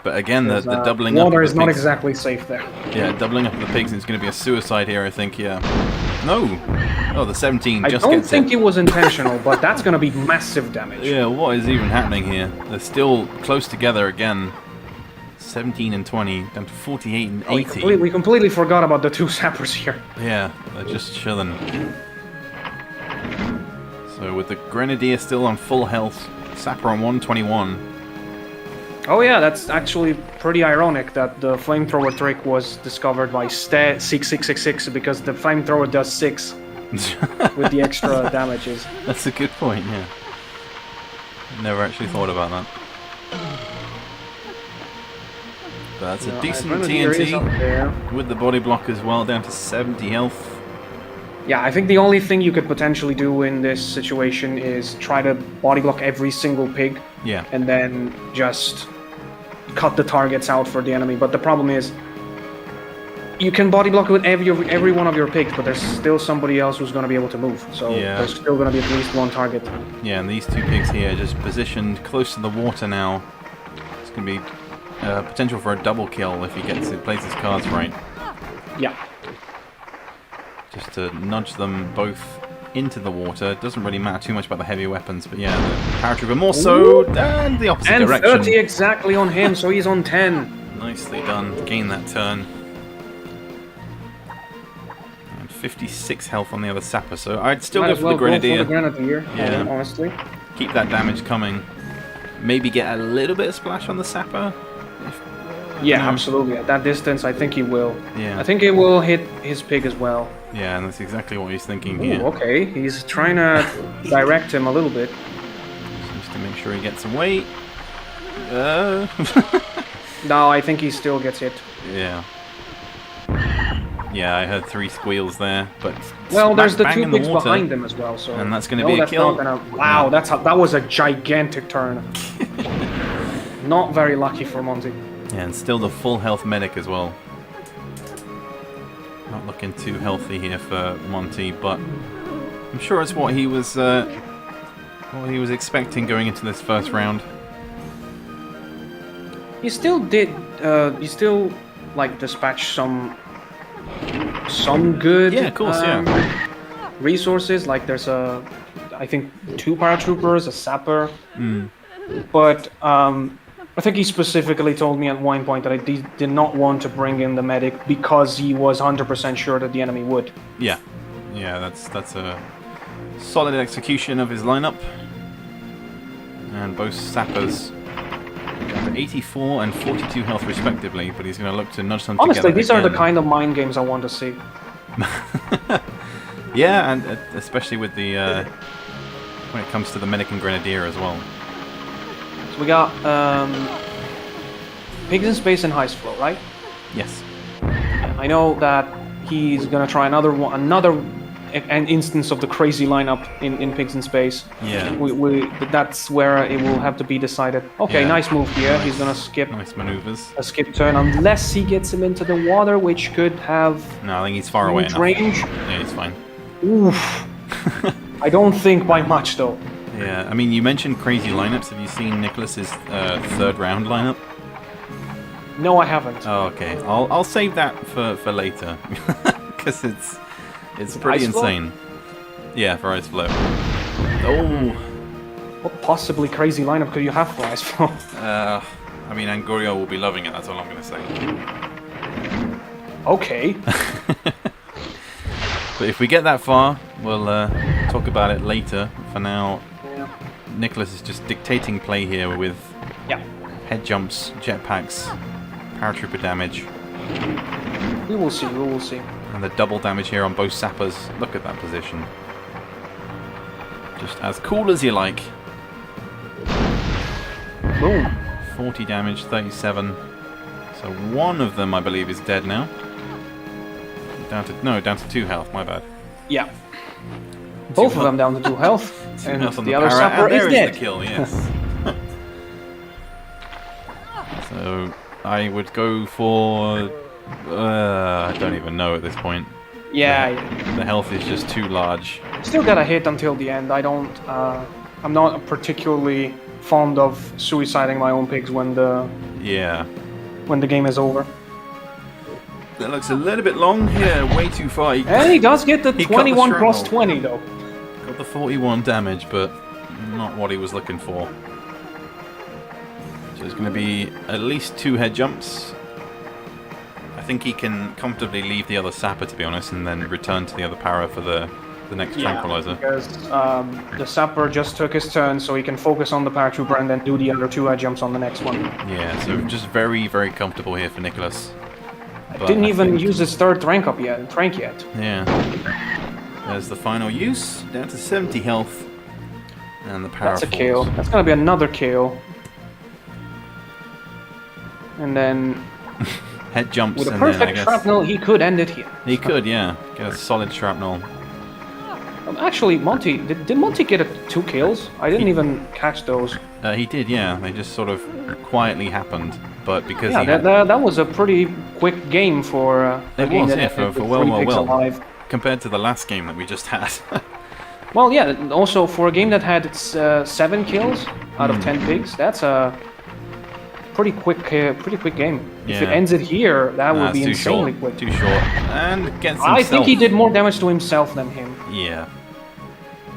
But again, the doubling water up. Water is not exactly safe there. Yeah, doubling up of the pigs is going to be a suicide here, I think. Yeah. No. Oh, the 17 I just don't gets think it was intentional, but that's going to be massive damage. Yeah, what is even happening here? They're still close together again. 17 and 20, down to 48 and 80. We completely forgot about the 2 sappers here. Yeah, they're just chilling. So with the Grenadier still on full health, Sapper on 121. Oh yeah, that's actually pretty ironic that the flamethrower trick was discovered by 6666 because the flamethrower does 6 with the extra damages. That's a good point, yeah. Never actually thought about that. But that's a decent TNT with the body block as well, down to 70 health. Yeah, I think the only thing you could potentially do in this situation is try to body block every single pig. Yeah. And then just cut the targets out for the enemy. But the problem is, you can body block with every one of your pigs, but there's still somebody else who's going to be able to move. So there's still going to be at least one target. Yeah, and these 2 pigs here just positioned close to the water now. It's going to be potential for a double kill if he plays his cards right. Yeah. Just to nudge them both into the water. It doesn't really matter too much about the heavy weapons, but yeah, the paratrooper more so, and the opposite direction. And 30 exactly on him, so he's on 10. Nicely done. Gain that turn. And 56 health on the other sapper, so I'd still go for the Grenadier. Go for the Grenadier, yeah. Honestly. Keep that damage coming. Maybe get a little bit of splash on the sapper. Yeah, absolutely. At that distance, I think he will. Yeah. I think he will hit his pig as well. Yeah, and that's exactly what he's thinking Ooh, here. Okay, he's trying to direct him a little bit. Just to make sure he gets some weight. No, I think he still gets hit. Yeah. Yeah, I heard 3 squeals there, but well, there's the 2 in pigs the water, behind them as well, so and that's going to be a kill. Wow, that was a gigantic turn. Not very lucky for Monty. Yeah, and still the full health medic as well. Not looking too healthy here for Monty, but I'm sure it's what he was expecting going into this first round. He still did. He still dispatched some good. Yeah, of course. Resources, like there's I think 2 paratroopers, a sapper. Mm. But I think he specifically told me at one point that I did not want to bring in the medic because he was 100% sure that the enemy would. Yeah, that's a solid execution of his lineup. And both sappers got 84 and 42 health respectively, but he's going to look to nudge them together. Honestly, these again. are the kind of mind games I want to see. Yeah, and especially with the when it comes to the medic and grenadier as well. So we got pigs in space and heist flow, right? Yes. I know that he's gonna try another an instance of the crazy lineup in pigs in space. Yeah. That's where it will have to be decided. Okay, Yeah. nice move here. Nice. He's gonna skip Nice maneuvers. a skip turn unless he gets him into the water, which could have No, I think he's far away huge enough. range. Yeah, he's fine. Oof. I don't think by much though. Yeah, I mean, you mentioned crazy lineups. Have you seen Nicholas's 3rd round lineup? No, I haven't. Oh, okay. I'll save that for later because it's pretty Ice flow? insane. Yeah, for ice flow. Oh. What possibly crazy lineup could you have for ice flow? I mean, Angurio will be loving it. That's all I'm gonna say. Okay. But if we get that far, we'll talk about it later. For now, Nicholas is just dictating play here with head jumps, jetpacks, paratrooper damage. We will see. We will see. And the double damage here on both sappers. Look at that position. Just as cool as you like. Boom. 40 damage, 37. So one of them, I believe, is dead now. down to 2 health. My bad. Yeah. Both of health. them down to 2 health. 2 And health on the the other parrot, sapper and there is is dead. the kill. Yes. So I would go for. I don't even know at this point. Yeah. The health is just too large. Still got a hit until the end. I'm not particularly fond of suiciding my own pigs when the game is over. That looks a little bit long here, way too far. And he does get the He cut the 21 plus shrapnel. 20 though. Got the 41 damage, but not what he was looking for. So there's going to be at least 2 head jumps. I think he can comfortably leave the other sapper, to be honest, and then return to the other para for the next tranquilizer. Because the sapper just took his turn, so he can focus on the paratrooper and then do the other 2 head jumps on the next one. Yeah, so just very, very comfortable here for Nicholas. But Didn't I even think- use his 3rd rank yet. Yeah. There's the final use, down to 70 health. And the para That's a falls. kill. That's gonna be another kill. And then Head jumps, with a and then I perfect guess shrapnel, he could end it here. he could, yeah, get a solid shrapnel. Actually, Monty, did Monty get 2 kills? I didn't even catch those. He did, yeah. They just sort of quietly happened, but because Yeah, he had, that was a pretty quick game for a It game was, that yeah, ended for with well, 3 well, pigs well. alive. compared to the last game that we just had. Well, yeah. Also, for a game that had 7 kills out of 10 pigs, that's a pretty quick game. If it Yeah. ends it here, that would be Too insanely short. quick. Too short. And gets himself. I think he did more damage to himself than him. Yeah.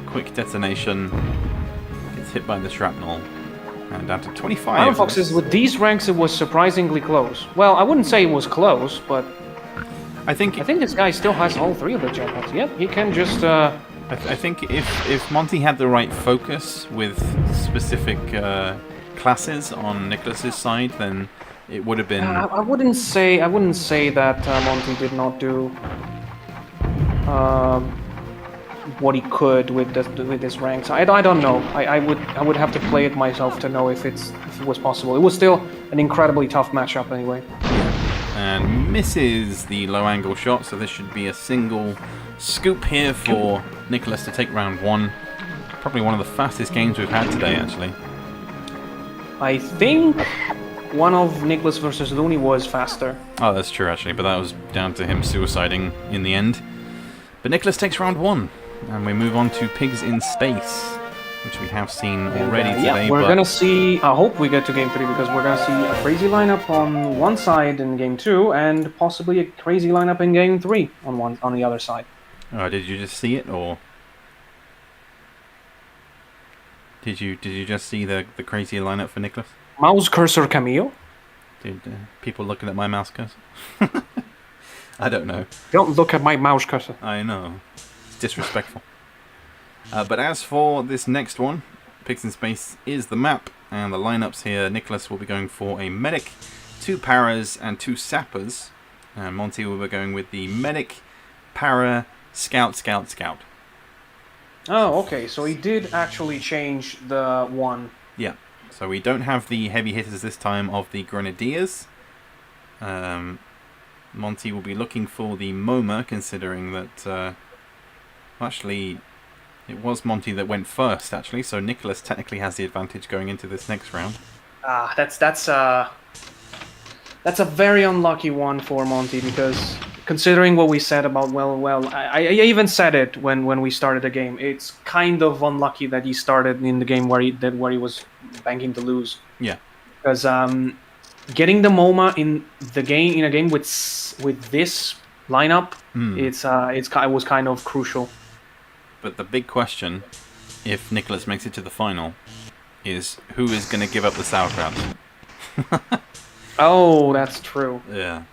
Quick detonation. Gets hit by the shrapnel. And down to 25. Iron Foxes, with these ranks, it was surprisingly close. Well, I wouldn't say it was close, but I think this guy still has all 3 of the jetpacks. Yep, he can just... I think if Monty had the right focus with specific classes on Nicholas's side, then it would have been. I wouldn't say that Monty did not do what he could with his ranks. I don't know. I would have to play it myself to know if it was possible. It was still an incredibly tough matchup anyway. And misses the low angle shot, so this should be a single scoop here for Nicholas to take round 1. Probably one of the fastest games we've had today, actually. I think one of Nicholas versus Looney was faster. Oh, that's true, actually, but that was down to him suiciding in the end. But Nicholas takes round 1, and we move on to Pigs in Space, which we have seen already today. Yeah, we're but gonna see. I hope we get to game 3 because we're gonna see a crazy lineup on one side in game 2, and possibly a crazy lineup in game 3 on the other side. Oh, did you just see it, or did you just see the crazy lineup for Nicholas? Mouse cursor cameo. Did people looking at my mouse cursor? I don't know. Don't look at my mouse cursor. I know. It's disrespectful. But as for this next one, Pigs in Space is the map, and the lineups here, Nicholas will be going for a medic, 2 paras, and 2 sappers. And Monty will be going with the medic, para, scout, scout, scout. Oh, okay. So he did actually change the one. Yeah. So we don't have the heavy hitters this time of the Grenadiers. Monty will be looking for the MoMA, considering that... actually, it was Monty that went first, actually, so Nicholas technically has the advantage going into this next round. Ah, that's a very unlucky one for Monty because considering what we said about I even said it when we started the game. It's kind of unlucky that he started in the game where he was banking to lose. Yeah. Because getting the MoMA in a game with this lineup, it was kind of crucial. But the big question, if Nicholas makes it to the final, is who is going to give up the sauerkraut? Oh, that's true. Yeah.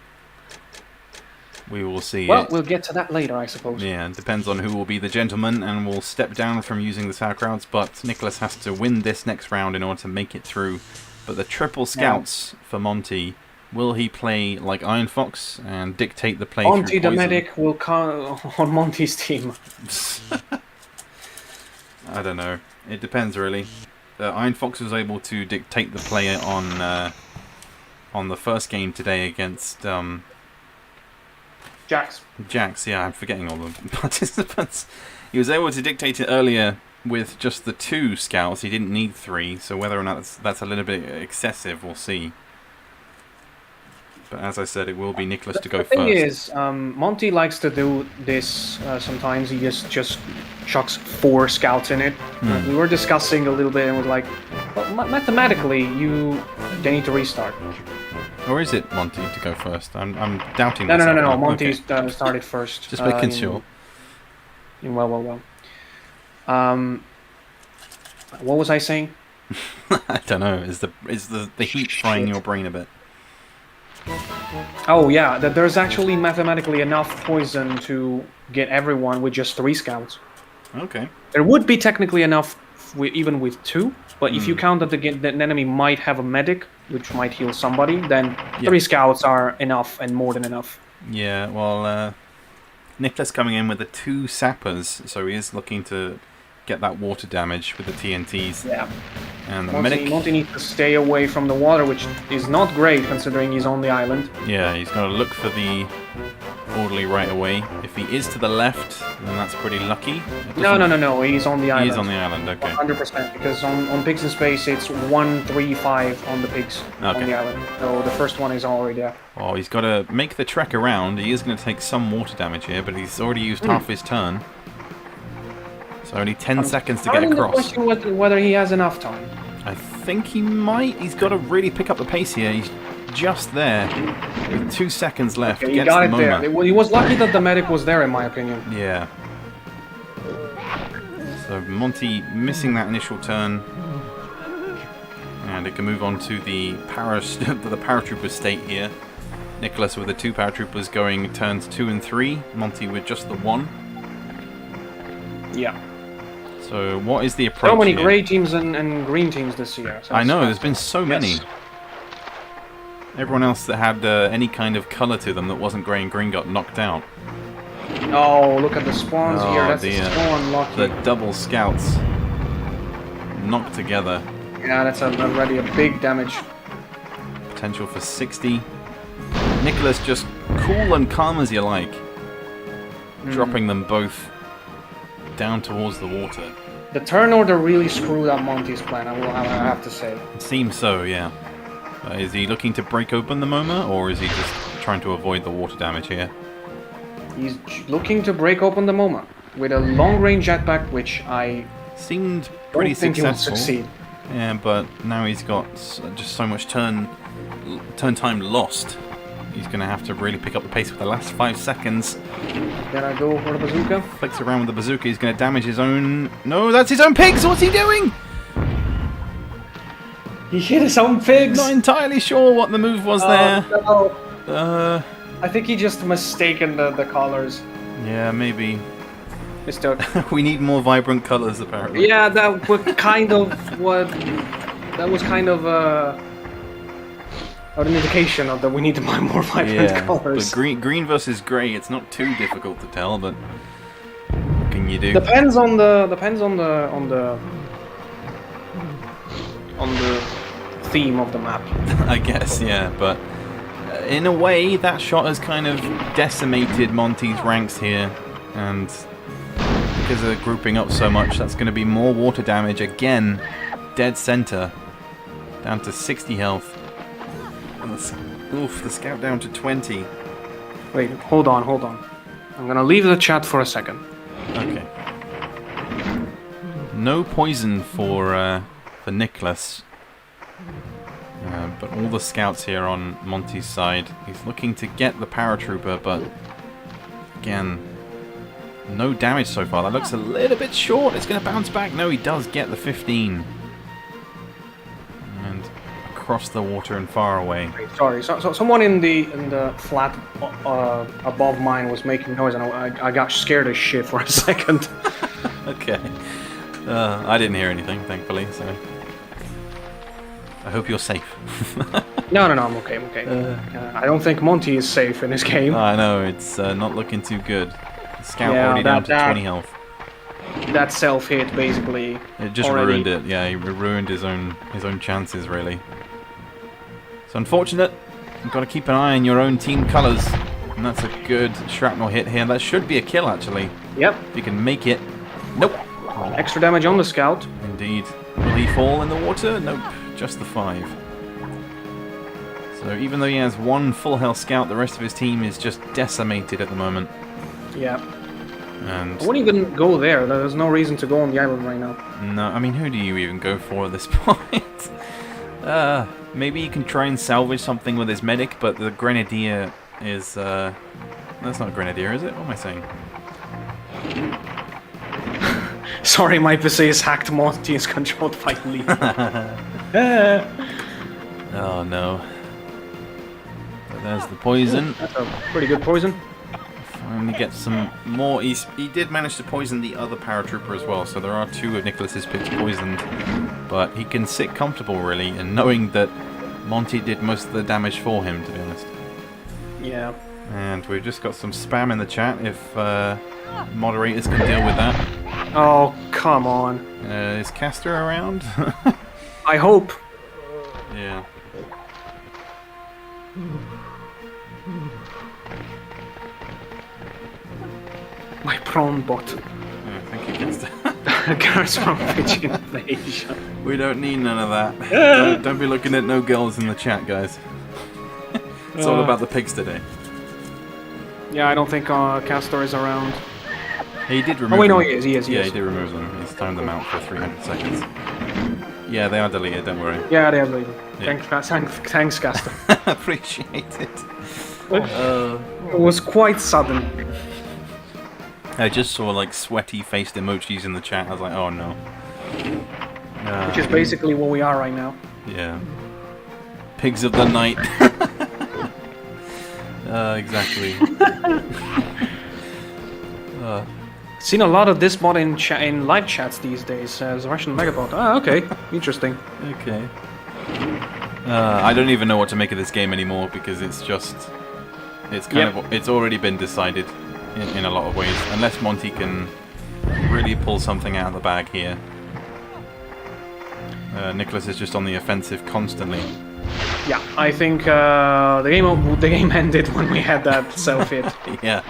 We will see. Well, we'll get to that later, I suppose. Yeah, it depends on who will be the gentleman and will step down from using the sauerkrauts, but Nicholas has to win this next round in order to make it through. But the triple scouts for Monty, will he play like Iron Fox and dictate the play Monty through the poison? medic will come on Monty's team. I don't know. It depends, really. Iron Fox was able to dictate the play on the first game today against Jax. Jax, yeah, I'm forgetting all the participants. He was able to dictate it earlier with just the 2 scouts. He didn't need 3, so whether or not that's a little bit excessive, we'll see. But as I said, it will be Nicholas to go first. The thing is, Monty likes to do this sometimes. He just chucks 4 scouts in it. We were discussing a little bit and was like, well, mathematically, they need to restart. Or is it Monty to go first? I'm doubting No, myself. no. Monty Okay. started first. Just making sure. Well. What was I saying? I don't know. Is the heat frying your brain a bit? Oh yeah, that there's actually mathematically enough poison to get everyone with just 3 scouts. Okay. There would be technically enough even with 2, but if you count that the enemy might have a medic, which might heal somebody, then 3 scouts are enough and more than enough. Yeah, well, Nicholas coming in with the 2 sappers, so he is looking to get that water damage with the TNTs. Yeah. And the medic... Monty needs to stay away from the water, which is not great considering he's on the island. Yeah, he's going to look for the orderly right away. If he is to the left, then that's pretty lucky. No, he's on the island. He's on the island, okay. 100%, because on Pigs in Space it's 1, 3, 5 on the pigs on the island. So the first one is already there. Oh, he's got to make the trek around. He is going to take some water damage here, but he's already used half his turn. So only 10 seconds to get across. The question whether he has enough time. I think he might. He's got to really pick up the pace here. He's just there with 2 seconds left. Okay, he got it there. He was lucky that the medic was there, in my opinion. Yeah. So Monty missing that initial turn. And it can move on to the paratrooper state here. Nicholas with the 2 paratroopers going turns 2 and 3. Monty with just the 1. Yeah. So what is the approach So many here? grey teams and green teams this year. So I know, there's been so many. Yes. Everyone else that had any kind of colour to them that wasn't grey and green got knocked out. Oh, look at the spawns here. That's the spawn lucky. The double scouts knocked together. Yeah, that's already a big damage. Potential for 60. Nicholas just cool and calm as you like. Dropping them both down towards the water. The turn order really screwed up Monty's plan, I have to say. It seems so, yeah. Is he looking to break open the MoMA, or is he just trying to avoid the water damage here? He's looking to break open the MoMA with a long-range jetpack, which I seemed pretty don't think successful. He will succeed. Yeah, but now he's got just so much turn time lost. He's going to have to really pick up the pace with the last 5 seconds. Can I go for the bazooka? Flicks around with the bazooka. He's going to damage his own... No, that's his own pigs! What's he doing? He hit his own pigs! Not entirely sure what the move was there. No. I think he just mistaken the colors. Yeah, maybe. Mistook. We need more vibrant colors, apparently. Yeah, that was kind of what... That was kind of an indication of that we need to buy more vibrant colors. But green versus grey, it's not too difficult to tell, but what can you do? Depends on the theme of the map. I guess, yeah, but in a way, that shot has kind of decimated Monty's ranks here, and because they're grouping up so much, that's going to be more water damage again. Dead center, down to 60 health. Oof, the scout down to 20. Wait, hold on. I'm gonna leave the chat for a second. Okay. No poison for Nicholas. But all the scouts here on Monty's side. He's looking to get the paratrooper, but again, no damage so far. That looks a little bit short. It's going to bounce back. No, he does get the 15. And across the water and far away. Sorry, so someone in the flat above mine was making noise, and I got scared as shit for a second. Okay. I didn't hear anything, thankfully, so I hope you're safe. No, I'm okay. I don't think Monty is safe in this game. I know, it's not looking too good. The scout already down to 20 health. That self-hit basically. It just ruined it. Yeah, he ruined his own chances, really. It's unfortunate. You've got to keep an eye on your own team colours. And that's a good shrapnel hit here. That should be a kill, actually. Yep. If you can make it. Nope. Extra damage on the scout. Indeed. Will he fall in the water? Nope. Just the 5. So even though he has 1 full health scout, the rest of his team is just decimated at the moment. Yeah. And I wouldn't even go there. There's no reason to go on the island right now. no, I mean, who do you even go for at this point? Maybe you can try and salvage something with his medic, but the grenadier is that's not a grenadier, is it? What am I saying? Sorry, my PC is hacked. Monty is controlled by Lee. Oh no. So there's the poison. That's a pretty good poison. Finally get some more. He did manage to poison the other paratrooper as well, so there are 2 of Nicholas's pigs poisoned. But he can sit comfortable, really, and knowing that Monty did most of the damage for him, to be honest. Yeah. And we've just got some spam in the chat, if moderators can deal with that. Oh, come on. Is Castor around? I hope. Yeah. My prawn bot. Yeah, thank you, Castor. Girls from Pigeon Invasion. We don't need none of that. Don't be looking at no girls in the chat, guys. It's all about the pigs today. Yeah, I don't think Castor is around. He did remove Oh wait, no, them. he is. He is. He Yeah, is. he did remove them. He's timed them out for 300 seconds. Yeah, they are deleted, don't worry. Yeah, they have leaving. Yeah. Thanks, Castor. Appreciate it. It was quite sudden. I just saw like sweaty-faced emojis in the chat. I was like, oh no. Which is basically what we are right now. Yeah. Pigs of the night. Exactly. Seen a lot of this mod in live chats these days as Russian Megabot. Ah, okay, interesting. Okay. I don't even know what to make of this game anymore because it's just, it's kind of, it's already been decided in a lot of ways. Unless Monty can really pull something out of the bag here. Nicholas is just on the offensive constantly. Yeah, I think the game ended when we had that self-hit. Yeah,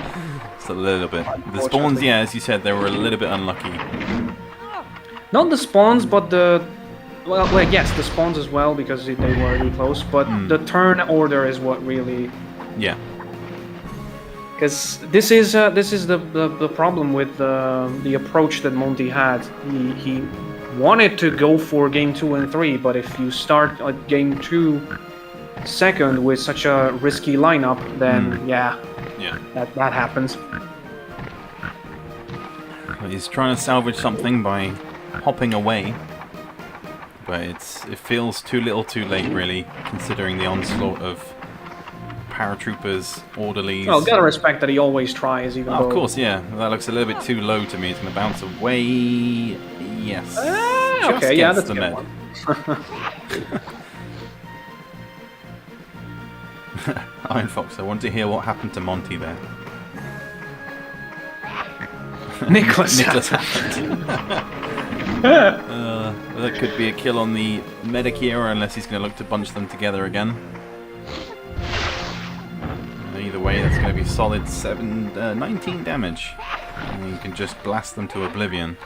just a little bit. The spawns, yeah, as you said, they were a little bit unlucky. Not the spawns, but the... Well, yes, the spawns as well, because they were really close, but the turn order is what really... Yeah. Because this is the problem with the approach that Monty had. He wanted to go for game 2 and 3, but if you start at game 2 second with such a risky lineup, then yeah, that happens. He's trying to salvage something by hopping away, but it feels too little too late, really, considering the onslaught of paratroopers, orderlies. Well, gotta respect that he always tries, even though... Of course, yeah. That looks a little bit too low to me. It's going to bounce away. Yes. Okay, yeah, that's the a good med. one. Iron Fox, I want to hear what happened to Monty there. Nicholas. happened. That could be a kill on the medic here, unless he's going to look to bunch them together again. Either way, that's going to be solid 19 damage. And you can just blast them to oblivion.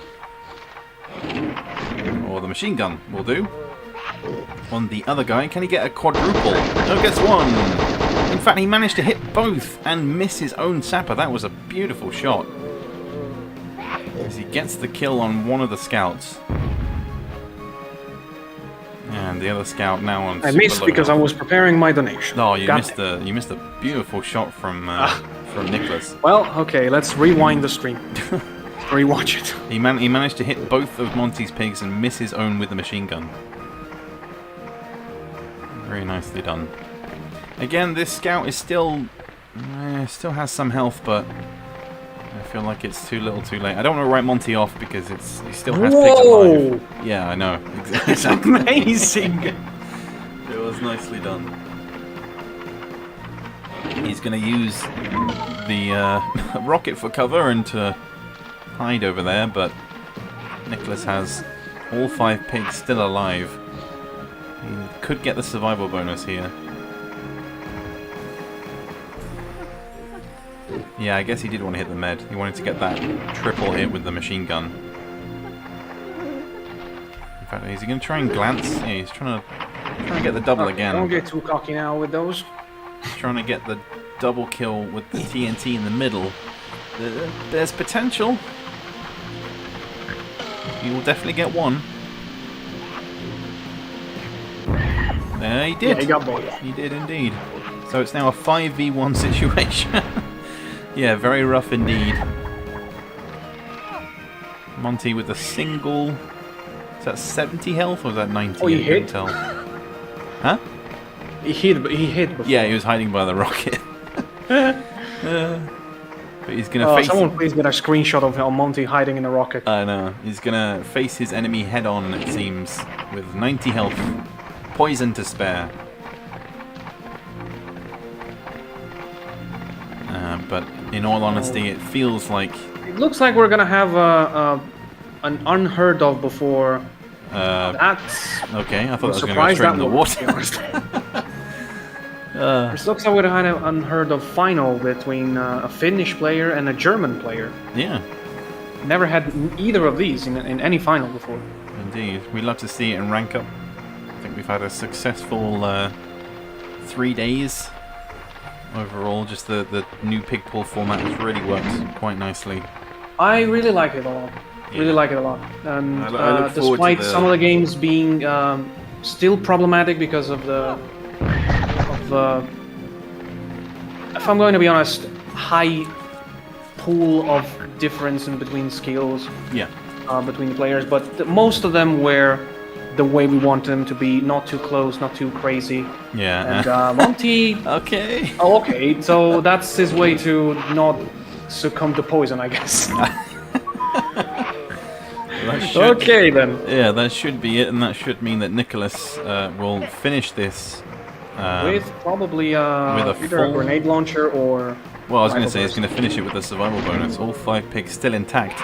Or the machine gun will do. On the other guy, can he get a quadruple? No, gets 1! In fact, he managed to hit both and miss his own sapper. That was a beautiful shot. As he gets the kill on one of the scouts. And the other scout now on I missed because I was preparing my donation. No, you missed a beautiful shot from Nicholas. Well, okay, let's rewind the stream. Rewatch it. He managed to hit both of Monty's pigs and miss his own with the machine gun. Very nicely done. Again, this scout is still has some health, but I feel like it's too little too late. I don't want to write Monty off because he still has pigs alive. Yeah, I know. It's amazing. It was nicely done. He's going to use the rocket for cover and to hide over there, but Nicholas has all 5 pigs still alive. He could get the survival bonus here. Yeah, I guess he did want to hit the med. He wanted to get that triple hit with the machine gun. In fact, is he going to try and glance? Yeah, he's trying to get the double again. Don't get too cocky now with those. He's trying to get the double kill with the TNT in the middle. There's potential. He will definitely get one. There he did. Yeah, he got both. He did indeed. So it's now a 5v1 situation. Yeah, very rough indeed. Monty with a single. Is that 70 health or is that 90? Oh, he I couldn't hit? tell. Huh? He hit before. Yeah, he was hiding by the rocket. But he's gonna face. Someone please get a screenshot of Monty hiding in a rocket. I know. He's gonna face his enemy head on, it seems, with 90 health. Poison to spare. But in all honesty, it feels like... It looks like we're gonna have an unheard of before. That's Okay, I thought I was going to go surprised straight in the that water. This looks like we're gonna have an unheard of final between a Finnish player and a German player. Yeah, Never had either of these in any final before. indeed. We love to see it in Rankup. I think we've had a successful 3 days overall. Just the new pig pull format has really worked quite nicely. I really like it a lot. Really like it a lot. And I look forward to despite some of the games being still problematic because of if I'm going to be honest, high pool of difference in between skills Yeah. between the players, but most of them were the way we want them to be, not too close, not too crazy. Yeah. And Monty, Okay. oh, okay, so that's his way to not succumb to poison, I guess. That should- Okay then. Yeah, that should be it, and that should mean that Nicholas will finish this. With probably with a either full- a grenade launcher or... Well, I was going to say rifle he's going to finish it with a survival bonus. All 5 pigs still intact.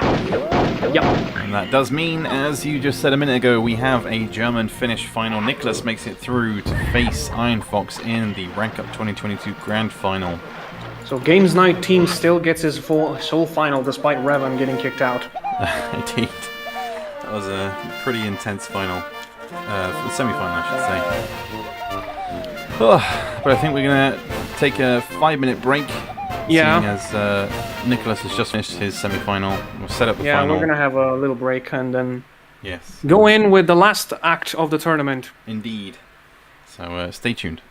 Yep. And that does mean, as you just said a minute ago, we have a German-Finnish final. Nicholas makes it through to face Iron Fox in the Rankup 2022 Grand Final. So Games Night team still gets his sole final despite Revan getting kicked out. Indeed. That was a pretty intense final. Semi-final, I should say. Oh, but I think we're going to take a 5-minute break. Yeah. Seeing as Nicholas has just finished his semi-final. We'll set up the Yeah, final. we're gonna have a little break and then Yes, go in with the last act of the tournament. indeed. So stay tuned.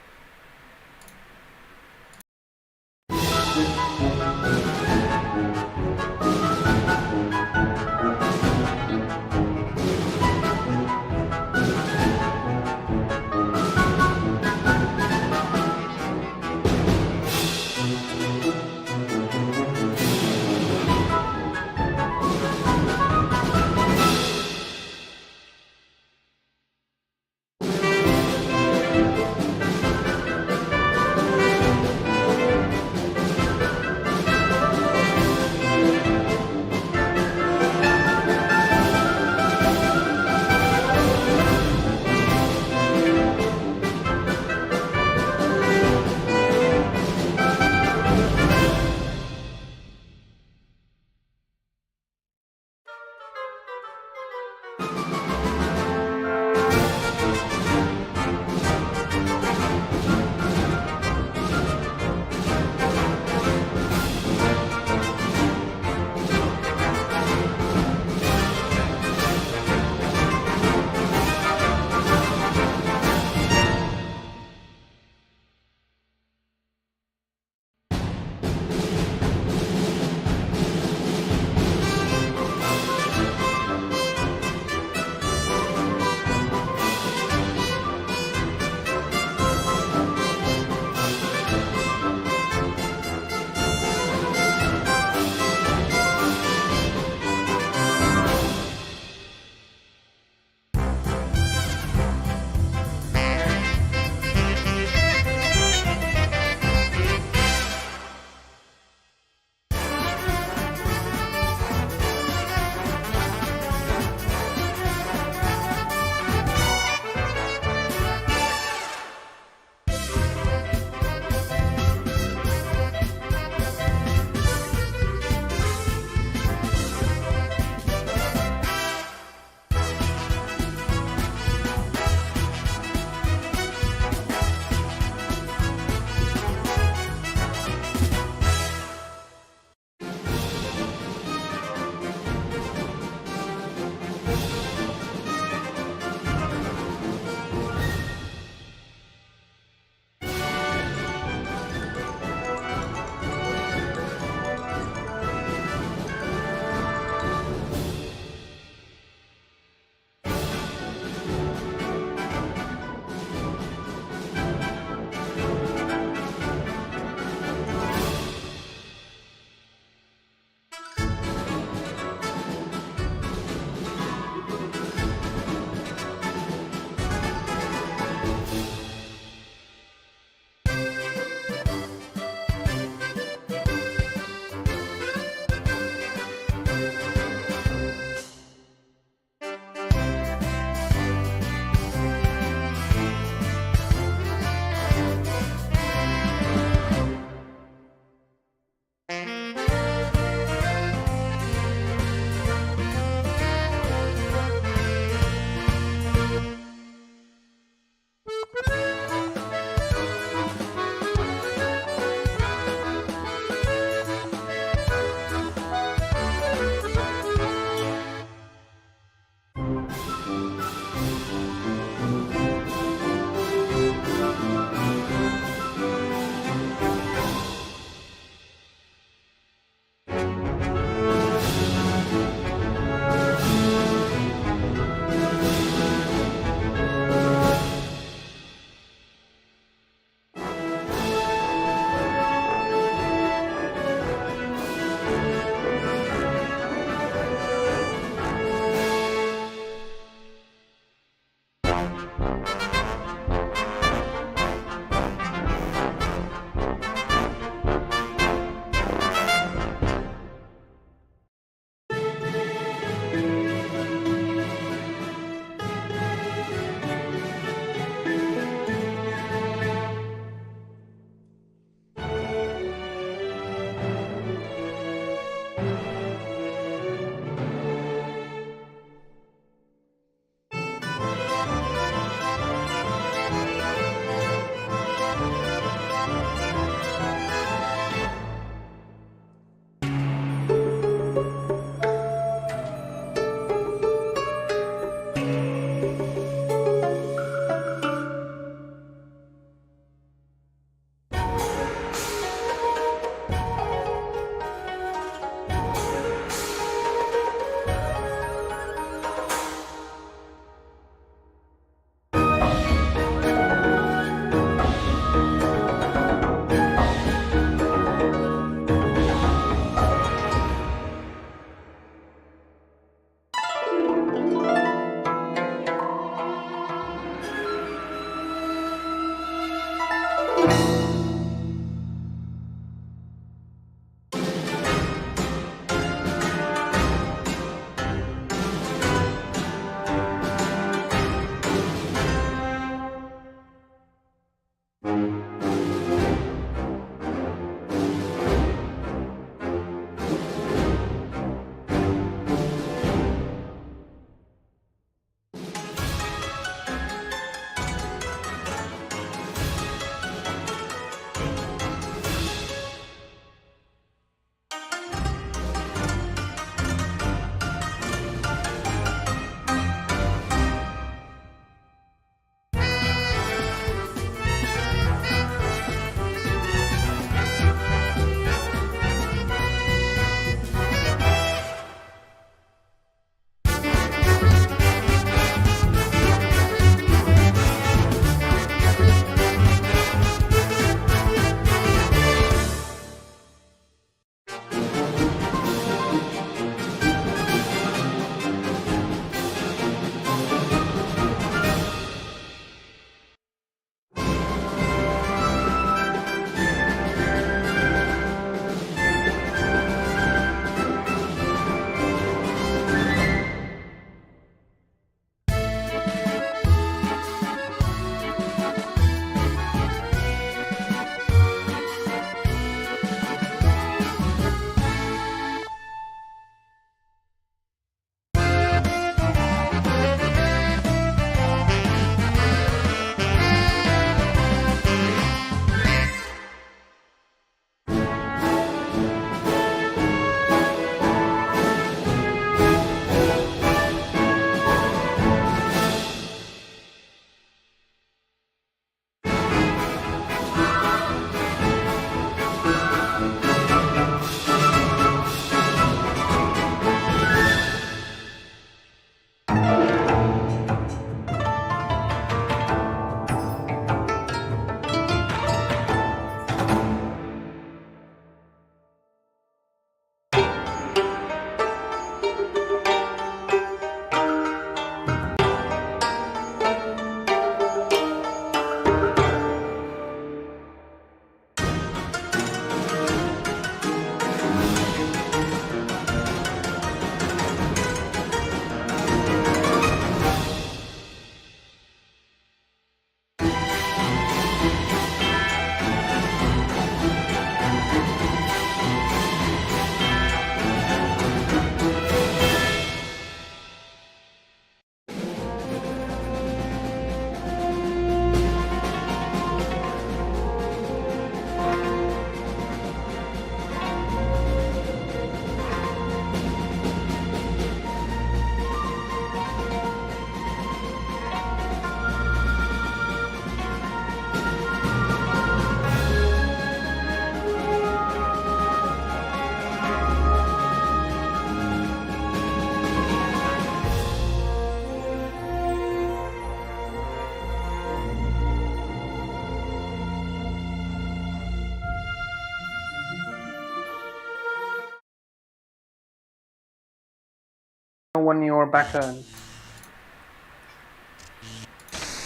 when you're back then.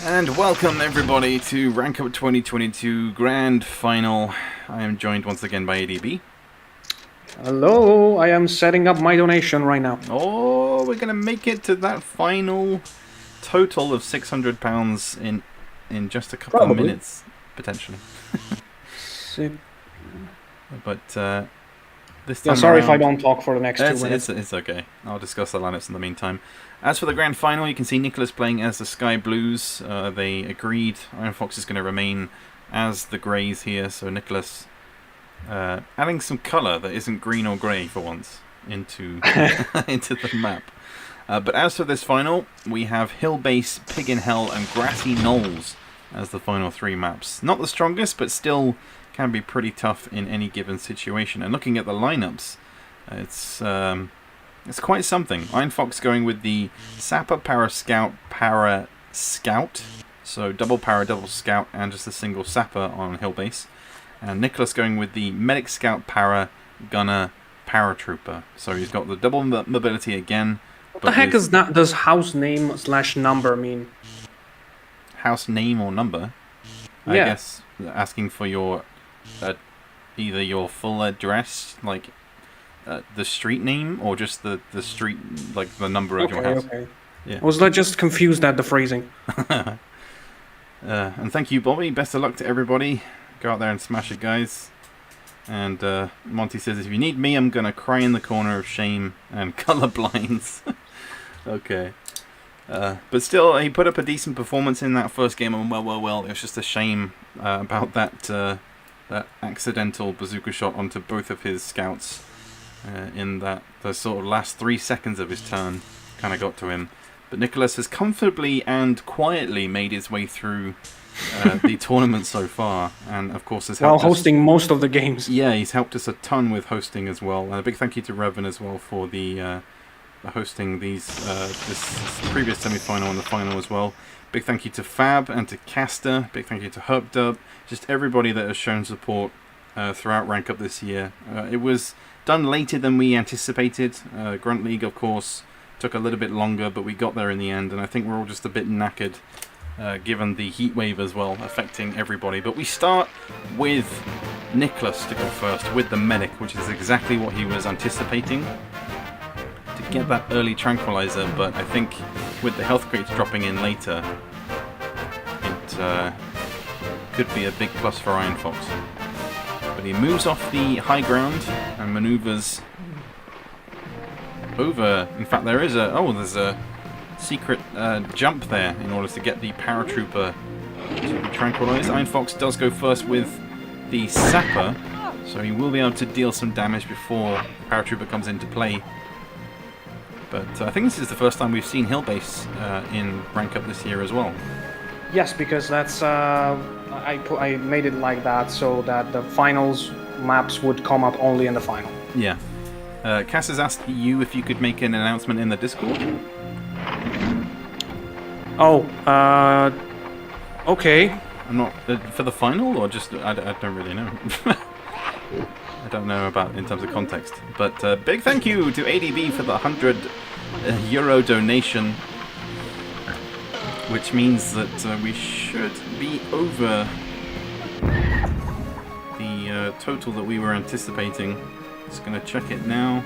And welcome everybody to Rankup 2022 Grand Final. I am joined once again by ADB. Hello, I am setting up my donation right now. Oh, we're gonna make it to that final total of £600 in just a couple of minutes, potentially. But this time sorry around, if I don't talk for the next 2 minutes. It's okay. I'll discuss the lineups in the meantime. As for the grand final, you can see Nicholas playing as the Sky Blues. They agreed Iron Fox is going to remain as the Greys here, so Nicholas adding some colour that isn't green or grey for once into into the map. But as for this final, we have Hill Base, Pig in Hell and Grassy Knolls as the final 3 maps. Not the strongest, but still can be pretty tough in any given situation. And looking at the lineups, it's quite something. Iron Fox going with the Sapper, Para Scout, Para Scout. So double Para, double Scout, and just a single Sapper on Hill Base. And Nicholas going with the Medic, Scout, Para, Gunner, Paratrooper. So he's got the double mobility again. What the heck does house name / number mean? House name or number? I guess asking for your either your full address, like the street name, or just the street, like the number of your house. Okay. Yeah. I was just confused at the phrasing. And thank you, Bobby. Best of luck to everybody. Go out there and smash it, guys. And Monty says, if you need me, I'm gonna cry in the corner of shame and colorblinds. Okay. But still, he put up a decent performance in that first game, and well, it was just a shame about that accidental bazooka shot onto both of his scouts in that the sort of last 3 seconds of his turn kind of got to him. But Nicholas has comfortably and quietly made his way through the tournament so far, and of course has helped hosting most of the games. Yeah, he's helped us a ton with hosting as well. And a big thank you to Revan as well for the hosting this previous semi-final and the final as well. Big thank you to Fab and to Caster. Big thank you to Herb, just everybody that has shown support throughout Rank Up this year. It was done later than we anticipated. Grunt League, of course, took a little bit longer, but we got there in the end, and I think we're all just a bit knackered given the heat wave as well affecting everybody. But we start with Nicholas to go first with the medic, which is exactly what he was anticipating, to get that early tranquilizer. But I think with the health crates dropping in later, it could be a big plus for Iron Fox. But he moves off the high ground and maneuvers over. In fact, there's a secret jump there in order to get the paratrooper to be tranquilized. Iron Fox does go first with the Sapper, so he will be able to deal some damage before the paratrooper comes into play. But I think this is the first time we've seen Hill Base in Rank Up this year as well. Yes, because that's I made it like that so that the finals maps would come up only in the final. Yeah. Cass has asked you if you could make an announcement in the Discord. Oh, okay. I'm not for the final, or just I don't really know. I don't know about in terms of context. But big thank you to ADB for the €100 donation, which means that we should be over the total that we were anticipating. Just going to check it now.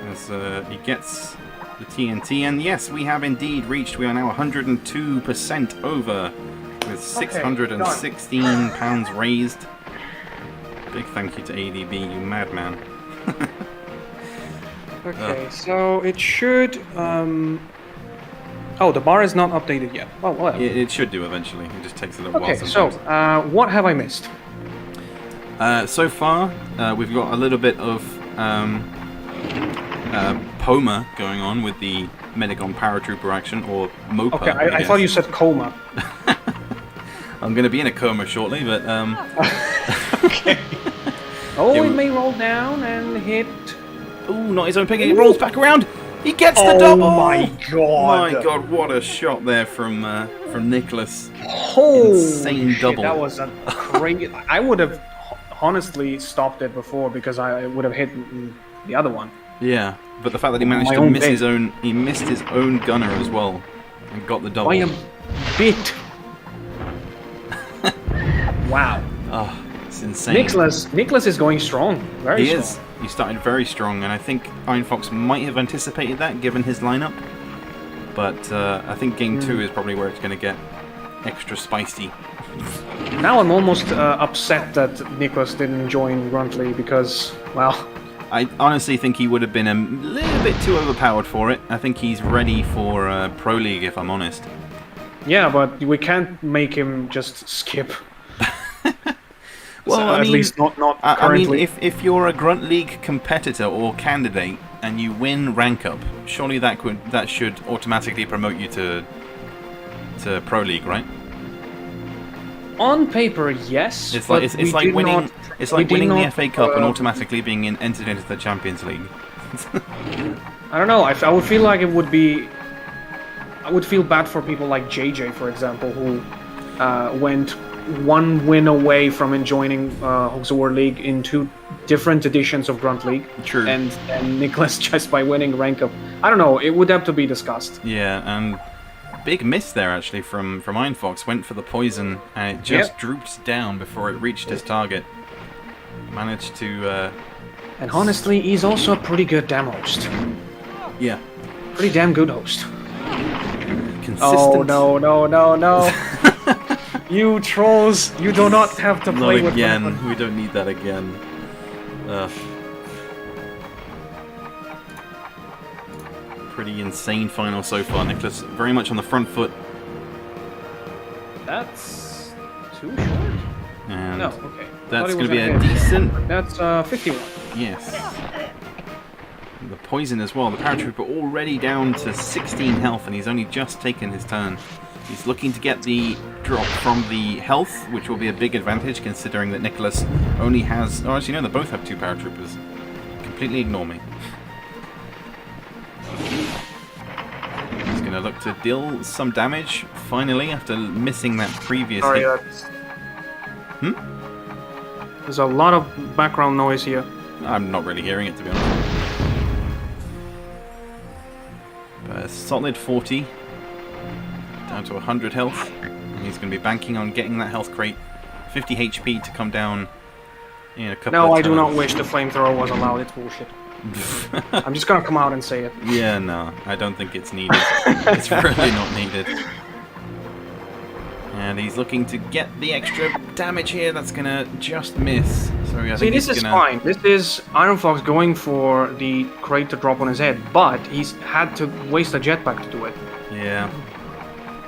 As he gets the TNT, and yes, we have indeed reached. We are now 102% over, with £616 raised. Big thank you to ADB, you madman. Okay, so it should. Oh, the bar is not updated yet. Well, whatever. It should do eventually. It just takes a little while. Okay, so what have I missed? So far, we've got a little bit of Poma going on with the Medigon Paratrooper action, or MOPA. Okay, I thought you said coma. I'm going to be in a coma shortly, but... Okay. Oh, it may roll down and hit... Ooh, not his own pig. He rolls back around. He gets the double. Oh my god! My god, what a shot there from Nicholas. Holy insane shit, double. That was a crazy. I would have honestly stopped it before because I would have hit the other one. Yeah, but the fact that he managed My to own miss thing. he missed his own gunner as well, and got the double. By a bit. Wow. Oh, it's insane. Nicholas is going strong. Very He strong. is. He started very strong, and I think Iron Fox might have anticipated that given his lineup. But I think game 2 is probably where it's going to get extra spicy. Now I'm almost upset that Nicholas didn't join Gruntley because, well, I honestly think he would have been a little bit too overpowered for it. I think he's ready for Pro League, if I'm honest. yeah, but we can't make him just skip. Well, So, I at mean, least not I currently. mean, if you're a Grunt League competitor or candidate and you win rank up, surely that should automatically promote you to Pro League, right? On paper, yes. It's like but it's we like did winning not- it's we like did winning the not, FA Cup and automatically being entered into the Champions League. I don't know. I would feel like it would be. I would feel bad for people like JJ, for example, who went one win away from joining Hogs of War League in 2 different editions of Grunt League. True. And Nicholas just by winning rank up. I don't know. It would have to be discussed. Yeah, and big miss there actually from Iron Fox. Went for the poison and it just drooped down before it reached his target. Managed to And honestly, he's also a pretty good damn host. yeah, Pretty damn good host. consistent. Oh no! You trolls! You do not have to Not play with again. weapons. We don't need that again. Pretty insane final so far. Nicholas very much on the front foot. That's too short. And No, okay. that's going to be a decent... That's 51. Yes. The poison as well. The paratrooper already down to 16 health and he's only just taken his turn. He's looking to get the drop from the health, which will be a big advantage considering that Nicholas only has... Oh, actually no, they both have 2 paratroopers. Completely ignore me. He's going to look to deal some damage, finally, after missing that previous Sorry, hit. there's a lot of background noise here. I'm not really hearing it, to be honest. But a solid 40. Down to 100 health. And he's going to be banking on getting that health crate. 50 HP to come down in a couple of No, turns. I do not wish the flamethrower was allowed. It's bullshit. I'm just gonna come out and say it. Yeah, no, I don't think it's needed. It's really not needed. And he's looking to get the extra damage here. That's gonna just miss. So I See, think this he's is gonna... fine. This is Iron Fox going for the crate to drop on his head, but he's had to waste a jetpack to do it. Yeah.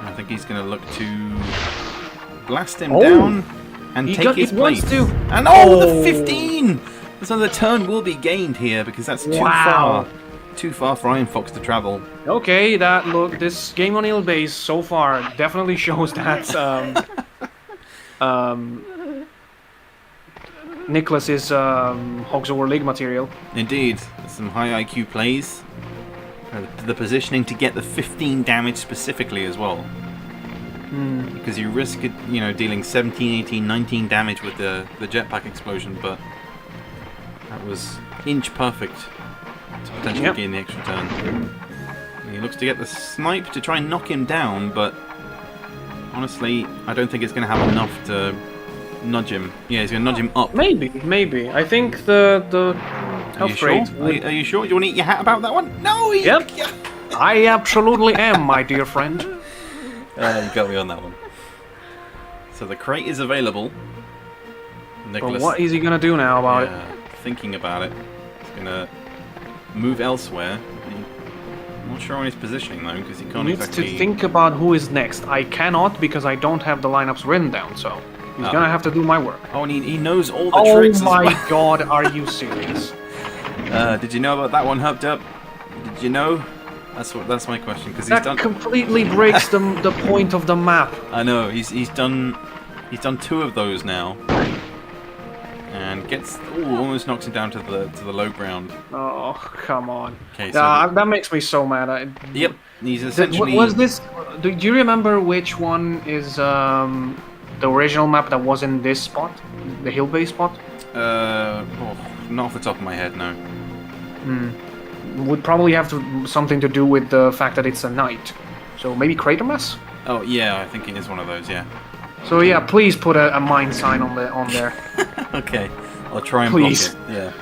I think he's gonna look to blast him Oh. down and He take his wants place. to. And the 15! So the turn will be gained here because that's too Wow. far. Too far for Iron Fox to travel. Okay, this game on ill base so far definitely shows that Nicholas is Hogs of War League material. Indeed, some high IQ plays. The positioning to get the 15 damage specifically as well. Because you risk it, dealing 17, 18, 19 damage with the jetpack explosion, but that was inch perfect to potentially gain the extra turn. And he looks to get the snipe to try and knock him down, but honestly, I don't think it's going to have enough to nudge him. Yeah, he's going to nudge him up. Maybe. I think the Are you health sure? rate. Are you sure? Do you want to eat your hat about that one? No! Yep. I absolutely am, my dear friend. You got me on that one. So the crate is available. But Nicholas, what is he gonna do now about it? thinking about it. He's gonna move elsewhere. I'm not sure on his positioning though, because he He can't needs exactly. to think about who is next. I cannot because I don't have the lineups written down, so he's gonna have to do my work. Oh, and he knows all the tricks Oh my as well. god, are you serious? Did you know about that one, Hubbed Up? Did you know? That's my question, because he's That done. completely breaks the point of the map. I know he's done 2 of those now, and gets almost knocks him down to the low ground. Oh, come on. Okay, so That makes me so mad. yep, he's essentially. Was this? Do you remember which one is the original map that was in this spot, the hill base spot? Not off the top of my head, no. would probably have something to do with the fact that it's a night. So maybe Crater Mass? Oh, yeah, I think it is one of those, yeah. So yeah, please put a mine sign on there. Okay, I'll try and Please. block it, yeah.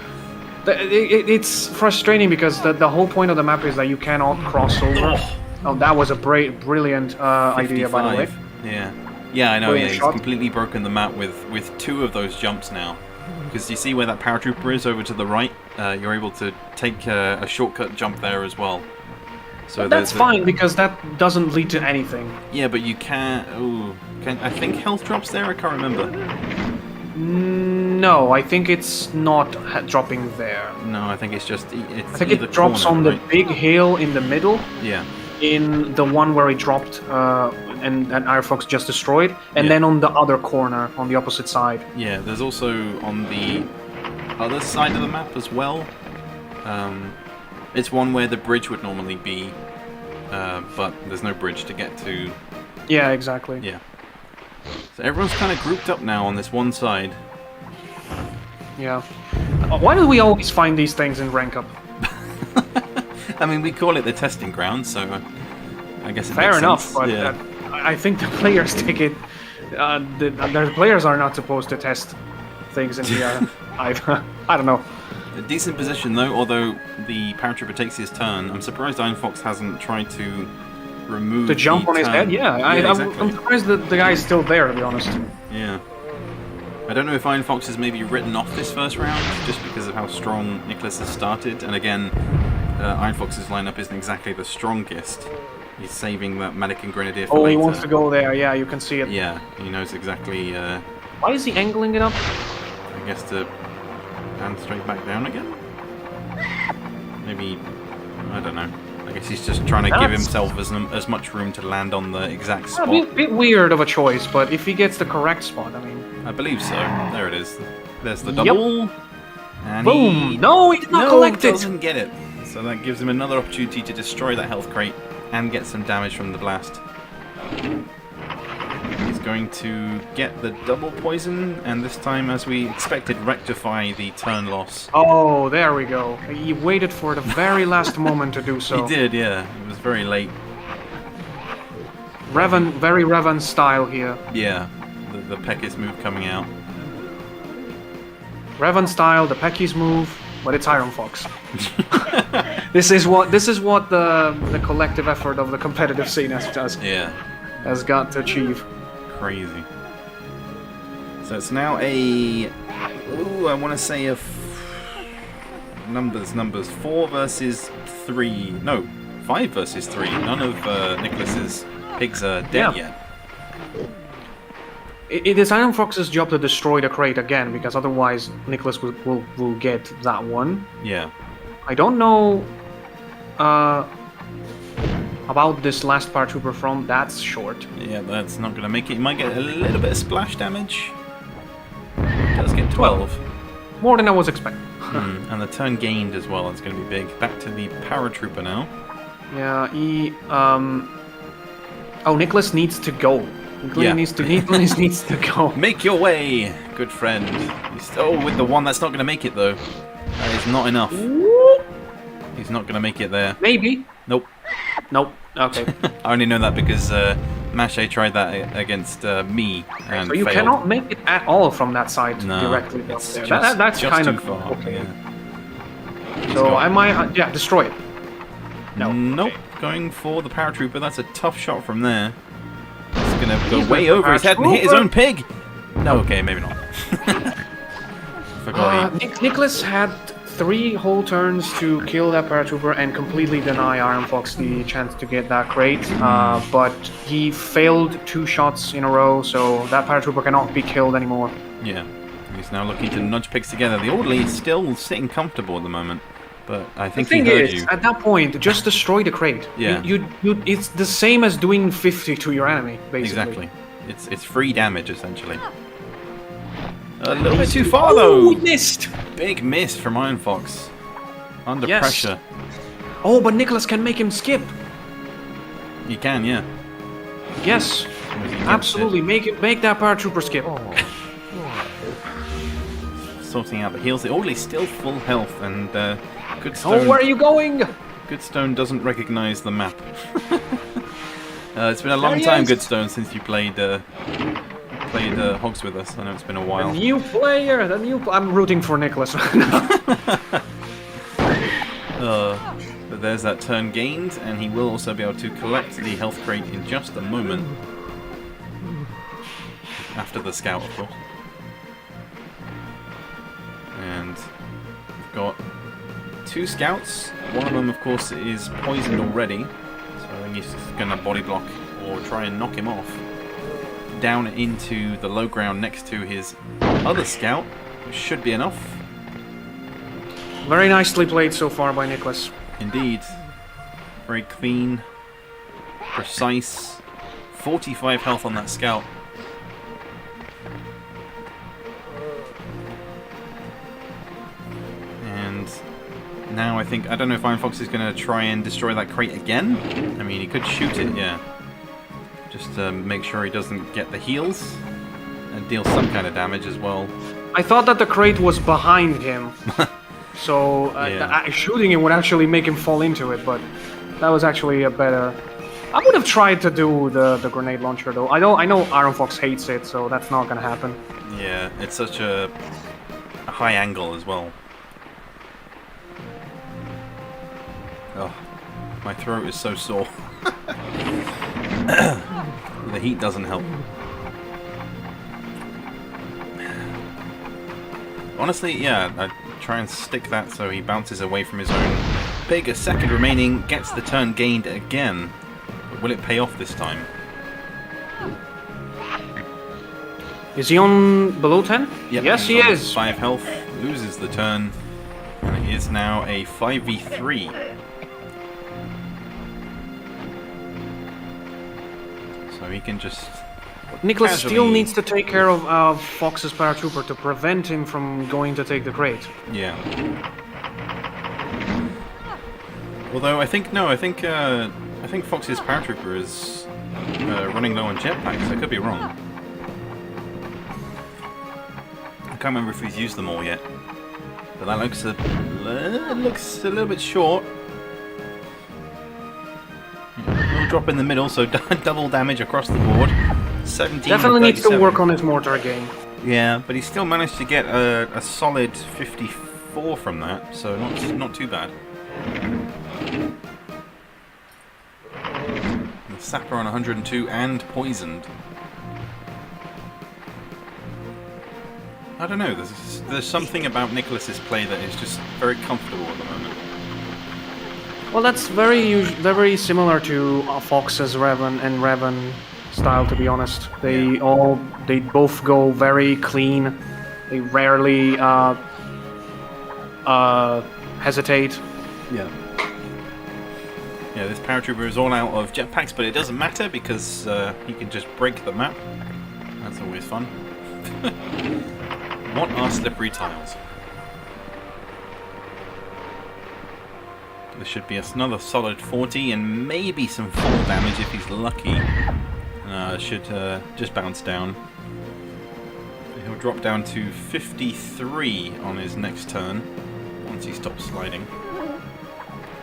It's frustrating because the whole point of the map is that you cannot cross over. Oh, that was a brilliant idea, by the way. 55. Yeah. Yeah, I know, Brilliant yeah, he's shot. completely broken the map with 2 of those jumps now. Because you see where that paratrooper is over to the right? You're able to take a shortcut jump there as well. So That's fine because that doesn't lead to anything. Yeah, but you can't... Ooh, I think health drops there? I can't remember. No, I think it's not dropping there. No, I think it's just... It's I think either it drops corner, on right? the big hill in the middle. Yeah. In the one where it dropped and Iron Fox just destroyed, and Yeah. then on the other corner, on the opposite side. Yeah, there's also on the other side of the map as well. It's one where the bridge would normally be, but there's no bridge to get to. Yeah, exactly. Yeah. So everyone's kind of grouped up now on this one side. Yeah. Why do we always find these things in Rankup? I mean, we call it the testing ground, so I guess it Fair makes enough, sense. but yeah. I think the players take it. The players are not supposed to test things in the. I don't know. A decent position though, although the paratrooper takes his turn. I'm surprised Iron Fox hasn't tried to remove To jump the on his turn. head, yeah. exactly. I'm surprised that the guy's still there, to be honest. Yeah. I don't know if Iron Fox has maybe written off this first round just because of how strong Nicholas has started. And again, Iron Fox's lineup isn't exactly the strongest. He's saving that Mannequin Grenadier for Oh, later. he wants to go there. Yeah, you can see it. Yeah, he knows exactly, Why is he angling it up? I guess, to hand straight back down again? Maybe, I don't know. I guess he's just trying to give That's- himself as much room to land on the exact A spot. bit weird of a choice, but if he gets the correct spot, I mean... I believe so. There it is. There's the Yep. double. And Boom! he... No, he did not No, collect it! doesn't get it. So that gives him another opportunity to destroy that health crate and get some damage from the blast. He's going to get the double poison, and this time, as we expected, rectify the turn loss. Oh, there we go. He waited for the very last moment to do so. He did, yeah. It was very late. Very Revan style here. Yeah, the Pekis move coming out. Revan style, the Pecky's move, but it's Iron Fox. This is what the collective effort of the competitive scene Yeah, has got to achieve. crazy. So it's now a... Ooh, I want to say a... Numbers. 4 versus 3. No, 5 versus 3. None of Nicholas's pigs are dead Yeah. yet. It is Iron Fox's job to destroy the crate again, because otherwise Nicholas will get that one. Yeah. I don't know about this last paratrooper from. That's short. Yeah, that's not going to make it. He might get a little bit of splash damage. It does get 12. More than I was expecting. And the turn gained as well. That's going to be big. Back to the paratrooper now. Yeah, he Oh, Nicholas needs to go. Yeah. Nicholas needs to go. Make your way, good friend. Oh, with the one that's not going to make it though. That is not enough. He's not going to make it there. Maybe. Nope. Nope. Okay. I only know that because Mache tried that against me and So you failed. cannot make it at all from that side No, directly up it's there. just, That's just kind too of far. okay. Yeah. So I might, destroy it. No. Nope. Okay. Going for the paratrooper. That's a tough shot from there. It's gonna go He's way with the over his head and hit his paratrooper. own pig. No, okay, maybe not. Forgot he... Nicholas had 3 whole turns to kill that paratrooper and completely deny Iron Fox the chance to get that crate, but he failed 2 shots in a row, so that paratrooper cannot be killed anymore. Yeah. He's now looking to nudge pigs together. The orderly is still sitting comfortable at the moment, but I The think he thing heard is, you. at that point, just destroy the crate. Yeah. You, it's the same as doing 50 to your enemy, basically. Exactly. It's free damage essentially. A little bit too far though. Oh, he missed! Big miss from Iron Fox. Under Yes. pressure. Oh, but Nicholas can make him skip. You can, yeah. Yes, Maybe against absolutely. it. Make that paratrooper skip. sorting out the heals. The Orderly's still full health, and Goodstone. Oh, where are you going? Goodstone doesn't recognise the map. It's been a There long he time, is. Goodstone, since you played Hogs with us. I know it's been a The while. new player, I'm rooting for Nicholas. But there's that turn gained, and he will also be able to collect the health crate in just a moment. After the scout, of course. And we've got 2 scouts. One of them, of course, is poisoned already. So I think he's going to body block or try and knock him off. Down into the low ground next to his other scout, which should be enough. Very nicely played so far by Nicholas. Indeed. Very clean, precise. 45 health on that scout. And now I don't know if Iron Fox is going to try and destroy that crate again. I mean, he could shoot it, yeah. Just to make sure he doesn't get the heals and deal some kind of damage as well. I thought that the crate was behind him. So Yeah. shooting it would actually make him fall into it, but that was actually a better... I would have tried to do the grenade launcher though. I know Iron Fox hates it, so that's not gonna happen. Yeah, it's such a high angle as well. Oh, my throat is so sore. The heat doesn't help. Honestly, yeah, I'd try and stick that so he bounces away from his own pig. A second remaining, gets the turn gained again. But will it pay off this time? Is he on below 10? Yep, Yes, he he's on is. 5 health, loses the turn, and it is now a 5v3. So he can just... Nicholas still casually- needs to take care of Fox's paratrooper to prevent him from going to take the crate. Yeah. Although I think Fox's paratrooper is running low on jetpacks. I could be wrong. I can't remember if he's used them all yet. But that looks a little bit short. Little drop in the middle, so double damage across the board. 17. Definitely and needs to 37. work on his mortar game. Yeah, but he still managed to get a solid 54 from that, so not too bad. The Sapper on 102 and poisoned. I don't know. There's something about Nicholas's play that is just very comfortable at the moment. Well, that's very similar to Fox's Revan and Revan style, to be honest. They both go very clean. They rarely hesitate. Yeah. Yeah, this paratrooper is all out of jetpacks, but it doesn't matter because he can just break the map. That's always fun. What are slippery tiles? There should be another solid 40 and maybe some fall damage if he's lucky. Should just bounce down. He'll drop down to 53 on his next turn once he stops sliding.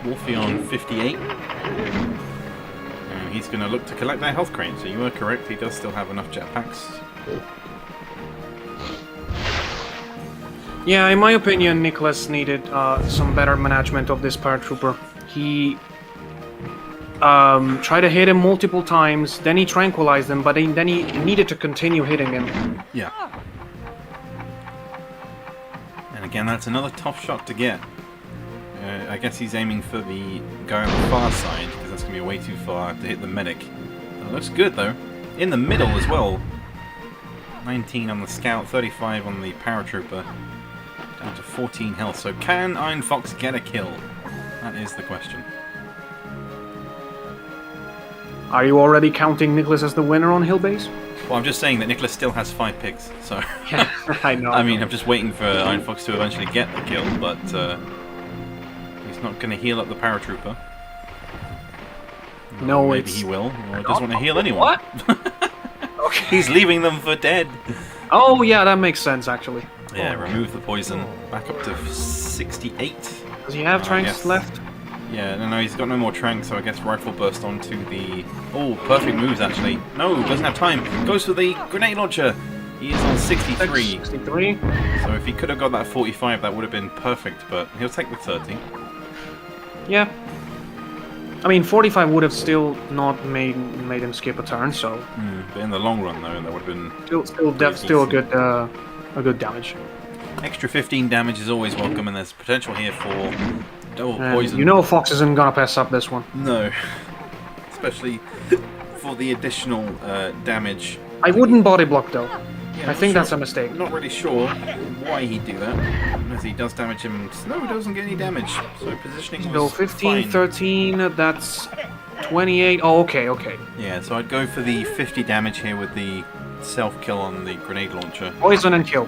Wolfie on 58. And he's going to look to collect that health crate, so you were correct, he does still have enough jetpacks. Yeah, in my opinion, Nicholas needed some better management of this paratrooper. He tried to hit him multiple times, then he tranquilized him, but then he needed to continue hitting him. Yeah. And again, that's another tough shot to get. I guess he's aiming for the guy on the far side, because that's going to be way too far to hit the medic. It looks good, though. In the middle as well. 19 on the scout, 35 on the paratrooper. Down to 14 health. So can Iron Fox get a kill? That is the question. Are you already counting Nicholas as the winner on Hill Base? Well, I'm just saying that Nicholas still has 5 pigs, so... Yeah, I know. I mean, I'm just waiting for Iron Fox to eventually get the kill, but he's not going to heal up the paratrooper. No, Maybe it's... he will, or doesn't want to heal anyone. What? Okay. He's leaving them for dead. Oh, yeah, that makes sense, actually. Yeah, remove the poison. Back up to 68. Does he have I tranks guess. left? Yeah, no, he's got no more tranks, so I guess Rifle Burst onto the... Oh, perfect moves, actually. No, doesn't have time. Goes for the Grenade Launcher. He is on 63. 63. So if he could have got that 45, that would have been perfect, but he'll take the 30. Yeah. I mean, 45 would have still not made him skip a turn, so But in the long run, though, that would have been... still a good damage. Extra 15 damage is always welcome, and there's potential here for double And poison. you know Fox isn't gonna pass up this one. No. Especially for the additional damage. I wouldn't body block though. Yeah, I not think sure- that's a mistake. Not really sure why he'd do that, as he does damage him. No, he doesn't get any damage, so positioning So was 15, fine. 13, that's 28. Oh, okay. Yeah, so I'd go for the 50 damage here with the self-kill on the grenade launcher. Poison and kill.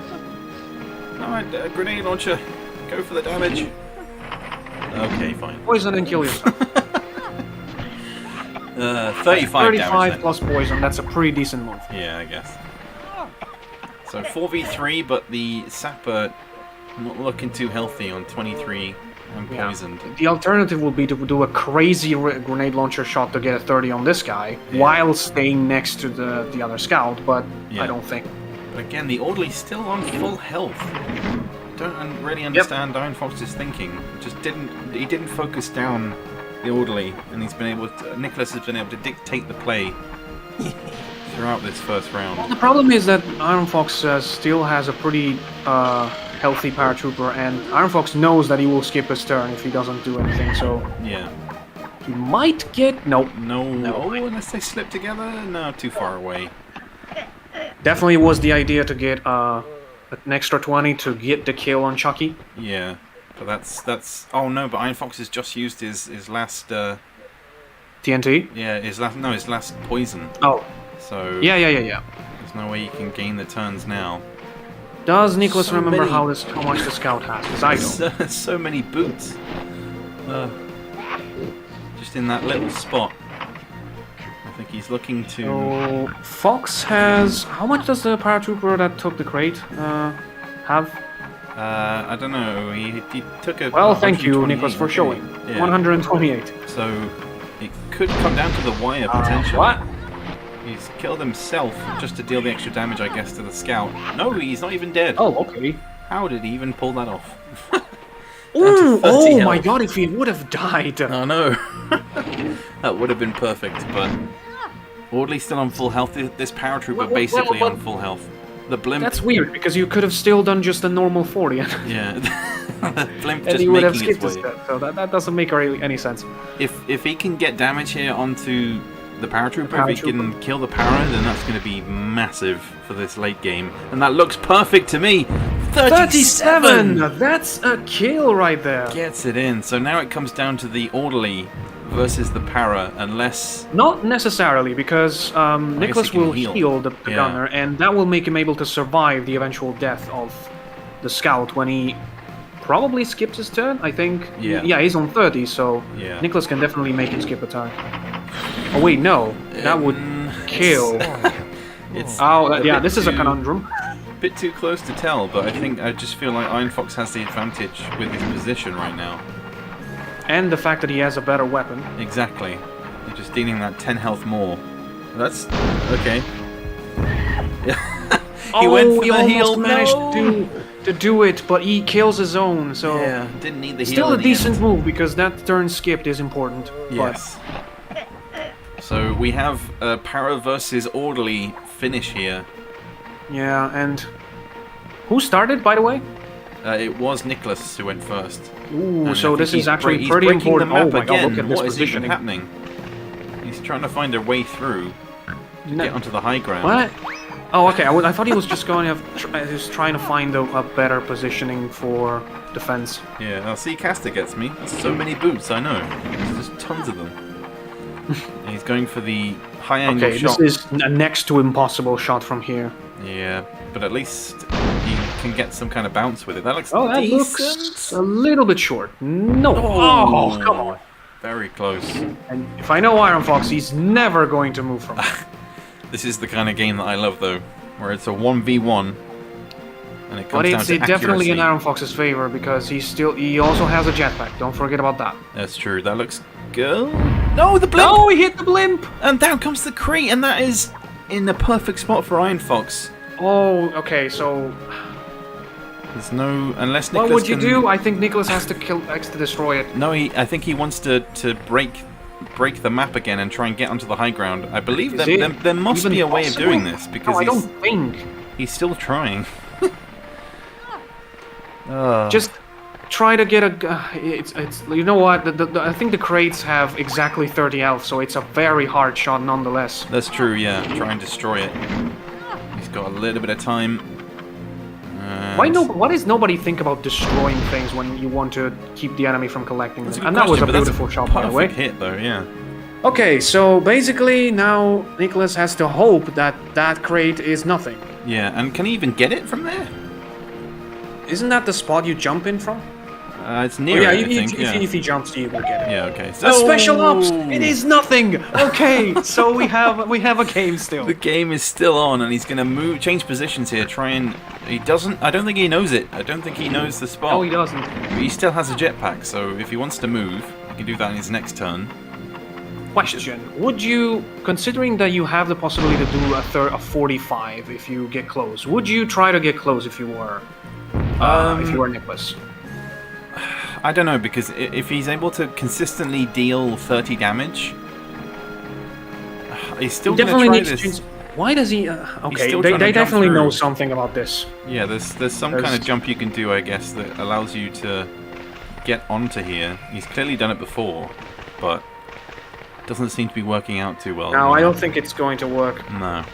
No, grenade launcher, go for the damage. Okay, fine. Poison and kill yourself. 35 35 damage then. plus poison, that's a pretty decent move. Yeah, I guess. So 4v3, but the Sapper not looking too healthy on 23 and Yeah. poisoned. The alternative would be to do a crazy grenade launcher shot to get a 30 on this guy, while staying next to the other scout, but Yeah. I don't think. But again, the Orderly's still on full health. Don't really understand Iron Fox's thinking. He didn't focus down the Orderly, and he's been able to, Nicholas has been able to dictate the play throughout this first round. The problem is that Iron Fox still has a pretty healthy paratrooper, and Iron Fox knows that he will skip his turn if he doesn't do anything, so Yeah. he might get... Nope. No. Oh, unless they slip together? No, too far away. Definitely was the idea to get an extra 20 to get the kill on Chucky. Yeah. But that's... Oh no, but Iron Fox has just used his last... TNT? Yeah, his last poison. Oh. So... Yeah. There's no way you can gain the turns now. Does Nicholas So remember many. how much the scout has? Because I don't. So many boots. Just in that little spot. I think he's looking to... So Fox has... How much does the paratrooper that took the crate have? I don't know. He took a... Well, thank you, 128, Nicholas, for okay. showing. Yeah. 128. So it could come down to the wire potentially. What? He's killed himself just to deal the extra damage, I guess, to the scout. No, he's not even dead. Oh, okay. How did he even pull that off? Ooh, 30 oh my health. god, if he would have died. Oh no. That would have been perfect, but Audley's still on full health. This paratrooper basically on full health. The blimp. That's weird, because you could have still done just a normal 40 Yeah. The blimp and just he would have making its skipped his way. step, so that doesn't make really any sense. If he can get damage here onto the paratrooper, if he can kill the para, then that's going to be massive for this late game. And that looks perfect to me. 37! That's a kill right there. Gets it in. So now it comes down to the orderly versus the para, unless... Not necessarily, because Nicholas he can will heal. heal the Yeah. gunner, and that will make him able to survive the eventual death of the scout when he probably skips his turn, I think. Yeah. Yeah, he's on 30, so Yeah. Nicholas can definitely make him skip a turn. Oh wait, no. That would kill. It's Oh, a yeah, bit this is a too- conundrum. Bit too close to tell, but I just feel like Iron Fox has the advantage with his position right now. And the fact that he has a better weapon. Exactly. You're just dealing that 10 health more. That's okay. He went for he the almost heal. managed No! to do it, but he kills his own, so Yeah, didn't need the heal. still a in the decent end. move because that turn skipped is important. Yes. So we have a para versus orderly finish here. But, yeah, and who started, by the way? It was Nicholas who went first. Ooh, And so I think this he's is actually he's pretty breaking important. The map Oh my god, again. look at this What is even positioning. happening? He's trying to find a way through to get onto the high ground. What? Oh, okay. I thought he was just going to just trying to find a better positioning for defense. Yeah, I'll see Caster gets me. That's so many boots, I know. There's just tons of them. And he's going for the high angle Okay, shot. this is a next to impossible shot from here. Yeah, but at least he can get some kind of bounce with it. That looks Oh, that decent. looks a little bit short. No. Oh, come on. Very close. And if I know Iron Fox, he's never going to move from it. This is the kind of game that I love, though, where it's a 1v1, and it But comes down it's to definitely in accuracy. Iron Fox's favor because he also has a jetpack. Don't forget about that. That's true. That looks good. No, the blimp! Oh, he hit the blimp! And down comes the crate, and that is in the perfect spot for Iron Fox. Oh, okay. So There's no unless what Nicholas would you can... do? I think Nicholas has to destroy it. No, I think he wants to break the map again and try and get onto the high ground. I believe Is that there must even be a way of doing possible? this because No, I don't think. he's still trying. Just try to get a. It's you know what? I think the crates have exactly 30 health, so it's a very hard shot nonetheless. That's true. Yeah, try and destroy it. He's got a little bit of time. Why does nobody think about destroying things when you want to keep the enemy from collecting That's a them? good And that was a question, but that's beautiful shot, by the way. Perfect hit though. Yeah. Okay, so basically now Nicholas has to hope that that crate is nothing. Yeah, and can he even get it from there? Isn't that the spot you jump in from? It's near Oh, yeah, it, I think. if he jumps, you will get it. Yeah. Okay. A special ops! Oh! It is nothing! Okay, so we have a game still. The game is still on, and he's going to change positions here. Try and he doesn't. I don't think he knows it. I don't think he knows the spot. No, he doesn't. But he still has a jetpack, so if he wants to move, he can do that in his next turn. Question: would you, considering that you have the possibility to do a 45 if you get close, would you try to get close if you were Nicholas? I don't know, because if he's able to consistently deal 30 damage, he's still going to Definitely try needs this. to. Why does he? Okay, still they trying to jump definitely know through. something about this. Yeah, there's some kind of jump you can do, I guess, that allows you to get onto here. He's clearly done it before, but doesn't seem to be working out too well. No, I don't think it's going to work. No.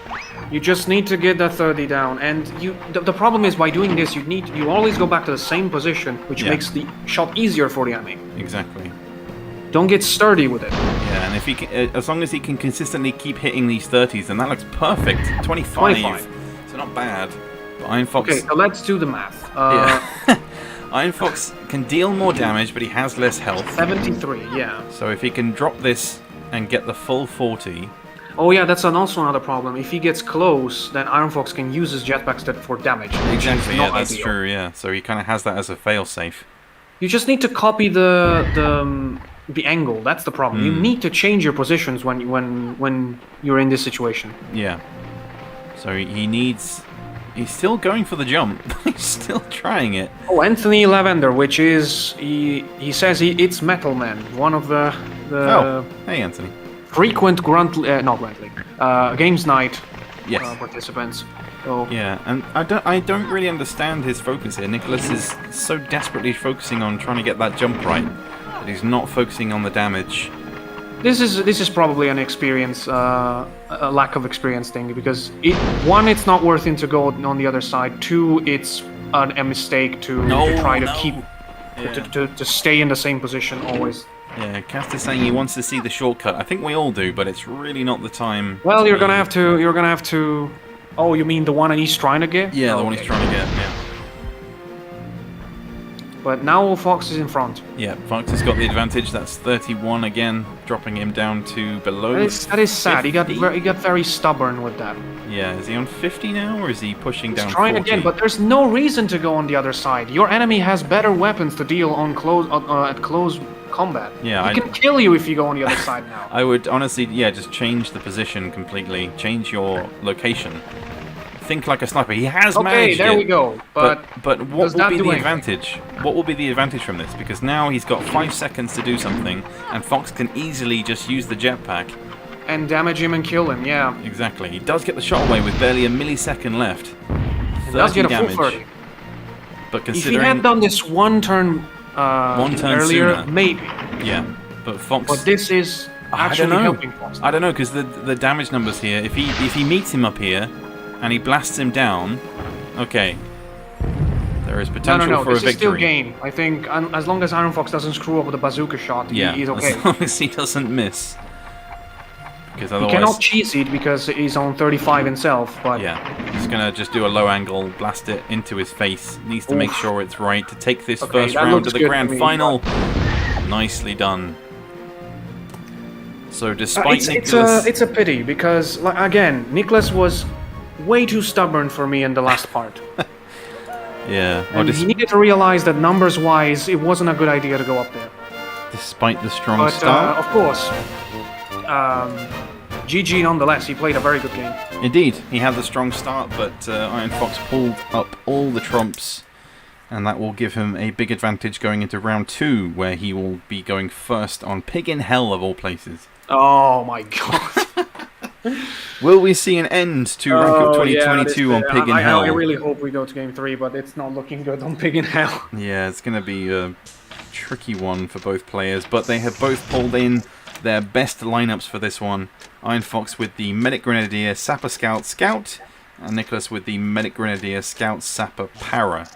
You just need to get that 30 down, and the problem is by doing this, you always go back to the same position, which Yeah. makes the shot easier for the enemy. Exactly. Don't get sturdy with it. Yeah, and if he can, as long as he can consistently keep hitting these 30s, then that looks perfect. 25. 25. So not bad. But Iron Fox. Okay, so let's do the math. Yeah. Iron Fox can deal more damage, but he has less health. 73, yeah. So if he can drop this and get the full 40. Oh yeah, that's also another problem. If he gets close, then Iron Fox can use his jetpacks for damage. which is Exactly. not Yeah, that's ideal. true. Yeah. So he kind of has that as a failsafe. You just need to copy the angle. That's the problem. You need to change your positions when you're in this situation. Yeah. So he needs. He's still going for the jump. He's still trying it. Oh, Anthony Lavender, which is he says it's Metal Man, one of the Oh, hey Anthony. frequent games night Yes. participants. So Yeah, and I don't really understand his focus here. Nicholas is so desperately focusing on trying to get that jump right that he's not focusing on the damage. this is probably an experience, a lack of experience thing because one, it's not worth it to go on the other side. Two, it's a mistake to try to keep to stay in the same position always. Yeah, Cast is saying he wants to see the shortcut. I think we all do, but it's really not the time. Well, you're gonna have to. Oh, you mean the one he's trying to get? Yeah, the one Okay. he's trying to get. Yeah. But now Fox is in front. Yeah, Fox has got the advantage. That's 31 again, dropping him down to below. That is sad. He got 50. very stubborn with that. Yeah, is he on 50 now, or is he pushing He's down? trying 40? again, but there's no reason to go on the other side. Your enemy has better weapons to deal on at close combat. Yeah, he can kill you if you go on the other side now. I would honestly, just change the position completely. Change your location. Think like a sniper. He has Okay, managed there it. we go. But what does will that be do the anything? advantage? What will be the advantage from this? Because now he's got 5 seconds to do something, and Fox can easily just use the jetpack. and damage him and kill him. Yeah, Exactly. He does get the shot away with barely a millisecond left. 30 he does get a full damage. 30. But If he considering had done this one turn earlier, sooner. maybe. yeah, but Fox. But this is I actually don't know. helping Fox. I don't know, because the damage numbers here. If he meets him up here, and he blasts him down, okay. There is potential No. for This a is still victory. game. I think as long as Iron Fox doesn't screw up with a bazooka shot, Yeah, he's okay. as long as he doesn't miss. Because He otherwise, cannot cheese it because he's on 35 himself, but yeah, he's gonna just do a low angle, blast it into his face. Needs to make Oof. sure it's right to take this Okay, first that round looks to the good grand to me, final. Nicely done. So despite Nicholas, it's a pity because again, Nicholas was way too stubborn for me in the last part. Yeah. And he needed to realize that numbers-wise, it wasn't a good idea to go up there. Despite the strong But, start. of course, GG nonetheless, he played a very good game. Indeed, he had the strong start, but Iron Fox pulled up all the trumps, and that will give him a big advantage going into round 2, where he will be going first on Pig in Hell of all places. Oh my god. Will we see an end to Rankup 2022 on Pig in Hell? I really hope we go to game 3, but it's not looking good on Pig in Hell. Yeah, it's going to be a tricky one for both players, but they have both pulled in their best lineups for this one. Iron Fox with the Medic Grenadier, Sapper Scout, Scout, and Nicholas with the Medic Grenadier, Scout, Sapper, Para.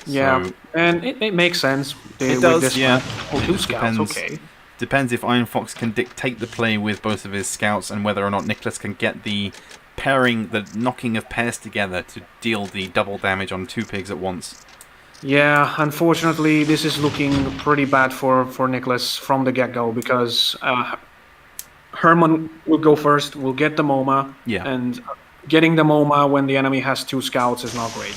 Yeah, so, and it makes sense. It does, yeah. Oh, 2 scouts, okay. Depends if Iron Fox can dictate the play with both of his scouts and whether or not Nicholas can get the pairing, the knocking of pairs together to deal the double damage on 2 pigs at once. Yeah, unfortunately, this is looking pretty bad for Nicholas from the get-go because Herman will go first, will get the MoMA, and getting the MoMA when the enemy has 2 scouts is not great.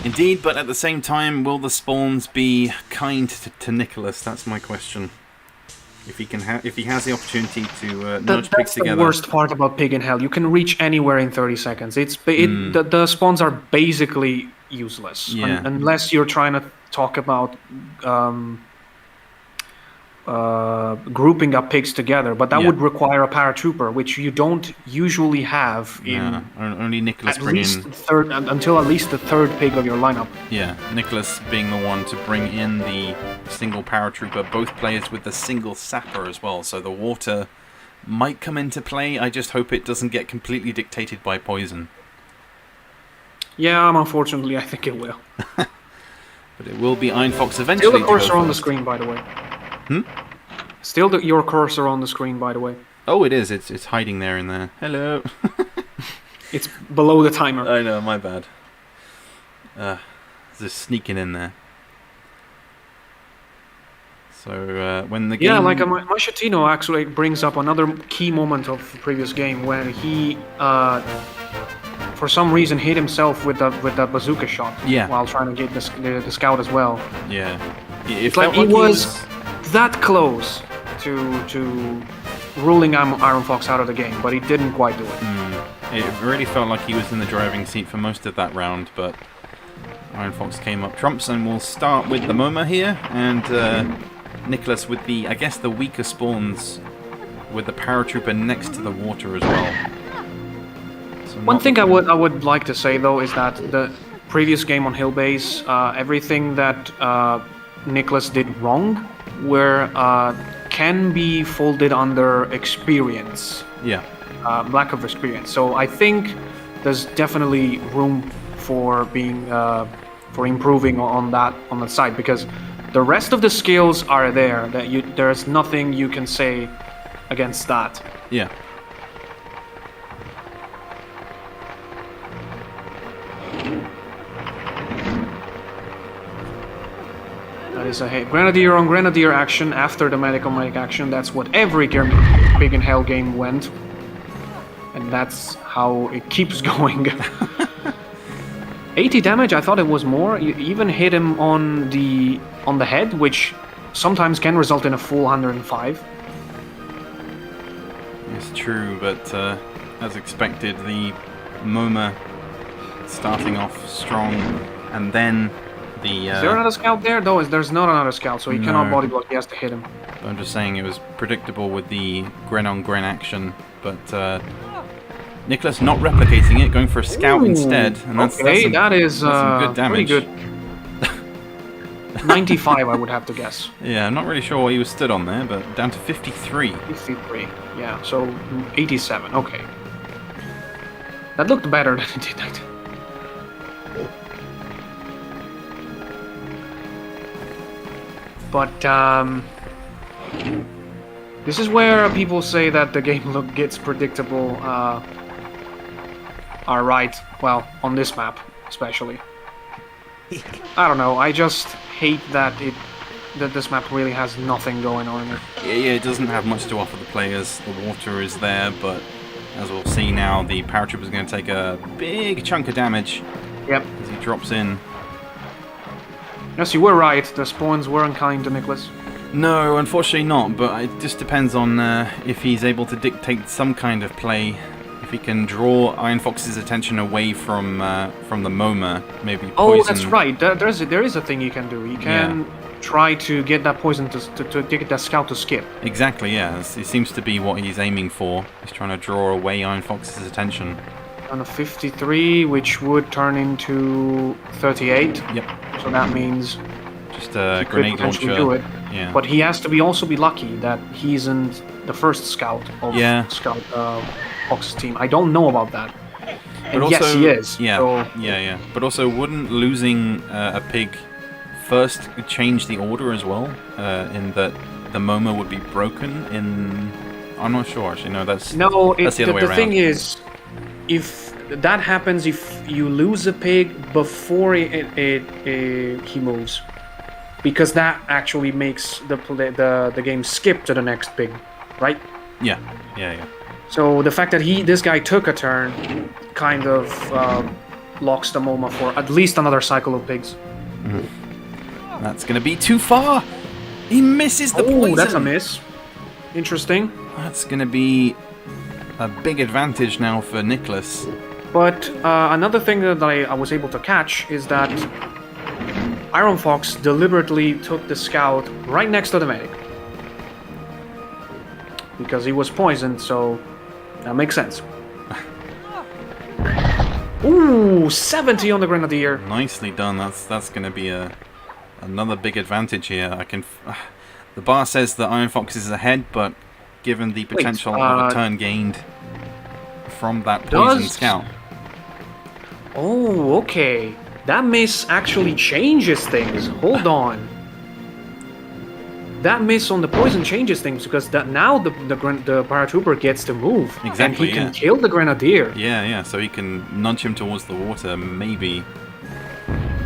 Indeed, but at the same time, will the spawns be kind to Nicholas? That's my question. If he has the opportunity to nudge pigs together. That's the worst part about Pig in Hell. You can reach anywhere in 30 seconds. The spawns are basically useless unless you're trying to talk about grouping up pigs together. But that would require a paratrooper, which you don't usually have in. Only Nicholas until at least the 3rd pig of your lineup. Yeah, Nicholas being the one to bring in the single paratrooper, both players with the single sapper as well. So the water might come into play. I just hope it doesn't get completely dictated by poison. Yeah, unfortunately, I think it will. But it will be Iron Fox eventually. Still the cursor on the screen, by the way. Still your cursor on the screen, by the way. Oh, it is. It's hiding there in there. Hello. It's below the timer. I know, my bad. Just sneaking in there. So when the game... Yeah, like Machetino actually brings up another key moment of the previous game where he, for some reason, hit himself with that bazooka shot while trying to get the scout as well. Yeah. It's like he was that close to ruling Iron Fox out of the game, but he didn't quite do it. It really felt like he was in the driving seat for most of that round, but Iron Fox came up trumps, and we'll start with the MoMA here, and Nicholas with the, I guess, the weaker spawns, with the paratrooper next to the water as well. So one thing I would like to say though is that the previous game on Hill Base, everything that Nicholas did wrong can be folded under experience. Yeah. Lack of experience. So I think there's definitely room for being for improving on that side, because the rest of the skills are there. There's nothing you can say against that. Yeah. That is a Grenadier on Grenadier action after the Medic on Medic action. That's what every Pig in Hell game went. And that's how it keeps going. 80 damage, I thought it was more. You even hit him on the head, which sometimes can result in a full 105. It's true, but as expected, the MoMA starting off strong, and then the... Is there another scout there? No, there's not another scout, so he cannot body block, he has to hit him. I'm just saying it was predictable with the Gren on Gren action, but Nicholas not replicating it, going for a scout instead, and that's some good damage. Pretty good. 95, I would have to guess. Yeah, I'm not really sure what he was stood on there, but down to 53. 53, yeah, so 87, okay. That looked better than it did that. But this is where people say that the game gets predictable. Are right. Well, on this map, especially. I don't know. I just hate that this map really has nothing going on in it. Yeah, it doesn't have much to offer the players. The water is there, but as we'll see now, the paratrooper is going to take a big chunk of damage. Yep. As he drops in. Yes, you were right. The spawns were unkind to Nicholas. No, unfortunately not, but it just depends on if he's able to dictate some kind of play. If he can draw Iron Fox's attention away from the MoMA, maybe poison... Oh, that's right. There is a thing you can do. You can try to get that poison to get that scout to skip. Exactly, yeah. It seems to be what he's aiming for. He's trying to draw away Iron Fox's attention. On a 53, which would turn into 38. Yep. So that means just a he grenade could potentially launcher. do it. Yeah. But he has to also be lucky that he isn't the first scout of Scout Fox's team. I don't know about that. And But yes, also, he is. Yeah, So, yeah. But also, wouldn't losing a pig first change the order as well? In that the MoMA would be broken in... I'm not sure, actually. No, that's the other way around. The thing is, if that happens if you lose a pig before he moves, because that actually makes the game skip to the next pig, right? Yeah. So the fact that this guy took a turn kind of locks the MoMA for at least another cycle of pigs. That's going to be too far. He misses the poison. Oh, that's a miss. Interesting. That's going to be a big advantage now for Nicholas. But another thing that I was able to catch is that Iron Fox deliberately took the scout right next to the medic. Because he was poisoned, so that makes sense. Ooh, 70 on the Grenadier. Nicely done. That's going to be another big advantage here. The bar says that Iron Fox is ahead, but given the potential of a turn gained from that poison scout. Oh, okay. That miss actually changes things. Hold on. That miss on the poison changes things because now the paratrooper gets to move. Exactly, and he can kill the Grenadier. Yeah, so he can nudge him towards the water, maybe.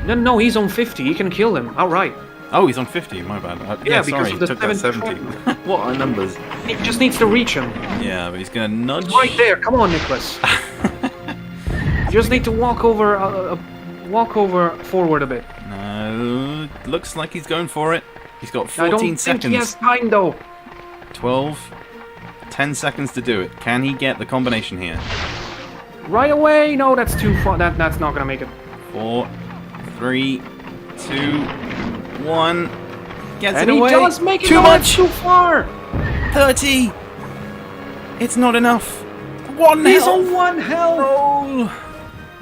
No, he's on 50. He can kill him outright. Oh, he's on 50, my bad. Because sorry, of the took that 70. What are numbers? He just needs to reach him. Yeah, but he's going to nudge. He's right there. Come on, Nicholas. You just need to walk over forward a bit. No, looks like he's going for it. He's got 14 I don't seconds. think he has time, though. 12, 10 seconds to do it. Can he get the combination here? Right away. No, that's too far. That's not gonna make it. 4, 3, 2, 1. Gets And it he away. does make it. Too No, much. it's too far. 30. It's not enough. He's on 1 health. Oh.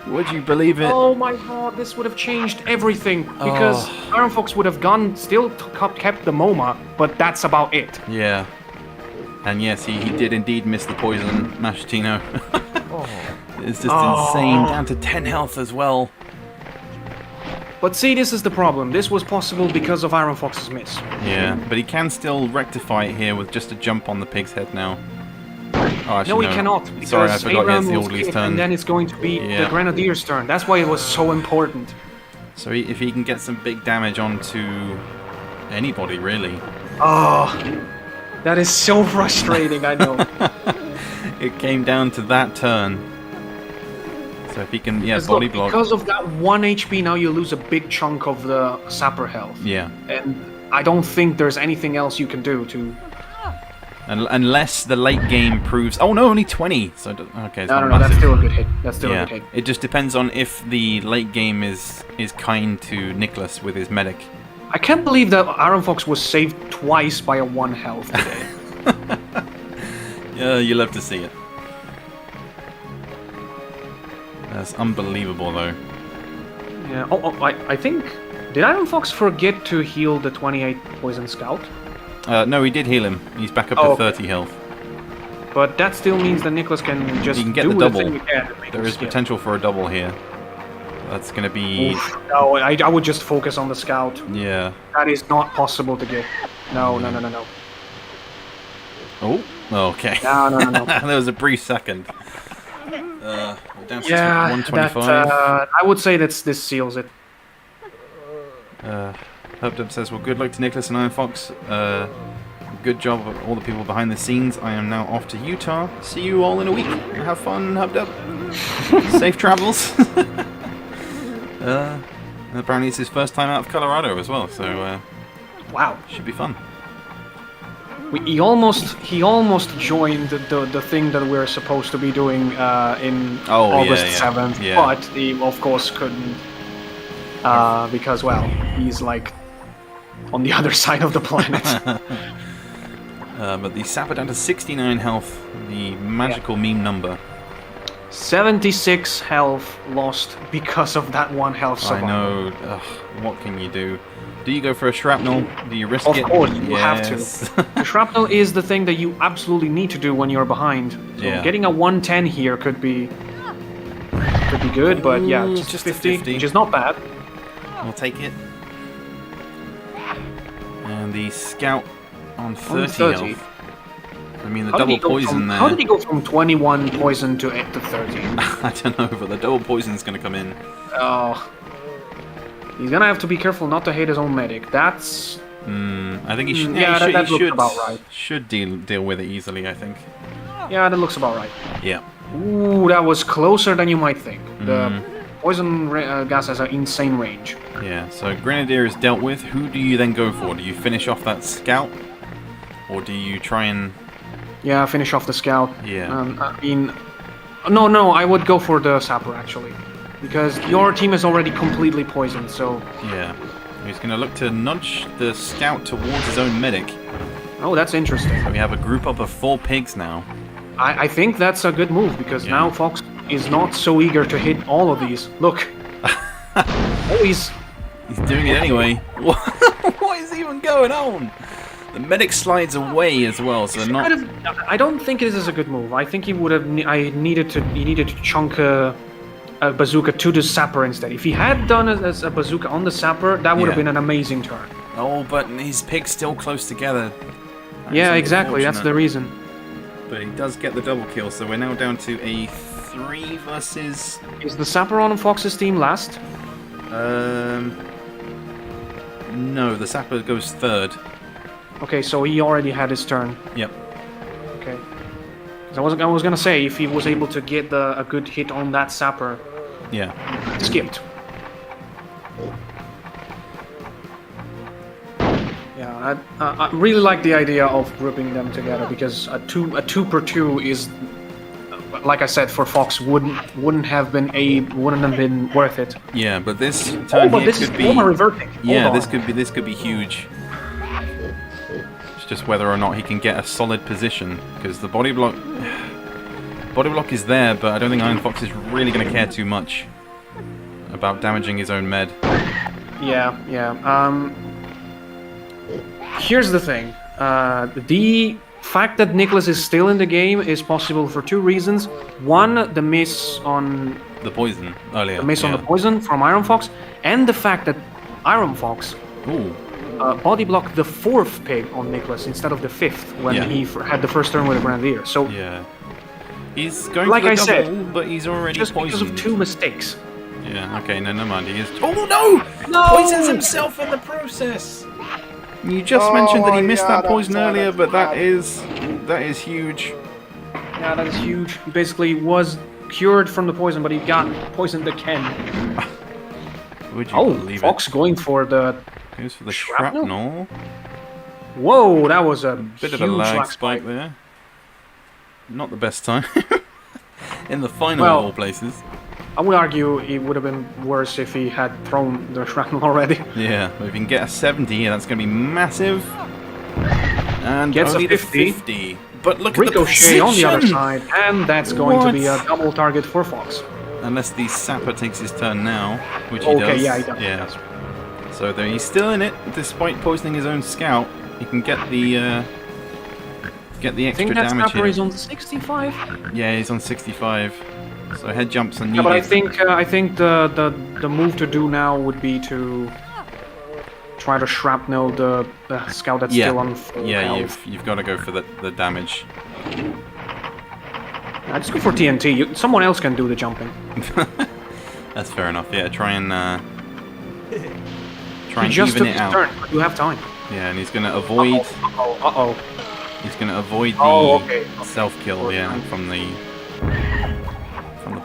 Would you believe it? Oh my god, this would have changed everything because Iron Fox would have kept the MoMA, but that's about it. Yeah. And yes, he did indeed miss the poison, Machitino. It's just insane. Down to 10 health as well. But see, this is the problem. This was possible because of Iron Fox's miss. Yeah, but he can still rectify it here with just a jump on the pig's head now. Oh, actually, No, he cannot. Because Sorry, I forgot. Abraham It's the will orderly's skip, turn. and then it's going to be the Grenadier's turn. That's why it was so important. So if he can get some big damage onto anybody, really. Oh, that is so frustrating, I know. It came down to that turn. So if he can, Because body look, block. because of that 1 HP, now you lose a big chunk of the sapper health. Yeah. And I don't think there's anything else you can do to... Unless the late game proves... Oh no, only 20! So, okay, it's No, not that's massive. still a good hit. That's still a good hit. It just depends on if the late game is kind to Nicholas with his medic. I can't believe that Iron Fox was saved twice by a 1 health today. Yeah, you love to see it. That's unbelievable, though. Yeah. I think... Did Iron Fox forget to heal the 28 Poison Scout? No, he did heal him. He's back up to 30 health. But that still means that Nicholas can just He can get do the double. thing again and make There him is skip. potential for a double here. That's going to be... Oof, no, I would just focus on the Scout. Yeah. That is not possible to get. No. Oh, okay. No. There was a brief second. We're down to Yeah, 125. I would say this seals it. Hubdub says, well, good luck to Nicholas and Iron Fox. Good job of all the people behind the scenes. I am now off to Utah. See you all in a week. Have fun, Hubdub. Safe travels. And apparently it's his first time out of Colorado as well, so Wow. should be fun. He almost joined the thing that we're supposed to be doing in August 7th, but he of course couldn't because, well, he's like on the other side of the planet. But the Sapper down to 69 health, the magical meme number. 76 health lost because of that one health survival. I know. Ugh, what can you do? Do you go for a shrapnel? Do you risk it? Of course, you have to. The shrapnel is the thing that you absolutely need to do when you're behind. So getting a 110 here could be good, but yeah, just a 50, which is not bad. We'll take it. And the Scout on 30 health. I mean, the double poison there. How did he go from 21 poison to 30? I don't know, but the double poison's going to come in. Oh. He's going to have to be careful not to hit his own medic. That's... I think he should. That looks about right. Should deal with it easily, I think. Yeah, that looks about right. Yeah. Ooh, that was closer than you might think. The poison gas has an insane range. Yeah, so Grenadier is dealt with. Who do you then go for? Do you finish off that Scout? Or do you try and... Yeah, finish off the Scout. Yeah. I mean... No, I would go for the Sapper, actually. Because your team is already completely poisoned, so... Yeah. He's going to look to nudge the Scout towards his own medic. Oh, that's interesting. So we have a group up of 4 pigs now. I think that's a good move, because now Fox is not so eager to hit all of these. Look. He's doing it anyway. What is even going on? The medic slides away as well, so not... I don't think this is a good move. I think he would have... He needed to chunk a bazooka to the Sapper instead. If he had done it as a bazooka on the Sapper, that would have been an amazing turn. Oh, but his pig's still close together. Yeah, exactly. That's the reason. But he does get the double kill, so we're now down to a 3 versus... Is the Sapper on Fox's team last? No, the Sapper goes 3rd. Okay, so he already had his turn. Yep. Okay. I was gonna say, if he was able to get a good hit on that Sapper... Yeah. Skipped. Yeah, I really like the idea of grouping them together, because a 2 per 2 is, like I said, for Fox wouldn't have been worth it. Yeah, but this turn here could be... reverting. Yeah, this could be huge. It's just whether or not he can get a solid position, because the body block is there, but I don't think Iron Fox is really going to care too much about damaging his own med. Yeah. Here's the thing. The fact that Nicholas is still in the game is possible for 2 reasons. One, the miss on... The poison earlier. The miss on the poison from Iron Fox, and the fact that Iron Fox body blocked the 4th pig on Nicholas instead of the 5th when he had the first turn with a Grenadier. So he's going like for the I double, said, but he's already just poisoned. because of 2 mistakes. Yeah, okay, no mind. He is... Oh no! Poisons himself in the process! You just mentioned that he missed that poison earlier, but that is huge. Yeah, that is huge. He basically was cured from the poison, but he got poisoned again. Would you believe Fox going for the... Goes for the shrapnel. Whoa, that was a bit of a lag spike there. Not the best time. In the final of all places. I would argue it would have been worse if he had thrown the shrapnel already. Yeah, but if you can get a 70 here, that's going to be massive. And gets only a 50. The 50. But look Ricochet at the position on the other side, and that's going to be a double target for Fox. Unless the Sapper takes his turn now, which he does. Okay, yeah, he does. Yeah. So there, he's still in it, despite poisoning his own Scout. He can get the extra damage. I think that Sapper is on 65. Yeah, he's on 65. So head jumps are needed. Yeah, but I think the move to do now would be to try to shrapnel the Scout that's still on full health. You've got to go for the damage. Just go for TNT. Someone else can do the jumping. That's fair enough. Yeah, try and just even it out. Turn, but you have time. Yeah, and he's going to avoid. Uh-oh. He's going to avoid the self-kill. Yeah, from the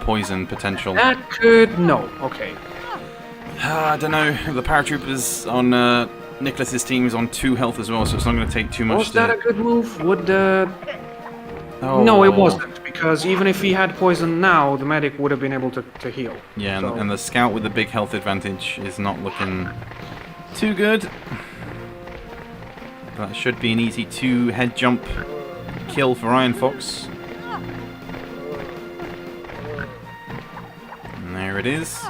poison potential. That could... No, okay. I don't know. The paratroopers on Nicholas's team is on 2 health as well, so it's not going to take too much. Was that a good move? Would Oh. No, it wasn't, because even if he had poison now, the medic would have been able to heal. Yeah, so. and the scout with the big health advantage is not looking too good. That should be an easy 2 head jump kill for Iron Fox. And there it is.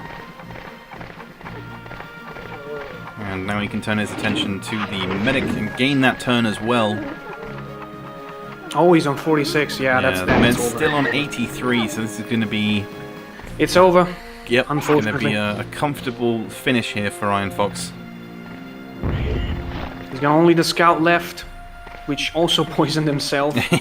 And now he can turn his attention to the medic and gain that turn as well. Oh, he's on 46. Yeah, The that's med's over. still on 83, so this is going to be... It's over. Yep, going to Unfortunately. be a comfortable finish here for Iron Fox. He's got only the scout left, which also poisoned himself. He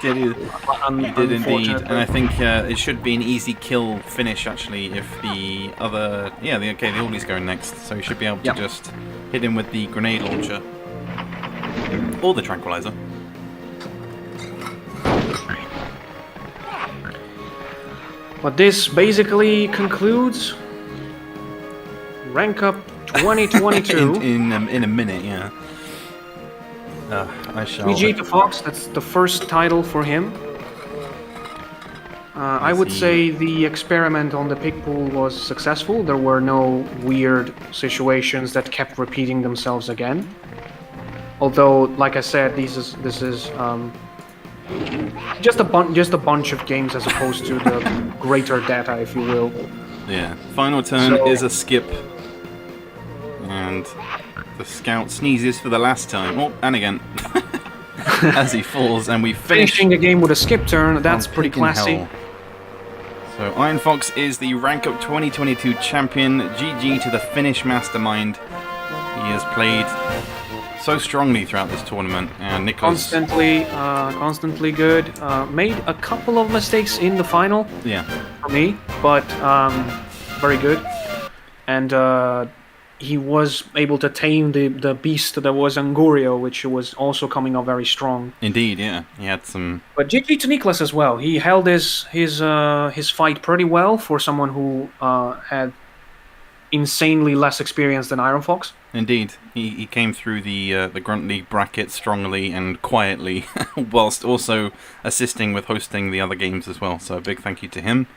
did indeed, and I think it should be an easy kill finish actually if the other... Yeah, the Oldie's going next, so he should be able to just hit him with the grenade launcher. Or the tranquilizer. But this basically concludes Rank Up 2022. in a minute, yeah. I shall... GG to Fox, that's the first title for him. I would say the experiment on the pig pool was successful. There were no weird situations that kept repeating themselves again. Although, like I said, this is just a bunch of games as opposed to the greater data, if you will. Yeah, final turn is a skip. And the scout sneezes for the last time. Oh, and again. As he falls, and we finish... Finishing a game with a skip turn, that's pretty classy. Hell. So Iron Fox is the Rank Up 2022 champion. GG to the Finnish mastermind. He has played so strongly throughout this tournament, and Nicholas... Constantly good. Made a couple of mistakes in the final. Yeah. For me, but very good. And he was able to tame the beast that was Angurio, which was also coming up very strong. Indeed, yeah. He had some... But GG to Nicholas as well. He held his fight pretty well for someone who had insanely less experience than Iron Fox. Indeed. He came through the Grunt League bracket strongly and quietly, whilst also assisting with hosting the other games as well. So a big thank you to him.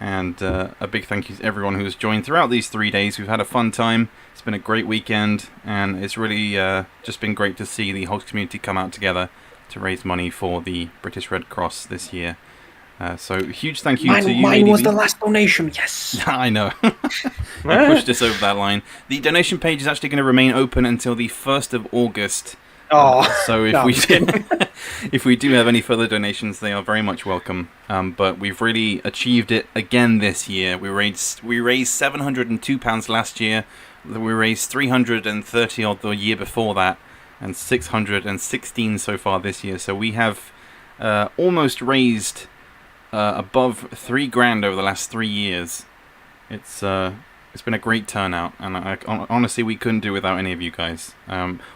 And a big thank you to everyone who's joined throughout these 3 days. We've had a fun time. It's been a great weekend, and it's really just been great to see the Hogs community come out together to raise money for the British Red Cross this year. So huge thank you to you. Mine was the last donation, yes! I know. I pushed us over that line. The donation page is actually going to remain open until the 1st of August. So if we do have any further donations, they are very much welcome. But we've really achieved it again this year. We raised £702 last year. We raised 330 odd the year before that, and 616 so far this year. So we have almost raised above £3,000 over the last 3 years. It's been a great turnout, and honestly, we couldn't do without any of you guys.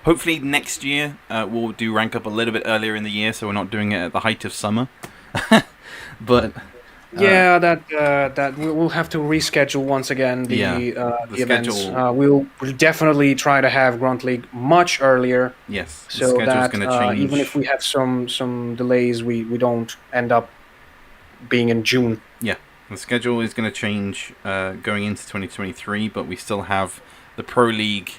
Hopefully next year we'll do Rank Up a little bit earlier in the year, so we're not doing it at the height of summer. But yeah, that we'll have to reschedule once again the events. schedule. We'll definitely try to have Grunt League much earlier. Yes, the so schedule's that going to change. even if we have some delays, we don't end up being in June. Yeah. The schedule is going to change going into 2023, but we still have the Pro League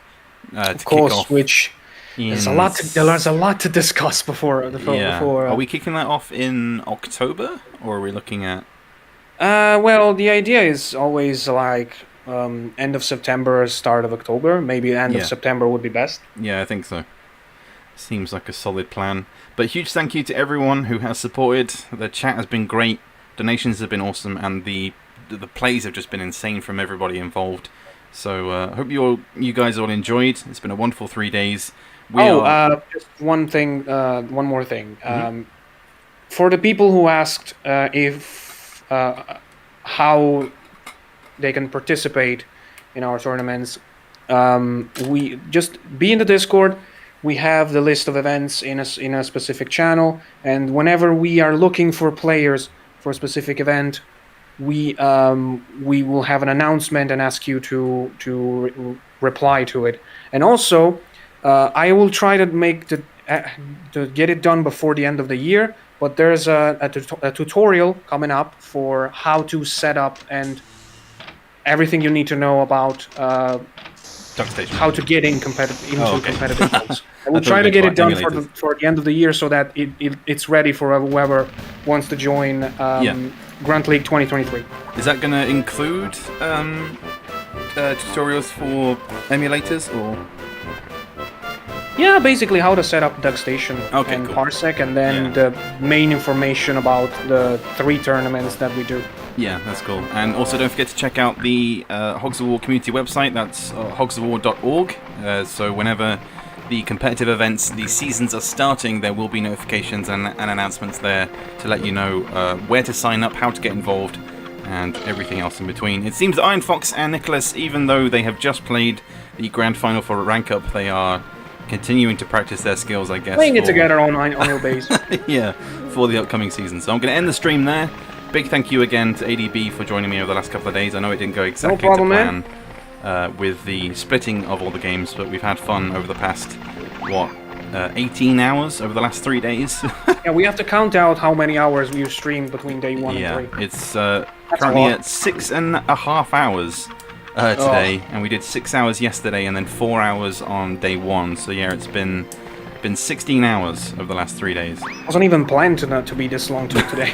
to kick off. Which there's a lot to discuss before. Are we kicking that off in October, or are we looking at? Well, the idea is always like end of September, start of October. Maybe end of September would be best. Yeah, I think so. Seems like a solid plan. But huge thank you to everyone who has supported. The chat has been great. Donations have been awesome, and the plays have just been insane from everybody involved. So I hope you guys all enjoyed. It's been a wonderful 3 days. Just one more thing. Mm-hmm. For the people who asked if how they can participate in our tournaments, we just be in the Discord. We have the list of events in a specific channel, and whenever we are looking for players for a specific event, we will have an announcement and ask you to reply to it. And also, I will try to make to get it done before the end of the year. But there's a tutorial coming up for how to set up and everything you need to know about how to get into competitive modes. I will try to get it done for the end of the year so that it's ready for whoever wants to join Grunt League 2023. Is that going to include tutorials for emulators or? Yeah, basically how to set up DuckStation and cool. Parsec, and then the main information about the 3 tournaments that we do. Yeah, that's cool. And also don't forget to check out the Hogs of War community website. That's hogsofwar.org. So whenever the competitive events, the seasons are starting, there will be notifications and announcements there to let you know where to sign up, how to get involved, and everything else in between. It seems that Iron Fox and Nicholas, even though they have just played the grand final for Rankup, they are continuing to practice their skills, I guess. Playing it together on your base. Yeah, for the upcoming season. So I'm going to end the stream there. Big thank you again to ADB for joining me over the last couple of days. I know it didn't go exactly to plan with the splitting of all the games, but we've had fun over the past, 18 hours over the last 3 days? Yeah, we have to count out how many hours we've streamed between day 1 and 3. It's currently at 6.5 hours today, and we did 6 hours yesterday and then 4 hours on day 1. So yeah, it's been 16 hours over the last 3 days. I wasn't even planned to be this long today.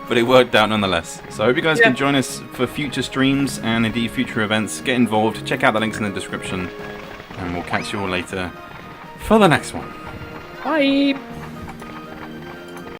But it worked out nonetheless. So I hope you guys can join us for future streams and indeed future events. Get involved, check out the links in the description, and we'll catch you all later for the next one. Bye!